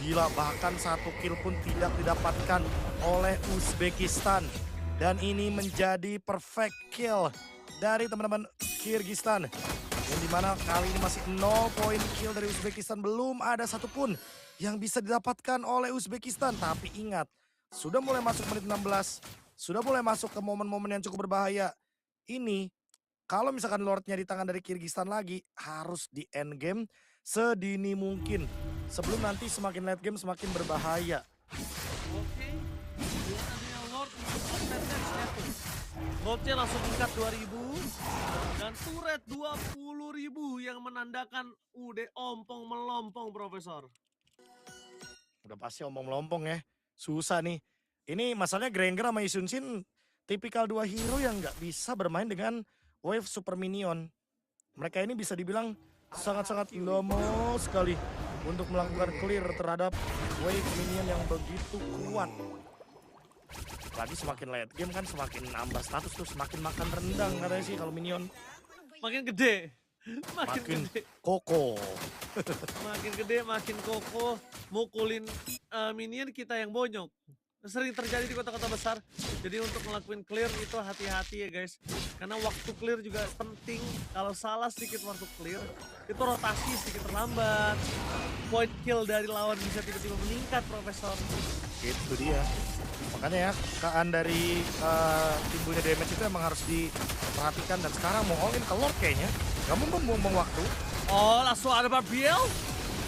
Gila, bahkan 1 kill pun tidak didapatkan oleh Uzbekistan. Dan ini menjadi perfect kill dari teman-teman Kyrgyzstan. Yang dimana kali ini masih 0 poin kill dari Uzbekistan. Belum ada satupun yang bisa didapatkan oleh Uzbekistan. Tapi ingat, sudah mulai masuk menit 16. Sudah mulai masuk ke momen-momen yang cukup berbahaya. Ini kalau misalkan Lordnya di tangan dari Kyrgyzstan lagi, harus di end game sedini mungkin. Sebelum nanti semakin late game semakin berbahaya. Oke, dengan adanya Lord Lordnya langsung tingkat 2000 dan turret 20.000 yang menandakan udah ompong melompong, Profesor. Udah pasti omong melompong ya. Susah nih. Ini masalahnya Granger sama Isunsin tipikal 2 hero yang nggak bisa bermain dengan wave super minion. Mereka ini bisa dibilang sangat-sangat lama sekali untuk melakukan clear terhadap wave minion yang begitu kuat. Lagi semakin late game kan semakin nambah status tuh, semakin makan rendang katanya sih kalau minion. Makin gede. Makin koko. Makin gede, makin kokoh. Mukulin minion kita yang bonyok. Sering terjadi di kota-kota besar. Jadi untuk ngelakuin clear itu hati-hati ya guys. Karena waktu clear juga penting. Kalau salah sedikit waktu clear, itu rotasi sedikit terlambat. Point kill dari lawan bisa tiba-tiba meningkat, Profesor. Itu dia. Makanya ya, kekaan dari timbulnya damage itu emang harus diperhatikan. Dan sekarang mau all-in ke Lord kayaknya. Gak mau buang-buang waktu. Oh, langsung ada Barbiel.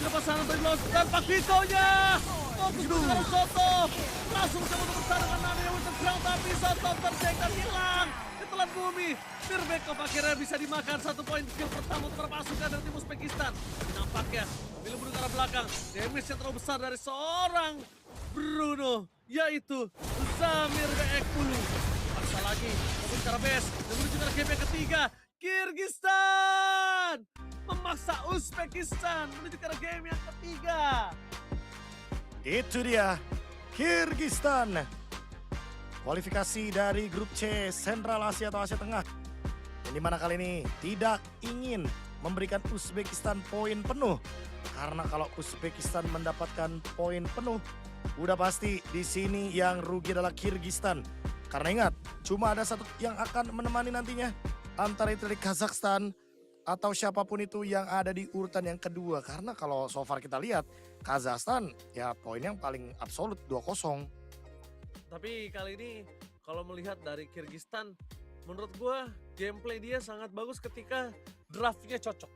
Lepas sana berlos dan Pakitonya. Fokus dengan Soto. Langsung coba untuk bersama dengan Nani untuk ground, tapi Soto terjeng dan hilang. Ditelan bumi. Mirbekov akhirnya bisa dimakan 1 poin kill pertama untuk para pasukan dari tim Uzbekistan. Nampaknya bila menuju ke arah belakang, damage yang terlalu besar dari seorang Bruno, yaitu Zamir Beekulu. Paksa lagi, fokus ke arah base dan menuju ke arah game yang ketiga. Kyrgyzstan memaksa Uzbekistan menuju ke arah game yang ketiga. Itu dia, Kyrgyzstan. Kualifikasi dari grup C Sentral Asia atau Asia Tengah. Yang dimana kali ini tidak ingin memberikan Uzbekistan poin penuh. Karena kalau Uzbekistan mendapatkan poin penuh, udah pasti di sini yang rugi adalah Kyrgyzstan. Karena ingat, cuma ada satu yang akan menemani nantinya. Antara itu dari Kazakhstan atau siapapun itu yang ada di urutan yang kedua. Karena kalau so far kita lihat, Kazakhstan ya poin yang paling absolut 2-0. Tapi kali ini kalau melihat dari Kyrgyzstan, menurut gua gameplay dia sangat bagus ketika draftnya cocok.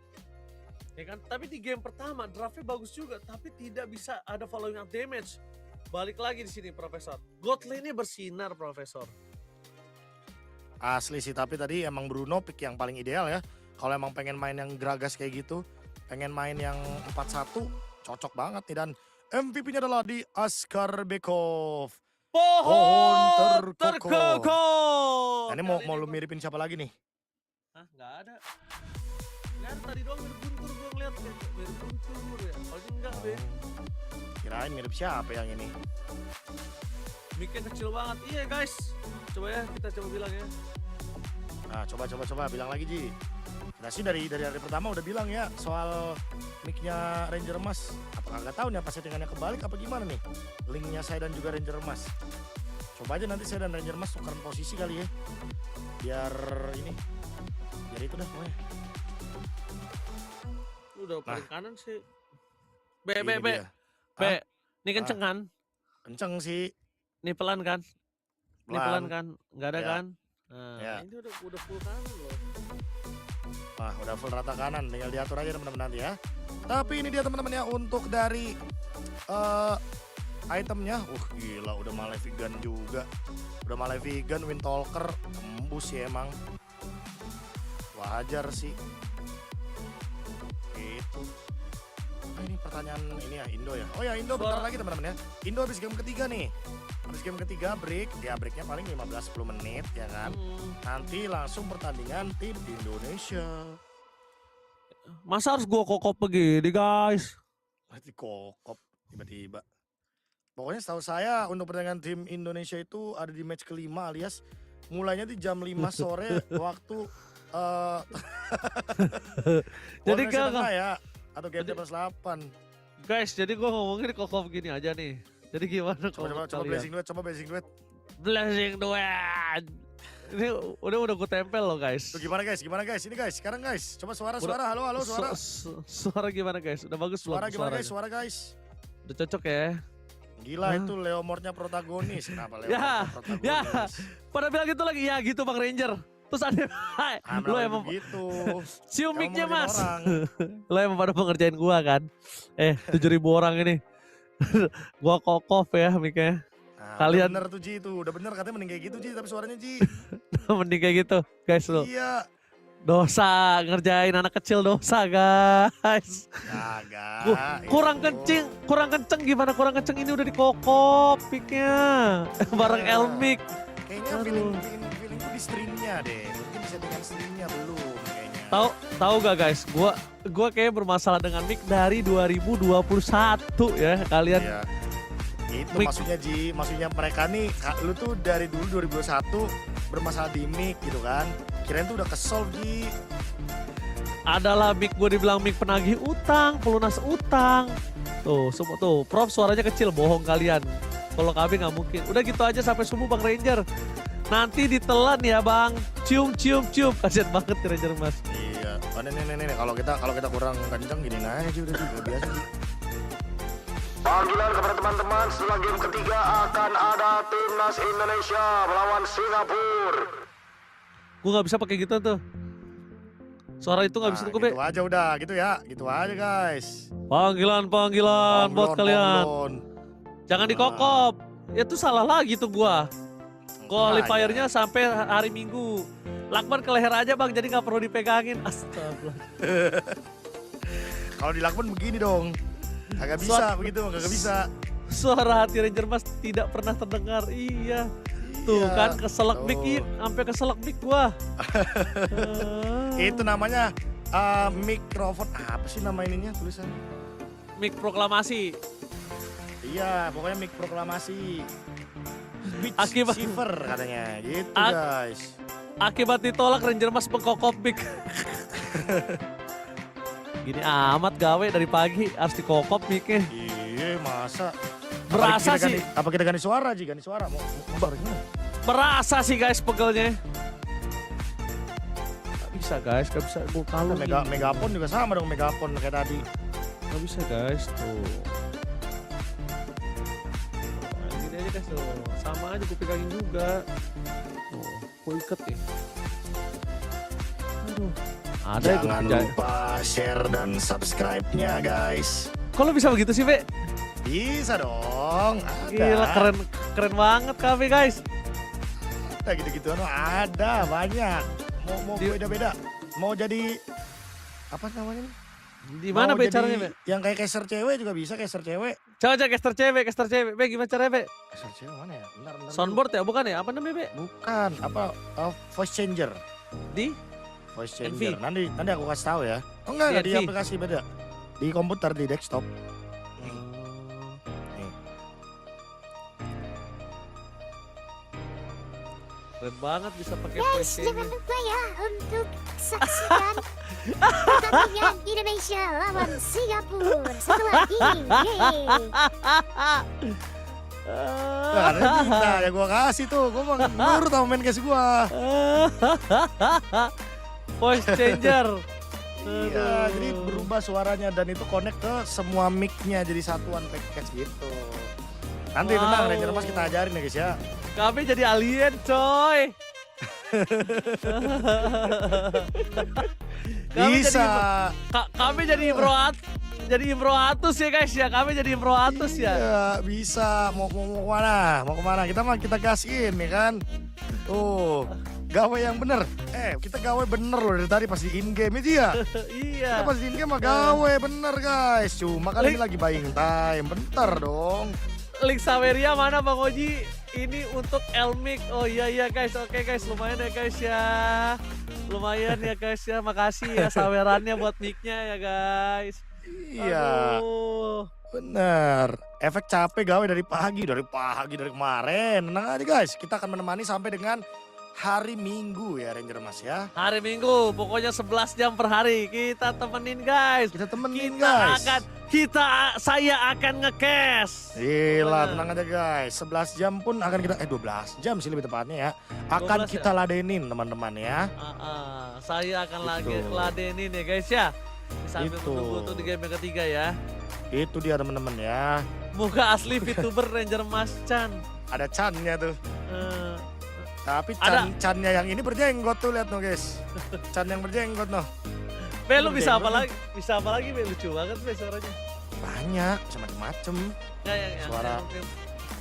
Ya kan? Tapi di game pertama draftnya bagus juga, tapi tidak bisa ada following up damage. Balik lagi di sini, Profesor. God lane-nya bersinar, Profesor. Asli sih, tapi tadi emang Bruno pick yang paling ideal ya. Kalau emang pengen main yang geragas kayak gitu, pengen main yang 4-1, cocok banget nih. Dan MVP-nya adalah di Askar Bekov. Pohon terkokoh. Nah, ini mau lu miripin siapa lagi nih? Hah, nggak ada. Kayaknya tadi doang mirip Guntur gue ngeliat kayak mirip Guntur ya. Kalau enggak be. Kirain mirip siapa yang ini? Mic-nya kecil banget. Iya guys. Coba ya kita coba bilang ya. Nah, coba bilang lagi Ji. Kita sih dari hari pertama udah bilang ya soal mic-nya Ranger Emas. Apakah nggak tahu nih apa settingannya kebalik apa gimana nih? Linknya saya dan juga Ranger Emas. Coba aja nanti saya dan Ranger Emas tukeran posisi kali ya. Biar itu dah pokoknya. Udah paling kanan sih. Be. Hah? Ini kenceng kan? Kenceng sih. Ini pelan kan? Ini pelan kan? Nggak ada Ya. kan? Nah, Ya. ini udah full kanan loh. Wah, udah full rata kanan, tinggal diatur aja teman-teman nanti ya. Tapi ini dia teman-teman ya untuk dari itemnya. Gila udah Malefigan juga. Udah Malefigan, Windtalker, tembus ya emang. Wajar sih. Itu. Nah, ini pertanyaan ini ya Indo ya. Oh ya Indo bentar lagi teman-teman ya. Indo habis game ketiga nih. Habis game ketiga break, ya breaknya paling 15-10 menit ya kan. Nanti langsung pertandingan tim Indonesia. Masa harus gua kokop begini guys? Nanti kokop tiba-tiba. Pokoknya setahu saya untuk pertandingan tim Indonesia itu ada di match kelima alias mulainya di jam 5 sore waktu Jadi Indonesia gak Tengah ya atau GMT plus 8. guys, jadi gua ngomongin kokop gini aja nih. Jadi gimana Coba blazing duet. Blazing duet. Ini udah gue tempel loh guys. Tuh gimana guys? Ini guys, sekarang guys. Coba suara. Halo suara. Suara gimana guys? Udah bagus belum Suara gimana guys? suaranya? Suara guys. Udah cocok ya? Gila itu Leomordnya protagonis. Kenapa Leomord Ya, protagonis? ya. Pada bilang gitu lagi, ya gitu Bang Ranger. Terus ada, lo emang gitu. cium mic-nya mas. Orang. Lo emang pada pengerjain gua kan. 7.000 orang ini. Gua kokof ya mic-nya. Nah, Kalian- udah bener tuh Ji itu, udah bener katanya mending kayak gitu Ji, tapi suaranya Ji. Mending kayak gitu guys lo. Iya. Dosa ngerjain anak kecil dosa guys. Kagak. Kurang itu. kenceng gimana kurang kenceng ini udah dikokop mic-nya. Bareng Iya. Elmic. Kayaknya feeling tuh di stringnya deh. Mungkin bisa dengan stringnya belum kayaknya. Tahu gak guys? Gua kayak bermasalah dengan mic dari 2021 ya kalian. Iya. Itu Mic. maksudnya Ji, maksudnya mereka nih, lu tuh dari dulu 2021 bermasalah di mic gitu kan. Kirain tuh udah kesel Ji. Adalah mic gue dibilang mic penagih utang, pelunas utang. Tuh, semua tuh, Prof suaranya kecil, bohong kalian. Kalau kami nggak mungkin. Udah gitu aja sampai subuh Bang Ranger. Nanti ditelan ya Bang. Cium. Kasian banget nih Ranger Mas. Iya. Oh, nih. Kalau kita kurang kenceng gini aja udah sih, udah biasa Ji. Panggilan kepada teman-teman setelah game ketiga akan ada timnas Indonesia melawan Singapura. Gue nggak bisa pakai gitu tuh. Suara itu nggak bisa tuh Gitu aja udah, gitu ya. Gitu aja guys. Panggilan buat kalian. Ponglon. Jangan dikokop. Itu salah lagi tuh gua. Qualifiernya sampai hari Minggu. Lakban ke leher aja Bang, jadi nggak perlu dipegangin. Astagfirullah. Kalau dilakukan begini dong. Kagak bisa begitu, kagak bisa. Suara hati Ranger Mas tidak pernah terdengar. Iya. Tuh Iya, kan keselak tuh. mic, sampai keselak mic gua. Itu namanya mikrofon, apa sih nama ininya tulisan? Mic proklamasi. Iya, pokoknya mic proklamasi. Speech Akibat- receiver katanya, gitu Ak- guys. Akibat ditolak Ranger Mas mengkokop mic. Gini amat gawe dari pagi harus dikokop mic-nya. Iya, masa? Berasa Apa kita sih. Apa kita ganti suara, Ji? Ganti suara, mau suara gimana? Berasa sih guys pegelnya. Gak bisa guys, gak bisa gue kalau Megapon juga sama dong, megapon kayak tadi. Gak bisa guys, tuh. Nah, gini aja guys tuh, sama aja gue pegangin juga. Tuh, gue iket nih. Aduh, ada yang gue Jangan kerjain. lupa share dan subscribe-nya guys. Kok lo bisa begitu sih, Be? Bisa dong, ada. Gila, keren banget kami guys. Ada gitu-gituan, ada banyak. Mau Di- beda-beda. Mau jadi apa namanya nih? Di mana Mau Be jadi caranya, Be? Yang kayak caster cewek juga bisa, caster cewek. Coba caster cewek. Be gimana caranya, Be? Caster cewek mana ya? Bentar. Soundboard ya, bukan ya? Apa namanya, Be? Bukan, apa voice changer. Di Voice changer. Nanti aku kasih tahu ya. Oh enggak di aplikasi beda. Di komputer, di desktop. Keren banget bisa pakai Guys, voice jangan changer. lupa ya untuk saksikan pertandingan Indonesia lawan Singapura setelah ini. Yeay. Nah, ada minta ya gua kasih tuh. Gua mau nurut sama main case gua. Voice changer. Iya, jadi berubah suaranya dan itu connect ke semua mic-nya jadi satuan package gitu. Nanti tenang, Ranger Mas kita ajarin ya guys ya. Kami jadi alien, coy. Bisa. Kami jadi improatus ya guys ya. Kami jadi improatus ya. Iya, bisa. Mau kemana? Mau kemana? Kita kasihin ya kan. Tuh, gawe yang bener. Kita gawe bener loh dari tadi pas di in game itu ya. Iya. Kita pas di in game mah gawe bener guys. Cuma kan ini lagi buying time. Bentar dong. Link Saweria mana Bang Oji? Ini untuk Elmik. Oh iya guys. Oke guys, lumayan ya guys ya. Lumayan ya guys ya. Makasih ya sawerannya buat mic-nya ya guys. Iya. Aduh. Bener. Efek capek gawe dari kemarin. Tenang aja guys. Kita akan menemani sampai dengan hari Minggu ya Ranger Mas ya. Hari Minggu, pokoknya 11 jam per hari. Kita temenin guys. Saya akan nge-cash. Gila, tenang aja guys. 11 jam pun akan kita 12 jam sih lebih tepatnya ya. Akan 12 kita ladenin teman-teman ya. Saya akan Gitu. ladenin ya guys ya. Sambil Itu. menunggu untuk di game yang ketiga ya. Itu dia teman-teman ya. Muka asli VTuber Ranger Mas Chan. Ada Chan-nya tuh. Eh, Tapi Ada. Chan-nya yang ini berjenggot tuh lihat no guys. Chan yang berjenggot no. Be, lu bisa apa lagi? Bisa apa lagi, Be? Lucu banget, Be, suaranya. Banyak, macam-macam. Ya, yang Suara.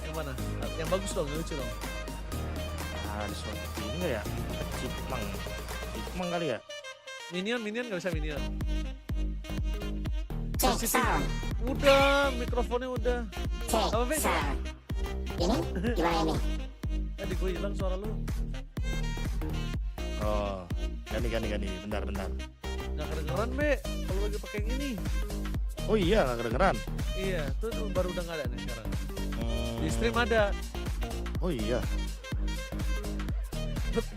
yang mana? Yang bagus dong, yang lucu dong. Ada seperti ini nggak ya? Cipmang kali ya? Minion nggak bisa Minion. Cek sound, Udah, mikrofonnya udah. cek Apa, Be? sound. Ini gimana ini? Tadi gue hilang suara lu. Oh, ganti. Bentar. Nggak kedengeran, Be, kalau lagi pakai yang ini. Oh iya, nggak kedengeran. Iya, tuh baru udah nggak ada nih sekarang. Di Hmm. stream ada. Oh iya.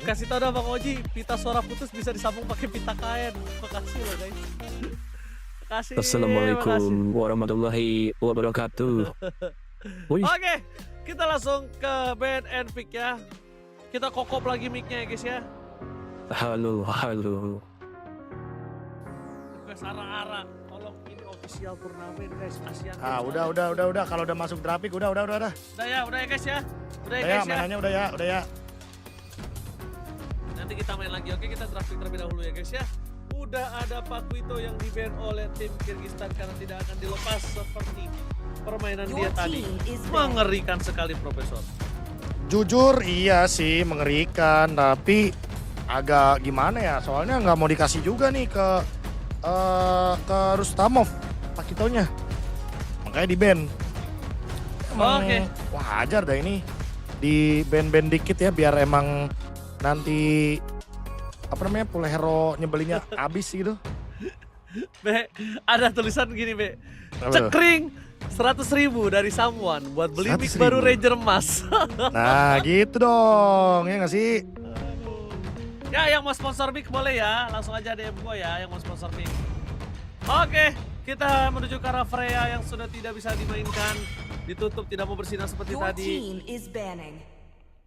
Kasih tau dong Bang Oji, pita suara putus bisa disambung pakai pita kain. Makasih loh guys. Makasih. Assalamualaikum warahmatullahi wabarakatuh. Wih, Oke, kita langsung ke band and pick ya. Kita kokop lagi mic-nya ya guys ya. halo. Guys, ara-ara. Tolong ini official turnamen guys. Asian Ah, Games. udah. Kalau udah masuk grafik, udah. Udah ya guys ya. Udah ya Udah ya, guys ya. mainannya udah ya. Nanti kita main lagi, oke? Kita drafting terlebih dahulu ya guys ya. Udah ada Pak Kuito yang di-ban oleh tim Kyrgyzstan karena tidak akan dilepas seperti permainan dia tadi. Mengerikan sekali, Profesor. Jujur iya sih mengerikan, tapi agak gimana ya? Soalnya nggak mau dikasih juga nih ke Rustamov, Pak Kitonya. Makanya di-ban. Emang Oke. wajar dah ini di ban dikit ya biar emang nanti apa namanya full hero nyebelinnya habis gitu. Be, ada tulisan gini, Be. Apa tuh? Cekring 100.000 dari someone buat beli mic 100.000. baru Ranger Mas. Nah gitu dong, ya nggak sih? Ya, yang mau sponsor mic boleh ya. Langsung aja DM gue ya yang mau sponsor mic. Oke, kita menuju ke arah Freya yang sudah tidak bisa dimainkan. Ditutup, tidak mau bersinar seperti tadi.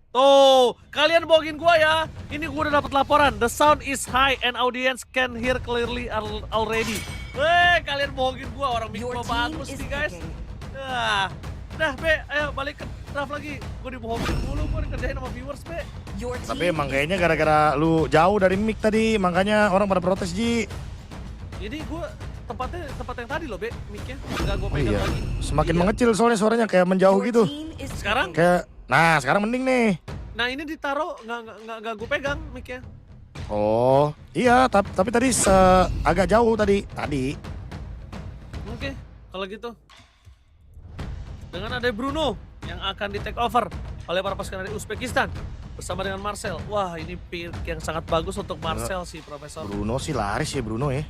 Tuh, kalian bohongin gua ya. Ini gua udah dapat laporan. The sound is high and audience can hear clearly already. Weh, kalian bohongin gua. Orang mic gua bagus nih guys. Nah, Be, ayo balik ke draft lagi. Gua dibohongin mulu, gua dikerjain sama viewers, Be. Tapi emang kayaknya gara-gara lu jauh dari mic tadi, makanya orang pada protes, Ji. Jadi gua tempat yang tadi loh, Be, mic-nya. Enggak gua Oh pegang iya, lagi. semakin Iya. mengecil soalnya suaranya kayak menjauh gitu. Sekarang? Nah sekarang mending nih. Nah, ini ditaruh nggak gua pegang mic-nya. Oh iya, tapi tadi agak jauh tadi. Oke, kalau gitu. Dengan ada Bruno yang akan di take over oleh para pasukan dari Uzbekistan. bersama dengan Marcel. Wah, ini pick yang sangat bagus untuk Marcel sih, Profesor. Bruno sih laris ya Bruno ya.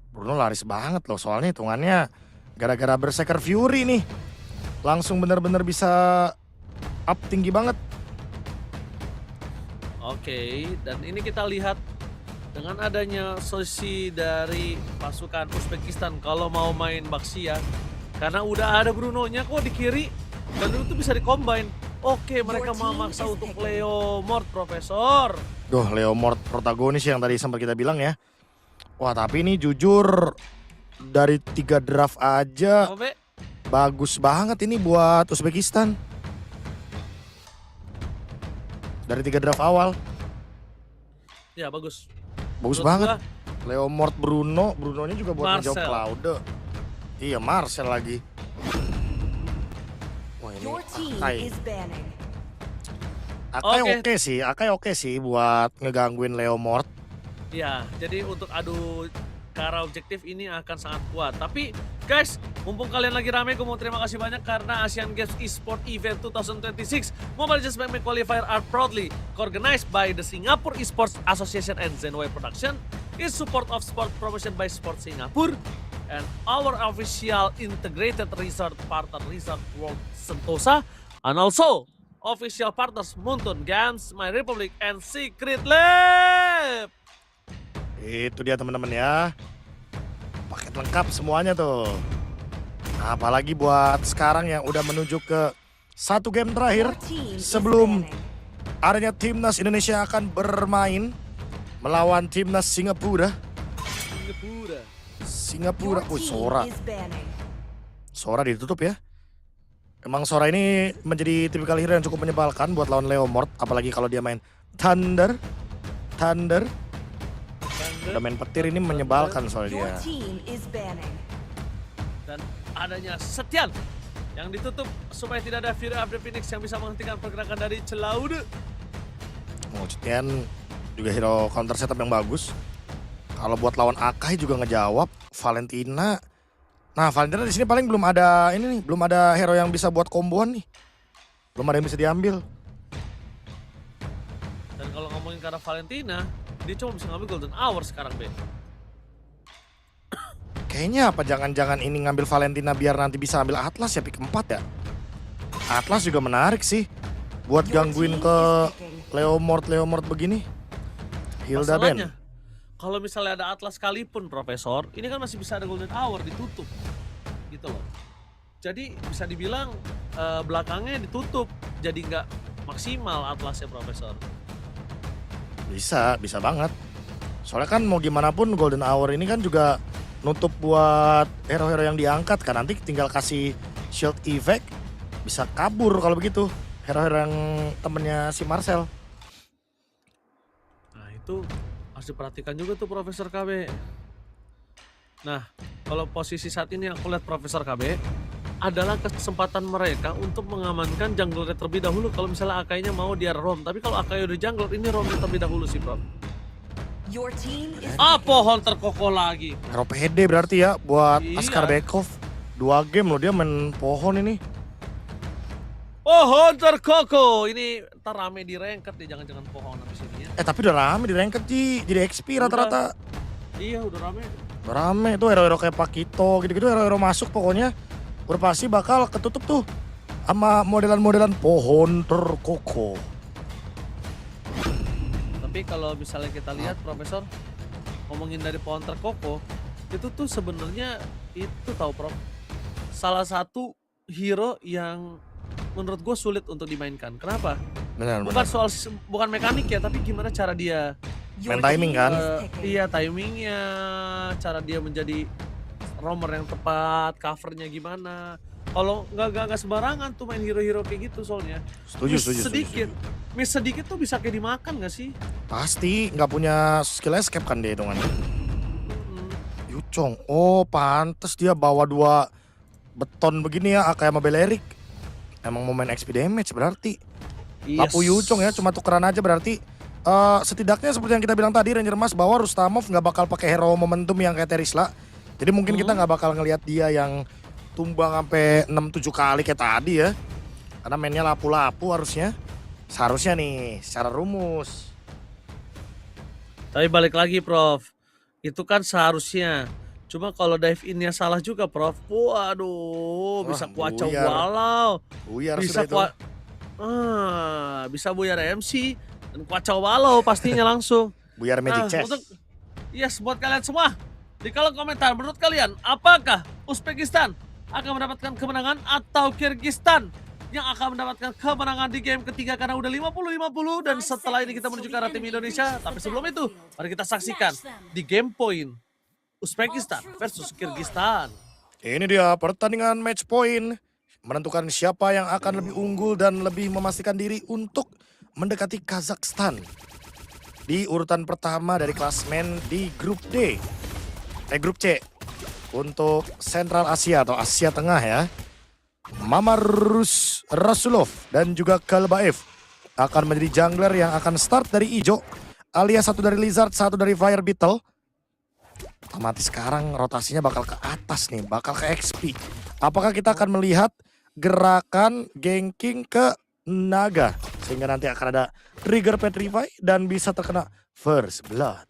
Bruno laris banget loh, soalnya hitungannya gara-gara Berserker Fury nih. Langsung bener-bener bisa up tinggi banget. Oke, dan ini kita lihat dengan adanya solusi dari pasukan Uzbekistan kalau mau main Baxia, karena udah ada Bruno-nya kok di kiri dan itu bisa di-combine. Oke, mereka memaksa untuk Leo Mort, Profesor. Duh, Leo Mort protagonis yang tadi sempat kita bilang ya. Wah, tapi ini jujur dari 3 draft aja Oke, bagus banget ini buat Uzbekistan. Dari 3 draft awal. ya bagus. Bagus Menurut banget. gua, Leo Mort Bruno, Brunonya juga buat Marcel. ngejawab Claude. Iya, Marcel lagi. Wah, ini Akai. Akai Oke. oke sih, Akai oke sih buat ngegangguin Leo Mort. Ya, jadi untuk adu ke arah objektif ini akan sangat kuat. Tapi guys, mumpung kalian lagi rame, gue mau terima kasih banyak karena Asian Games Esport Event 2026 Mobile Legends Bank Qualifier are proudly organized by the Singapore Esports Association and Zenway Production in support of sport promotion by Sport Singapore and our official integrated resort partner Resort World Sentosa and also official partners Muntun Games, My Republic, and Secret Lab. Itu dia teman-teman ya. Paket lengkap semuanya tuh. Nah, apalagi buat sekarang yang udah menuju ke 1 game terakhir sebelum adanya timnas Indonesia akan bermain melawan timnas Singapura. Singapura. Sora. Sora ditutup ya. Emang Sora ini menjadi tipikal hero yang cukup menyebalkan buat lawan Leo Mort, apalagi kalau dia main Thunder. Udah main petir ini menyebalkan soalnya dia. Dan adanya Setian yang ditutup supaya tidak ada Fury of the Phoenix yang bisa menghentikan pergerakan dari Claude. Setian juga hero counter setup yang bagus. Kalau buat lawan Akai juga ngejawab. Valentina. Nah, Valentina di sini paling belum ada ini nih, belum ada hero yang bisa buat komboan nih. Belum ada yang bisa diambil. Dan kalau ngomongin ke arah Valentina, dia cuma bisa ngambil Golden Hour sekarang, Ben. Kayaknya apa jangan-jangan ini ngambil Valentina biar nanti bisa ambil Atlas ya, pick 4 ya. Atlas juga menarik sih buat gangguin ke Leo Mort begini. Hilda Ben. Masalahnya, kalau misalnya ada Atlas sekalipun, Profesor, ini kan masih bisa ada Golden Hour ditutup. Gitu loh. Jadi bisa dibilang belakangnya ditutup, jadi nggak maksimal Atlasnya, Profesor. Bisa banget. Soalnya kan mau gimana pun Golden Hour ini kan juga nutup buat hero-hero yang diangkat kan. Nanti tinggal kasih shield effect, bisa kabur kalau begitu. Hero-hero yang temennya si Marcel. Nah itu harus diperhatikan juga tuh Profesor KB. Nah kalau posisi saat ini aku lihat Profesor KB adalah kesempatan mereka untuk mengamankan jungler terlebih dahulu kalau misalnya Akainya mau dia roam. Tapi kalau Akai udah jungler, ini roam terlebih dahulu sih, Prof. Pohon terkokoh lagi. Hero PD berarti ya buat Iya. Askar Bekov. 2 game loh dia main pohon ini. Pohon terkokoh. Ini ntar rame di ranked deh, jangan-jangan pohon habis ini ya. Tapi udah rame di ranked jadi XP rata-rata. Iya udah rame. Udah rame tuh hero-hero kayak Pakito gitu-gitu, hero-hero masuk pokoknya. Udah pasti bakal ketutup tuh sama modelan-modelan pohon terkokoh. Tapi kalau misalnya kita lihat Profesor, ngomongin dari pohon terkokoh, itu tuh sebenarnya itu tahu Prof, salah satu hero yang menurut gue sulit untuk dimainkan. Kenapa? Benar. Bukan mekanik ya, tapi gimana cara dia Main timing kan? Iya timingnya, cara dia menjadi roamer yang tepat, covernya gimana. Kalau nggak sembarangan tuh main hero-hero kayak gitu soalnya. Setuju. Miss sedikit tuh bisa kayak dimakan nggak sih? Pasti nggak punya skill escape kan dia hitungannya. Yucong, oh pantes dia bawa 2 beton begini ya, kayak sama Belerik. Emang mau main XP damage berarti. Lapu Yucong ya, cuma tukeran aja berarti. Setidaknya seperti yang kita bilang tadi, Ranger Mas bahwa Rustamov nggak bakal pakai hero momentum yang kayak Terisla. Jadi mungkin kita nggak bakal ngelihat dia yang tumbang sampai 6-7 kali kayak tadi ya. Karena mainnya lapu-lapu harusnya. Seharusnya nih, secara rumus. Tapi balik lagi Prof, itu kan seharusnya. Cuma kalau dive in-nya salah juga Prof. Waduh, bisa kuacau buyar. walau. Buyar Bisa sudah itu. bisa buyar MC dan kuacau walau pastinya langsung. Buyar Magic Chess. Untuk buat kalian semua, di kolom komentar menurut kalian apakah Uzbekistan akan mendapatkan kemenangan atau Kyrgyzstan yang akan mendapatkan kemenangan di game ketiga karena udah 50-50 dan setelah ini kita menuju ke arah tim Indonesia. Tapi sebelum itu, mari kita saksikan di game point Uzbekistan versus Kyrgyzstan. Ini dia pertandingan match point. Menentukan siapa yang akan lebih unggul dan lebih memastikan diri untuk mendekati Kazakhstan. Di urutan pertama dari klasmen di grup D. Grup C. Untuk Sentral Asia atau Asia Tengah ya. Rasulov dan juga Kalbaev akan menjadi jungler yang akan start dari hijau, alias satu dari Lizard, satu dari Fire Beetle. Otomatis sekarang rotasinya bakal ke atas nih, bakal ke XP. Apakah kita akan melihat gerakan ganking ke naga sehingga nanti akan ada trigger petrify dan bisa terkena first blood.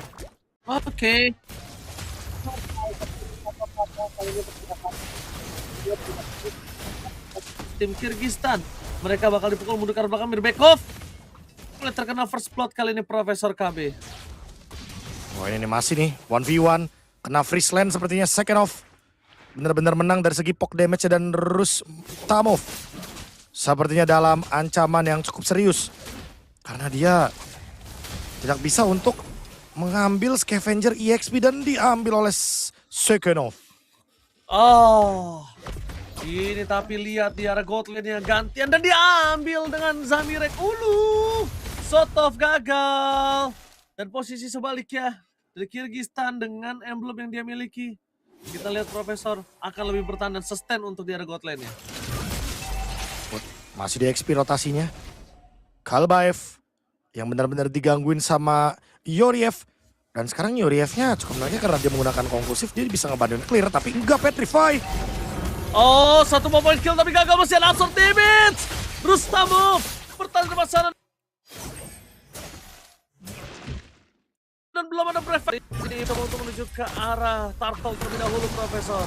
Oke. Tim Kyrgyzstan, mereka bakal dipukul mundur ke belakang Mirbekov. Mulai terkena first blood kali ini Profesor KB. Oh ini masih nih 1v1, kena freeze land sepertinya second off. Benar-benar menang dari segi poke damage dan Rustamov sepertinya dalam ancaman yang cukup serius. Karena dia tidak bisa untuk mengambil scavenger EXP dan diambil oleh second off. Oh, ini tapi lihat di arah gold lane-nya gantian dan diambil dengan Zamirek Ulu. Sotov gagal. Dan posisi sebaliknya dari Kyrgyzstan dengan emblem yang dia miliki. Kita lihat Profesor akan lebih bertahan dan sustain untuk di arah gold lane-nya. Masih di XP rotasinya. Kalbaev yang benar-benar digangguin sama Yoriev. Dan sekarang Yorievnya cukup menariknya karena dia menggunakan konklusif, dia bisa ngebantuin clear tapi enggak petrify. Oh, satu point kill tapi gagal masih ada answer damage. Rustamov bertahan di sana. Dan belum ada break. Ini kita untuk menuju ke arah turtle terlebih dahulu Profesor.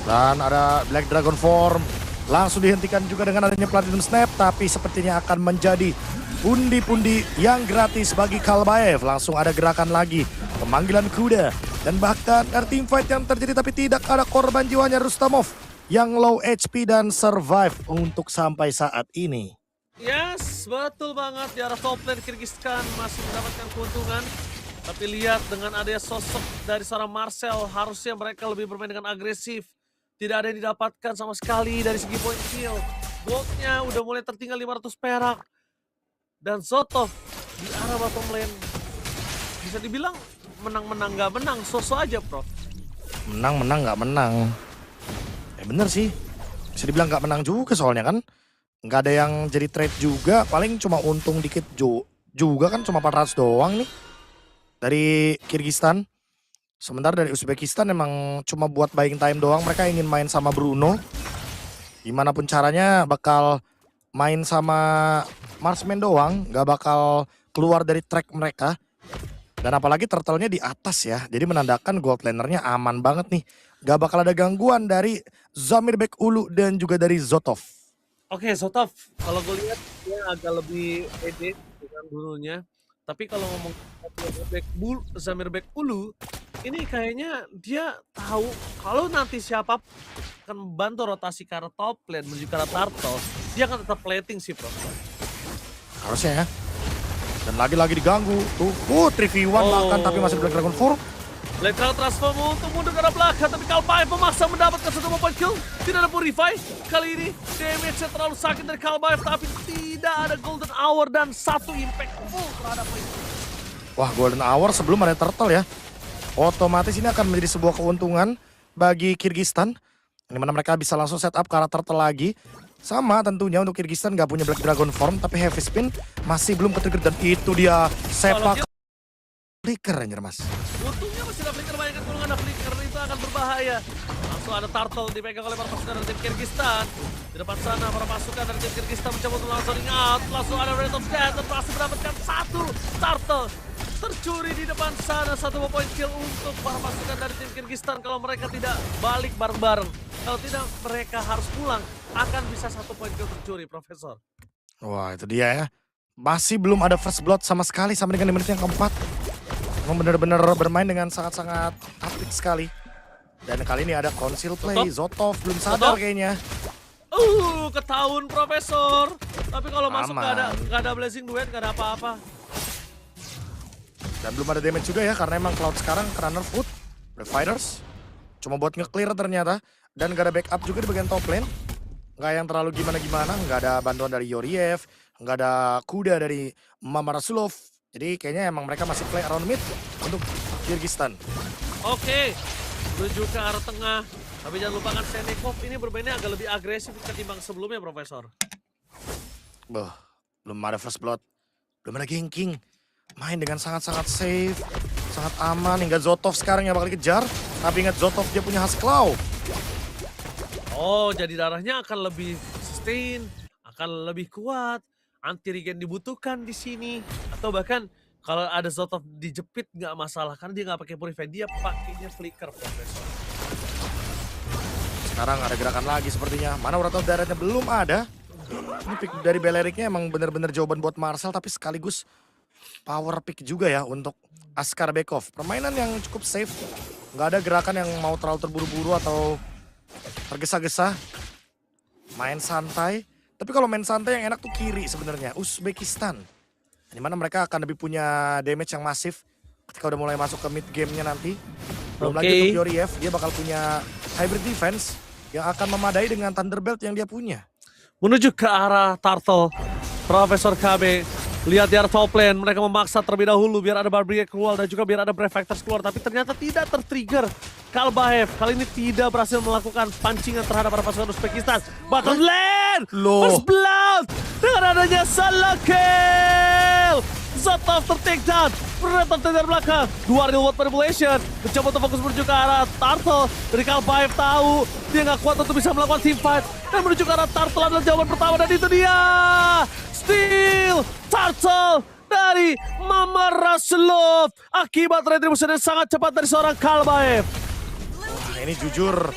Dan ada Black Dragon Form. Langsung dihentikan juga dengan adanya Platinum Snap. Tapi sepertinya akan menjadi pundi-pundi yang gratis bagi Kalbaev. Langsung ada gerakan lagi. Pemanggilan kuda. Dan bahkan ada teamfight yang terjadi tapi tidak ada korban jiwanya Rustamov. Yang low HP dan survive untuk sampai saat ini. Yes, betul banget. Di arah top lane Kyrgyzstan masih mendapatkan keuntungan. Tapi lihat dengan adanya sosok dari seorang Marcel, harusnya mereka lebih bermain dengan agresif. Tidak ada yang didapatkan sama sekali dari segi point kill. Goldnya udah mulai tertinggal 500 perak. Dan Zotov di arah bottom lane. Bisa dibilang menang-menang gak menang, sosok aja Prof. Menang-menang gak menang. Bener sih. Bisa dibilang gak menang juga soalnya kan. Gak ada yang jadi trade juga, paling cuma untung dikit juga kan, cuma 400 doang nih. Dari Kyrgyzstan. Sementara dari Uzbekistan emang cuma buat buying time doang. Mereka ingin main sama Bruno. Gimana pun caranya bakal main sama Marksman doang. Gak bakal keluar dari track mereka. Dan apalagi turtle-nya di atas ya. Jadi menandakan gold laner-nya aman banget nih. Gak bakal ada gangguan dari Zamirbek Ulu dan juga dari Zotov. Oke, Zotov. Kalau gue lihat dia agak lebih pede dengan dulunya. Tapi kalau ngomong Zamirbek Ulu, ini kayaknya dia tahu kalau nanti siapa akan membantu rotasi ke arah top lane menuju ke arah turtle, dia akan tetap plating sih Bro. Harusnya ya. Dan lagi-lagi diganggu. Tuh, 3v1 makan tapi masih Black Dragon 4. Black Dragon transform untuk mundur ke arah belakang, tapi Kalbaev memaksa mendapatkan satu point kill. Tidak ada purify. Kali ini damage-nya terlalu sakit dari Kalbaev, tapi tidak ada golden hour dan satu impact full terhadap itu. Wah, golden hour sebelum ada turtle ya. Otomatis ini akan menjadi sebuah keuntungan bagi Kyrgyzstan. Di mana mereka bisa langsung setup ke arah turtle lagi. Sama tentunya untuk Kyrgyzstan gak punya Black Dragon Form, tapi Heavy Spin masih belum ke-trigger dan itu dia sepak flicker anjir mas. Untungnya masih ada flicker, bayangkan kalau nggak ada flicker itu akan berbahaya. Langsung ada turtle dipegang oleh para pasukan dari tim Kyrgyzstan. Di depan sana para pasukan dari tim Kyrgyzstan mencoba untuk langsung out. Langsung ada rate of death dan berhasil mendapatkan satu turtle. Tercuri di depan sana, 1 poin kill untuk para pasukan dari tim Kyrgyzstan. Kalau mereka tidak balik bareng-bareng, kalau tidak mereka harus pulang, akan bisa 1 poin kill tercuri, Profesor. Wah itu dia ya. Masih belum ada first blood sama sekali sampai dengan di menit yang keempat. Memang benar-benar bermain dengan sangat-sangat apik sekali. Dan kali ini ada conceal play, Zotov belum sadar kayaknya. Ketahuan Profesor. Tapi kalau masuk Aman. nggak ada blazing duet, nggak ada apa-apa. Dan belum ada damage juga ya karena emang Cloud sekarang kena nerf food. Fighters cuma buat nge-clear ternyata. Dan gak ada backup juga di bagian top lane. Nggak yang terlalu gimana-gimana, nggak ada bantuan dari Yoriev, nggak ada kuda dari Mama Rasulov. Jadi kayaknya emang mereka masih play around mid untuk Kyrgyzstan. Oke, menuju ke arah tengah. Tapi jangan lupakan Senekov ini bermainnya agak lebih agresif ketimbang sebelumnya, Profesor. Belum ada first blood, belum ada ganking. Main dengan sangat-sangat safe, sangat aman. Hingga Zotov sekarang yang bakal dikejar. Tapi ingat Zotov dia punya Hasklaw. Oh, jadi darahnya akan lebih sustain, akan lebih kuat. Anti regen dibutuhkan di sini. Atau bahkan kalau ada Zotov dijepit nggak masalah. Karena dia nggak pakai purify, dia pakainya flicker, Profesor. Sekarang ada gerakan lagi sepertinya. Mana Wrath of Daratnya belum ada. Ini pick dari Beleriknya emang benar-benar jawaban buat Marcel. Tapi sekaligus power pick juga ya untuk Askar Bekov. Permainan yang cukup safe. Nggak ada gerakan yang mau terlalu terburu-buru atau tergesa-gesa. Main santai. Tapi kalau main santai yang enak tuh kiri sebenarnya. Uzbekistan. Dimana mereka akan lebih punya damage yang masif ketika udah mulai masuk ke mid game-nya nanti. Belum lagi untuk Yoriev. Dia bakal punya hybrid defense yang akan memadai dengan Thunderbelt yang dia punya. Menuju ke arah Turtle, Profesor KB. Lihat di arah top lane, mereka memaksa terlebih dahulu biar ada Barbarian keluar dan juga biar ada Brave Factors keluar. Tapi ternyata tidak tertrigger. Kalbaev kali ini tidak berhasil melakukan pancingan terhadap para pasukan Uzbekistan. Bottom lane! First blood! Dengan adanya salah kill! Zotov ter-take down. Predator dari belakang. 2 real world manipulation. Mencoba untuk fokus menuju ke arah Turtle. Dari Kalbaev tahu dia nggak kuat untuk bisa melakukan team fight. Dan menuju ke arah Turtle adalah jawaban pertama dan itu dia. Steal Turtle dari Mama Rasulov. Akibat retribusi yang sangat cepat dari seorang Kalbaev. Wah ini jujur.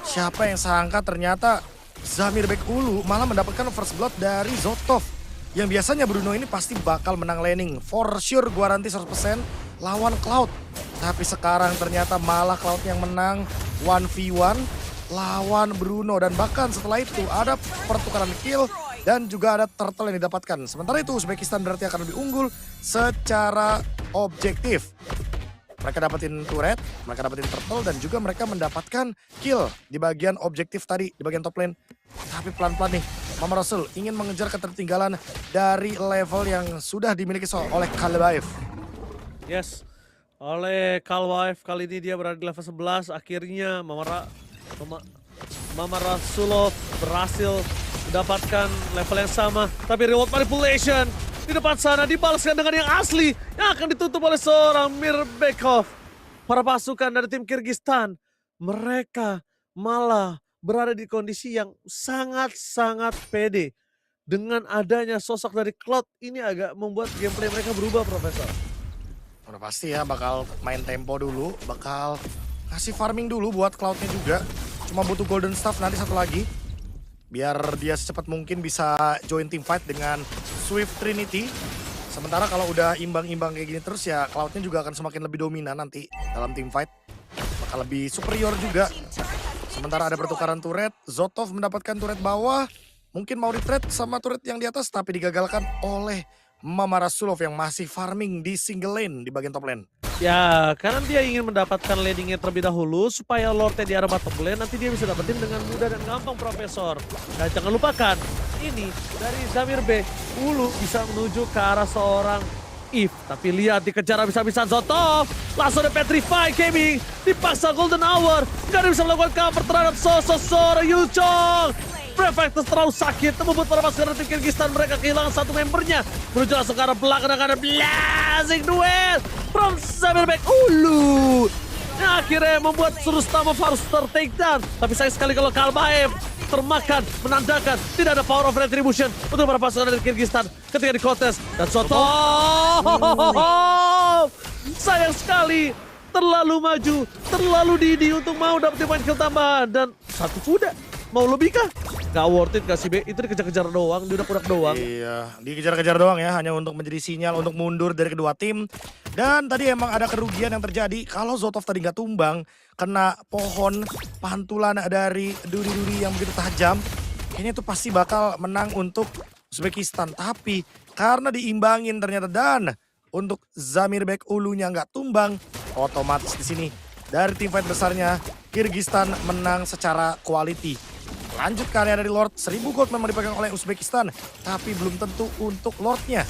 Siapa yang sangka ternyata Zamir Bekulu malah mendapatkan first blood dari Zotov. Yang biasanya Bruno ini pasti bakal menang laning. For sure garanti 100% lawan Cloud. Tapi sekarang ternyata malah Cloud yang menang 1v1 lawan Bruno. Dan bahkan setelah itu ada pertukaran kill dan juga ada turtle yang didapatkan. Sementara itu Uzbekistan berarti akan lebih unggul secara objektif. Mereka dapetin turret, mereka dapetin turtle dan juga mereka mendapatkan kill di bagian objektif tadi, di bagian top lane. Tapi pelan-pelan nih, Mama Rasul ingin mengejar ketertinggalan dari level yang sudah dimiliki oleh Kalbaev. Yes, oleh Kalbaev kali ini dia berada di level 11. Akhirnya Mama Rasulov berhasil mendapatkan level yang sama. Tapi reward manipulation di depan sana dibalaskan dengan yang asli yang akan ditutup oleh seorang Mirbekov. Para pasukan dari tim Kyrgyzstan, mereka malah berada di kondisi yang sangat-sangat pede. Dengan adanya sosok dari Cloud ini agak membuat gameplay mereka berubah, Profesor. Udah pasti ya bakal main tempo dulu, bakal kasih farming dulu buat Cloud-nya juga. Cuma butuh golden staff nanti satu lagi. Biar dia secepat mungkin bisa join team fight dengan Swift Trinity. Sementara kalau udah imbang-imbang kayak gini terus ya Cloud-nya juga akan semakin lebih dominan nanti dalam team fight. Bakal lebih superior juga. Sementara ada pertukaran turret, Zotov mendapatkan turret bawah. Mungkin mau di-trade sama turret yang di atas tapi digagalkan oleh Mama Rasulov yang masih farming di single lane di bagian top lane. Ya, karena dia ingin mendapatkan landingnya terlebih dahulu supaya Lordnya di arah bottom lane nanti dia bisa dapetin dengan mudah dan gampang, Profesor. Dan jangan lupakan, ini dari Zamir B, Ulu bisa menuju ke arah seorang If. Tapi lihat dikejar habis-habisan Zotov. Langsung ada Petrify Gaming, dipaksa Golden Hour. Gak ada bisa melakukan cover terhadap sosok seorang Yuchong. Prefectus terlalu sakit, membuat para pasukan tim Kyrgyzstan mereka kehilangan satu membernya. Menuju langsung ke arah belakang dan ada blazing duel from Zamirbek Ulu. Yang akhirnya membuat Rustamov harus ter-takedown. Tapi sayang sekali kalau Kalbaev termakan, menandakan tidak ada power of retribution untuk para pasukan dari Kyrgyzstan ketika di kontes. Dan Soto sayang sekali, terlalu maju, terlalu dini untuk mau dapetin poin kill tambahan. Dan satu kuda, mau lebih kah? Gak worth it gak sih, Be? Itu dikejar-kejar doang, diudak-udak doang. Iya, dikejar-kejar doang ya, hanya untuk menjadi sinyal untuk mundur dari kedua tim. Dan tadi emang ada kerugian yang terjadi kalau Zotov tadi nggak tumbang, kena pohon pantulan dari duri-duri yang begitu tajam. Kayaknya itu pasti bakal menang untuk Uzbekistan. Tapi karena diimbangin ternyata dan untuk Zamirbek Ulunya nggak tumbang, otomatis di sini dari tim fight besarnya Kyrgyzstan menang secara quality. Lanjut karya dari Lord, 1000 gold memang dipegang oleh Uzbekistan, tapi belum tentu untuk Lordnya.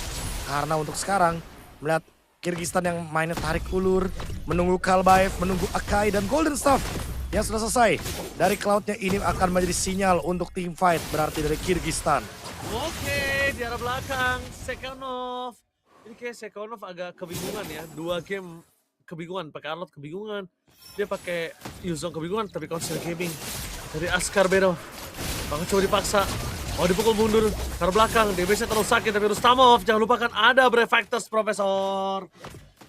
Karena untuk sekarang, melihat Kyrgyzstan yang mainnya tarik ulur, menunggu Kalbaev, menunggu Akai dan Golden Staff yang sudah selesai. Dari Cloud-nya ini akan menjadi sinyal untuk tim fight, berarti dari Kyrgyzstan. Oke, di arah belakang, Sekanov. Ini kayak Sekanov agak kebingungan ya, 2 game kebingungan, pakai Arnold kebingungan. Dia pakai Yuzong kebingungan, tapi Consel Gaming dari Askar Bedov. Bahkan coba dipaksa, mau dipukul mundur ke arah belakang. DBC terlalu sakit, tapi Rustamov jangan lupakan ada Brave Factors, Profesor.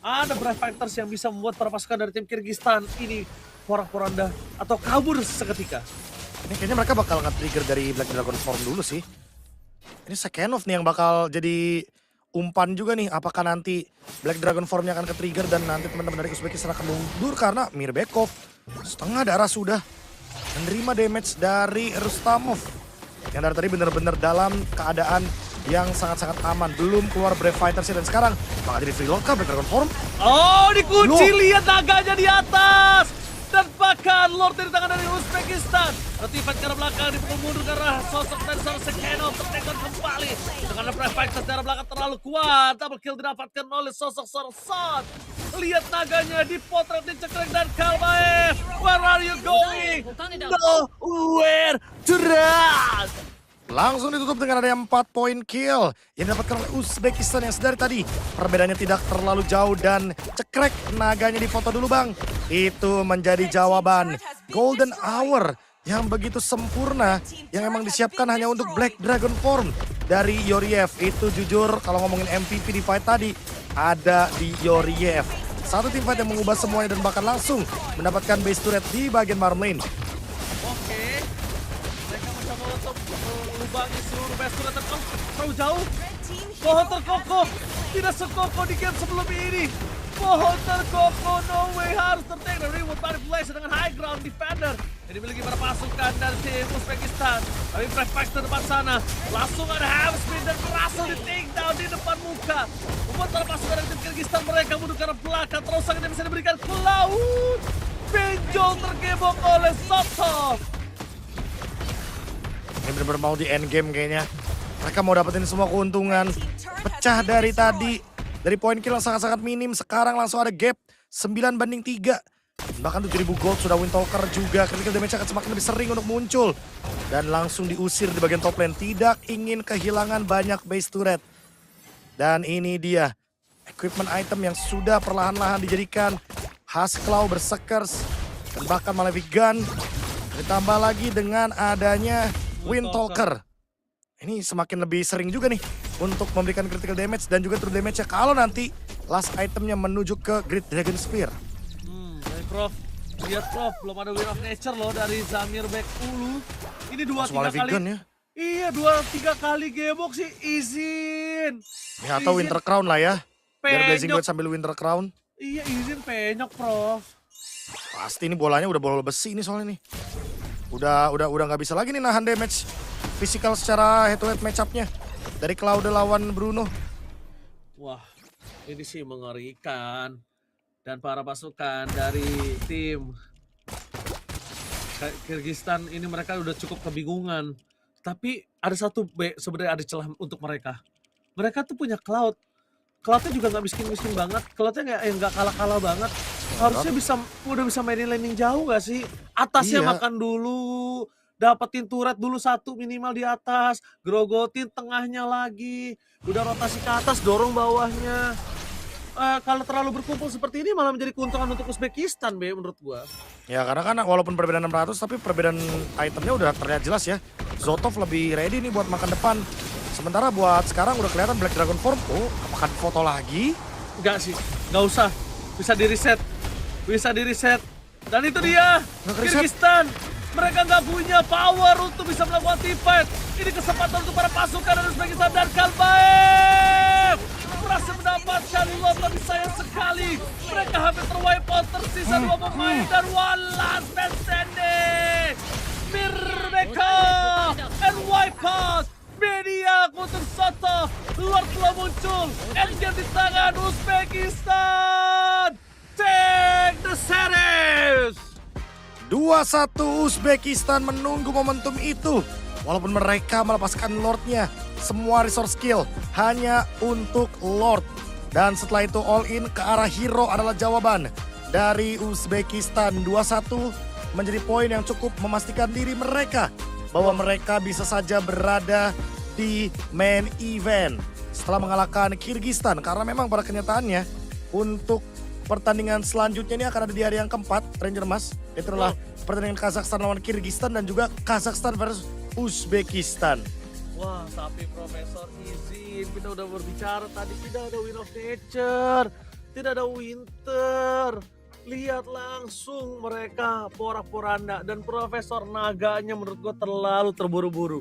Ada Brave Factors yang bisa membuat para pasukan dari tim Kyrgyzstan ini porak-poranda atau kabur seketika. Ini kayaknya mereka bakal nge-trigger dari Black Dragon Form dulu sih. Ini Sekenov nih yang bakal jadi umpan juga nih. Apakah nanti Black Dragon Formnya akan ke-trigger dan nanti teman-teman dari Uzbekistan akan mundur karena Mirbekov setengah darah sudah menerima damage dari Rustamov. Yang dari tadi benar-benar dalam keadaan yang sangat-sangat aman. Belum keluar Brave Fighters dan sekarang bakal jadi free lock Black Dragon Form. Oh, dikunci, lihat naganya di atas. Dan bahkan Lord dari tangan dari Uzbekistan. Retipat ke arah belakang, dipukul mundur ke arah sosok dari seorang Sekenov. Tertekan kembali. Dengan Brave Fighters dari belakang terlalu kuat. Double kill didapatkan oleh sosok seorang Son. Lihat naganya dipotret, dicekrek dan Kalbaev. Where are you going? Nowhere to run. Langsung ditutup dengan adanya 4 poin kill yang didapatkan oleh Uzbekistan yang sedari tadi. Perbedaannya tidak terlalu jauh dan cekrek naganya di foto dulu bang. Itu menjadi jawaban Golden Hour yang begitu sempurna yang emang disiapkan hanya untuk Black Dragon Form dari Yoriev. Itu jujur kalau ngomongin MVP di fight tadi ada di Yoriev. Satu tim fight yang mengubah semuanya dan bahkan langsung mendapatkan base turret di bagian bottom lane. Oke, mereka mencoba untuk melubangi seluruh base turret terlalu jauh. Pohon terkokoh, tidak sekokoh di game sebelum ini. Pohon terkokoh, no way, harus tertake dan reward manipulation dengan high ground defender yang dimiliki para pasukan dari tim Uzbekistan. Tapi Prefector depan sana, langsung ada half spin dan berhasil di take down di depan muka. Membuat para pasukan dari tim Kyrgyzstan mereka mundur ke arah belakang, terus sangat bisa diberikan ke laut. Benjol tergebok oleh Satu. Ini benar-benar mau di endgame kayaknya. Mereka mau dapetin semua keuntungan. Pecah dari tadi. Dari poin kill yang sangat-sangat minim. Sekarang langsung ada gap 9-3. Bahkan 7.000 gold sudah Windtalker juga. Critical damage akan semakin lebih sering untuk muncul. Dan langsung diusir di bagian top lane. Tidak ingin kehilangan banyak base turret. Dan ini dia. Equipment item yang sudah perlahan-lahan dijadikan Hasklau, Berserkers. Dan bahkan Malefic Gun. Ditambah lagi dengan adanya Windtalker. Ini semakin lebih sering juga nih untuk memberikan critical damage dan juga true damage ya kalau nanti last itemnya menuju ke Great Dragon Spear. Dari Prof, lihat Prof, belum ada Win of Nature loh dari Zamirbek Ulu. Ini 2-3 kali. Ya? Iya, 2-3 kali gebok sih izin. Ya atau Winter Crown lah ya. Biar Blazing Penyok. Blade sambil Winter Crown. Iya, izin penyok Prof. Pasti ini bolanya udah bola besi ini soalnya nih. Udah nggak bisa lagi nih nahan damage fisikal secara head to head match-up-nya dari Cloud lawan Bruno. Wah, ini sih mengerikan. Dan para pasukan dari tim Kyrgyzstan ini mereka udah cukup kebingungan. Tapi ada satu sebenarnya ada celah untuk mereka. Mereka tuh punya Cloud. Cloud-nya juga nggak miskin-miskin banget. Cloud-nya nggak kalah-kalah banget. Harusnya udah bisa mainin landing jauh nggak sih? Atasnya Iya. makan dulu. dapetin turret dulu satu minimal di atas, grogotin tengahnya lagi, udah rotasi ke atas, dorong bawahnya. Kalau terlalu berkumpul seperti ini malah menjadi keuntungan untuk Uzbekistan, Be, menurut gua. Ya karena kan walaupun perbedaan 600 tapi perbedaan itemnya udah terlihat jelas ya. Zotov lebih ready nih buat makan depan. Sementara buat sekarang udah kelihatan Black Dragon Form. Oh, apakah foto lagi? Enggak sih, nggak usah. Bisa di-reset. Bisa di-reset. Dan itu dia, Nggak ke-reset. Kyrgyzstan. Mereka nggak punya power untuk bisa melakukan team-fight. Ini kesempatan untuk para pasukan dari Uzbekistan dan Kalbaev. Berhasil mendapatkan lot, tapi sayang sekali. Mereka hampir terwipe out, tersisa 2 pemain. Dan one last man standing. Mirmeka and wipe out. Media untuk Satu. Lord telah muncul. Endgame di tangan Uzbekistan. Take the series. 2-1 Uzbekistan menunggu momentum itu. Walaupun mereka melepaskan Lordnya, semua resource skill hanya untuk Lord. Dan setelah itu all in ke arah hero adalah jawaban dari Uzbekistan. 2-1 menjadi poin yang cukup memastikan diri mereka bahwa mereka bisa saja berada di main event setelah mengalahkan Kyrgyzstan. Karena memang pada kenyataannya untuk pertandingan selanjutnya ini akan ada di hari yang keempat, Ranger Mas. Itu adalah pertandingan Kazakhstan lawan Kyrgyzstan dan juga Kazakhstan versus Uzbekistan. Wah, tapi Profesor izin, kita udah berbicara tadi, tidak ada Win of Nature, tidak ada Winter. Lihat langsung mereka porak-poranda, dan Profesor naganya menurut gua terlalu terburu-buru.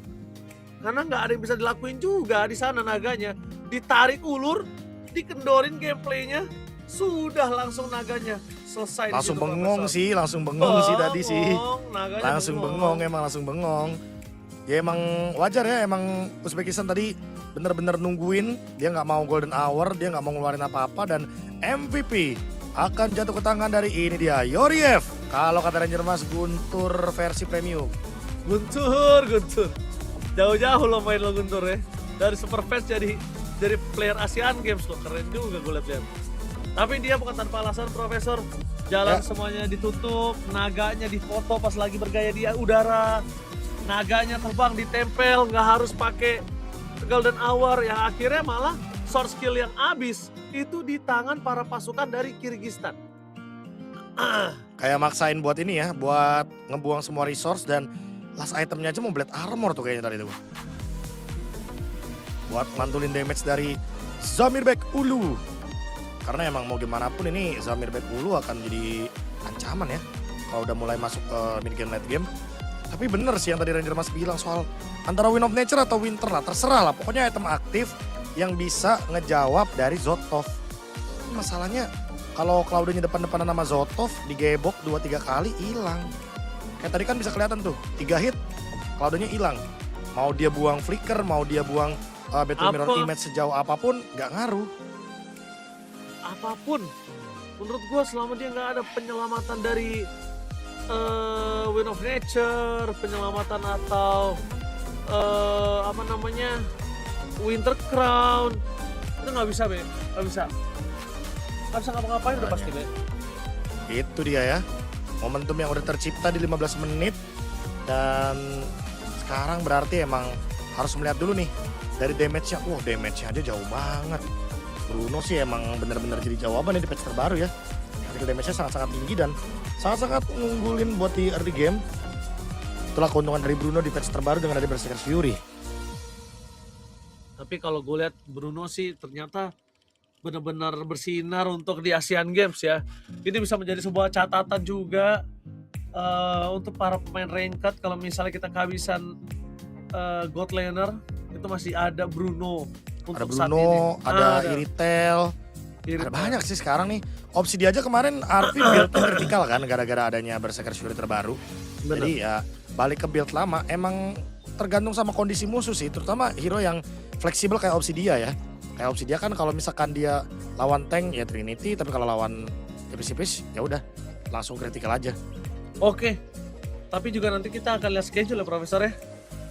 Karena nggak ada yang bisa dilakuin juga di sana naganya. Ditarik ulur, dikendorin gameplaynya, sudah langsung naganya selesai. Langsung di situ, bengong Profesor. sih, langsung bengong sih tadi sih. Naganya Langsung bengong, emang langsung bengong. Ya emang wajar ya, emang Uzbekistan tadi bener-bener nungguin. Dia nggak mau golden hour, dia nggak mau ngeluarin apa-apa. Dan MVP akan jatuh ke tangan dari ini dia, Yoriev. Kalau kata Ranger Mas, Guntur versi premium. Guntur. Jauh-jauh lo main lo Guntur ya. Dari super fast jadi player Asian Games lo. Keren juga gue liat-liat. Tapi dia bukan tanpa alasan, Profesor. Jalan semuanya ditutup, naganya difoto pas lagi bergaya di udara. Naganya terbang ditempel, nggak harus pakai golden hour. Yang akhirnya malah source skill yang habis itu di tangan para pasukan dari Kyrgyzstan. Kayak maksain buat ini ya, buat ngebuang semua resource dan last itemnya aja mau blade armor tuh kayaknya tadi tuh. Buat mantulin damage dari Zamirbek Ulu. Karena emang mau gimana pun ini Zamirbek Ulu akan jadi ancaman ya kalau udah mulai masuk ke mid game late game. Tapi bener sih yang tadi Ranger Mas bilang soal antara Win of Nature atau Winter lah, terserah lah. Pokoknya item aktif yang bisa ngejawab dari Zotov. Masalahnya kalau Cloudnya depan-depanan sama Zotov, digebok 2-3 kali hilang. Kayak tadi kan bisa kelihatan tuh, 3 hit Cloudnya hilang. Mau dia buang flicker, mau dia buang battle mirror image sejauh apapun, nggak ngaruh. Apapun, menurut gue selama dia nggak ada penyelamatan dari Win of Nature, penyelamatan atau Winter Crown, itu nggak bisa, Be. Nggak bisa ngapa-ngapain udah pasti, Be. Itu dia ya, momentum yang udah tercipta di 15 menit. Dan sekarang berarti emang harus melihat dulu nih dari damage-nya. Wah, damage-nya aja jauh banget. Bruno sih emang bener-bener jadi jawaban ya di patch terbaru ya. Critical damage-nya sangat-sangat tinggi dan sangat-sangat ngunggulin buat di early game. Itulah keuntungan dari Bruno di patch terbaru dengan ada Berserker Fury. Tapi kalau gue lihat Bruno sih ternyata benar-benar bersinar untuk di Asian Games ya. Ini bisa menjadi sebuah catatan juga untuk para pemain ranked. Kalau misalnya kita kehabisan God Laner, itu masih ada Bruno. Ada Bruno, ada Iritel. Ada banyak sih sekarang nih. Opsi dia aja kemarin RP build-nya kritikal kan gara-gara adanya Berserker Fury terbaru. Bener. Jadi ya balik ke build lama emang tergantung sama kondisi musuh sih, terutama hero yang fleksibel kayak opsi dia ya. Kayak opsi dia kan kalau misalkan dia lawan tank ya Trinity, tapi kalau lawan tipis-tipis ya udah langsung kritikal aja. Oke. Tapi juga nanti kita akan lihat schedule ya, Profesor ya.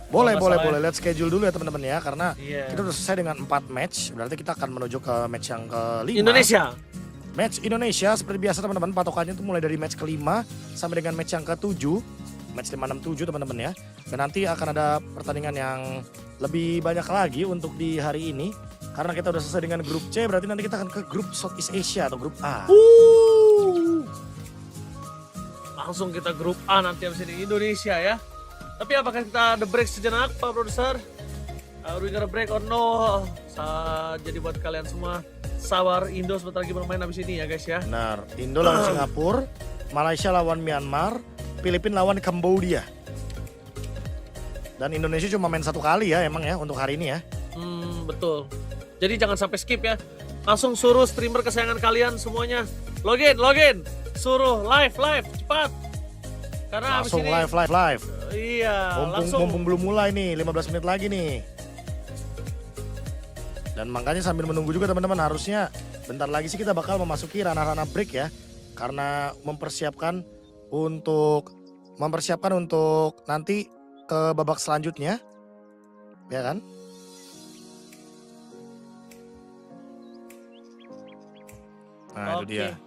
Boleh. Lihat schedule dulu ya teman-teman ya, karena Iya. kita udah selesai dengan 4 match, berarti kita akan menuju ke match yang ke-5. Indonesia. Match Indonesia seperti biasa teman-teman, patokannya tuh mulai dari match ke-5 sampai dengan match yang ke-7. Match 5, 6, 7 teman-teman ya. Dan nanti akan ada pertandingan yang lebih banyak lagi untuk di hari ini. Karena kita udah selesai dengan grup C, berarti nanti kita akan ke grup Southeast Asia atau grup A. Langsung kita grup A nanti habis ini Indonesia ya. Tapi apakah kita ada break sejenak Pak Produser? Are we gonna break or no? Jadi buat kalian semua sabar, Indo sebentar lagi bermain habis ini ya guys ya. Benar, Indo lawan Singapura, Malaysia lawan Myanmar, Filipina lawan Kambodia. Dan Indonesia cuma main 1 kali ya emang ya untuk hari ini ya. Betul. Jadi jangan sampai skip ya. Langsung suruh streamer kesayangan kalian semuanya. Login. Suruh live, cepat. Karena langsung habis ini live. Iya, Mumpung belum mulai nih, 15 menit lagi nih. Dan makanya sambil menunggu juga teman-teman, harusnya bentar lagi sih kita bakal memasuki ranah-ranah break ya. Karena mempersiapkan untuk nanti ke babak selanjutnya. Ya kan? Nah itu dia.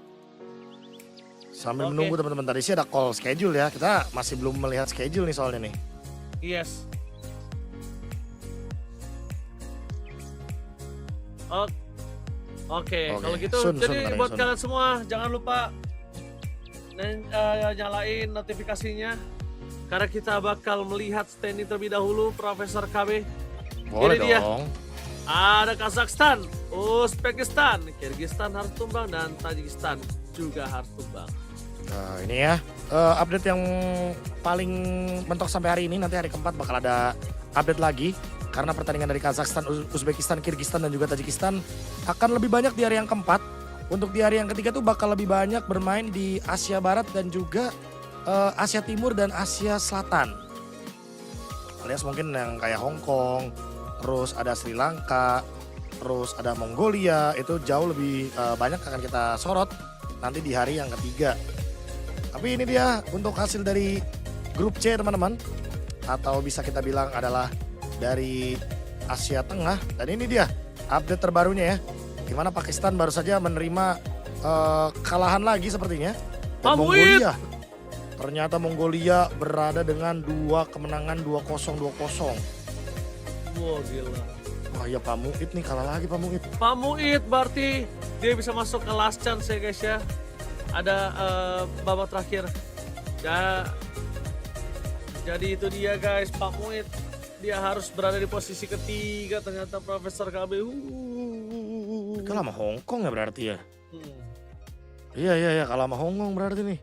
Sambil menunggu teman-teman, tadi sih ada call schedule ya. Kita masih belum melihat schedule nih soalnya nih. Yes. Oke. Kalau gitu jadi buat kalian semua jangan lupa nyalain notifikasinya. Karena kita bakal melihat standing terlebih dahulu Profesor KB. Boleh Ini dong. Dia. Ada Kazakhstan, Uzbekistan, Kyrgyzstan harus tumbang, dan Tajikistan juga harus tumbang. Nah ini ya, update yang paling mentok sampai hari ini. Nanti hari keempat bakal ada update lagi. Karena pertandingan dari Kazakhstan, Uzbekistan, Kyrgyzstan, dan juga Tajikistan akan lebih banyak di hari yang keempat. Untuk di hari yang ketiga tuh bakal lebih banyak bermain di Asia Barat dan juga Asia Timur dan Asia Selatan. Alias mungkin yang kayak Hong Kong, terus ada Sri Lanka, terus ada Mongolia, itu jauh lebih banyak akan kita sorot nanti di hari yang ketiga. Tapi ini dia untuk hasil dari grup C teman-teman, atau bisa kita bilang adalah dari Asia Tengah. Dan ini dia update terbarunya ya, dimana Pakistan baru saja menerima kalahan lagi sepertinya. Dan Mongolia, ternyata Mongolia berada dengan 2 kemenangan 2-0. Wah gila. Wah ya Pak Mu'id nih, kalah lagi Pak Mu'id. Pak Mu'id berarti dia bisa masuk ke last chance ya guys ya. Ada babak terakhir. Ya, jadi itu dia guys, Pak Mu'id. Dia harus berada di posisi ketiga ternyata Profesor KB. Kalah sama Hong Kong ya berarti ya. Iya kalah sama Hong Kong berarti nih.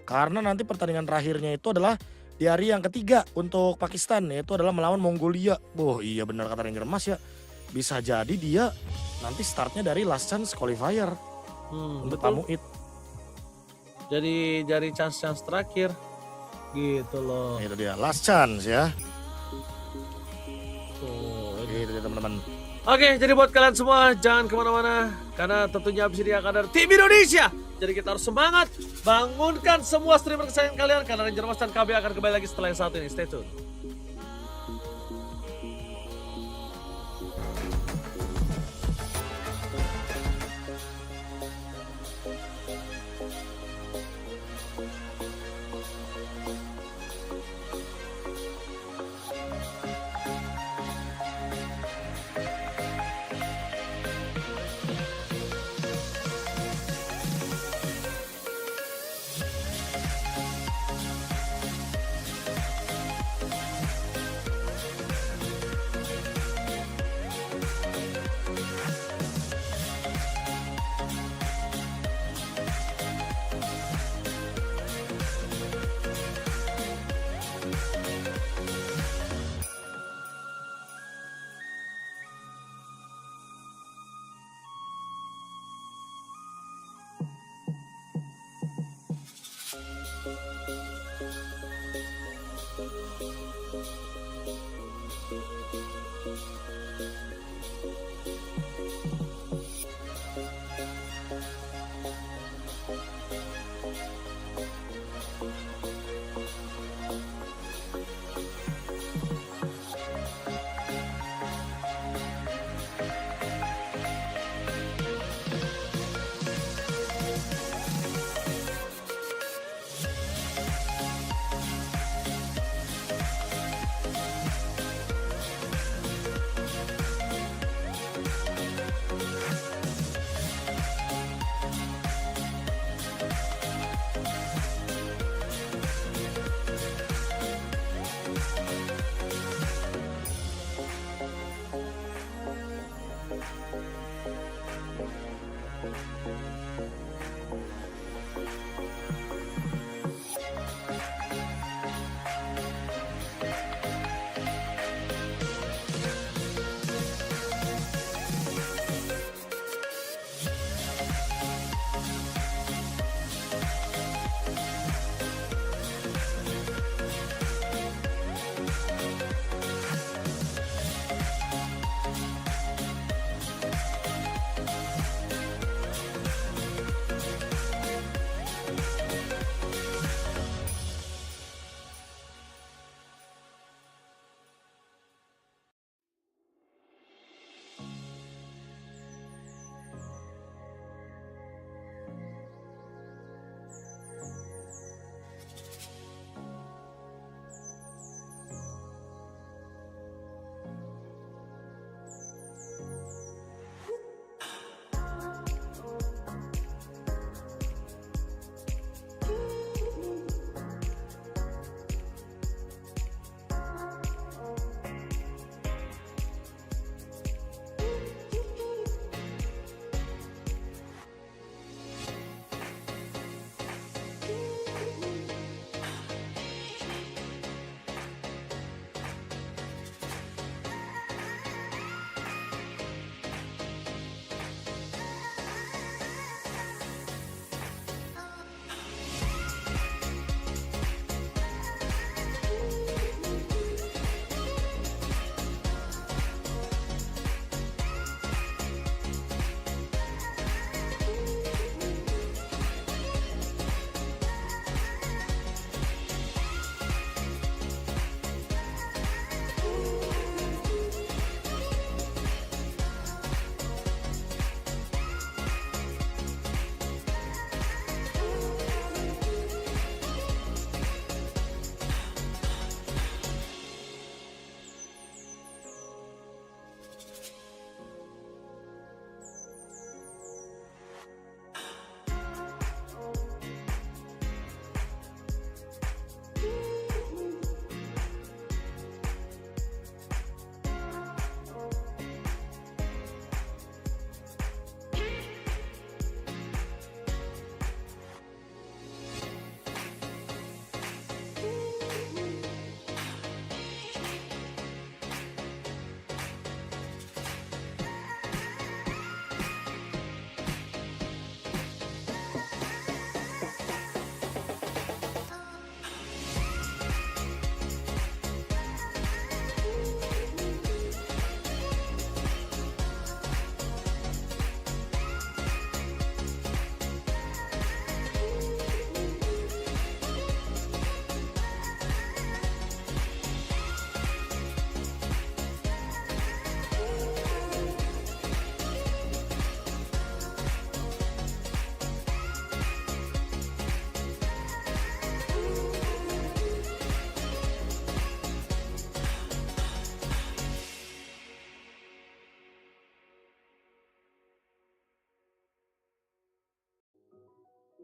Karena nanti pertandingan terakhirnya itu adalah di hari yang ketiga untuk Pakistan, yaitu adalah melawan Mongolia. Oh iya benar kata Ranger Mas ya. Bisa jadi dia nanti startnya dari last chance qualifier untuk Pak Mu'id. Jadi dari chance-chance terakhir gitu loh. Itu dia last chance ya. Tuh, itu dia teman-teman. Oke, jadi buat kalian semua jangan kemana-mana. Karena tentunya abis ini akan ada tim Indonesia. Jadi kita harus semangat. Bangunkan semua streamer kesayangan kalian. Karena Ranger Mas dan KB akan kembali lagi setelah yang satu ini. Stay tune.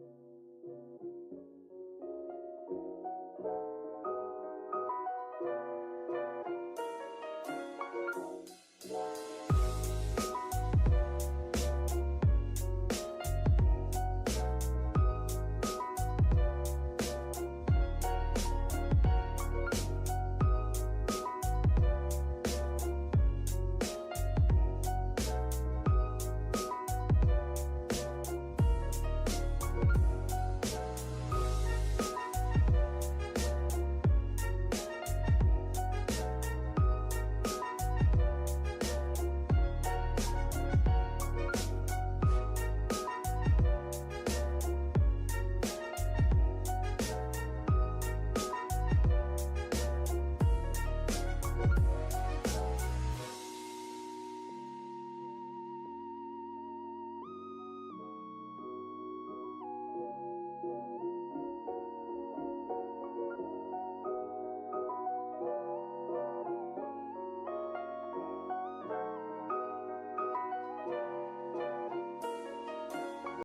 you